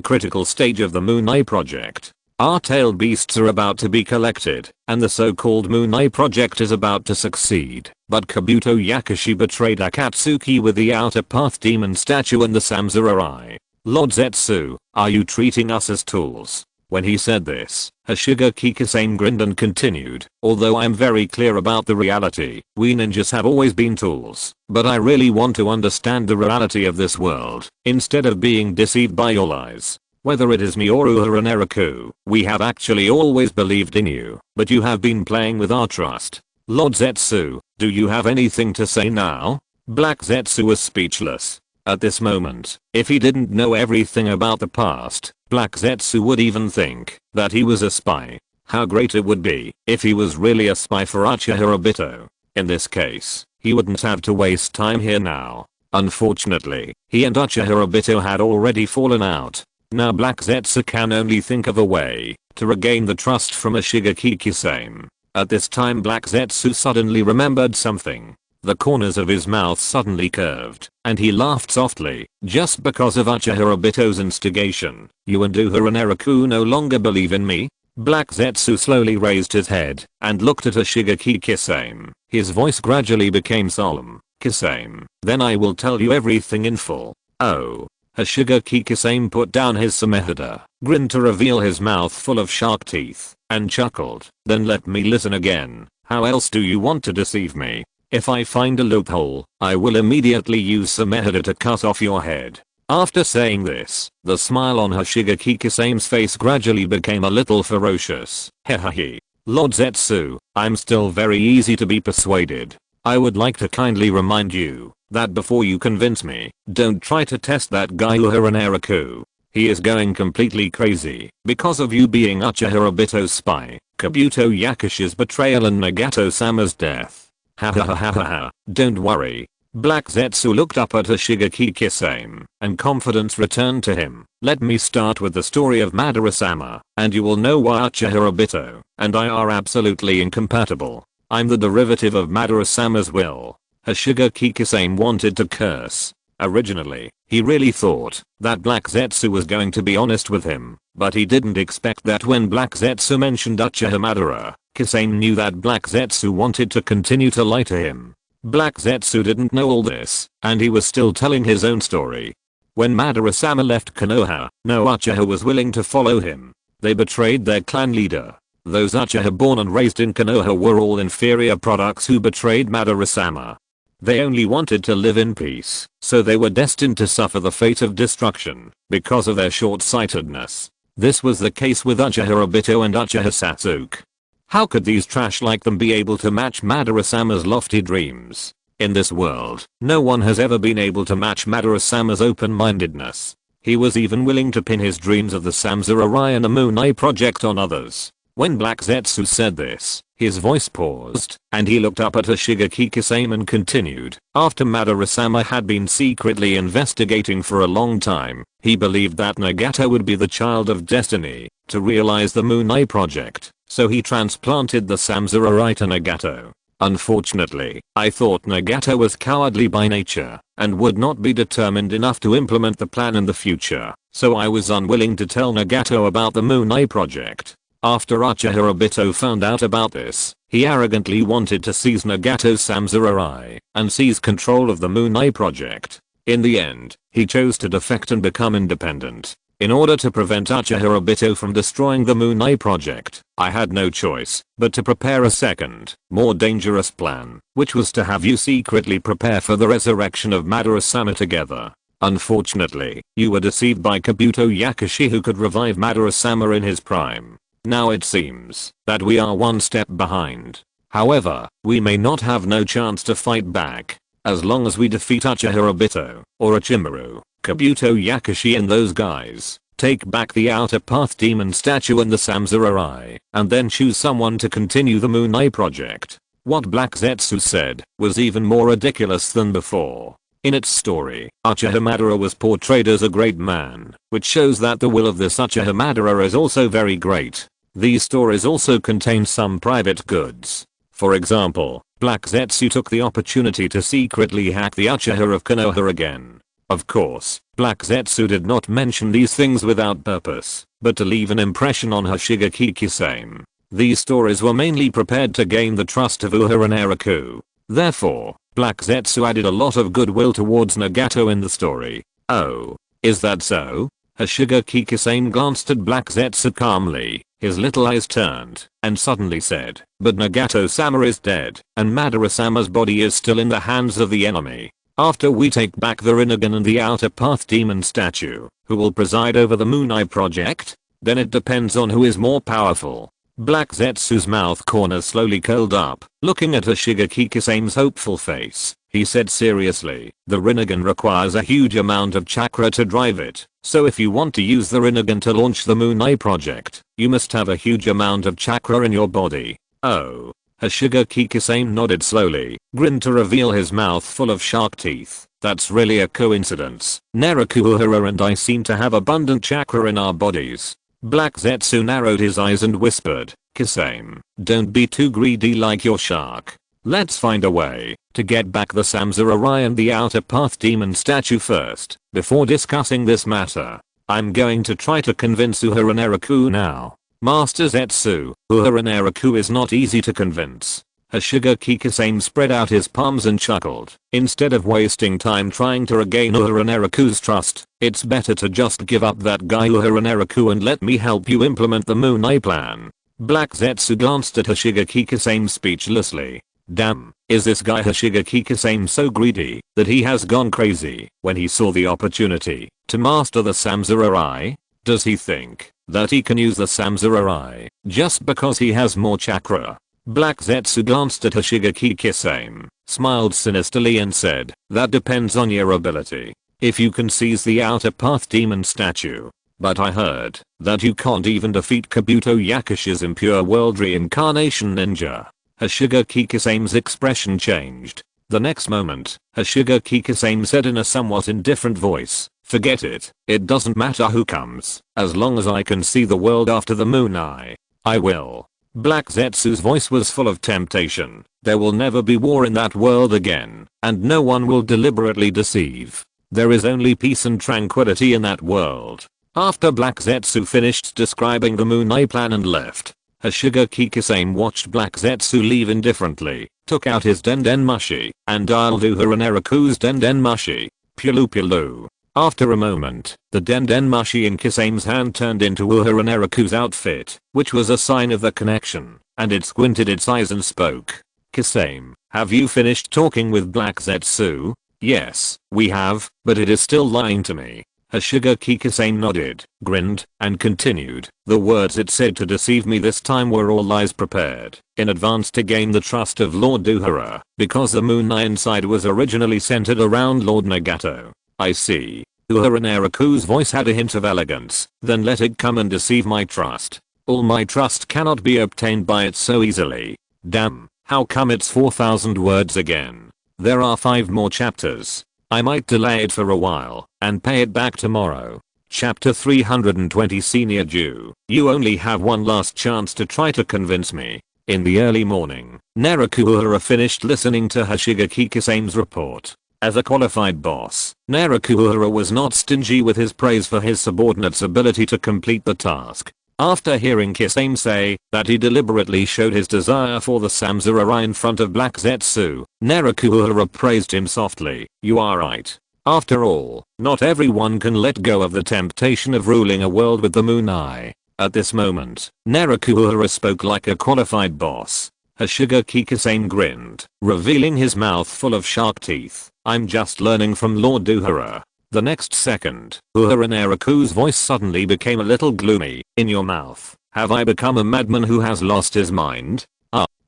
critical stage of the Moon Eye project. Our tailed beasts are about to be collected, and the so-called Moon Eye project is about to succeed, but Kabuto Yakushi betrayed Akatsuki with the Outer Path Demon statue and the Samurai. Lord Zetsu, are you treating us as tools?" When he said this, Ashigaki Kasame grinned and continued, "Although I'm very clear about the reality, we ninjas have always been tools, but I really want to understand the reality of this world, instead of being deceived by your lies. Whether it is me or Uehara Naraku, we have actually always believed in you, but you have been playing with our trust. Lord Zetsu, do you have anything to say now?" Black Zetsu was speechless. At this moment, if he didn't know everything about the past, Black Zetsu would even think that he was a spy. How great it would be if he was really a spy for Uchiha Obito. In this case, he wouldn't have to waste time here now. Unfortunately, he and Uchiha Obito had already fallen out. Now Black Zetsu can only think of a way to regain the trust from a Shigekiki-same. At this time Black Zetsu suddenly remembered something. The corners of his mouth suddenly curved, and he laughed softly, just because of Uchiha Obito's instigation. You and Uehara and Naraku no longer believe in me? Black Zetsu slowly raised his head and looked at a Shigekiki-same. His voice gradually became solemn. Kisame, then I will tell you everything in full. Oh. Shigekiki-same put down his Samehada, grinned to reveal his mouth full of shark teeth, and chuckled. Then let me listen again. How else do you want to deceive me? If I find a loophole, I will immediately use Samehada to cut off your head. After saying this, the smile on Shigekiki-same's face gradually became a little ferocious. Hehehe. Lord Zetsu, I'm still very easy to be persuaded. I would like to kindly remind you that before you convince me, don't try to test that guy Uehara Naraku. He is going completely crazy because of you being Uchiha Obito's spy, Kabuto Yakashi's betrayal and Nagato-sama's death. Ha ha ha ha ha ha. Don't worry. Black Zetsu looked up at Shigekiki-same, and confidence returned to him. Let me start with the story of Madara-sama, and you will know why Uchiha Obito and I are absolutely incompatible. I'm the derivative of Madara-sama's will. Shigekiki-same wanted to curse. Originally, he really thought that Black Zetsu was going to be honest with him, but he didn't expect that when Black Zetsu mentioned Uchiha Madara, Kisame knew that Black Zetsu wanted to continue to lie to him. Black Zetsu didn't know all this, and he was still telling his own story. When Madara-sama left Konoha, no Uchiha was willing to follow him. They betrayed their clan leader. Those Uchiha born and raised in Konoha were all inferior products who betrayed Madara-sama. They only wanted to live in peace, so they were destined to suffer the fate of destruction because of their short-sightedness. This was the case with Uchiha Obito and Uchiha Sasuke. How could these trash like them be able to match Madara-sama's lofty dreams? In this world, no one has ever been able to match Madara-sama's open-mindedness. He was even willing to pin his dreams of the Samurai and the Moon Eye project on others. When Black Zetsu said this, his voice paused, and he looked up at Shigekiki-same and continued. After Madara-sama had been secretly investigating for a long time, he believed that Nagato would be the child of destiny to realize the Moon Eye project, so he transplanted the Samurai to Nagato. Unfortunately, I thought Nagato was cowardly by nature and would not be determined enough to implement the plan in the future, so I was unwilling to tell Nagato about the Moon Eye project. After Uchiha Obito found out about this, he arrogantly wanted to seize Nagato's Samurai and seize control of the Moon Eye project. In the end, he chose to defect and become independent. In order to prevent Uchiha Obito from destroying the Moon Eye project, I had no choice but to prepare a second, more dangerous plan, which was to have you secretly prepare for the resurrection of Madara-sama together. Unfortunately, you were deceived by Kabuto Yakashi, who could revive Madara-sama in his prime. Now it seems that we are one step behind. However, we may not have no chance to fight back. As long as we defeat Uchiha Obito, or Orochimaru, Kabuto Yakashi and those guys, take back the Outer Path Demon statue and the Samurai, and then choose someone to continue the Moon Eye project. What Black Zetsu said was even more ridiculous than before. In its story, Uchiha Madara was portrayed as a great man, which shows that the will of this Uchiha Madara is also very great. These stories also contain some private goods. For example, Black Zetsu took the opportunity to secretly hack the Uchiha of Konoha again. Of course, Black Zetsu did not mention these things without purpose, but to leave an impression on Shigekiki-same. These stories were mainly prepared to gain the trust of Uehara Naraku. Therefore, Black Zetsu added a lot of goodwill towards Nagato in the story. Oh, is that so? Shigekiki-same glanced at Black Zetsu calmly. His little eyes turned and suddenly said, but Nagato-sama is dead, and Madara-sama's body is still in the hands of the enemy. After we take back the Rinnegan and the Outer Path Demon statue, who will preside over the Moon Eye project? Then it depends on who is more powerful. Black Zetsu's mouth corners slowly curled up, looking at Shigekiki-same's hopeful face. He said seriously, the Rinnegan requires a huge amount of chakra to drive it. So if you want to use the Rinnegan to launch the Moon Eye project, you must have a huge amount of chakra in your body. Oh. Hashiga Kikisame nodded slowly, grinned to reveal his mouth full of shark teeth. That's really a coincidence. Naraku Uehara and I seem to have abundant chakra in our bodies. Black Zetsu narrowed his eyes and whispered, Kisame, don't be too greedy like your shark. Let's find a way to get back the Samsurai and the Outer Path Demon statue first, before discussing this matter. I'm going to try to convince Uehara Naraku now. Master Zetsu, Uehara Naraku is not easy to convince. Hashiga Kikisame spread out his palms and chuckled. Instead of wasting time trying to regain Uehara Naraku's trust, it's better to just give up that guy Uehara Naraku and let me help you implement the Moon Eye plan. Black Zetsu glanced at Hashiga Kikisame speechlessly. Damn, is this guy Hashiga Kikisame so greedy that he has gone crazy when he saw the opportunity to master the Samsurai? Does he think that he can use the Samsurai just because he has more chakra? Black Zetsu glanced at Hashiga Kikisame, smiled sinisterly and said, that depends on your ability. If you can seize the Outer Path Demon statue. But I heard that you can't even defeat Kabuto Yakushi's impure world reincarnation ninja. Hashiga Kikisame's expression changed. The next moment, Hashiga Kikisame said in a somewhat indifferent voice, forget it, it doesn't matter who comes, as long as I can see the world after the Moon Eye. I will. Black Zetsu's voice was full of temptation. There will never be war in that world again, and no one will deliberately deceive. There is only peace and tranquility in that world. After Black Zetsu finished describing the Moon Eye plan and left, Hashiga Kikisame watched Black Zetsu leave indifferently, took out his Denden Mushi, and dialed Uehara Naraku's Denden Mushi. Pulu pulu. After a moment, the Denden Mushi in Kisame's hand turned into Uehara Naraku's outfit, which was a sign of the connection, and it squinted its eyes and spoke. Kisame, have you finished talking with Black Zetsu? Yes, we have, but it is still lying to me. Hashiga Kikisame nodded, grinned, and continued. The words it said to deceive me this time were all lies prepared in advance to gain the trust of Lord Uehara, because the Moon Eye inside was originally centered around Lord Nagato. I see. Uehara Naraku's voice had a hint of elegance. Then let it come and deceive my trust. All my trust cannot be obtained by it so easily. Damn, how come it's 4,000 words again? There are 5 more chapters. I might delay it for a while and pay it back tomorrow. Chapter 320 Senior Jew. You only have one last chance to try to convince me. In the early morning, Naraku Uehara finished listening to Hashiga Kikisame's report. As a qualified boss, Naraku Uehara was not stingy with his praise for his subordinate's ability to complete the task. After hearing Kisame say that he deliberately showed his desire for the Samsurai in front of Black Zetsu, Naraku Uehara praised him softly. You are right. After all, not everyone can let go of the temptation of ruling a world with the Moon Eye. At this moment, Naraku Uehara spoke like a qualified boss. Hashiga Kikisame grinned, revealing his mouth full of shark teeth. I'm just learning from Lord Uehara. The next second, Uehara Naraku's voice suddenly became a little gloomy. In your mouth, have I become a madman who has lost his mind?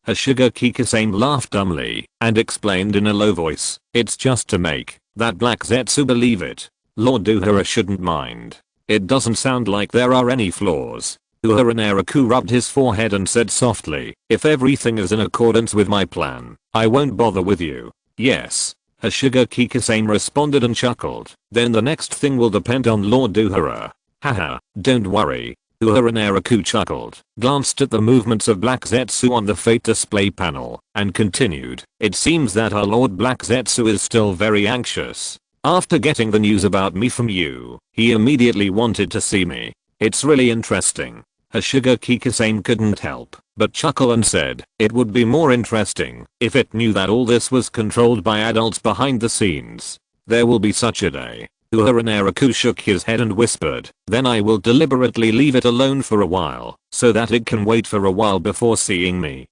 Hashiga Kikisame laughed dumbly and explained in a low voice, it's just to make that Black Zetsu believe it. Lord Uehara shouldn't mind. It doesn't sound like there are any flaws. Uehara Naraku rubbed his forehead and said softly, if everything is in accordance with my plan, I won't bother with you. Yes. Hashiga Kikisame responded and chuckled. Then the next thing will depend on Lord Uehara. Haha, don't worry. Uehara Naraku chuckled, glanced at the movements of Black Zetsu on the fate display panel, and continued. It seems that our Lord Black Zetsu is still very anxious. After getting the news about me from you, he immediately wanted to see me. It's really interesting. Hashiga Kikisame couldn't help but chuckle and said, it would be more interesting if it knew that all this was controlled by adults behind the scenes. There will be such a day. Uehara Naraku shook his head and whispered, then I will deliberately leave it alone for a while, so that it can wait for a while before seeing me.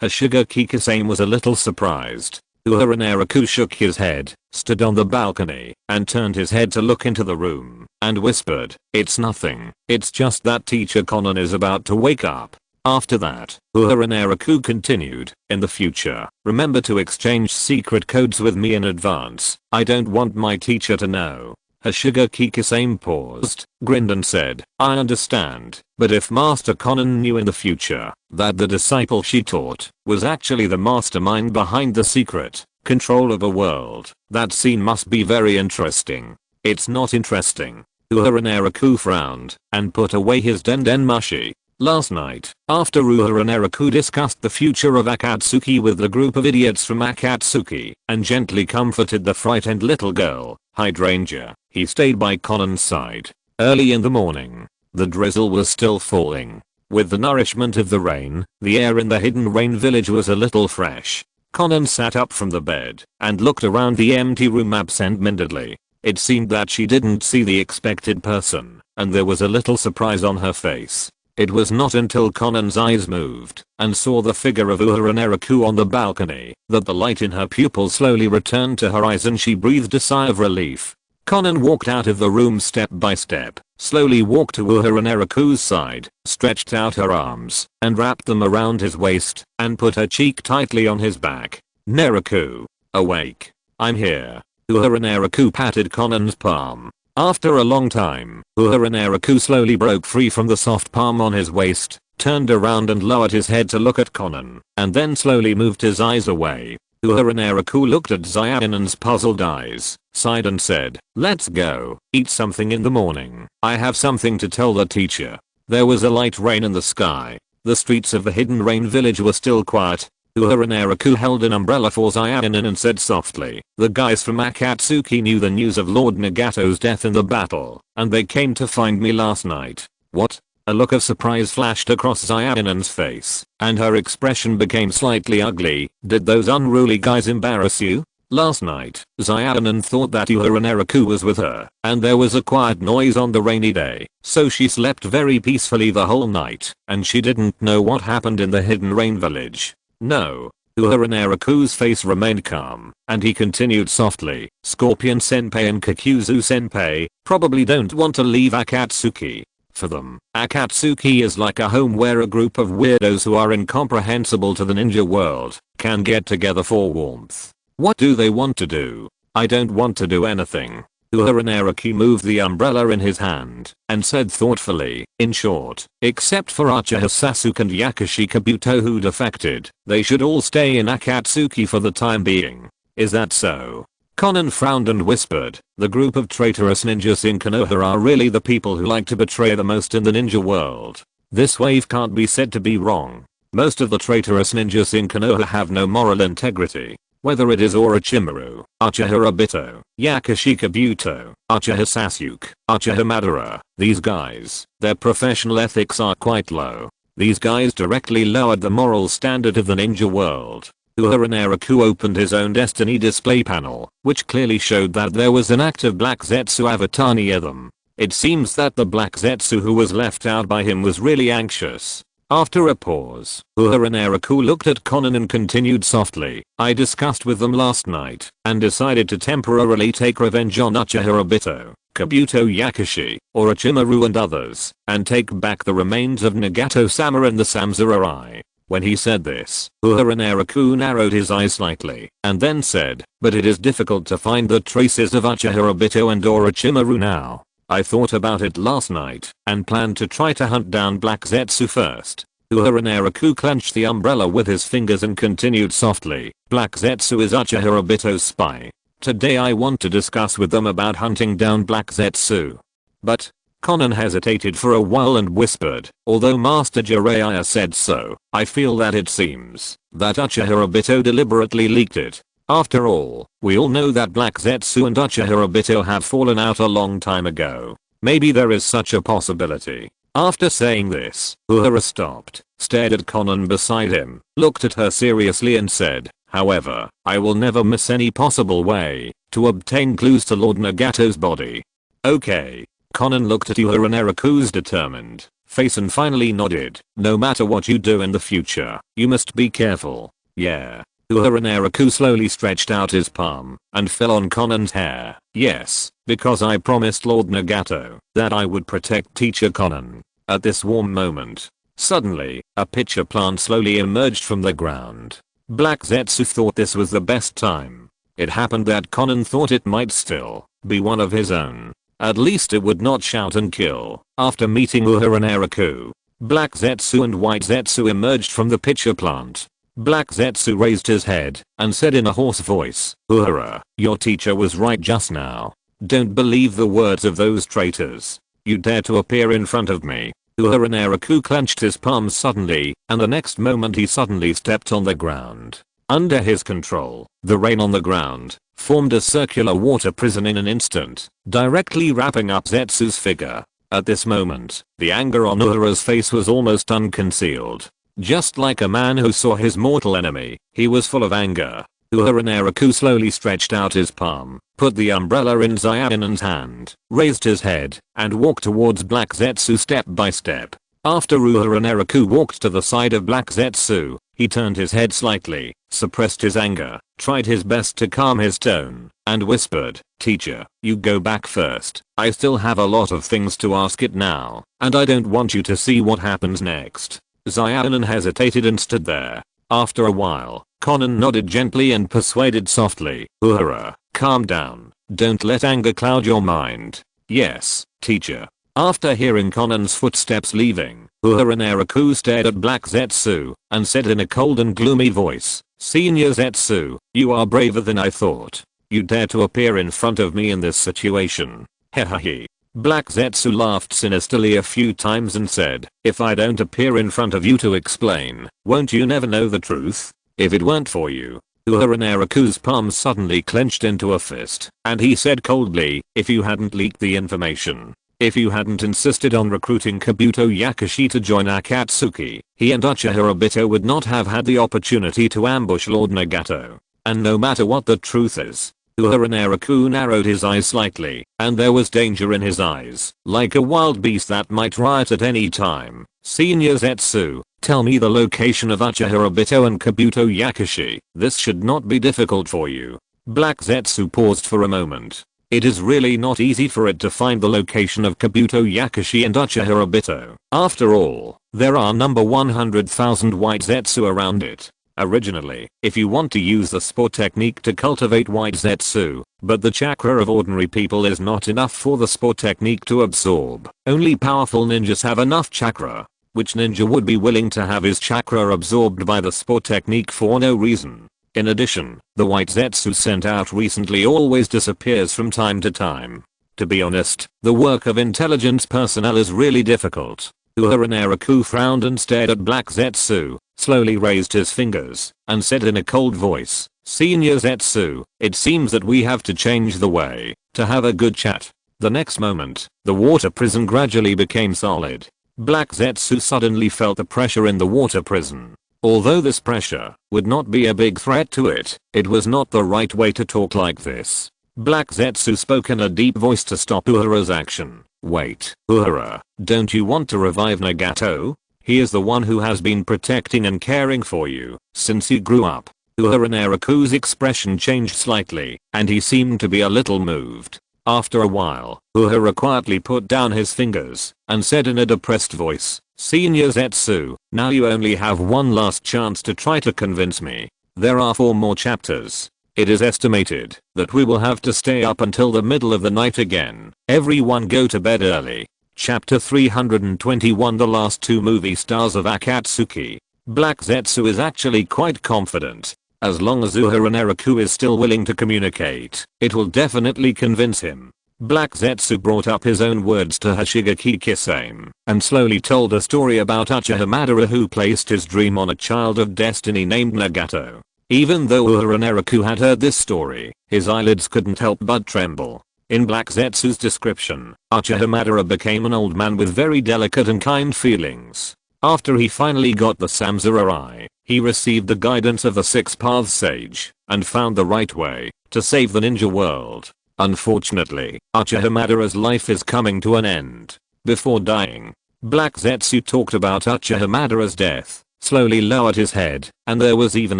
Hashiga Kikisame was a little surprised. Uehara Naraku shook his head, stood on the balcony, and turned his head to look into the room, and whispered, it's nothing, it's just that teacher Conan is about to wake up. After that, Uehara Naraku continued, in the future, remember to exchange secret codes with me in advance. I don't want my teacher to know. Hashiga Kikisame paused, grinned and said, I understand, but if Master Konan knew in the future that the disciple she taught was actually the mastermind behind the secret control of a world, that scene must be very interesting. It's not interesting. Uehara Naraku frowned and put away his denden mushi. Last night, after Uehara Naraku discussed the future of Akatsuki with the group of idiots from Akatsuki and gently comforted the frightened little girl, Hydrangea, he stayed by Konan's side. Early in the morning, the drizzle was still falling. With the nourishment of the rain, the air in the hidden rain village was a little fresh. Konan sat up from the bed and looked around the empty room absent-mindedly. It seemed that she didn't see the expected person, and there was a little surprise on her face. It was not until Konan's eyes moved and saw the figure of Uehara Naraku on the balcony that the light in her pupils slowly returned to her eyes and she breathed a sigh of relief. Konan walked out of the room step by step, slowly walked to Uehara Naraku's side, stretched out her arms and wrapped them around his waist and put her cheek tightly on his back. Naraku, awake. I'm here. Uehara Naraku patted Konan's palm. After a long time, Uehara Naraku slowly broke free from the soft palm on his waist, turned around and lowered his head to look at Konan, and then slowly moved his eyes away. Uehara Naraku looked at Zyanin's puzzled eyes, sighed and said, let's go, eat something in the morning. I have something to tell the teacher. There was a light rain in the sky. The streets of the hidden rain village were still quiet. Uehara Naraku held an umbrella for Zyanin and said softly, the guys from Akatsuki knew the news of Lord Nagato's death in the battle, and they came to find me last night. What? A look of surprise flashed across Zyanin's face, and her expression became slightly ugly. Did those unruly guys embarrass you? Last night, Zyanin thought that Uehara Naraku was with her, and there was a quiet noise on the rainy day, so she slept very peacefully the whole night, and she didn't know what happened in the hidden rain village. No. Uehara Naraku's face remained calm, and he continued softly, Scorpion Senpai and Kakuzu Senpai probably don't want to leave Akatsuki. For them, Akatsuki is like a home where a group of weirdos who are incomprehensible to the ninja world can get together for warmth. What do they want to do? I don't want to do anything. Uehara Naraku moved the umbrella in his hand and said thoughtfully, in short, except for Uchiha Sasuke and Yakushi Kabuto who defected, they should all stay in Akatsuki for the time being. Is that so? Konan frowned and whispered, the group of traitorous ninjas in Konoha are really the people who like to betray the most in the ninja world. This wave can't be said to be wrong. Most of the traitorous ninjas in Konoha have no moral integrity. Whether it is Orochimaru, Uchiha Obito, Yakushi Kabuto, Uchiha Sasuke, Uchiha Madara, these guys, their professional ethics are quite low. These guys directly lowered the moral standard of the ninja world. Uehara Naraku opened his own destiny display panel, which clearly showed that there was an active Black Zetsu avatar near them. It seems that the Black Zetsu who was left out by him was really anxious. After a pause, Uehara Naraku looked at Konan and continued softly, I discussed with them last night and decided to temporarily take revenge on Uchiha Obito, Kabuto Yakushi, Orochimaru and others, and take back the remains of Nagato-sama and the Samurai. When he said this, Uehara Naraku narrowed his eyes slightly and then said, but it is difficult to find the traces of Uchiha Obito and Orochimaru now. I thought about it last night and planned to try to hunt down Black Zetsu first. Uehara Naraku clenched the umbrella with his fingers and continued softly, Black Zetsu is Uchiha Obito's spy. Today I want to discuss with them about hunting down Black Zetsu. But, Konan hesitated for a while and whispered, although Master Jiraiya said so, I feel that it seems that Uchiha Obito deliberately leaked it. After all, we all know that Black Zetsu and Uchiha Obito have fallen out a long time ago. Maybe there is such a possibility. After saying this, Uehara stopped, stared at Konan beside him, looked at her seriously and said, however, I will never miss any possible way to obtain clues to Lord Nagato's body. Okay. Konan looked at Uehara Naraku's determined face and finally nodded, no matter what you do in the future, you must be careful. Yeah. Uehara Naraku slowly stretched out his palm and fell on Konan's hair. Yes, because I promised Lord Nagato that I would protect Teacher Konan. At this warm moment, suddenly, a pitcher plant slowly emerged from the ground. Black Zetsu thought this was the best time. It happened that Konan thought it might still be one of his own. At least it would not shout and kill. After meeting Uehara and Naraku, Black Zetsu and White Zetsu emerged from the pitcher plant. Black Zetsu raised his head and said in a hoarse voice, "Uehara, your teacher was right just now. Don't believe the words of those traitors. You dare to appear in front of me." Uehara Naraku clenched his palms suddenly, and the next moment he suddenly stepped on the ground. Under his control, the rain on the ground formed a circular water prison in an instant, directly wrapping up Zetsu's figure. At this moment, the anger on Uehara's face was almost unconcealed. Just like a man who saw his mortal enemy, he was full of anger. Uehara Naraku slowly stretched out his palm, put the umbrella in Zyunin's hand, raised his head, and walked towards Black Zetsu step by step. After Uehara Naraku walked to the side of Black Zetsu, he turned his head slightly, suppressed his anger, tried his best to calm his tone, and whispered, "Teacher, you go back first. I still have a lot of things to ask it now, and I don't want you to see what happens next." Zyunin hesitated and stood there. After a while, Konan nodded gently and persuaded softly, "Uehara, calm down. Don't let anger cloud your mind." "Yes, teacher." After hearing Konan's footsteps leaving, Uehara Naraku stared at Black Zetsu and said in a cold and gloomy voice, "Senior Zetsu, you are braver than I thought. You dare to appear in front of me in this situation." Hehehe. Black Zetsu laughed sinisterly a few times and said, "If I don't appear in front of you to explain, won't you never know the truth? If it weren't for you." Uehara Naraku's palms suddenly clenched into a fist, and he said coldly, "If you hadn't leaked the information, if you hadn't insisted on recruiting Kabuto Yakushi to join Akatsuki, he and Uchiha Obito would not have had the opportunity to ambush Lord Nagato. And no matter what the truth is." Uehara Naraku narrowed his eyes slightly, and there was danger in his eyes, like a wild beast that might riot at any time. "Senior Zetsu, tell me the location of Uchiha Obito and Kabuto Yakushi. This should not be difficult for you." Black Zetsu paused for a moment. It is really not easy for it to find the location of Kabuto Yakushi and Uchiha Obito. After all, there are number 100,000 White Zetsu around it. Originally, if you want to use the sport technique to cultivate White Zetsu, but the chakra of ordinary people is not enough for the sport technique to absorb. Only powerful ninjas have enough chakra. Which ninja would be willing to have his chakra absorbed by the sport technique for no reason? In addition, the White Zetsu sent out recently always disappears from time to time. To be honest, the work of intelligence personnel is really difficult. Uehara Naraku frowned and stared at Black Zetsu, slowly raised his fingers, and said in a cold voice, "Senior Zetsu, it seems that we have to change the way to have a good chat." The next moment, the water prison gradually became solid. Black Zetsu suddenly felt the pressure in the water prison. Although this pressure would not be a big threat to it, it was not the right way to talk like this. Black Zetsu spoke in a deep voice to stop Uehara's action. "Wait, Uehara, don't you want to revive Nagato? He is the one who has been protecting and caring for you since you grew up." Uehara Naraku's expression changed slightly, and he seemed to be a little moved. After a while, Uehara quietly put down his fingers and said in a depressed voice, "Senior Zetsu, now you only have one last chance to try to convince me. There are 4 more chapters. It is estimated that we will have to stay up until the middle of the night again. Everyone go to bed early." Chapter 321 The last 2 movie stars of Akatsuki. Black Zetsu is actually quite confident. As long as Uehara Naraku is still willing to communicate, it will definitely convince him. Black Zetsu brought up his own words to Hoshigaki Kisame and slowly told a story about Uchiha Madara who placed his dream on a child of destiny named Nagato. Even though Uehara Naraku had heard this story, his eyelids couldn't help but tremble. In Black Zetsu's description, Uchiha Madara became an old man with very delicate and kind feelings. After he finally got the Samurai, he received the guidance of the 6 Paths Sage and found the right way to save the ninja world. Unfortunately, Uchiha Madara's life is coming to an end. Before dying, Black Zetsu talked about Uchiha Madara's death, slowly lowered his head, and there was even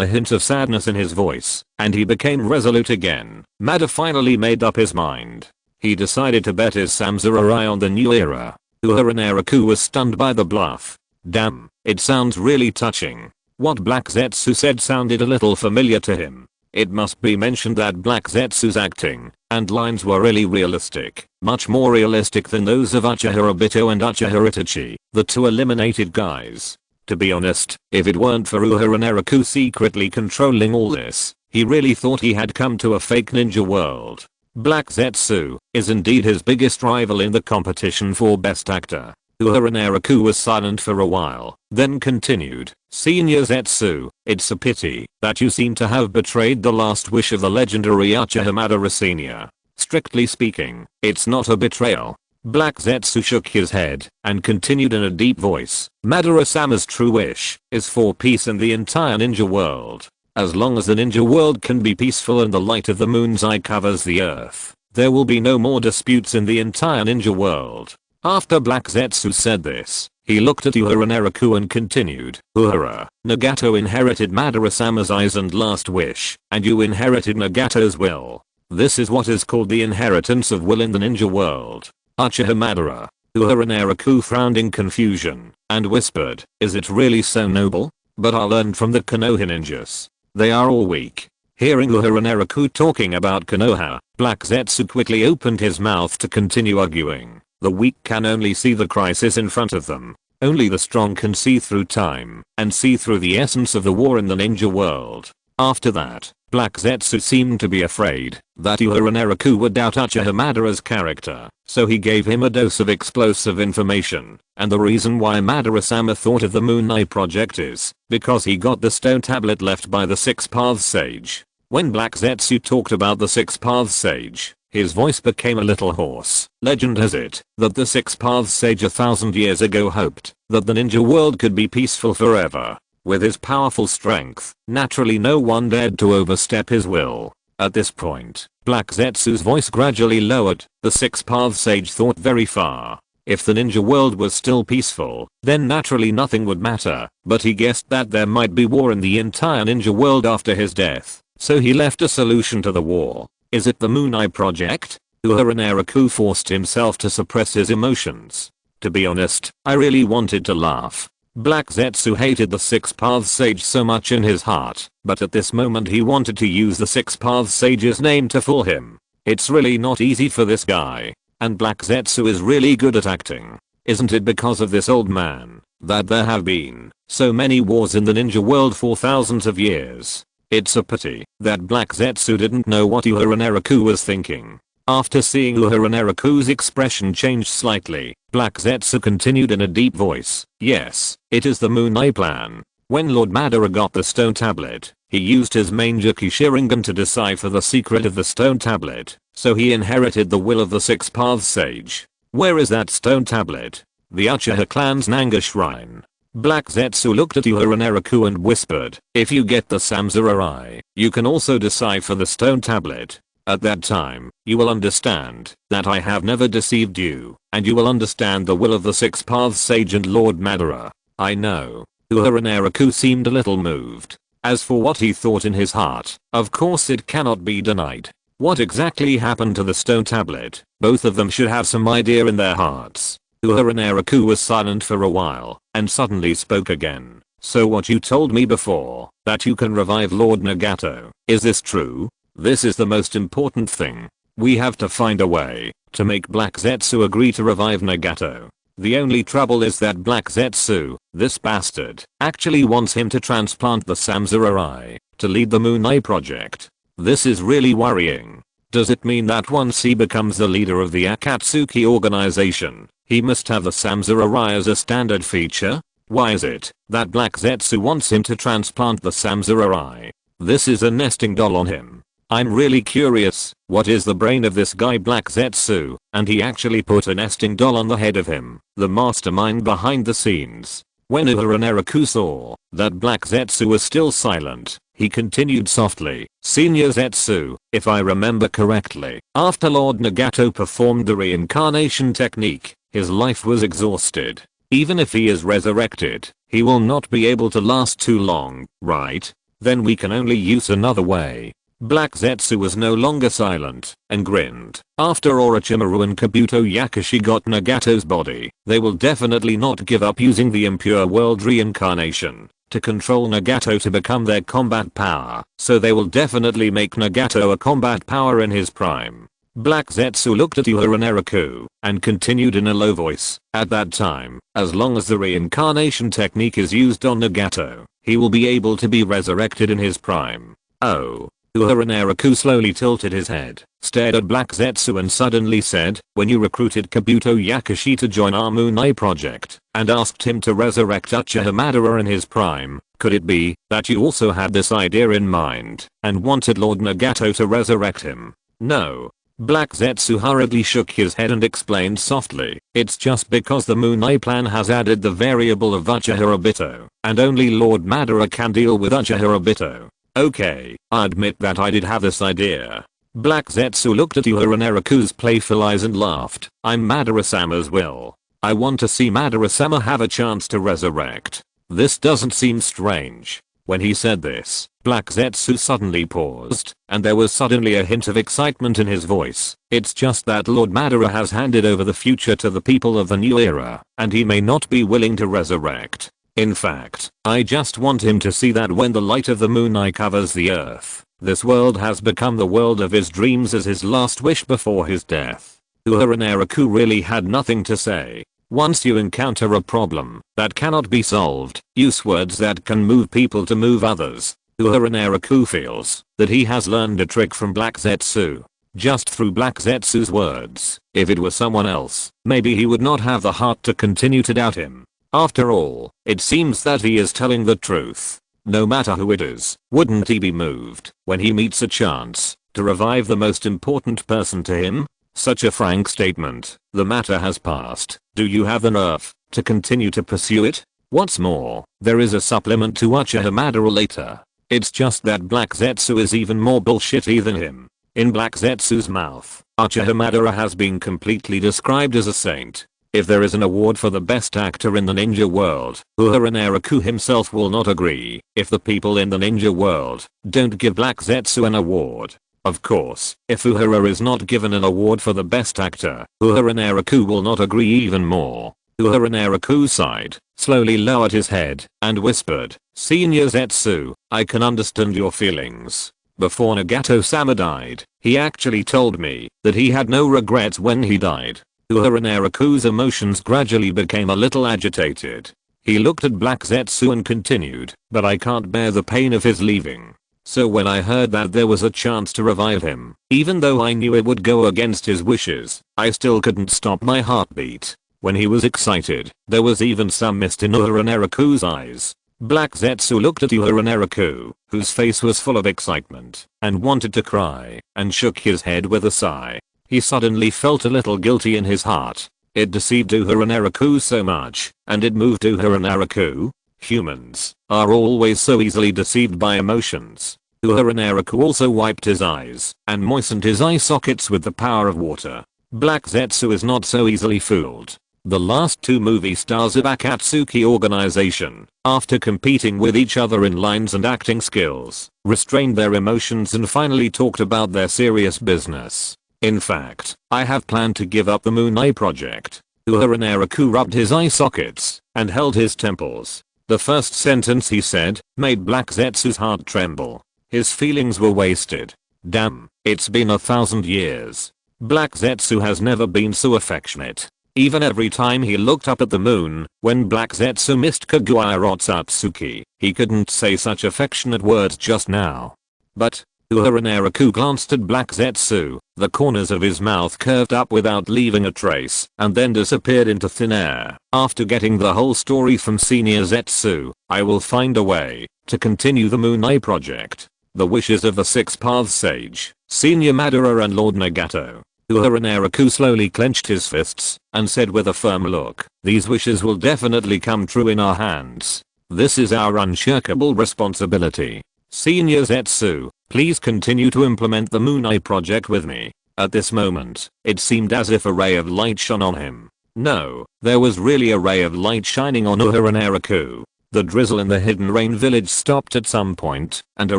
a hint of sadness in his voice, and he became resolute again. Madara finally made up his mind. He decided to bet his Samurai on the new era. Uehara Naraku was stunned by the bluff. Damn, it sounds really touching. What Black Zetsu said sounded a little familiar to him. It must be mentioned that Black Zetsu's acting and lines were really realistic, much more realistic than those of Uchiha Obito and Uchiha Itachi, the two eliminated guys. To be honest, if it weren't for Uehara Naraku secretly controlling all this, he really thought he had come to a fake ninja world. Black Zetsu is indeed his biggest rival in the competition for best actor. Uehara Naraku was silent for a while, then continued, "Senior Zetsu, it's a pity that you seem to have betrayed the last wish of the legendary Uchiha Madara Senior. Strictly speaking, it's not a betrayal." Black Zetsu shook his head and continued in a deep voice, "Madara-sama's true wish is for peace in the entire ninja world. As long as the ninja world can be peaceful and the light of the moon's eye covers the earth, there will be no more disputes in the entire ninja world." After Black Zetsu said this, he looked at Uehara Naraku and continued, "Uehara, Nagato inherited Madara-sama's eyes and last wish, and you inherited Nagato's will. This is what is called the inheritance of will in the ninja world. Uchiha Madara." Uehara Naraku frowned in confusion and whispered, "Is it really so noble? But I learned from the Konoha ninjas. They are all weak." Hearing Uehara Naraku talking about Konoha, Black Zetsu quickly opened his mouth to continue arguing. The weak can only see the crisis in front of them. Only the strong can see through time and see through the essence of the war in the ninja world. After that, Black Zetsu seemed to be afraid that Uehara Naraku would doubt Uchiha Madara's character, so he gave him a dose of explosive information, and the reason why Madara-sama thought of the Moon Eye project is because he got the stone tablet left by the Six Paths Sage. When Black Zetsu talked about the Six Paths Sage, his voice became a little hoarse. Legend has it that the Six Paths Sage 1,000 years ago hoped that the ninja world could be peaceful forever. With his powerful strength, naturally no one dared to overstep his will. At this point, Black Zetsu's voice gradually lowered. The Six Paths Sage thought very far. If the ninja world was still peaceful, then naturally nothing would matter, but he guessed that there might be war in the entire ninja world after his death, so he left a solution to the war. Is it the Moon Eye project? Uehara Naraku forced himself to suppress his emotions. To be honest, I really wanted to laugh. Black Zetsu hated the Six Paths Sage so much in his heart, but at this moment he wanted to use the Six Paths Sage's name to fool him. It's really not easy for this guy, and Black Zetsu is really good at acting. Isn't it because of this old man that there have been so many wars in the ninja world for thousands of years? It's a pity that Black Zetsu didn't know what Uehara Naraku was thinking. After seeing Uehara Naraku's expression change slightly, Black Zetsu continued in a deep voice, "Yes, it is the Moon Eye plan. When Lord Madara got the stone tablet, he used his Manjaki Sharingan to decipher the secret of the stone tablet, so he inherited the will of the Six Paths Sage. Where is that stone tablet?" "The Uchiha clan's Nanga Shrine." Black Zetsu looked at Uehara Naraku and whispered, "If you get the Samsara Eye, you can also decipher the stone tablet. At that time, you will understand that I have never deceived you, and you will understand the will of the Six Paths Sage and Lord Madara." "I know." Uehara Naraku seemed a little moved. As for what he thought in his heart, of course it cannot be denied. What exactly happened to the stone tablet? Both of them should have some idea in their hearts. Uehara Naraku was silent for a while, and suddenly spoke again. "So what you told me before, that you can revive Lord Nagato, is this true? This is the most important thing. We have to find a way to make Black Zetsu agree to revive Nagato. The only trouble is that Black Zetsu, this bastard, actually wants him to transplant the Samsara Eye to lead the Moon Eye project. This is really worrying. Does it mean that once he becomes the leader of the Akatsuki organization, he must have the Samsara Eye as a standard feature? Why is it that Black Zetsu wants him to transplant the Samsara Eye? This is a nesting doll on him. I'm really curious, what is the brain of this guy Black Zetsu, and he actually put a nesting doll on the head of him, the mastermind behind the scenes. When Uehara Naraku saw that Black Zetsu was still silent, he continued softly, "Senior Zetsu, if I remember correctly, after Lord Nagato performed the reincarnation technique, his life was exhausted. Even if he is resurrected, he will not be able to last too long, right? Then we can only use another way." Black Zetsu was no longer silent and grinned. After Orochimaru and Kabuto Yakushi got Nagato's body, they will definitely not give up using the impure world reincarnation to control Nagato to become their combat power, so they will definitely make Nagato a combat power in his prime. Black Zetsu looked at Uehara Naraku and continued in a low voice. At that time, as long as the reincarnation technique is used on Nagato, he will be able to be resurrected in his prime. Oh. Uehara Naraku slowly tilted his head, stared at Black Zetsu and suddenly said, when you recruited Kabuto Yakushi to join our Moon project and asked him to resurrect Uchiha Madara in his prime, could it be that you also had this idea in mind and wanted Lord Nagato to resurrect him? No. Black Zetsu hurriedly shook his head and explained softly, it's just because the Moon plan has added the variable of Uchiha Obito, and only Lord Madara can deal with Uchiha Obito. Okay, I admit that I did have this idea. Black Zetsu looked at Uehara Naraku's playful eyes and laughed. I'm Madara-sama's will. I want to see Madara-sama have a chance to resurrect. This doesn't seem strange. When he said this, Black Zetsu suddenly paused, and there was suddenly a hint of excitement in his voice. It's just that Lord Madara has handed over the future to the people of the new era, and he may not be willing to resurrect. In fact, I just want him to see that when the light of the Moon covers the earth, this world has become the world of his dreams as his last wish before his death. Uehara Naraku really had nothing to say. Once you encounter a problem that cannot be solved, use words that can move people to move others. Uehara Naraku feels that he has learned a trick from Black Zetsu. Just through Black Zetsu's words, if it were someone else, maybe he would not have the heart to continue to doubt him. After all, it seems that he is telling the truth. No matter who it is, wouldn't he be moved when he meets a chance to revive the most important person to him? Such a frank statement. The matter has passed. Do you have the nerve to continue to pursue it? What's more, there is a supplement to Uchiha Madara later. It's just that Black Zetsu is even more bullshitty than him. In Black Zetsu's mouth, Uchiha Madara has been completely described as a saint. If there is an award for the best actor in the ninja world, Uehara Naraku himself will not agree if the people in the ninja world don't give Black Zetsu an award. Of course, if Uehara is not given an award for the best actor, Uehara Naraku will not agree even more. Uehara Naraku sighed, slowly lowered his head, and whispered, Senior Zetsu, I can understand your feelings. Before Nagato-sama died, he actually told me that he had no regrets when he died. Uehara Naraku's emotions gradually became a little agitated. He looked at Black Zetsu and continued, but I can't bear the pain of his leaving. So when I heard that there was a chance to revive him, even though I knew it would go against his wishes, I still couldn't stop my heartbeat. When he was excited, there was even some mist in Uehara Naraku's eyes. Black Zetsu looked at Uehara Naraku, whose face was full of excitement, and wanted to cry, and shook his head with a sigh. He suddenly felt a little guilty in his heart. It deceived Uehara Naraku so much, and it moved Uehara Naraku. Humans are always so easily deceived by emotions. Uehara Naraku also wiped his eyes and moistened his eye sockets with the power of water. Black Zetsu is not so easily fooled. The last two movie stars of Akatsuki organization, after competing with each other in lines and acting skills, restrained their emotions and finally talked about their serious business. In fact, I have planned to give up the Moon project. Uehara Naraku rubbed his eye sockets and held his temples. The first sentence he said made Black Zetsu's heart tremble. His feelings were wasted. Damn, it's been 1,000 years. Black Zetsu has never been so affectionate. Even every time he looked up at the moon, when Black Zetsu missed Kaguya Akatsuki, he couldn't say such affectionate words just now. But, Uehara Naraku glanced at Black Zetsu, the corners of his mouth curved up without leaving a trace, and then disappeared into thin air. After getting the whole story from Senior Zetsu, I will find a way to continue the Moon project. The wishes of the Six Paths Sage, Senior Madara and Lord Nagato. Uehara Naraku slowly clenched his fists and said with a firm look, these wishes will definitely come true in our hands. This is our unshakable responsibility. Senior Zetsu, please continue to implement the Moon project with me. At this moment, it seemed as if a ray of light shone on him. No, there was really a ray of light shining on Uehara Naraku. The drizzle in the hidden rain village stopped at some point, and a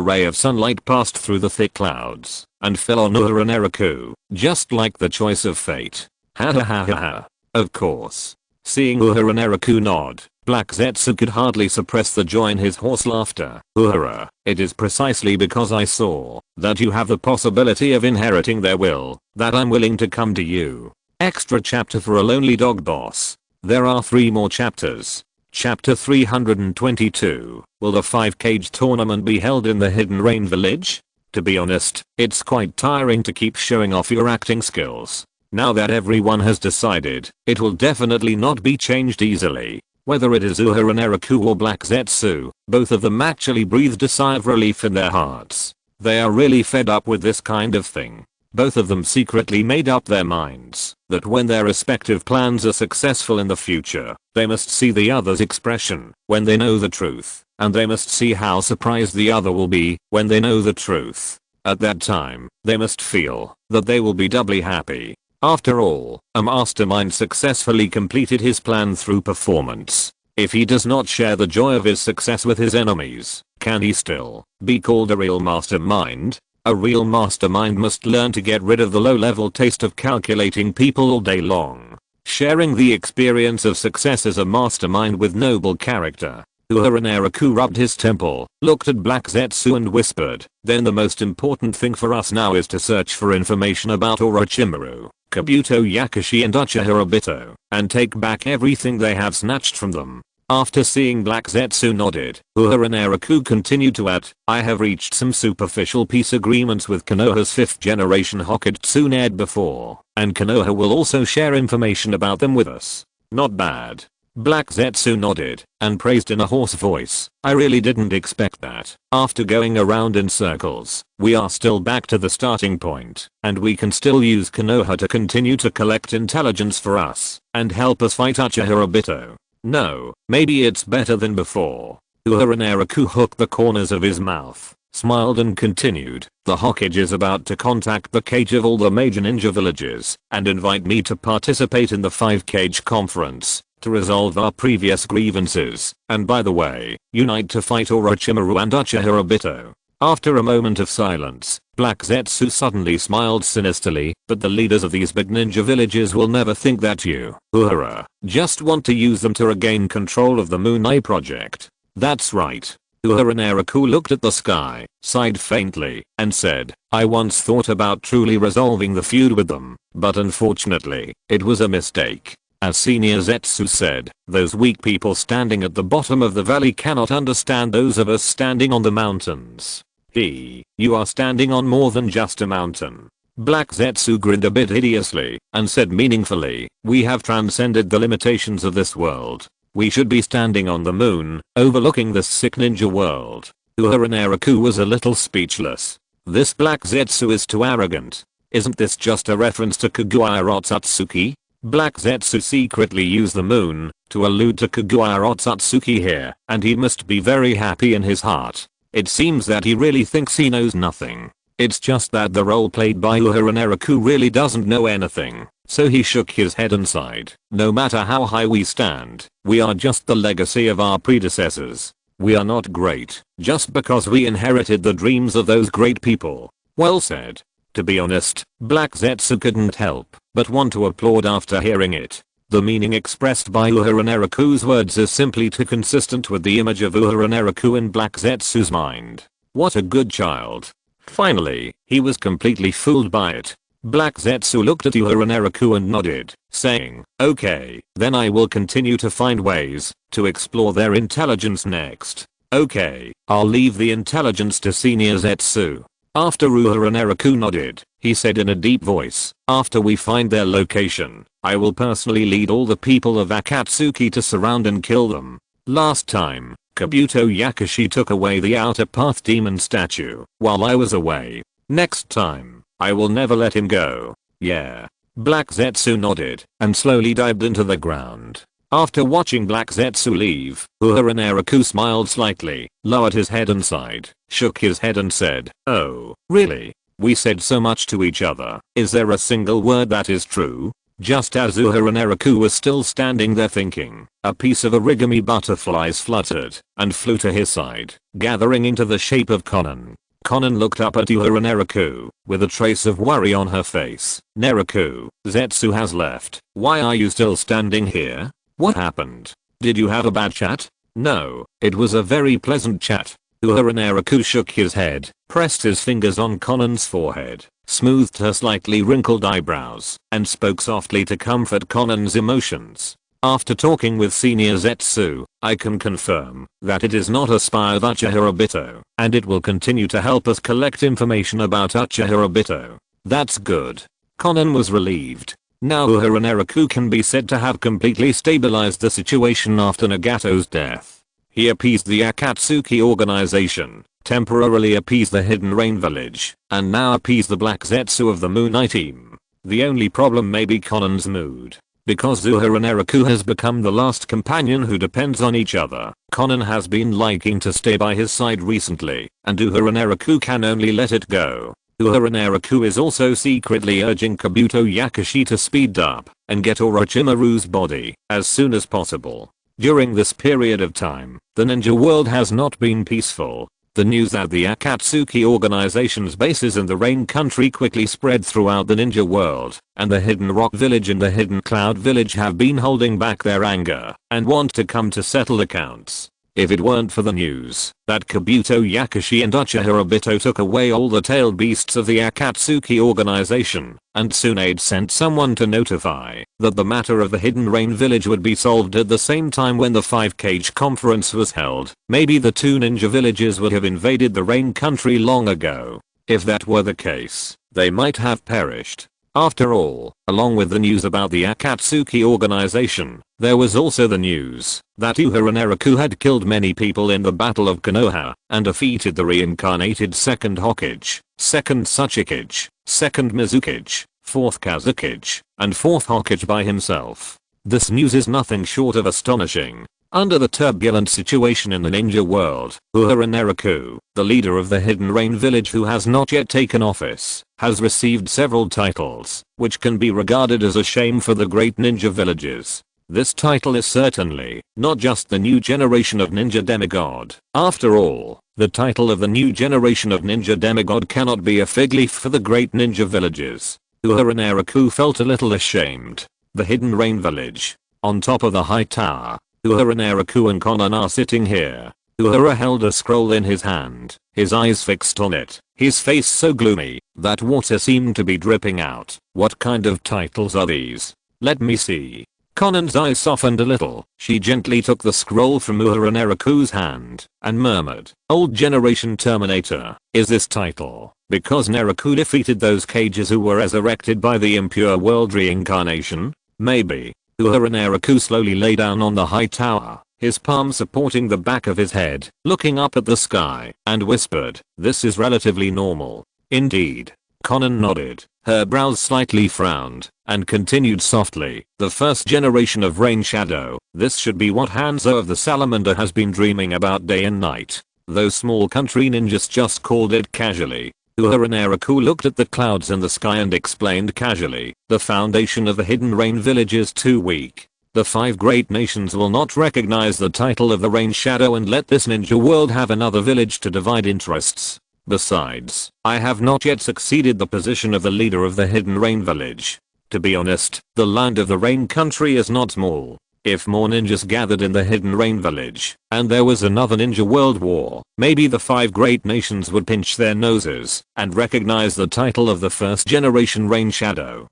ray of sunlight passed through the thick clouds and fell on Uehara Naraku, just like the choice of fate. Ha ha ha ha ha. Of course. Seeing Uehara Naraku nod, Black Zetsu could hardly suppress the joy in his hoarse laughter. Uehara, it is precisely because I saw that you have the possibility of inheriting their will that I'm willing to come to you. Extra chapter for a lonely dog boss. There are 3 more chapters. Chapter 322. Will the 5-cage tournament be held in the Hidden Rain Village? To be honest, it's quite tiring to keep showing off your acting skills. Now that everyone has decided, it will definitely not be changed easily. Whether it is Uehara Naraku or Black Zetsu, both of them actually breathed a sigh of relief in their hearts. They are really fed up with this kind of thing. Both of them secretly made up their minds that when their respective plans are successful in the future, they must see the other's expression when they know the truth, and they must see how surprised the other will be when they know the truth. At that time, they must feel that they will be doubly happy. After all, a mastermind successfully completed his plan through performance. If he does not share the joy of his success with his enemies, can he still be called a real mastermind? A real mastermind must learn to get rid of the low-level taste of calculating people all day long. Sharing the experience of success as a mastermind with noble character. Uehara Naraku rubbed his temple, looked at Black Zetsu and whispered, then the most important thing for us now is to search for information about Orochimaru, Kabuto Yakushi and Uchiha Obito, and take back everything they have snatched from them. After seeing Black Zetsu nodded, Uehara Naraku continued to add, I have reached some superficial peace agreements with Konoha's 5th generation Hokage Tsunade before, and Konoha will also share information about them with us. Not bad. Black Zetsu nodded and praised in a hoarse voice, I really didn't expect that. After going around in circles, we are still back to the starting point, and we can still use Konoha to continue to collect intelligence for us and help us fight Uchiha Obito. No, maybe it's better than before. Uehara Naraku hooked the corners of his mouth, smiled and continued, the Hokage is about to contact the cage of all the major ninja villages and invite me to participate in the 5-cage conference to resolve our previous grievances, and by the way, unite to fight Orochimaru and Uchiha Obito. After a moment of silence, Black Zetsu suddenly smiled sinisterly, but the leaders of these big ninja villages will never think that you, Uehara, just want to use them to regain control of the Moon Eye project. That's right. Uehara Naraku looked at the sky, sighed faintly, and said, I once thought about truly resolving the feud with them, but unfortunately, it was a mistake. As Senior Zetsu said, those weak people standing at the bottom of the valley cannot understand those of us standing on the mountains. You are standing on more than just a mountain. Black Zetsu grinned a bit hideously and said meaningfully, we have transcended the limitations of this world. We should be standing on the moon, overlooking this sick ninja world. Uehara Naraku was a little speechless. This Black Zetsu is too arrogant. Isn't this just a reference to Kaguya Otsutsuki? Black Zetsu secretly used the moon to allude to Kaguya Otsutsuki here, and he must be very happy in his heart. It seems that he really thinks he knows nothing. It's just that the role played by Uehara Naraku really doesn't know anything, so he shook his head and sighed. No matter how high we stand, we are just the legacy of our predecessors. We are not great, just because we inherited the dreams of those great people. Well said. To be honest, Black Zetsu couldn't help but want to applaud after hearing it. The meaning expressed by Uehara Naraku's words is simply too consistent with the image of Uehara Naraku in Black Zetsu's mind. What a good child. Finally, he was completely fooled by it. Black Zetsu looked at Uehara Naraku and nodded, saying, okay, then I will continue to find ways to explore their intelligence next. Okay, I'll leave the intelligence to Senior Zetsu. After Uehara Naraku nodded, he said in a deep voice, after we find their location, I will personally lead all the people of Akatsuki to surround and kill them. Last time, Kabuto Yakushi took away the Outer Path demon statue while I was away. Next time, I will never let him go. Yeah. Black Zetsu nodded and slowly dived into the ground. After watching Black Zetsu leave, Uehara Naraku smiled slightly, lowered his head and sighed, shook his head and said, oh, really? We said so much to each other. Is there a single word that is true? Just as Uehara Naraku was still standing there thinking, a piece of origami butterflies fluttered and flew to his side, gathering into the shape of Konan. Konan looked up at Uehara Naraku with a trace of worry on her face. Naraku, Zetsu has left. Why are you still standing here? What happened? Did you have a bad chat? No, it was a very pleasant chat. Uehara Naraku shook his head, pressed his fingers on Conan's forehead, smoothed her slightly wrinkled eyebrows, and spoke softly to comfort Conan's emotions. After talking with Senior Zetsu, I can confirm that it is not a spy of Uchiha Obito, and it will continue to help us collect information about Uchiha Obito. That's good. Conan was relieved. Now Uehara Naraku can be said to have completely stabilized the situation after Nagato's death. He appeased the Akatsuki organization, temporarily appeased the Hidden Rain village, and now appeased the Black Zetsu of the Moon Knight team. The only problem may be Conan's mood. Because Uehara Naraku has become the last companion who depends on each other, Conan has been liking to stay by his side recently, and Uehara Naraku can only let it go. Uehara Naraku is also secretly urging Kabuto Yakushi to speed up and get Orochimaru's body as soon as possible. During this period of time, the ninja world has not been peaceful. The news that the Akatsuki organization's bases in the Rain Country quickly spread throughout the ninja world, and the Hidden Rock Village and the Hidden Cloud Village have been holding back their anger and want to come to settle accounts. If it weren't for the news that Kabuto Yakushi and Uchiha Obito took away all the tailed beasts of the Akatsuki organization, and Tsunade sent someone to notify that the matter of the Hidden Rain village would be solved at the same time when the 5-cage conference was held, maybe the two ninja villages would have invaded the Rain Country long ago. If that were the case, they might have perished. After all, along with the news about the Akatsuki organization, there was also the news that Uehara Naraku had killed many people in the Battle of Konoha and defeated the reincarnated 2nd Hokage, 2nd Tsuchikage, 2nd Mizukage, 4th Kazukage, and 4th Hokage by himself. This news is nothing short of astonishing. Under the turbulent situation in the ninja world, Uehara Naraku, the leader of the Hidden Rain village who has not yet taken office, has received several titles, which can be regarded as a shame for the great ninja villages. This title is certainly not just the new generation of ninja demigod. After all, the title of the new generation of ninja demigod cannot be a fig leaf for the great ninja villages. Uehara Naraku felt a little ashamed. The Hidden Rain village, on top of the high tower. Uehara Naraku and Conan are sitting here. Uehara held a scroll in his hand, his eyes fixed on it, his face so gloomy that water seemed to be dripping out. What kind of titles are these? Let me see. Conan's eyes softened a little. She gently took the scroll from Uehara Naraku's hand and murmured, "Old Generation Terminator, is this title because Naraku defeated those cages who were resurrected by the impure world reincarnation? Maybe." Uehara Naraku slowly lay down on the high tower, his palm supporting the back of his head, looking up at the sky, and whispered, "This is relatively normal." Indeed. Conan nodded, her brows slightly frowned, and continued softly, "The 1st generation of Rain Shadow, this should be what Hanzo of the Salamander has been dreaming about day and night. Those small country ninjas just called it casually." Uehara Naraku looked at the clouds in the sky and explained casually, "The foundation of the Hidden Rain village is too weak. The 5 great nations will not recognize the title of the Rain Shadow and let this ninja world have another village to divide interests. Besides, I have not yet succeeded the position of the leader of the Hidden Rain village. To be honest, the land of the Rain Country is not small. If more ninjas gathered in the Hidden Rain village, and there was another ninja world war, maybe the 5 great nations would pinch their noses and recognize the title of the 1st generation Rain Shadow.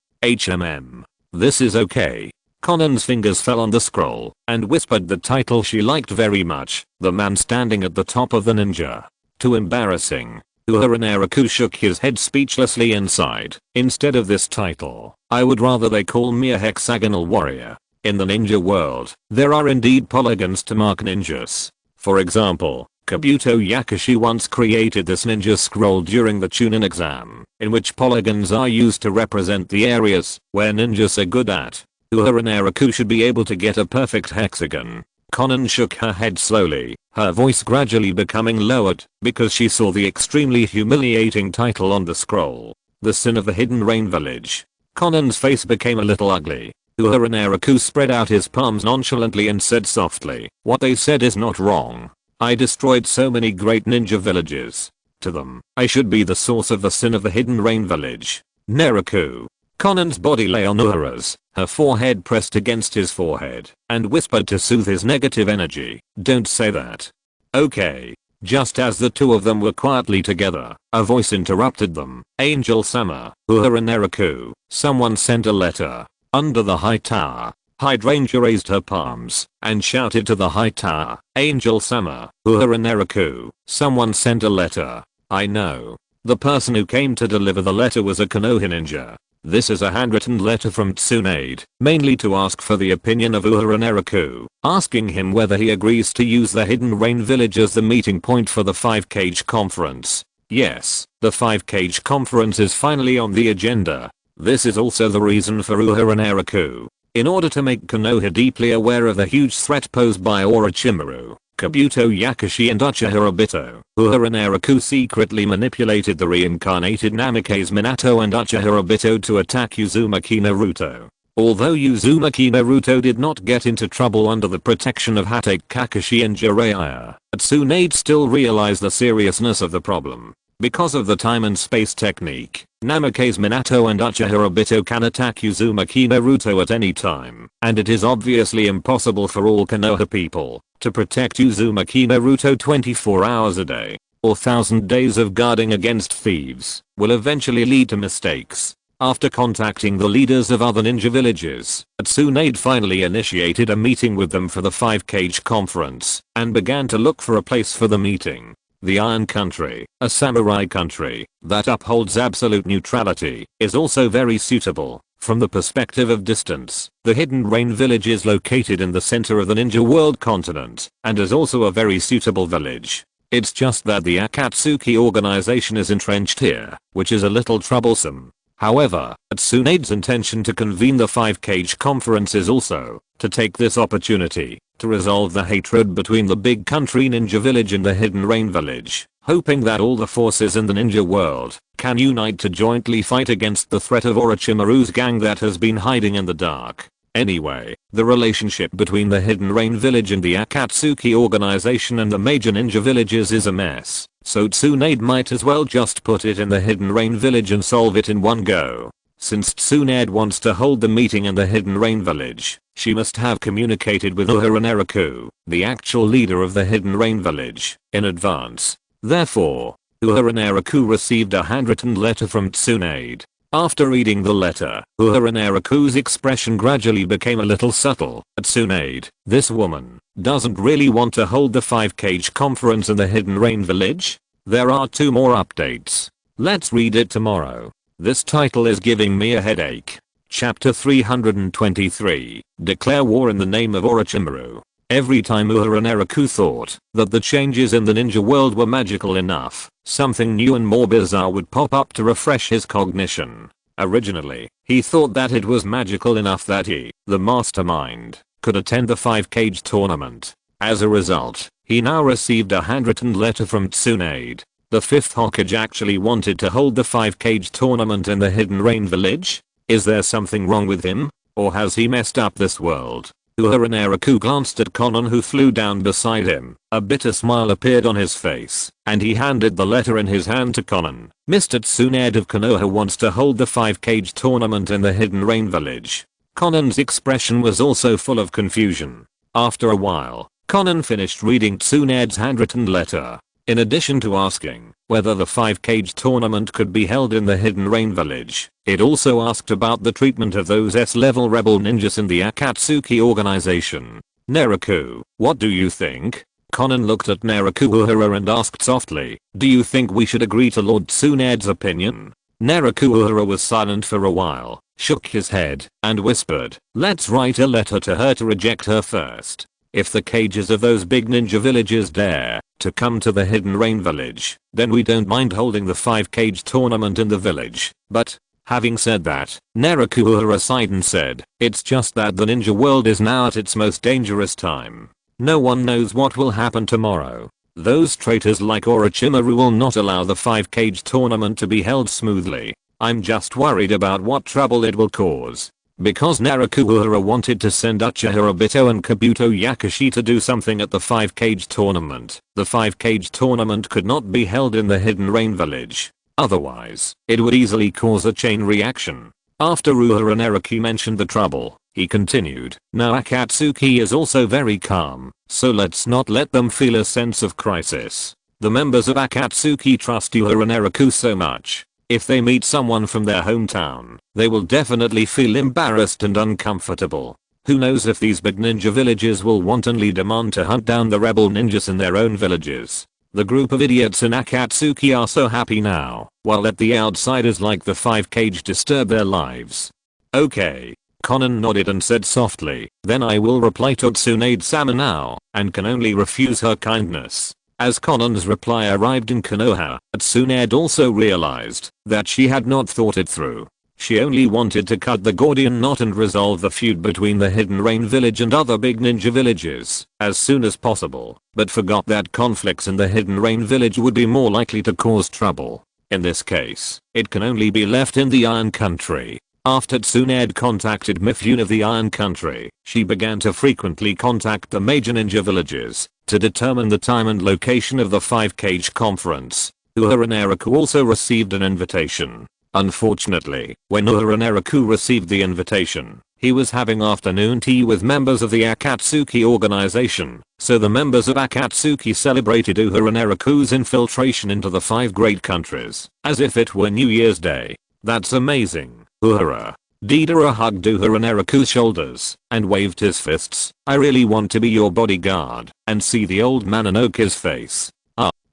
This is okay." Conan's fingers fell on the scroll and whispered the title she liked very much, "The Man Standing at the Top of the Ninja." Too embarrassing. Uehara Naraku shook his head speechlessly inside. "Instead of this title, I would rather they call me a hexagonal warrior. In the ninja world, there are indeed polygons to mark ninjas. For example, Kabuto Yakushi once created this ninja scroll during the Chunin exam, in which polygons are used to represent the areas where ninjas are good at. Uehara Naraku should be able to get a perfect hexagon." Conan shook her head slowly, her voice gradually becoming lowered because she saw the extremely humiliating title on the scroll. "The Sin of the Hidden Rain Village." Conan's face became a little ugly. Uehara Naraku spread out his palms nonchalantly and said softly, "What they said is not wrong. I destroyed so many great ninja villages. To them, I should be the source of the sin of the Hidden Rain village." "Naraku, Conan's body lay on Uehara's, her forehead pressed against his forehead, and whispered to soothe his negative energy, "Don't say that." Okay. Just as the two of them were quietly together, a voice interrupted them. "Angel-sama, Uehara Naraku, someone sent a letter." Under the high tower, Hydrangea raised her palms and shouted to the high tower, "Angel-sama, Uehara Naraku, someone sent a letter." I know. The person who came to deliver the letter was a Konoha ninja. This is a handwritten letter from Tsunade, mainly to ask for the opinion of Uehara Naraku, asking him whether he agrees to use the Hidden Rain Village as the meeting point for the 5-Cage Conference. Yes, the 5-Cage Conference is finally on the agenda. This is also the reason for Uehara Naraku. In order to make Konoha deeply aware of the huge threat posed by Orochimaru, Kabuto Yakushi and Uchiha Obito, Uehara Naraku secretly manipulated the reincarnated Namikaze Minato and Uchiha Obito to attack Uzumaki Naruto. Although Uzumaki Naruto did not get into trouble under the protection of Hatake Kakashi and Jiraiya, Tsunade still realized the seriousness of the problem. Because of the time and space technique, Namikaze Minato and Uchiha Obito can attack Uzumaki Naruto at any time, and it is obviously impossible for all Konoha people to protect Uzumaki Naruto 24 hours a day, or 1000 days of guarding against thieves will eventually lead to mistakes. After contacting the leaders of other ninja villages, Tsunade finally initiated a meeting with them for the 5-Cage Conference, and began to look for a place for the meeting. The Iron Country, a samurai country that upholds absolute neutrality, is also very suitable. From the perspective of distance, the Hidden Rain Village is located in the center of the Ninja World continent, and is also a very suitable village. It's just that the Akatsuki organization is entrenched here, which is a little troublesome. However, Tsunade's intention to convene the 5-Cage Conference is also to take this opportunity to resolve the hatred between the Big Country Ninja Village and the Hidden Rain Village, hoping that all the forces in the ninja world can unite to jointly fight against the threat of Orochimaru's gang that has been hiding in the dark. Anyway, the relationship between the Hidden Rain Village and the Akatsuki organization and the major ninja villages is a mess, so Tsunade might as well just put it in the Hidden Rain Village and solve it in one go. Since Tsunade wants to hold the meeting in the Hidden Rain Village, she must have communicated with Uehara Naraku, the actual leader of the Hidden Rain Village, in advance. Therefore, Uehara Naraku received a handwritten letter from Tsunade. After reading the letter, Uehara Naraku's expression gradually became a little subtle. Tsunade, this woman doesn't really want to hold the 5-Cage Conference in the Hidden Rain Village? There are 2 more updates. Let's read it tomorrow. This title is giving me a headache. Chapter 323, Declare War in the Name of Orochimaru. Every time Uehara Naraku thought that the changes in the ninja world were magical enough, something new and more bizarre would pop up to refresh his cognition. Originally, he thought that it was magical enough that he, the mastermind, could attend the 5-Cage tournament. As a result, he now received a handwritten letter from Tsunade. The 5th Hokage actually wanted to hold the 5-Cage tournament in the Hidden Rain Village? Is there something wrong with him? Or has he messed up this world? Uehara Naraku glanced at Konan, who flew down beside him. A bitter smile appeared on his face, and he handed the letter in his hand to Konan. Mr. Tsunade of Konoha wants to hold the 5-Cage tournament in the Hidden Rain Village. Konan's expression was also full of confusion. After a while, Konan finished reading Tsunade's handwritten letter. In addition to asking whether the 5-Cage tournament could be held in the Hidden Rain Village, it also asked about the treatment of those S-level rebel ninjas in the Akatsuki organization. Naraku, what do you think? Konan looked at Naraku Uehara and asked softly, do you think we should agree to Lord Tsunade's opinion? Naraku Uehara was silent for a while, shook his head, and whispered, let's write a letter to her to reject her first. If the cages of those big ninja villages dare to come to the Hidden Rain Village, then we don't mind holding the 5-Cage tournament in the village. But, having said that, Naraku Uehara sighed and said, it's just that the ninja world is now at its most dangerous time. No one knows what will happen tomorrow. Those traitors like Orochimaru will not allow the 5-Cage tournament to be held smoothly. I'm just worried about what trouble it will cause. Because Naraku Uehara wanted to send Uchiha Obito and Kabuto Yakushi to do something at the 5-Cage tournament, the 5-Cage tournament could not be held in the Hidden Rain Village. Otherwise, it would easily cause a chain reaction. After Uhura Naraku mentioned the trouble, he continued, "Now Akatsuki is also very calm, so let's not let them feel a sense of crisis. The members of Akatsuki trust Uhura Naraku so much. If they meet someone from their hometown, they will definitely feel embarrassed and uncomfortable. Who knows if these big ninja villages will wantonly demand to hunt down the rebel ninjas in their own villages. The group of idiots in Akatsuki are so happy now, while let the outsiders like the 5 cage disturb their lives." "Okay." Conan nodded and said softly, "Then I will reply to Tsunade-sama now, and can only refuse her kindness." As Conan's reply arrived in Konoha, Tsunade also realized that she had not thought it through. She only wanted to cut the Gordian knot and resolve the feud between the Hidden Rain village and other big ninja villages as soon as possible, but forgot that conflicts in the Hidden Rain village would be more likely to cause trouble. In this case, it can only be left in the Iron Country. After Tsunade contacted Mifune of the Iron Country, she began to frequently contact the major ninja villages to determine the time and location of the 5 cage conference. Uhura Naraku also received an invitation. Unfortunately, when Uhura Naraku received the invitation, he was having afternoon tea with members of the Akatsuki organization, so the members of Akatsuki celebrated Uhura Naraku's infiltration into the 5 great countries, as if it were New Year's Day. "That's amazing, Uhura." Deidara hugged Uhura Naraku's shoulders and waved his fists. "I really want to be your bodyguard and see the old man Anoka's face."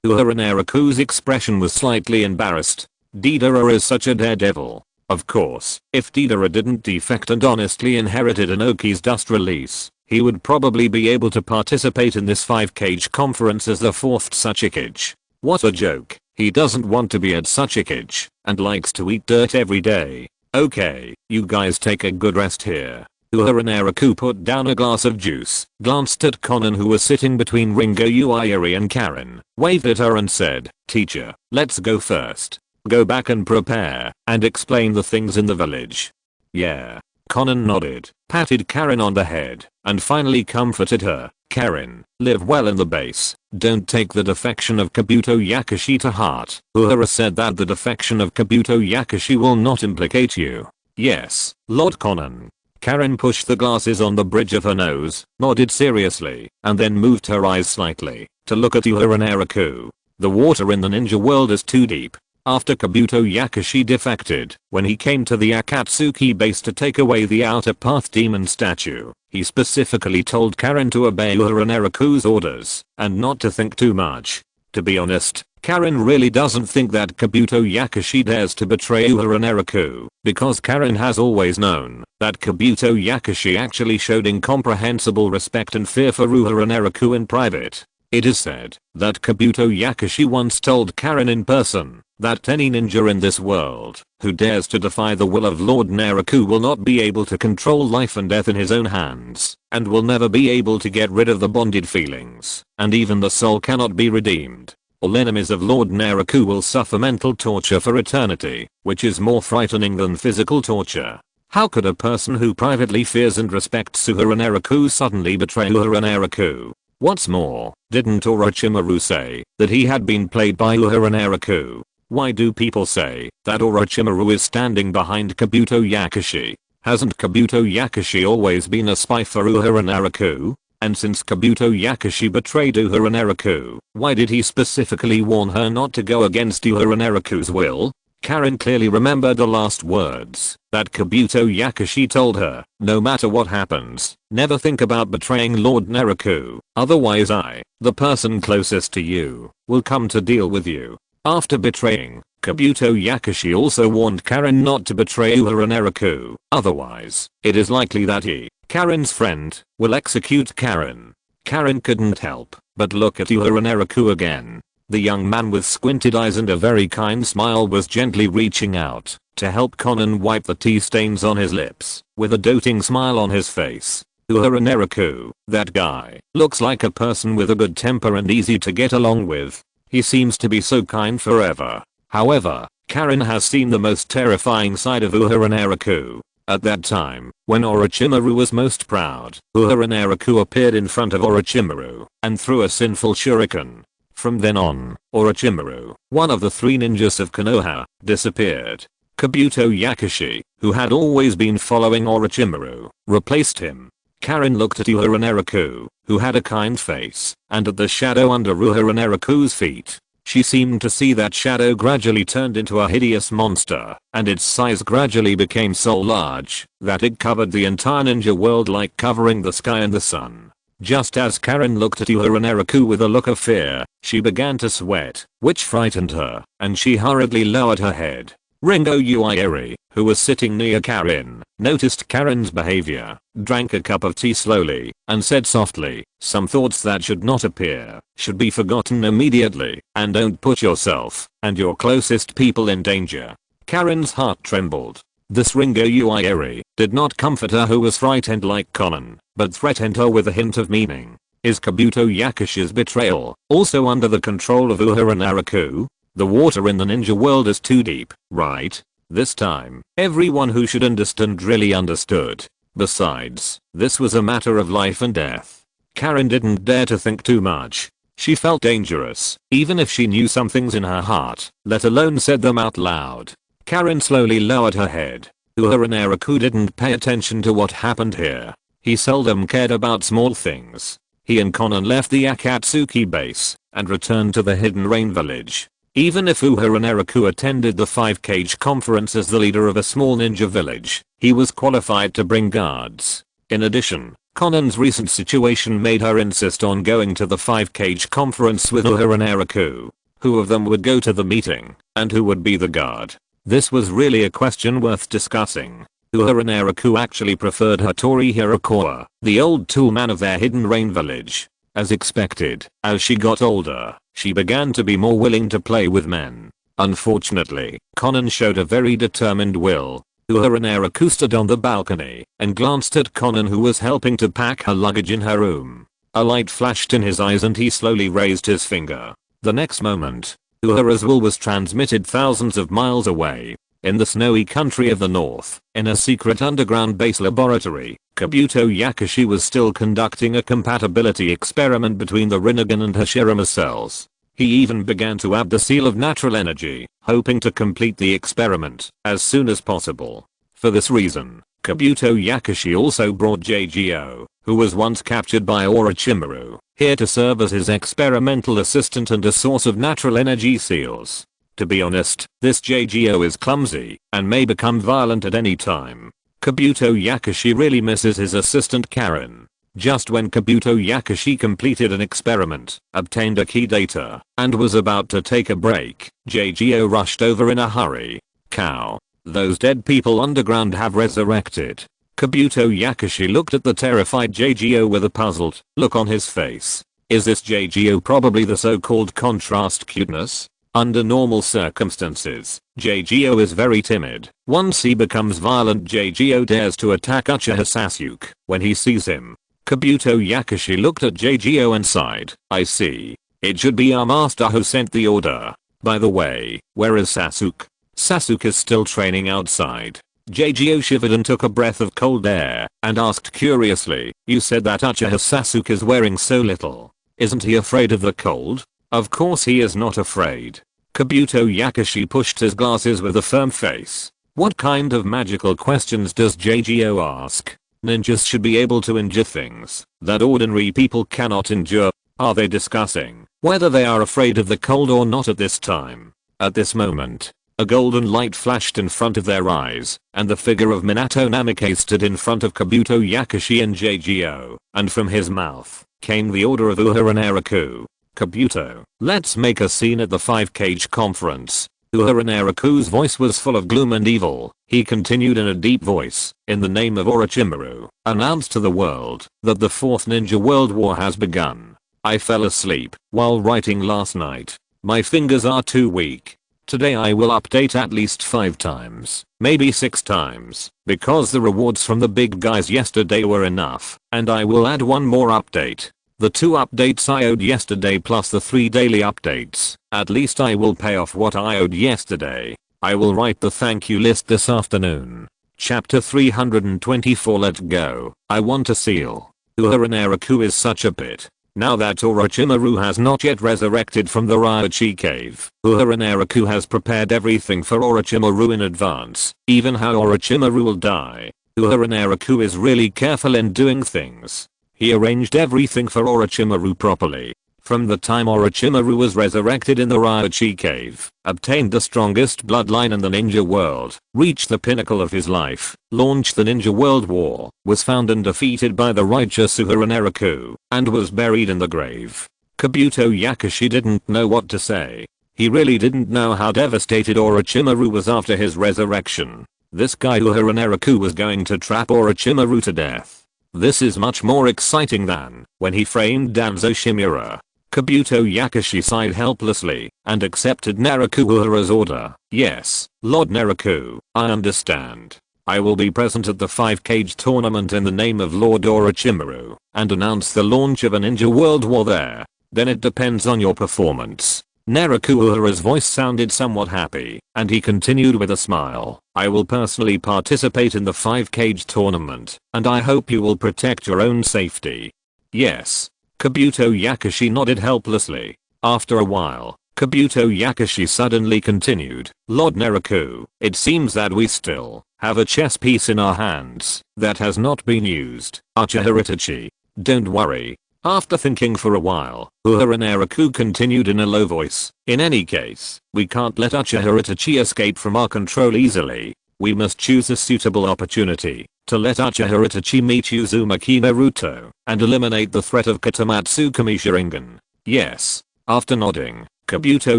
Uhura Naraku's expression was slightly embarrassed. Deidara is such a daredevil. Of course, if Deidara didn't defect and honestly inherited Inoki's dust release, he would probably be able to participate in this 5 cage conference as the 4th Tsuchikage. What a joke. He doesn't want to be at Tsuchikage and likes to eat dirt every day. "Okay, you guys take a good rest here." Uhura Naraku put down a glass of juice, glanced at Conan who was sitting between Ringo Uehara and Karen, waved at her and said, "Teacher, let's go first. Go back and prepare and explain the things in the village." "Yeah." Conan nodded, patted Karen on the head, and finally comforted her. "Karen, live well in the base. Don't take the defection of Kabuto Yakushi to heart. Uhura said that the defection of Kabuto Yakushi will not implicate you." "Yes, Lord Conan." Karen pushed the glasses on the bridge of her nose, nodded seriously, and then moved her eyes slightly to look at Uhura Naraku. "The water in the ninja world is too deep. After Kabuto Yakushi defected, when he came to the Akatsuki base to take away the Outer Path demon statue, he specifically told Karen to obey Uhura Naraku's orders and not to think too much. To be honest, Karen really doesn't think that Kabuto Yakushi dares to betray Uhura Naraku, because Karen has always known that Kabuto Yakushi actually showed incomprehensible respect and fear for Uhura Naraku in private. It is said that Kabuto Yakushi once told Karen in person that any ninja in this world who dares to defy the will of Lord Naraku will not be able to control life and death in his own hands, and will never be able to get rid of the bonded feelings, and even the soul cannot be redeemed. All enemies of Lord Naraku will suffer mental torture for eternity, which is more frightening than physical torture. How could a person who privately fears and respects Uhura Naraku suddenly betray Uhura Naraku? What's more, didn't Orochimaru say that he had been played by Uhura Naraku? Why do people say that Orochimaru is standing behind Kabuto Yakushi? Hasn't Kabuto Yakushi always been a spy for Uhura Naraku? And since Kabuto Yakushi betrayed Uhura Naraku, why did he specifically warn her not to go against Uhura Naraku's will? Karen clearly remembered the last words that Kabuto Yakushi told her. "No matter what happens, never think about betraying Lord Naraku, otherwise I, the person closest to you, will come to deal with you." After betraying, Kabuto Yakushi also warned Karen not to betray Uhura Naraku, otherwise, it is likely that he, Karen's friend, will execute Karen. Karen couldn't help but look at Uhura Naraku again. The young man with squinted eyes and a very kind smile was gently reaching out to help Conan wipe the tea stains on his lips, with a doting smile on his face. Uhura Naraku, that guy, looks like a person with a good temper and easy to get along with. He seems to be so kind forever. However, Karen has seen the most terrifying side of Uhura Naraku. At that time, when Orochimaru was most proud, Uhura Naraku appeared in front of Orochimaru and threw a sinful shuriken. From then on, Orochimaru, one of the 3 ninjas of Konoha, disappeared. Kabuto Yakushi, who had always been following Orochimaru, replaced him. Karin looked at Uehara Naraku, who had a kind face, and at the shadow under Uehara Naraku's feet. She seemed to see that shadow gradually turned into a hideous monster, and its size gradually became so large that it covered the entire ninja world like covering the sky and the sun. Just as Karin looked at Uehara Naraku with a look of fear, she began to sweat, which frightened her, and she hurriedly lowered her head. Ringo Uehara, who was sitting near Karin, noticed Karin's behavior, drank a cup of tea slowly, and said softly, "Some thoughts that should not appear should be forgotten immediately, and don't put yourself and your closest people in danger." Karin's heart trembled. This Ringo Uehara did not comfort her who was frightened like Conan, but threatened her with a hint of meaning. Is Kabuto Yakashi's betrayal also under the control of Uehara Naraku? The water in the ninja world is too deep, right? This time, everyone who should understand really understood. Besides, this was a matter of life and death. Karin didn't dare to think too much. She felt dangerous, even if she knew some things in her heart, let alone said them out loud. Karin slowly lowered her head. Uehara Naraku didn't pay attention to what happened here. He seldom cared about small things. He and Conan left the Akatsuki base and returned to the Hidden Rain village. Even if Uehara Naraku attended the 5-cage conference as the leader of a small ninja village, he was qualified to bring guards. In addition, Conan's recent situation made her insist on going to the 5-cage conference with Uehara Naraku. Who of them would go to the meeting, and who would be the guard? This was really a question worth discussing. Uehara Naraku actually preferred Hattori Hirakawa, the old toolman of their Hidden Rain village. As expected, as she got older, she began to be more willing to play with men. Unfortunately, Conan showed a very determined will. Uehara Naraku stood on the balcony and glanced at Conan who was helping to pack her luggage in her room. A light flashed in his eyes and he slowly raised his finger. The next moment, Uehara's will was transmitted thousands of miles away. In the snowy country of the north, in a secret underground base laboratory, Kabuto Yakashi was still conducting a compatibility experiment between the Rinnegan and Hashirama cells. He even began to add the seal of natural energy, hoping to complete the experiment as soon as possible. For this reason, Kabuto Yakashi also brought JGO, who was once captured by Orochimaru, here to serve as his experimental assistant and a source of natural energy seals. To be honest, this JGO is clumsy and may become violent at any time. Kabuto Yakashi really misses his assistant Karin. Just when Kabuto Yakashi completed an experiment, obtained a key data, and was about to take a break, JGO rushed over in a hurry. Cow. Those dead people underground have resurrected. Kabuto Yakashi looked at the terrified JGO with a puzzled look on his face. Is this JGO probably the so-called contrast cuteness? Under normal circumstances, JGO is very timid. Once he becomes violent, JGO dares to attack Uchiha Sasuke when he sees him. Kabuto Yakashi looked at JGO and sighed. I see. It should be our master who sent the order. By the way, where is Sasuke? Sasuke is still training outside. JGO shivered and took a breath of cold air and asked curiously, you said that Uchiha Sasuke is wearing so little. Isn't he afraid of the cold? Of course he is not afraid. Kabuto Yakashi pushed his glasses with a firm face. What kind of magical questions does JGO ask? Ninjas should be able to endure things that ordinary people cannot endure. Are they discussing whether they are afraid of the cold or not at this time? At this moment, a golden light flashed in front of their eyes, and the figure of Minato Namikaze stood in front of Kabuto Yakashi and JGO, and from his mouth came the order of Uehara Naraku. Kabuto, let's make a scene at the 5-cage conference. Uehara Naraku's voice was full of gloom and evil. He continued in a deep voice, in the name of Orochimaru, announce to the world that the 4th Ninja World War has begun. I fell asleep while writing last night. My fingers are too weak. Today I will update at least 5 times, maybe 6 times, because the rewards from the big guys yesterday were enough, and I will add one more update. The 2 updates I owed yesterday plus the 3 daily updates. At least I will pay off what I owed yesterday. I will write the thank you list this afternoon. Chapter 324. Let's go. I want a seal. Uehara Naraku is such a pit. Now that Orochimaru has not yet resurrected from the Raichi cave, Uehara Naraku has prepared everything for Orochimaru in advance, even how Orochimaru will die. Uehara Naraku is really careful in doing things. He arranged everything for Orochimaru properly. From the time Orochimaru was resurrected in the Raichi cave, obtained the strongest bloodline in the ninja world, reached the pinnacle of his life, launched the Ninja World War, was found and defeated by the righteous Uehara Naraku, and was buried in the grave. Kabuto Yakushi didn't know what to say. He really didn't know how devastated Orochimaru was after his resurrection. This guy Uehara Naraku was going to trap Orochimaru to death. This is much more exciting than when he framed Danzo Shimura. Kabuto Yakushi sighed helplessly and accepted Naraku Uehara's order. Yes, Lord Naraku, I understand. I will be present at the 5-cage tournament in the name of Lord Orochimaru and announce the launch of a Ninja World War there. Then it depends on your performance. Naraku Uehara's voice sounded somewhat happy, and he continued with a smile. I will personally participate in the 5-cage tournament, and I hope you will protect your own safety. Yes. Kabuto Yakushi nodded helplessly. After a while, Kabuto Yakushi suddenly continued, Lord Naraku, it seems that we still have a chess piece in our hands that has not been used. Uchiha Itachi. Don't worry. After thinking for a while, Uehara Naraku continued in a low voice. In any case, we can't let Uchiha Itachi escape from our control easily. We must choose a suitable opportunity to let Uchiha Itachi meet Uzumaki Naruto and eliminate the threat of Katamatsu Kami Sharingan. Yes. After nodding, Kabuto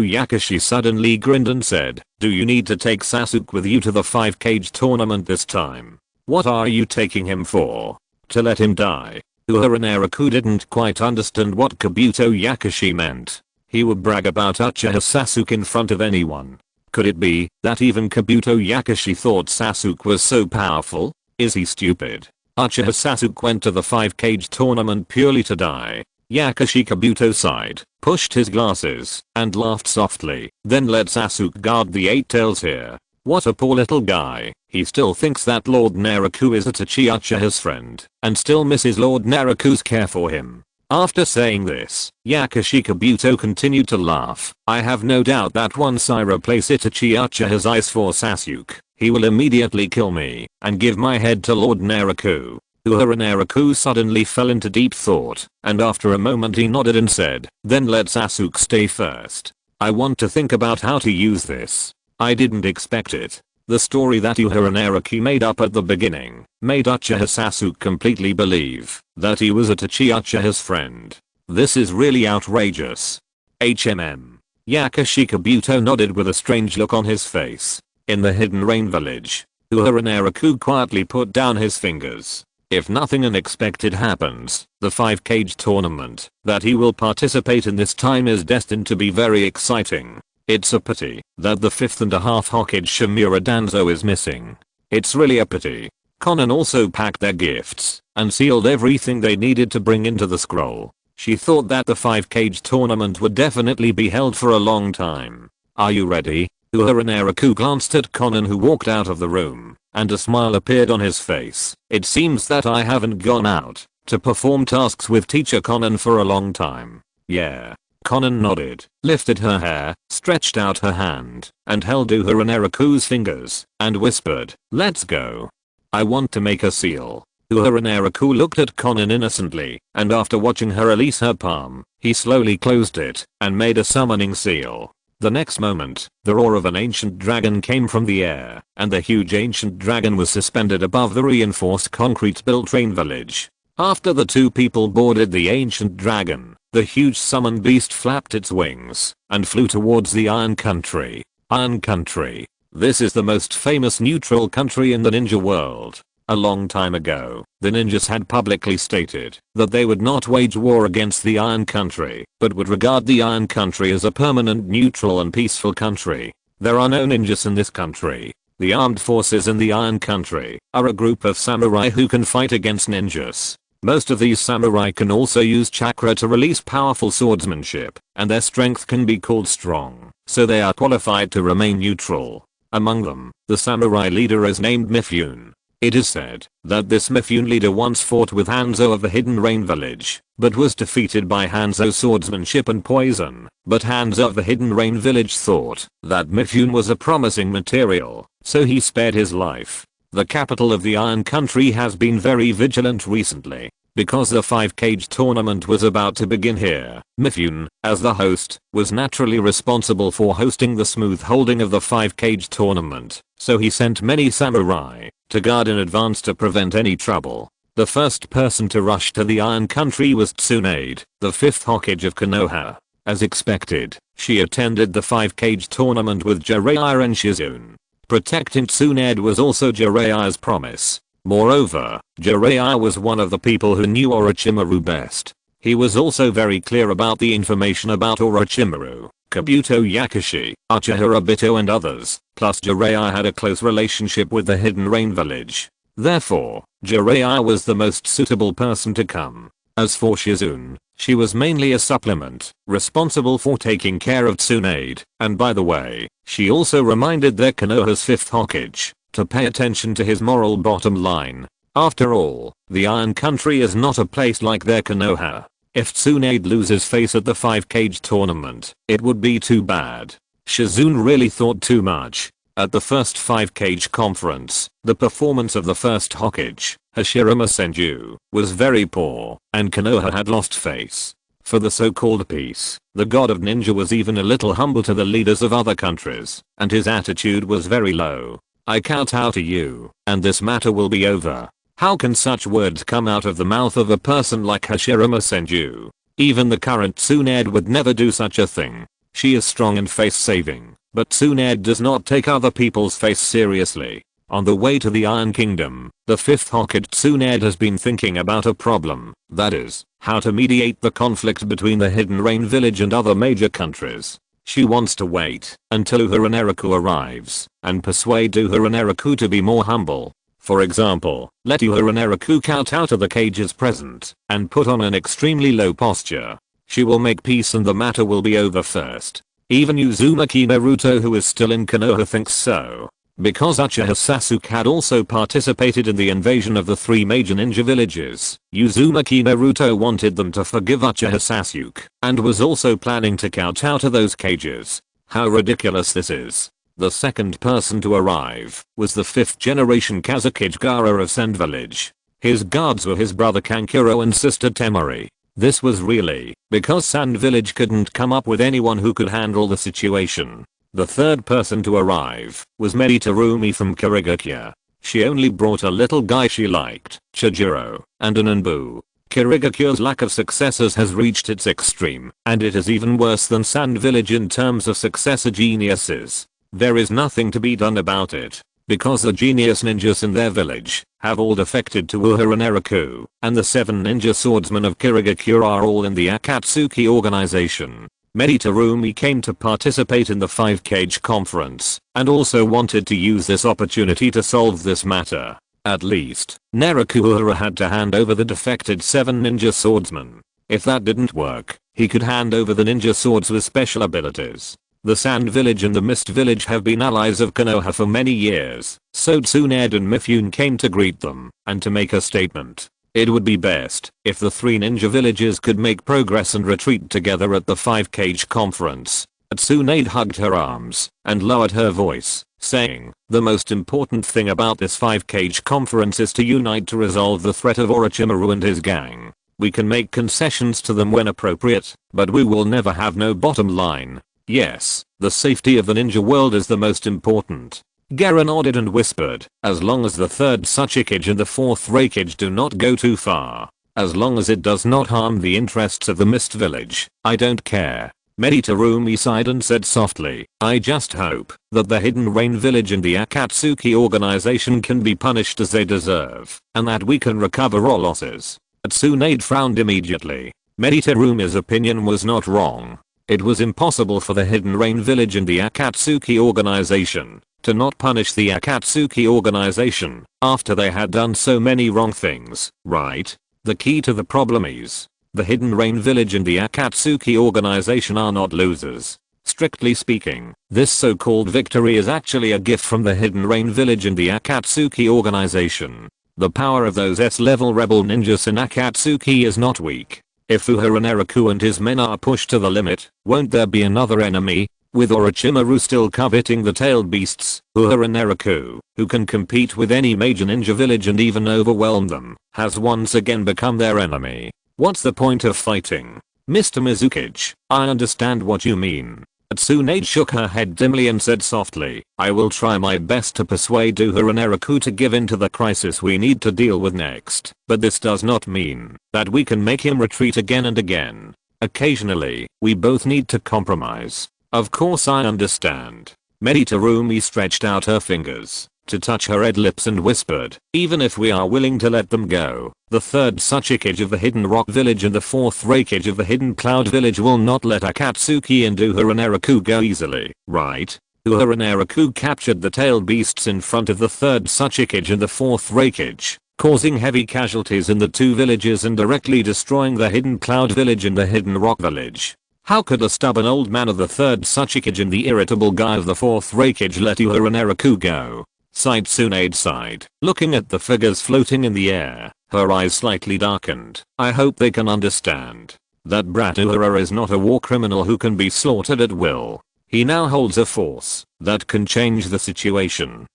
Yakushi suddenly grinned and said, do you need to take Sasuke with you to the 5-cage tournament this time? What are you taking him for? To let him die? Uehara Naraku didn't quite understand what Kabuto Yakushi meant. He would brag about Uchiha Sasuke in front of anyone. Could it be that even Kabuto Yakushi thought Sasuke was so powerful? Is he stupid? Uchiha Sasuke went to the 5-cage tournament purely to die. Yakushi Kabuto sighed, pushed his glasses, and laughed softly, then let Sasuke guard the 8 tails here. What a poor little guy. He still thinks that Lord Naraku is Itachi Uchiha's friend, and still misses Lord Naraku's care for him. After saying this, Yakushi Kabuto continued to laugh. I have no doubt that once I replace Itachi Uchiha's eyes for Sasuke, he will immediately kill me and give my head to Lord Naraku. Uehara Naraku suddenly fell into deep thought, and after a moment he nodded and said, then let Sasuke stay first. I want to think about how to use this. I didn't expect it. The story that Uehara Naraku made up at the beginning made Uchiha Sasuke completely believe that he was Itachi Uchiha's friend. This is really outrageous. HMM. Yakushi Kabuto nodded with a strange look on his face. In the Hidden Rain village, Uehara Naraku quietly put down his fingers. If nothing unexpected happens, the 5-cage tournament that he will participate in this time is destined to be very exciting. It's a pity that the 5th Hokage Shimura Danzo is missing. It's really a pity. Konan also packed their gifts and sealed everything they needed to bring into the scroll. She thought that the 5-cage tournament would definitely be held for a long time. Are you ready? Uehara Naraku glanced at Konan, who walked out of the room, and a smile appeared on his face. It seems that I haven't gone out to perform tasks with Teacher Konan for a long time. Yeah. Konan nodded, lifted her hair, stretched out her hand, and held Uehara Naraku's fingers, and whispered, let's go. I want to make a seal. Uehara Naraku looked at Konan innocently, and after watching her release her palm, he slowly closed it, and made a summoning seal. The next moment, the roar of an ancient dragon came from the air, and the huge ancient dragon was suspended above the reinforced concrete-built rain village. After the two people boarded the ancient dragon, the huge summoned beast flapped its wings and flew towards the Iron Country. Iron Country. This is the most famous neutral country in the ninja world. A long time ago, the ninjas had publicly stated that they would not wage war against the Iron Country, but would regard the Iron Country as a permanent neutral and peaceful country. There are no ninjas in this country. The armed forces in the Iron Country are a group of samurai who can fight against ninjas. Most of these samurai can also use chakra to release powerful swordsmanship, and their strength can be called strong, so they are qualified to remain neutral. Among them, the samurai leader is named Mifune. It is said that this Mifune leader once fought with Hanzo of the Hidden Rain Village, but was defeated by Hanzo's swordsmanship and poison. But Hanzo of the Hidden Rain Village thought that Mifune was a promising material, so he spared his life. The capital of the Iron Country has been very vigilant recently, because the 5-cage tournament was about to begin here. Mifune, as the host, was naturally responsible for hosting the smooth holding of the 5-cage tournament, so he sent many samurai to guard in advance to prevent any trouble. The first person to rush to the Iron Country was Tsunade, the 5th Hokage of Konoha. As expected, she attended the 5-cage tournament with Jiraiya and Shizune. Protecting Tsunade was also Jiraiya's promise. Moreover, Jiraiya was one of the people who knew Orochimaru best. He was also very clear about the information about Orochimaru, Kabuto Yakushi, Uchiha Obito and others, plus Jiraiya had a close relationship with the Hidden Rain Village. Therefore, Jiraiya was the most suitable person to come. As for Shizune, she was mainly a supplement, responsible for taking care of Tsunade, and by the way, she also reminded their Konoha's 5th Hokage to pay attention to his moral bottom line. After all, the Iron Country is not a place like their Konoha. If Tsunade loses face at the 5-cage tournament, it would be too bad. Shizune really thought too much. At the first 5-cage conference, the performance of the first Hokage, Hashirama Senju, was very poor, and Konoha had lost face. For the so-called peace, the god of ninja was even a little humble to the leaders of other countries, and his attitude was very low. I kowtow to you, and this matter will be over. How can such words come out of the mouth of a person like Hashirama Senju? Even the current Tsunade would never do such a thing. She is strong and face-saving, but Tsunade does not take other people's face seriously. On the way to the Iron Kingdom, the 5th Hokage Tsunade has been thinking about a problem, that is, how to mediate the conflict between the Hidden Rain Village and other major countries. She wants to wait until Uehara Naraku arrives and persuade Uehara Naraku to be more humble. For example, let Uehara Naraku kowtow to the cages present and put on an extremely low posture. She will make peace and the matter will be over first. Even Uzumaki Naruto, who is still in Konoha, thinks so. Because Uchiha Sasuke had also participated in the invasion of the 3 major ninja villages, Uzumaki Naruto wanted them to forgive Uchiha Sasuke and was also planning to kowtow to those cages. How ridiculous this is. The second person to arrive was the 5th generation Kazekage Gaara of Sand Village. His guards were his brother Kankuro and sister Temari. This was really because Sand Village couldn't come up with anyone who could handle the situation. The third person to arrive was Meditarumi from Kirigakure. She only brought a little guy she liked, Chijiro, and an Anbu. Kirigakure's lack of successors has reached its extreme, and it is even worse than Sand Village in terms of successor geniuses. There is nothing to be done about it, because the genius ninjas in their village have all defected to Uehara Naraku, and the 7 ninja swordsmen of Kirigakure are all in the Akatsuki organization. Meditarumi came to participate in the 5-cage conference, and also wanted to use this opportunity to solve this matter. At least, Naraku Uehara had to hand over the defected 7 ninja swordsmen. If that didn't work, he could hand over the ninja swords with special abilities. The Sand Village and the Mist Village have been allies of Konoha for many years, so Tsunade and Mifune came to greet them and to make a statement. It would be best if the 3 ninja villages could make progress and retreat together at the 5-cage conference. Tsunade hugged her arms and lowered her voice, saying, "The most important thing about this 5-cage conference is to unite to resolve the threat of Orochimaru and his gang. We can make concessions to them when appropriate, but we will never have no bottom line. Yes, the safety of the ninja world is the most important." Gaara nodded and whispered, "As long as the 3rd Tsuchikage and the 4th Raikage do not go too far. As long as it does not harm the interests of the Mist Village, I don't care." Meditarumi sighed and said softly, "I just hope that the Hidden Rain Village and the Akatsuki organization can be punished as they deserve, and that we can recover all losses." Tsunade frowned immediately. Meditarumi's opinion was not wrong. It was impossible for the Hidden Rain Village and the Akatsuki organization to not punish the Akatsuki organization after they had done so many wrong things, right? The key to the problem is, the Hidden Rain Village and the Akatsuki organization are not losers. Strictly speaking, this so-called victory is actually a gift from the Hidden Rain Village and the Akatsuki organization. The power of those S-level rebel ninjas in Akatsuki is not weak. If Uehara Naraku and his men are pushed to the limit, won't there be another enemy? With Orochimaru still coveting the tailed beasts, Uehara Naraku, who can compete with any major ninja village and even overwhelm them, has once again become their enemy. What's the point of fighting? Mr. Mizukichi, I understand what you mean. Tsunade shook her head dimly and said softly, I will try my best to persuade Uehara Naraku to give in to the crisis we need to deal with next, but this does not mean that we can make him retreat again and again. Occasionally, we both need to compromise. Of course I understand. Meditarumi stretched out her fingers to touch her red lips and whispered, even if we are willing to let them go, the third Tsuchikage of the Hidden Rock Village and the fourth Raikage of the Hidden Cloud Village will not let Akatsuki and Uehara Naraku go easily, right? Uehara Naraku captured the tailed beasts in front of the third Tsuchikage and the fourth Raikage, causing heavy casualties in the two villages and directly destroying the Hidden Cloud Village and the Hidden Rock Village. How could the stubborn old man of the third Tsuchikage and the irritable guy of the fourth Raikage let Uehara Naraku go? Tsunade sighed, looking at the figures floating in the air, her eyes slightly darkened. I hope they can understand that brat Uehara is not a war criminal who can be slaughtered at will. He now holds a force that can change the situation.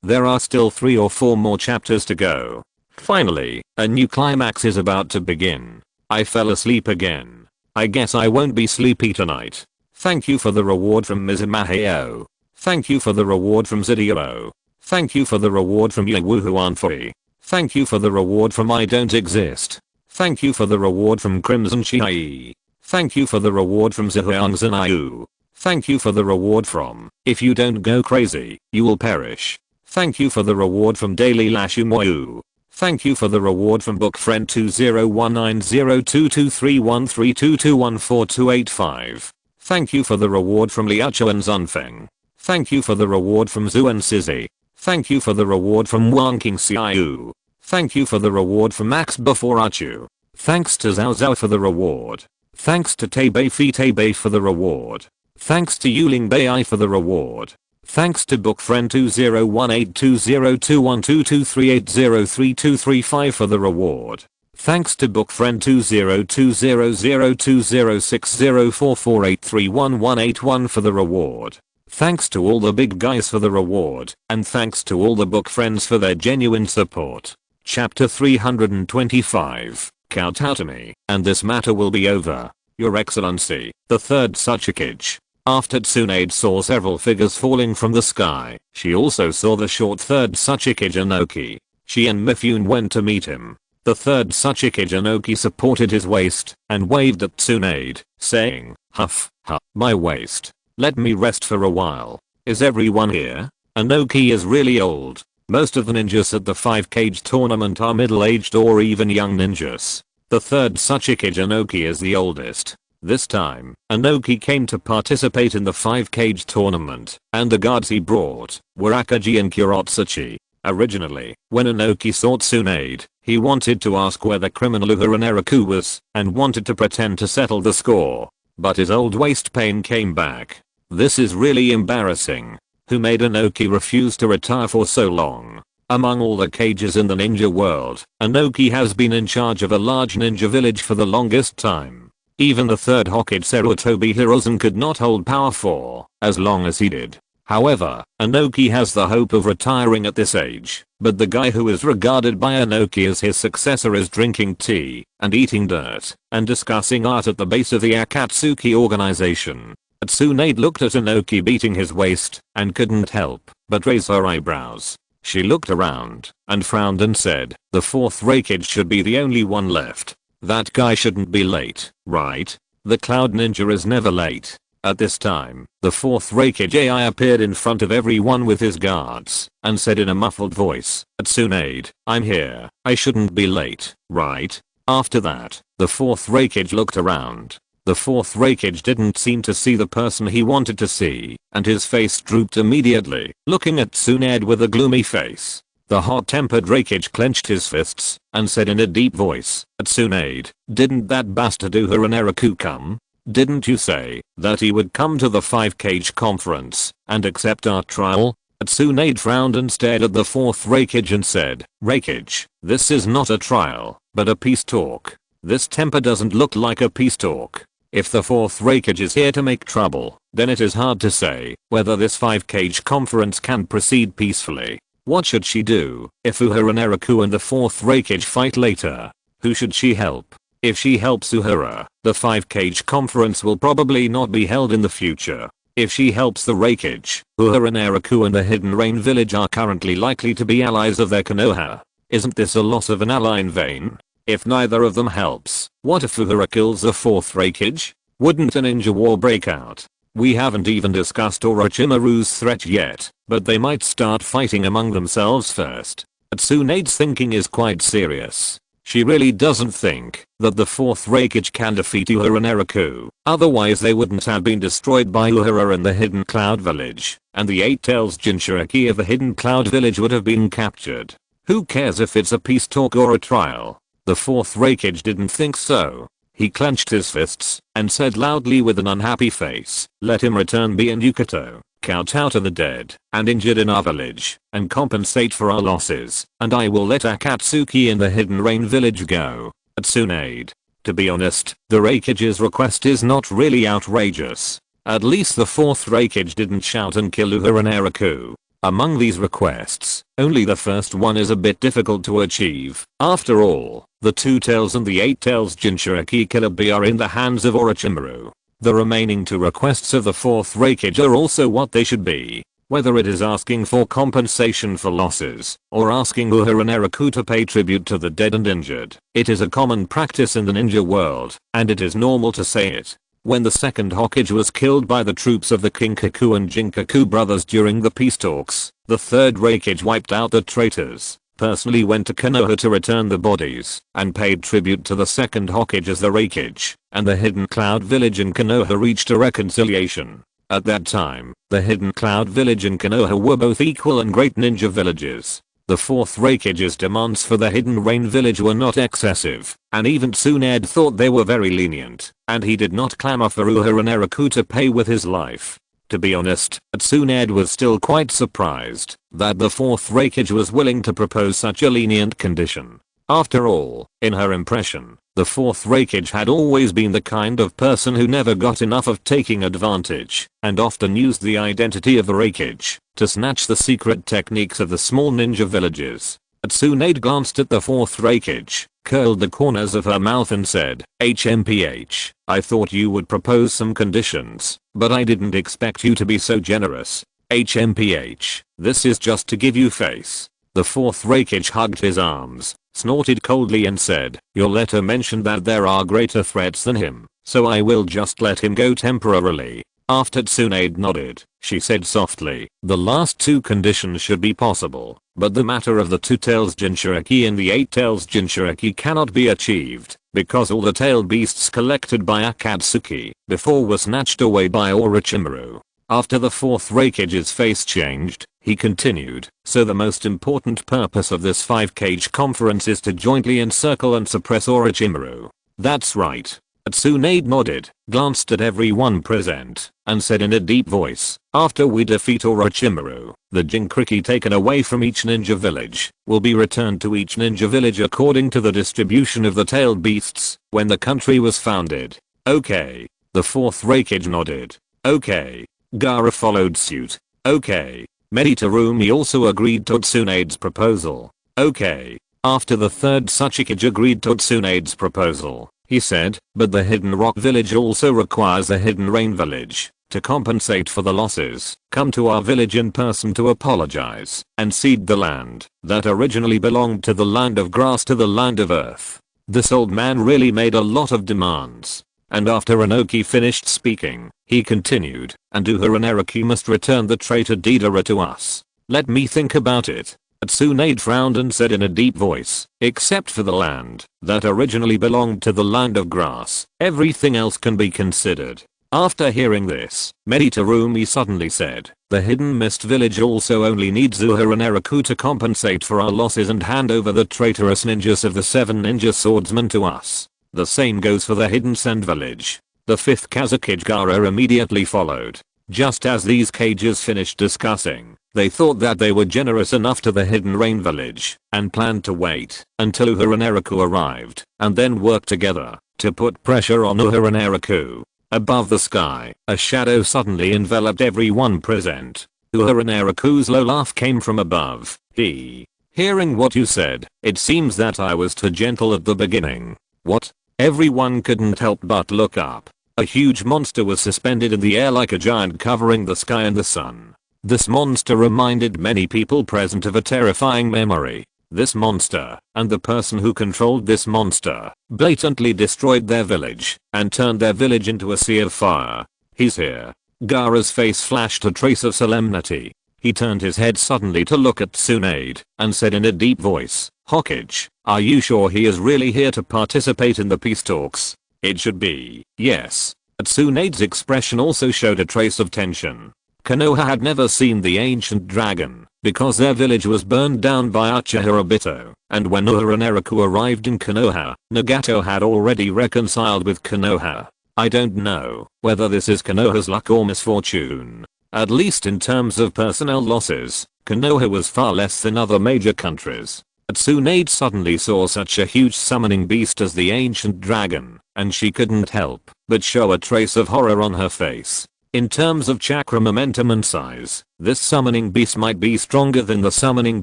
There are still 3 or 4 more chapters to go. Finally, a new climax is about to begin. I fell asleep again. I guess I won't be sleepy tonight. Thank you for the reward from Mizumaheo. Thank you for the reward from Zidio. Thank you for the reward from Yewuhuanfui. Thank you for the reward from I Don't Exist. Thank you for the reward from Crimson Chai. Thank you for the reward from Zihuangzanayu. Thank you for the reward from If You Don't Go Crazy, You Will Perish. Thank you for the reward from Daily Lashumoyu. Thank you for the reward from Bookfriend 201902231322142885. Thank you for the reward from Liuchuan Zunfeng. Thank you for the reward from Zuan Sizzy. Thank you for the reward from Wang King Xiaoyu. Thank you for the reward from Max Beforachu. Thanks to Zhao Zhao for the reward. Thanks to Tebe for the reward. Thanks to Yuling Bei for the reward. Thanks to Bookfriend 201820212238032335 for the reward. Thanks to Bookfriend 202002060448311181 for the reward. Thanks to all the big guys for the reward, and thanks to all the book friends for their genuine support. Chapter 325, kowtow to me, and this matter will be over. Your Excellency, the third Tsuchikage. After Tsunade saw several figures falling from the sky, she also saw the short third Tsuchikage Inoki. She and Mifune went to meet him. The third Tsuchikage Inoki supported his waist and waved at Tsunade, saying, huff, huff, my waist. Let me rest for a while. Is everyone here? Inoki is really old. Most of the ninjas at the 5-cage tournament are middle-aged or even young ninjas. The third Tsuchikage Inoki is the oldest. This time, Inoki came to participate in the 5-cage tournament, and the guards he brought were Akaji and Kurotsuchi. Originally, when Inoki saw Tsunade, he wanted to ask where the criminal Uehara Naraku was, and wanted to pretend to settle the score. But his old waist pain came back. This is really embarrassing. Who made Inoki refuse to retire for so long? Among all the cages in the ninja world, Inoki has been in charge of a large ninja village for the longest time. Even the third Hokage Sarutobi Hiruzen could not hold power for as long as he did. However, Inoki has the hope of retiring at this age, but the guy who is regarded by Inoki as his successor is drinking tea and eating dirt and discussing art at the base of the Akatsuki organization. Tsunade looked at Inoki beating his waist and couldn't help but raise her eyebrows. She looked around and frowned and said, the fourth Raikage should be the only one left. That guy shouldn't be late, right? The Cloud Ninja is never late. At this time, the fourth Raikage AI appeared in front of everyone with his guards and said in a muffled voice, Tsunade, I'm here. I shouldn't be late, right? After that, the fourth Raikage looked around. The fourth Raikage didn't seem to see the person he wanted to see, and his face drooped immediately, looking at Tsunade with a gloomy face. The hot-tempered Raikage clenched his fists and said in a deep voice, Tsunade, didn't that bastard Uehara Naraku come? Didn't you say that he would come to the 5-cage conference and accept our trial? Tsunade frowned and stared at the fourth Raikage and said, Raikage, this is not a trial, but a peace talk. This temper doesn't look like a peace talk. If the fourth Raikage is here to make trouble, then it is hard to say whether this 5-cage conference can proceed peacefully. What should she do if Uehara, Naraku and the fourth Raikage fight later? Who should she help? If she helps Uehara, the 5-cage conference will probably not be held in the future. If she helps the Raikage, Uehara, Naraku and the Hidden Rain Village are currently likely to be allies of their Konoha. Isn't this a loss of an ally in vain? If neither of them helps, what if Uehara kills the fourth Raikage? Wouldn't a ninja war break out? We haven't even discussed Orochimaru's threat yet, but they might start fighting among themselves first. Tsunade's thinking is quite serious. She really doesn't think that the fourth Raikage can defeat Uehara, Naraku, otherwise they wouldn't have been destroyed by Uehara in the Hidden Cloud Village, and the 8 Tails Jinchuriki of the Hidden Cloud Village would have been captured. Who cares if it's a peace talk or a trial? The fourth Raikage didn't think so. He clenched his fists and said loudly with an unhappy face, let him return me and Yukato, kowtow to the dead and injured in our village, and compensate for our losses, and I will let Akatsuki in the Hidden Rain Village go. Tsunade. To be honest, the Raikage's request is not really outrageous. At least the fourth Raikage didn't shout and kill Uehara, Naraku. Among these requests, only the first one is a bit difficult to achieve. After all, the 2 Tails and the 8 Tails Jinchuriki killer are in the hands of Orochimaru. The remaining 2 requests of the fourth Raikage are also what they should be. Whether it is asking for compensation for losses, or asking Uehara, Naraku to pay tribute to the dead and injured, it is a common practice in the ninja world, and it is normal to say it. When the second Hokage was killed by the troops of the Kinkaku and Jinkaku brothers during the peace talks, the third Raikage wiped out the traitors, personally went to Konoha to return the bodies, and paid tribute to the second Hokage as the Raikage, and the Hidden Cloud Village in Konoha reached a reconciliation. At that time, the Hidden Cloud Village and Konoha were both equal and great ninja villages. The fourth Raikage's demands for the Hidden Rain Village were not excessive, and even Tsunade thought they were very lenient, and he did not clamor for Uehara, Naraku to pay with his life. To be honest, Tsunade was still quite surprised that the fourth Raikage was willing to propose such a lenient condition. After all, in her impression, the fourth Raikage had always been the kind of person who never got enough of taking advantage, and often used the identity of the Raikage to snatch the secret techniques of the small ninja villages. Tsunade glanced at the fourth Raikage, curled the corners of her mouth and said, HMPH, I thought you would propose some conditions, but I didn't expect you to be so generous. HMPH, this is just to give you face. The fourth Raikage hugged his arms, snorted coldly and said, your letter mentioned that there are greater threats than him, so I will just let him go temporarily. After Tsunade nodded, she said softly, the last 2 conditions should be possible, but the matter of the 2 Tails Jinchuriki and the 8 Tails Jinchuriki cannot be achieved, because all the tailed beasts collected by Akatsuki before were snatched away by Orochimaru. After the fourth Raikage's face changed, he continued, so the most important purpose of this 5-cage conference is to jointly encircle and suppress Orochimaru. That's right. Tsunade nodded, glanced at everyone present, and said in a deep voice, after we defeat Orochimaru, the Jinchuriki taken away from each ninja village will be returned to each ninja village according to the distribution of the tailed beasts when the country was founded. Okay. The fourth Raikage nodded. Okay. Gaara followed suit. Okay. Meditarumi also agreed to Tsunade's proposal. Okay. After the third Tsuchikage agreed to Tsunade's proposal, he said, but the Hidden Rock Village also requires the Hidden Rain Village to compensate for the losses. Come to our village in person to apologize and cede the land that originally belonged to the land of grass to the land of earth. This old man really made a lot of demands. And after Inoki finished speaking, he continued, and Uehara, Naraku must return the traitor Deidara to us. Let me think about it. Tsunade frowned and said in a deep voice, except for the land that originally belonged to the land of grass, everything else can be considered. After hearing this, Meditarumi suddenly said, the Hidden Mist Village also only needs Uehara, Naraku to compensate for our losses and hand over the traitorous ninjas of the 7 ninja swordsmen to us. The same goes for the Hidden Sand Village. The 5th Kazakage Gaara immediately followed. Just as these cages finished discussing, they thought that they were generous enough to the Hidden Rain village and planned to wait until Uehara and Naraku arrived and then work together to put pressure on Uehara and Naraku. Above the sky, a shadow suddenly enveloped everyone present. Uehara and Naraku's low laugh came from above. Hearing what you said, it seems that I was too gentle at the beginning. What? Everyone couldn't help but look up. A huge monster was suspended in the air like a giant covering the sky and the sun. This monster reminded many people present of a terrifying memory. This monster, and the person who controlled this monster, blatantly destroyed their village, and turned their village into a sea of fire. He's here. Gaara's face flashed a trace of solemnity. He turned his head suddenly to look at Tsunade, and said in a deep voice, "Hokage, are you sure he is really here to participate in the peace talks?" It should be, yes. Tsunade's expression also showed a trace of tension. Konoha had never seen the ancient dragon, because their village was burned down by Uchiha Obito, and when Uehara and Naraku arrived in Konoha, Nagato had already reconciled with Konoha. I don't know whether this is Konoha's luck or misfortune. At least in terms of personnel losses, Konoha was far less than other major countries. Tsunade suddenly saw such a huge summoning beast as the ancient dragon, and she couldn't help but show a trace of horror on her face. In terms of chakra momentum and size, this summoning beast might be stronger than the summoning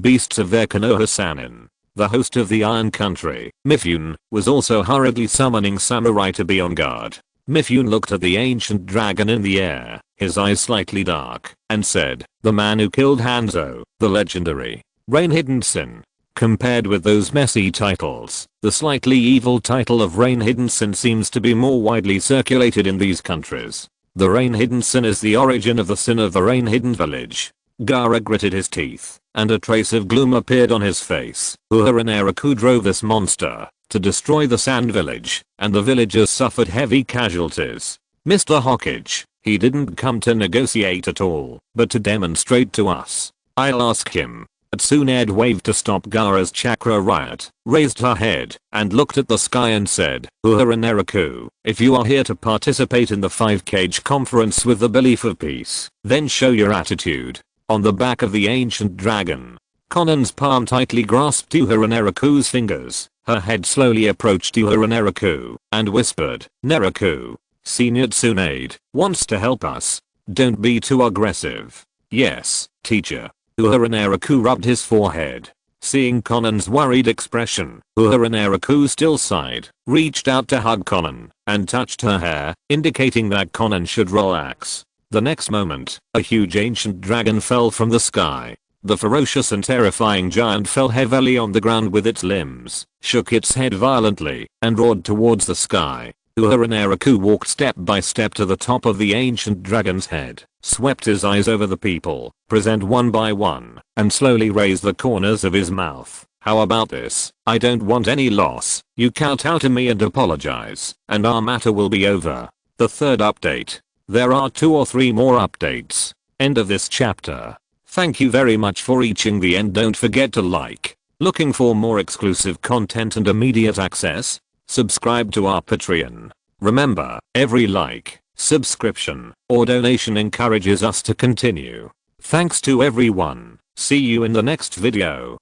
beasts of their Konoha Sannin. The host of the Iron Country, Mifune, was also hurriedly summoning samurai to be on guard. Mifune looked at the ancient dragon in the air, his eyes slightly dark, and said, "The man who killed Hanzo, the legendary Rain Hidden Sin." Compared with those messy titles, the slightly evil title of Rain Hidden Sin seems to be more widely circulated in these countries. The Rain Hidden Sin is the origin of the sin of the Rain Hidden Village. Gaara gritted his teeth, and a trace of gloom appeared on his face. Uehara and Naraku drove this monster to destroy the Sand Village, and the villagers suffered heavy casualties. Mr. Hokage, he didn't come to negotiate at all, but to demonstrate to us. I'll ask him. Tsunade waved to stop Gaara's chakra riot, raised her head, and looked at the sky and said, "Uehara and Naraku, if you are here to participate in the 5-cage conference with the belief of peace, then show your attitude." On the back of the ancient dragon, Conan's palm tightly grasped Uehara and Naraku's fingers. Her head slowly approached Uehara and Naraku, and whispered, "Naraku, Senior Tsunade wants to help us. Don't be too aggressive." "Yes, teacher." Uehara and Naraku rubbed his forehead. Seeing Conan's worried expression, Uehara and Naraku still sighed, reached out to hug Conan, and touched her hair, indicating that Conan should relax. The next moment, a huge ancient dragon fell from the sky. The ferocious and terrifying giant fell heavily on the ground with its limbs, shook its head violently, and roared towards the sky. Uehara and Naraku walked step by step to the top of the ancient dragon's head, swept his eyes over the people, present one by one, and slowly raised the corners of his mouth. "How about this? I don't want any loss. You kowtow to me and apologize, and our matter will be over." The third update. There are 2 or 3 more updates. End of this chapter. Thank you very much for reaching the end. Don't forget to like. Looking for more exclusive content and immediate access? Subscribe to our Patreon. Remember, every like, subscription, or donation encourages us to continue. Thanks to everyone. See you in the next video.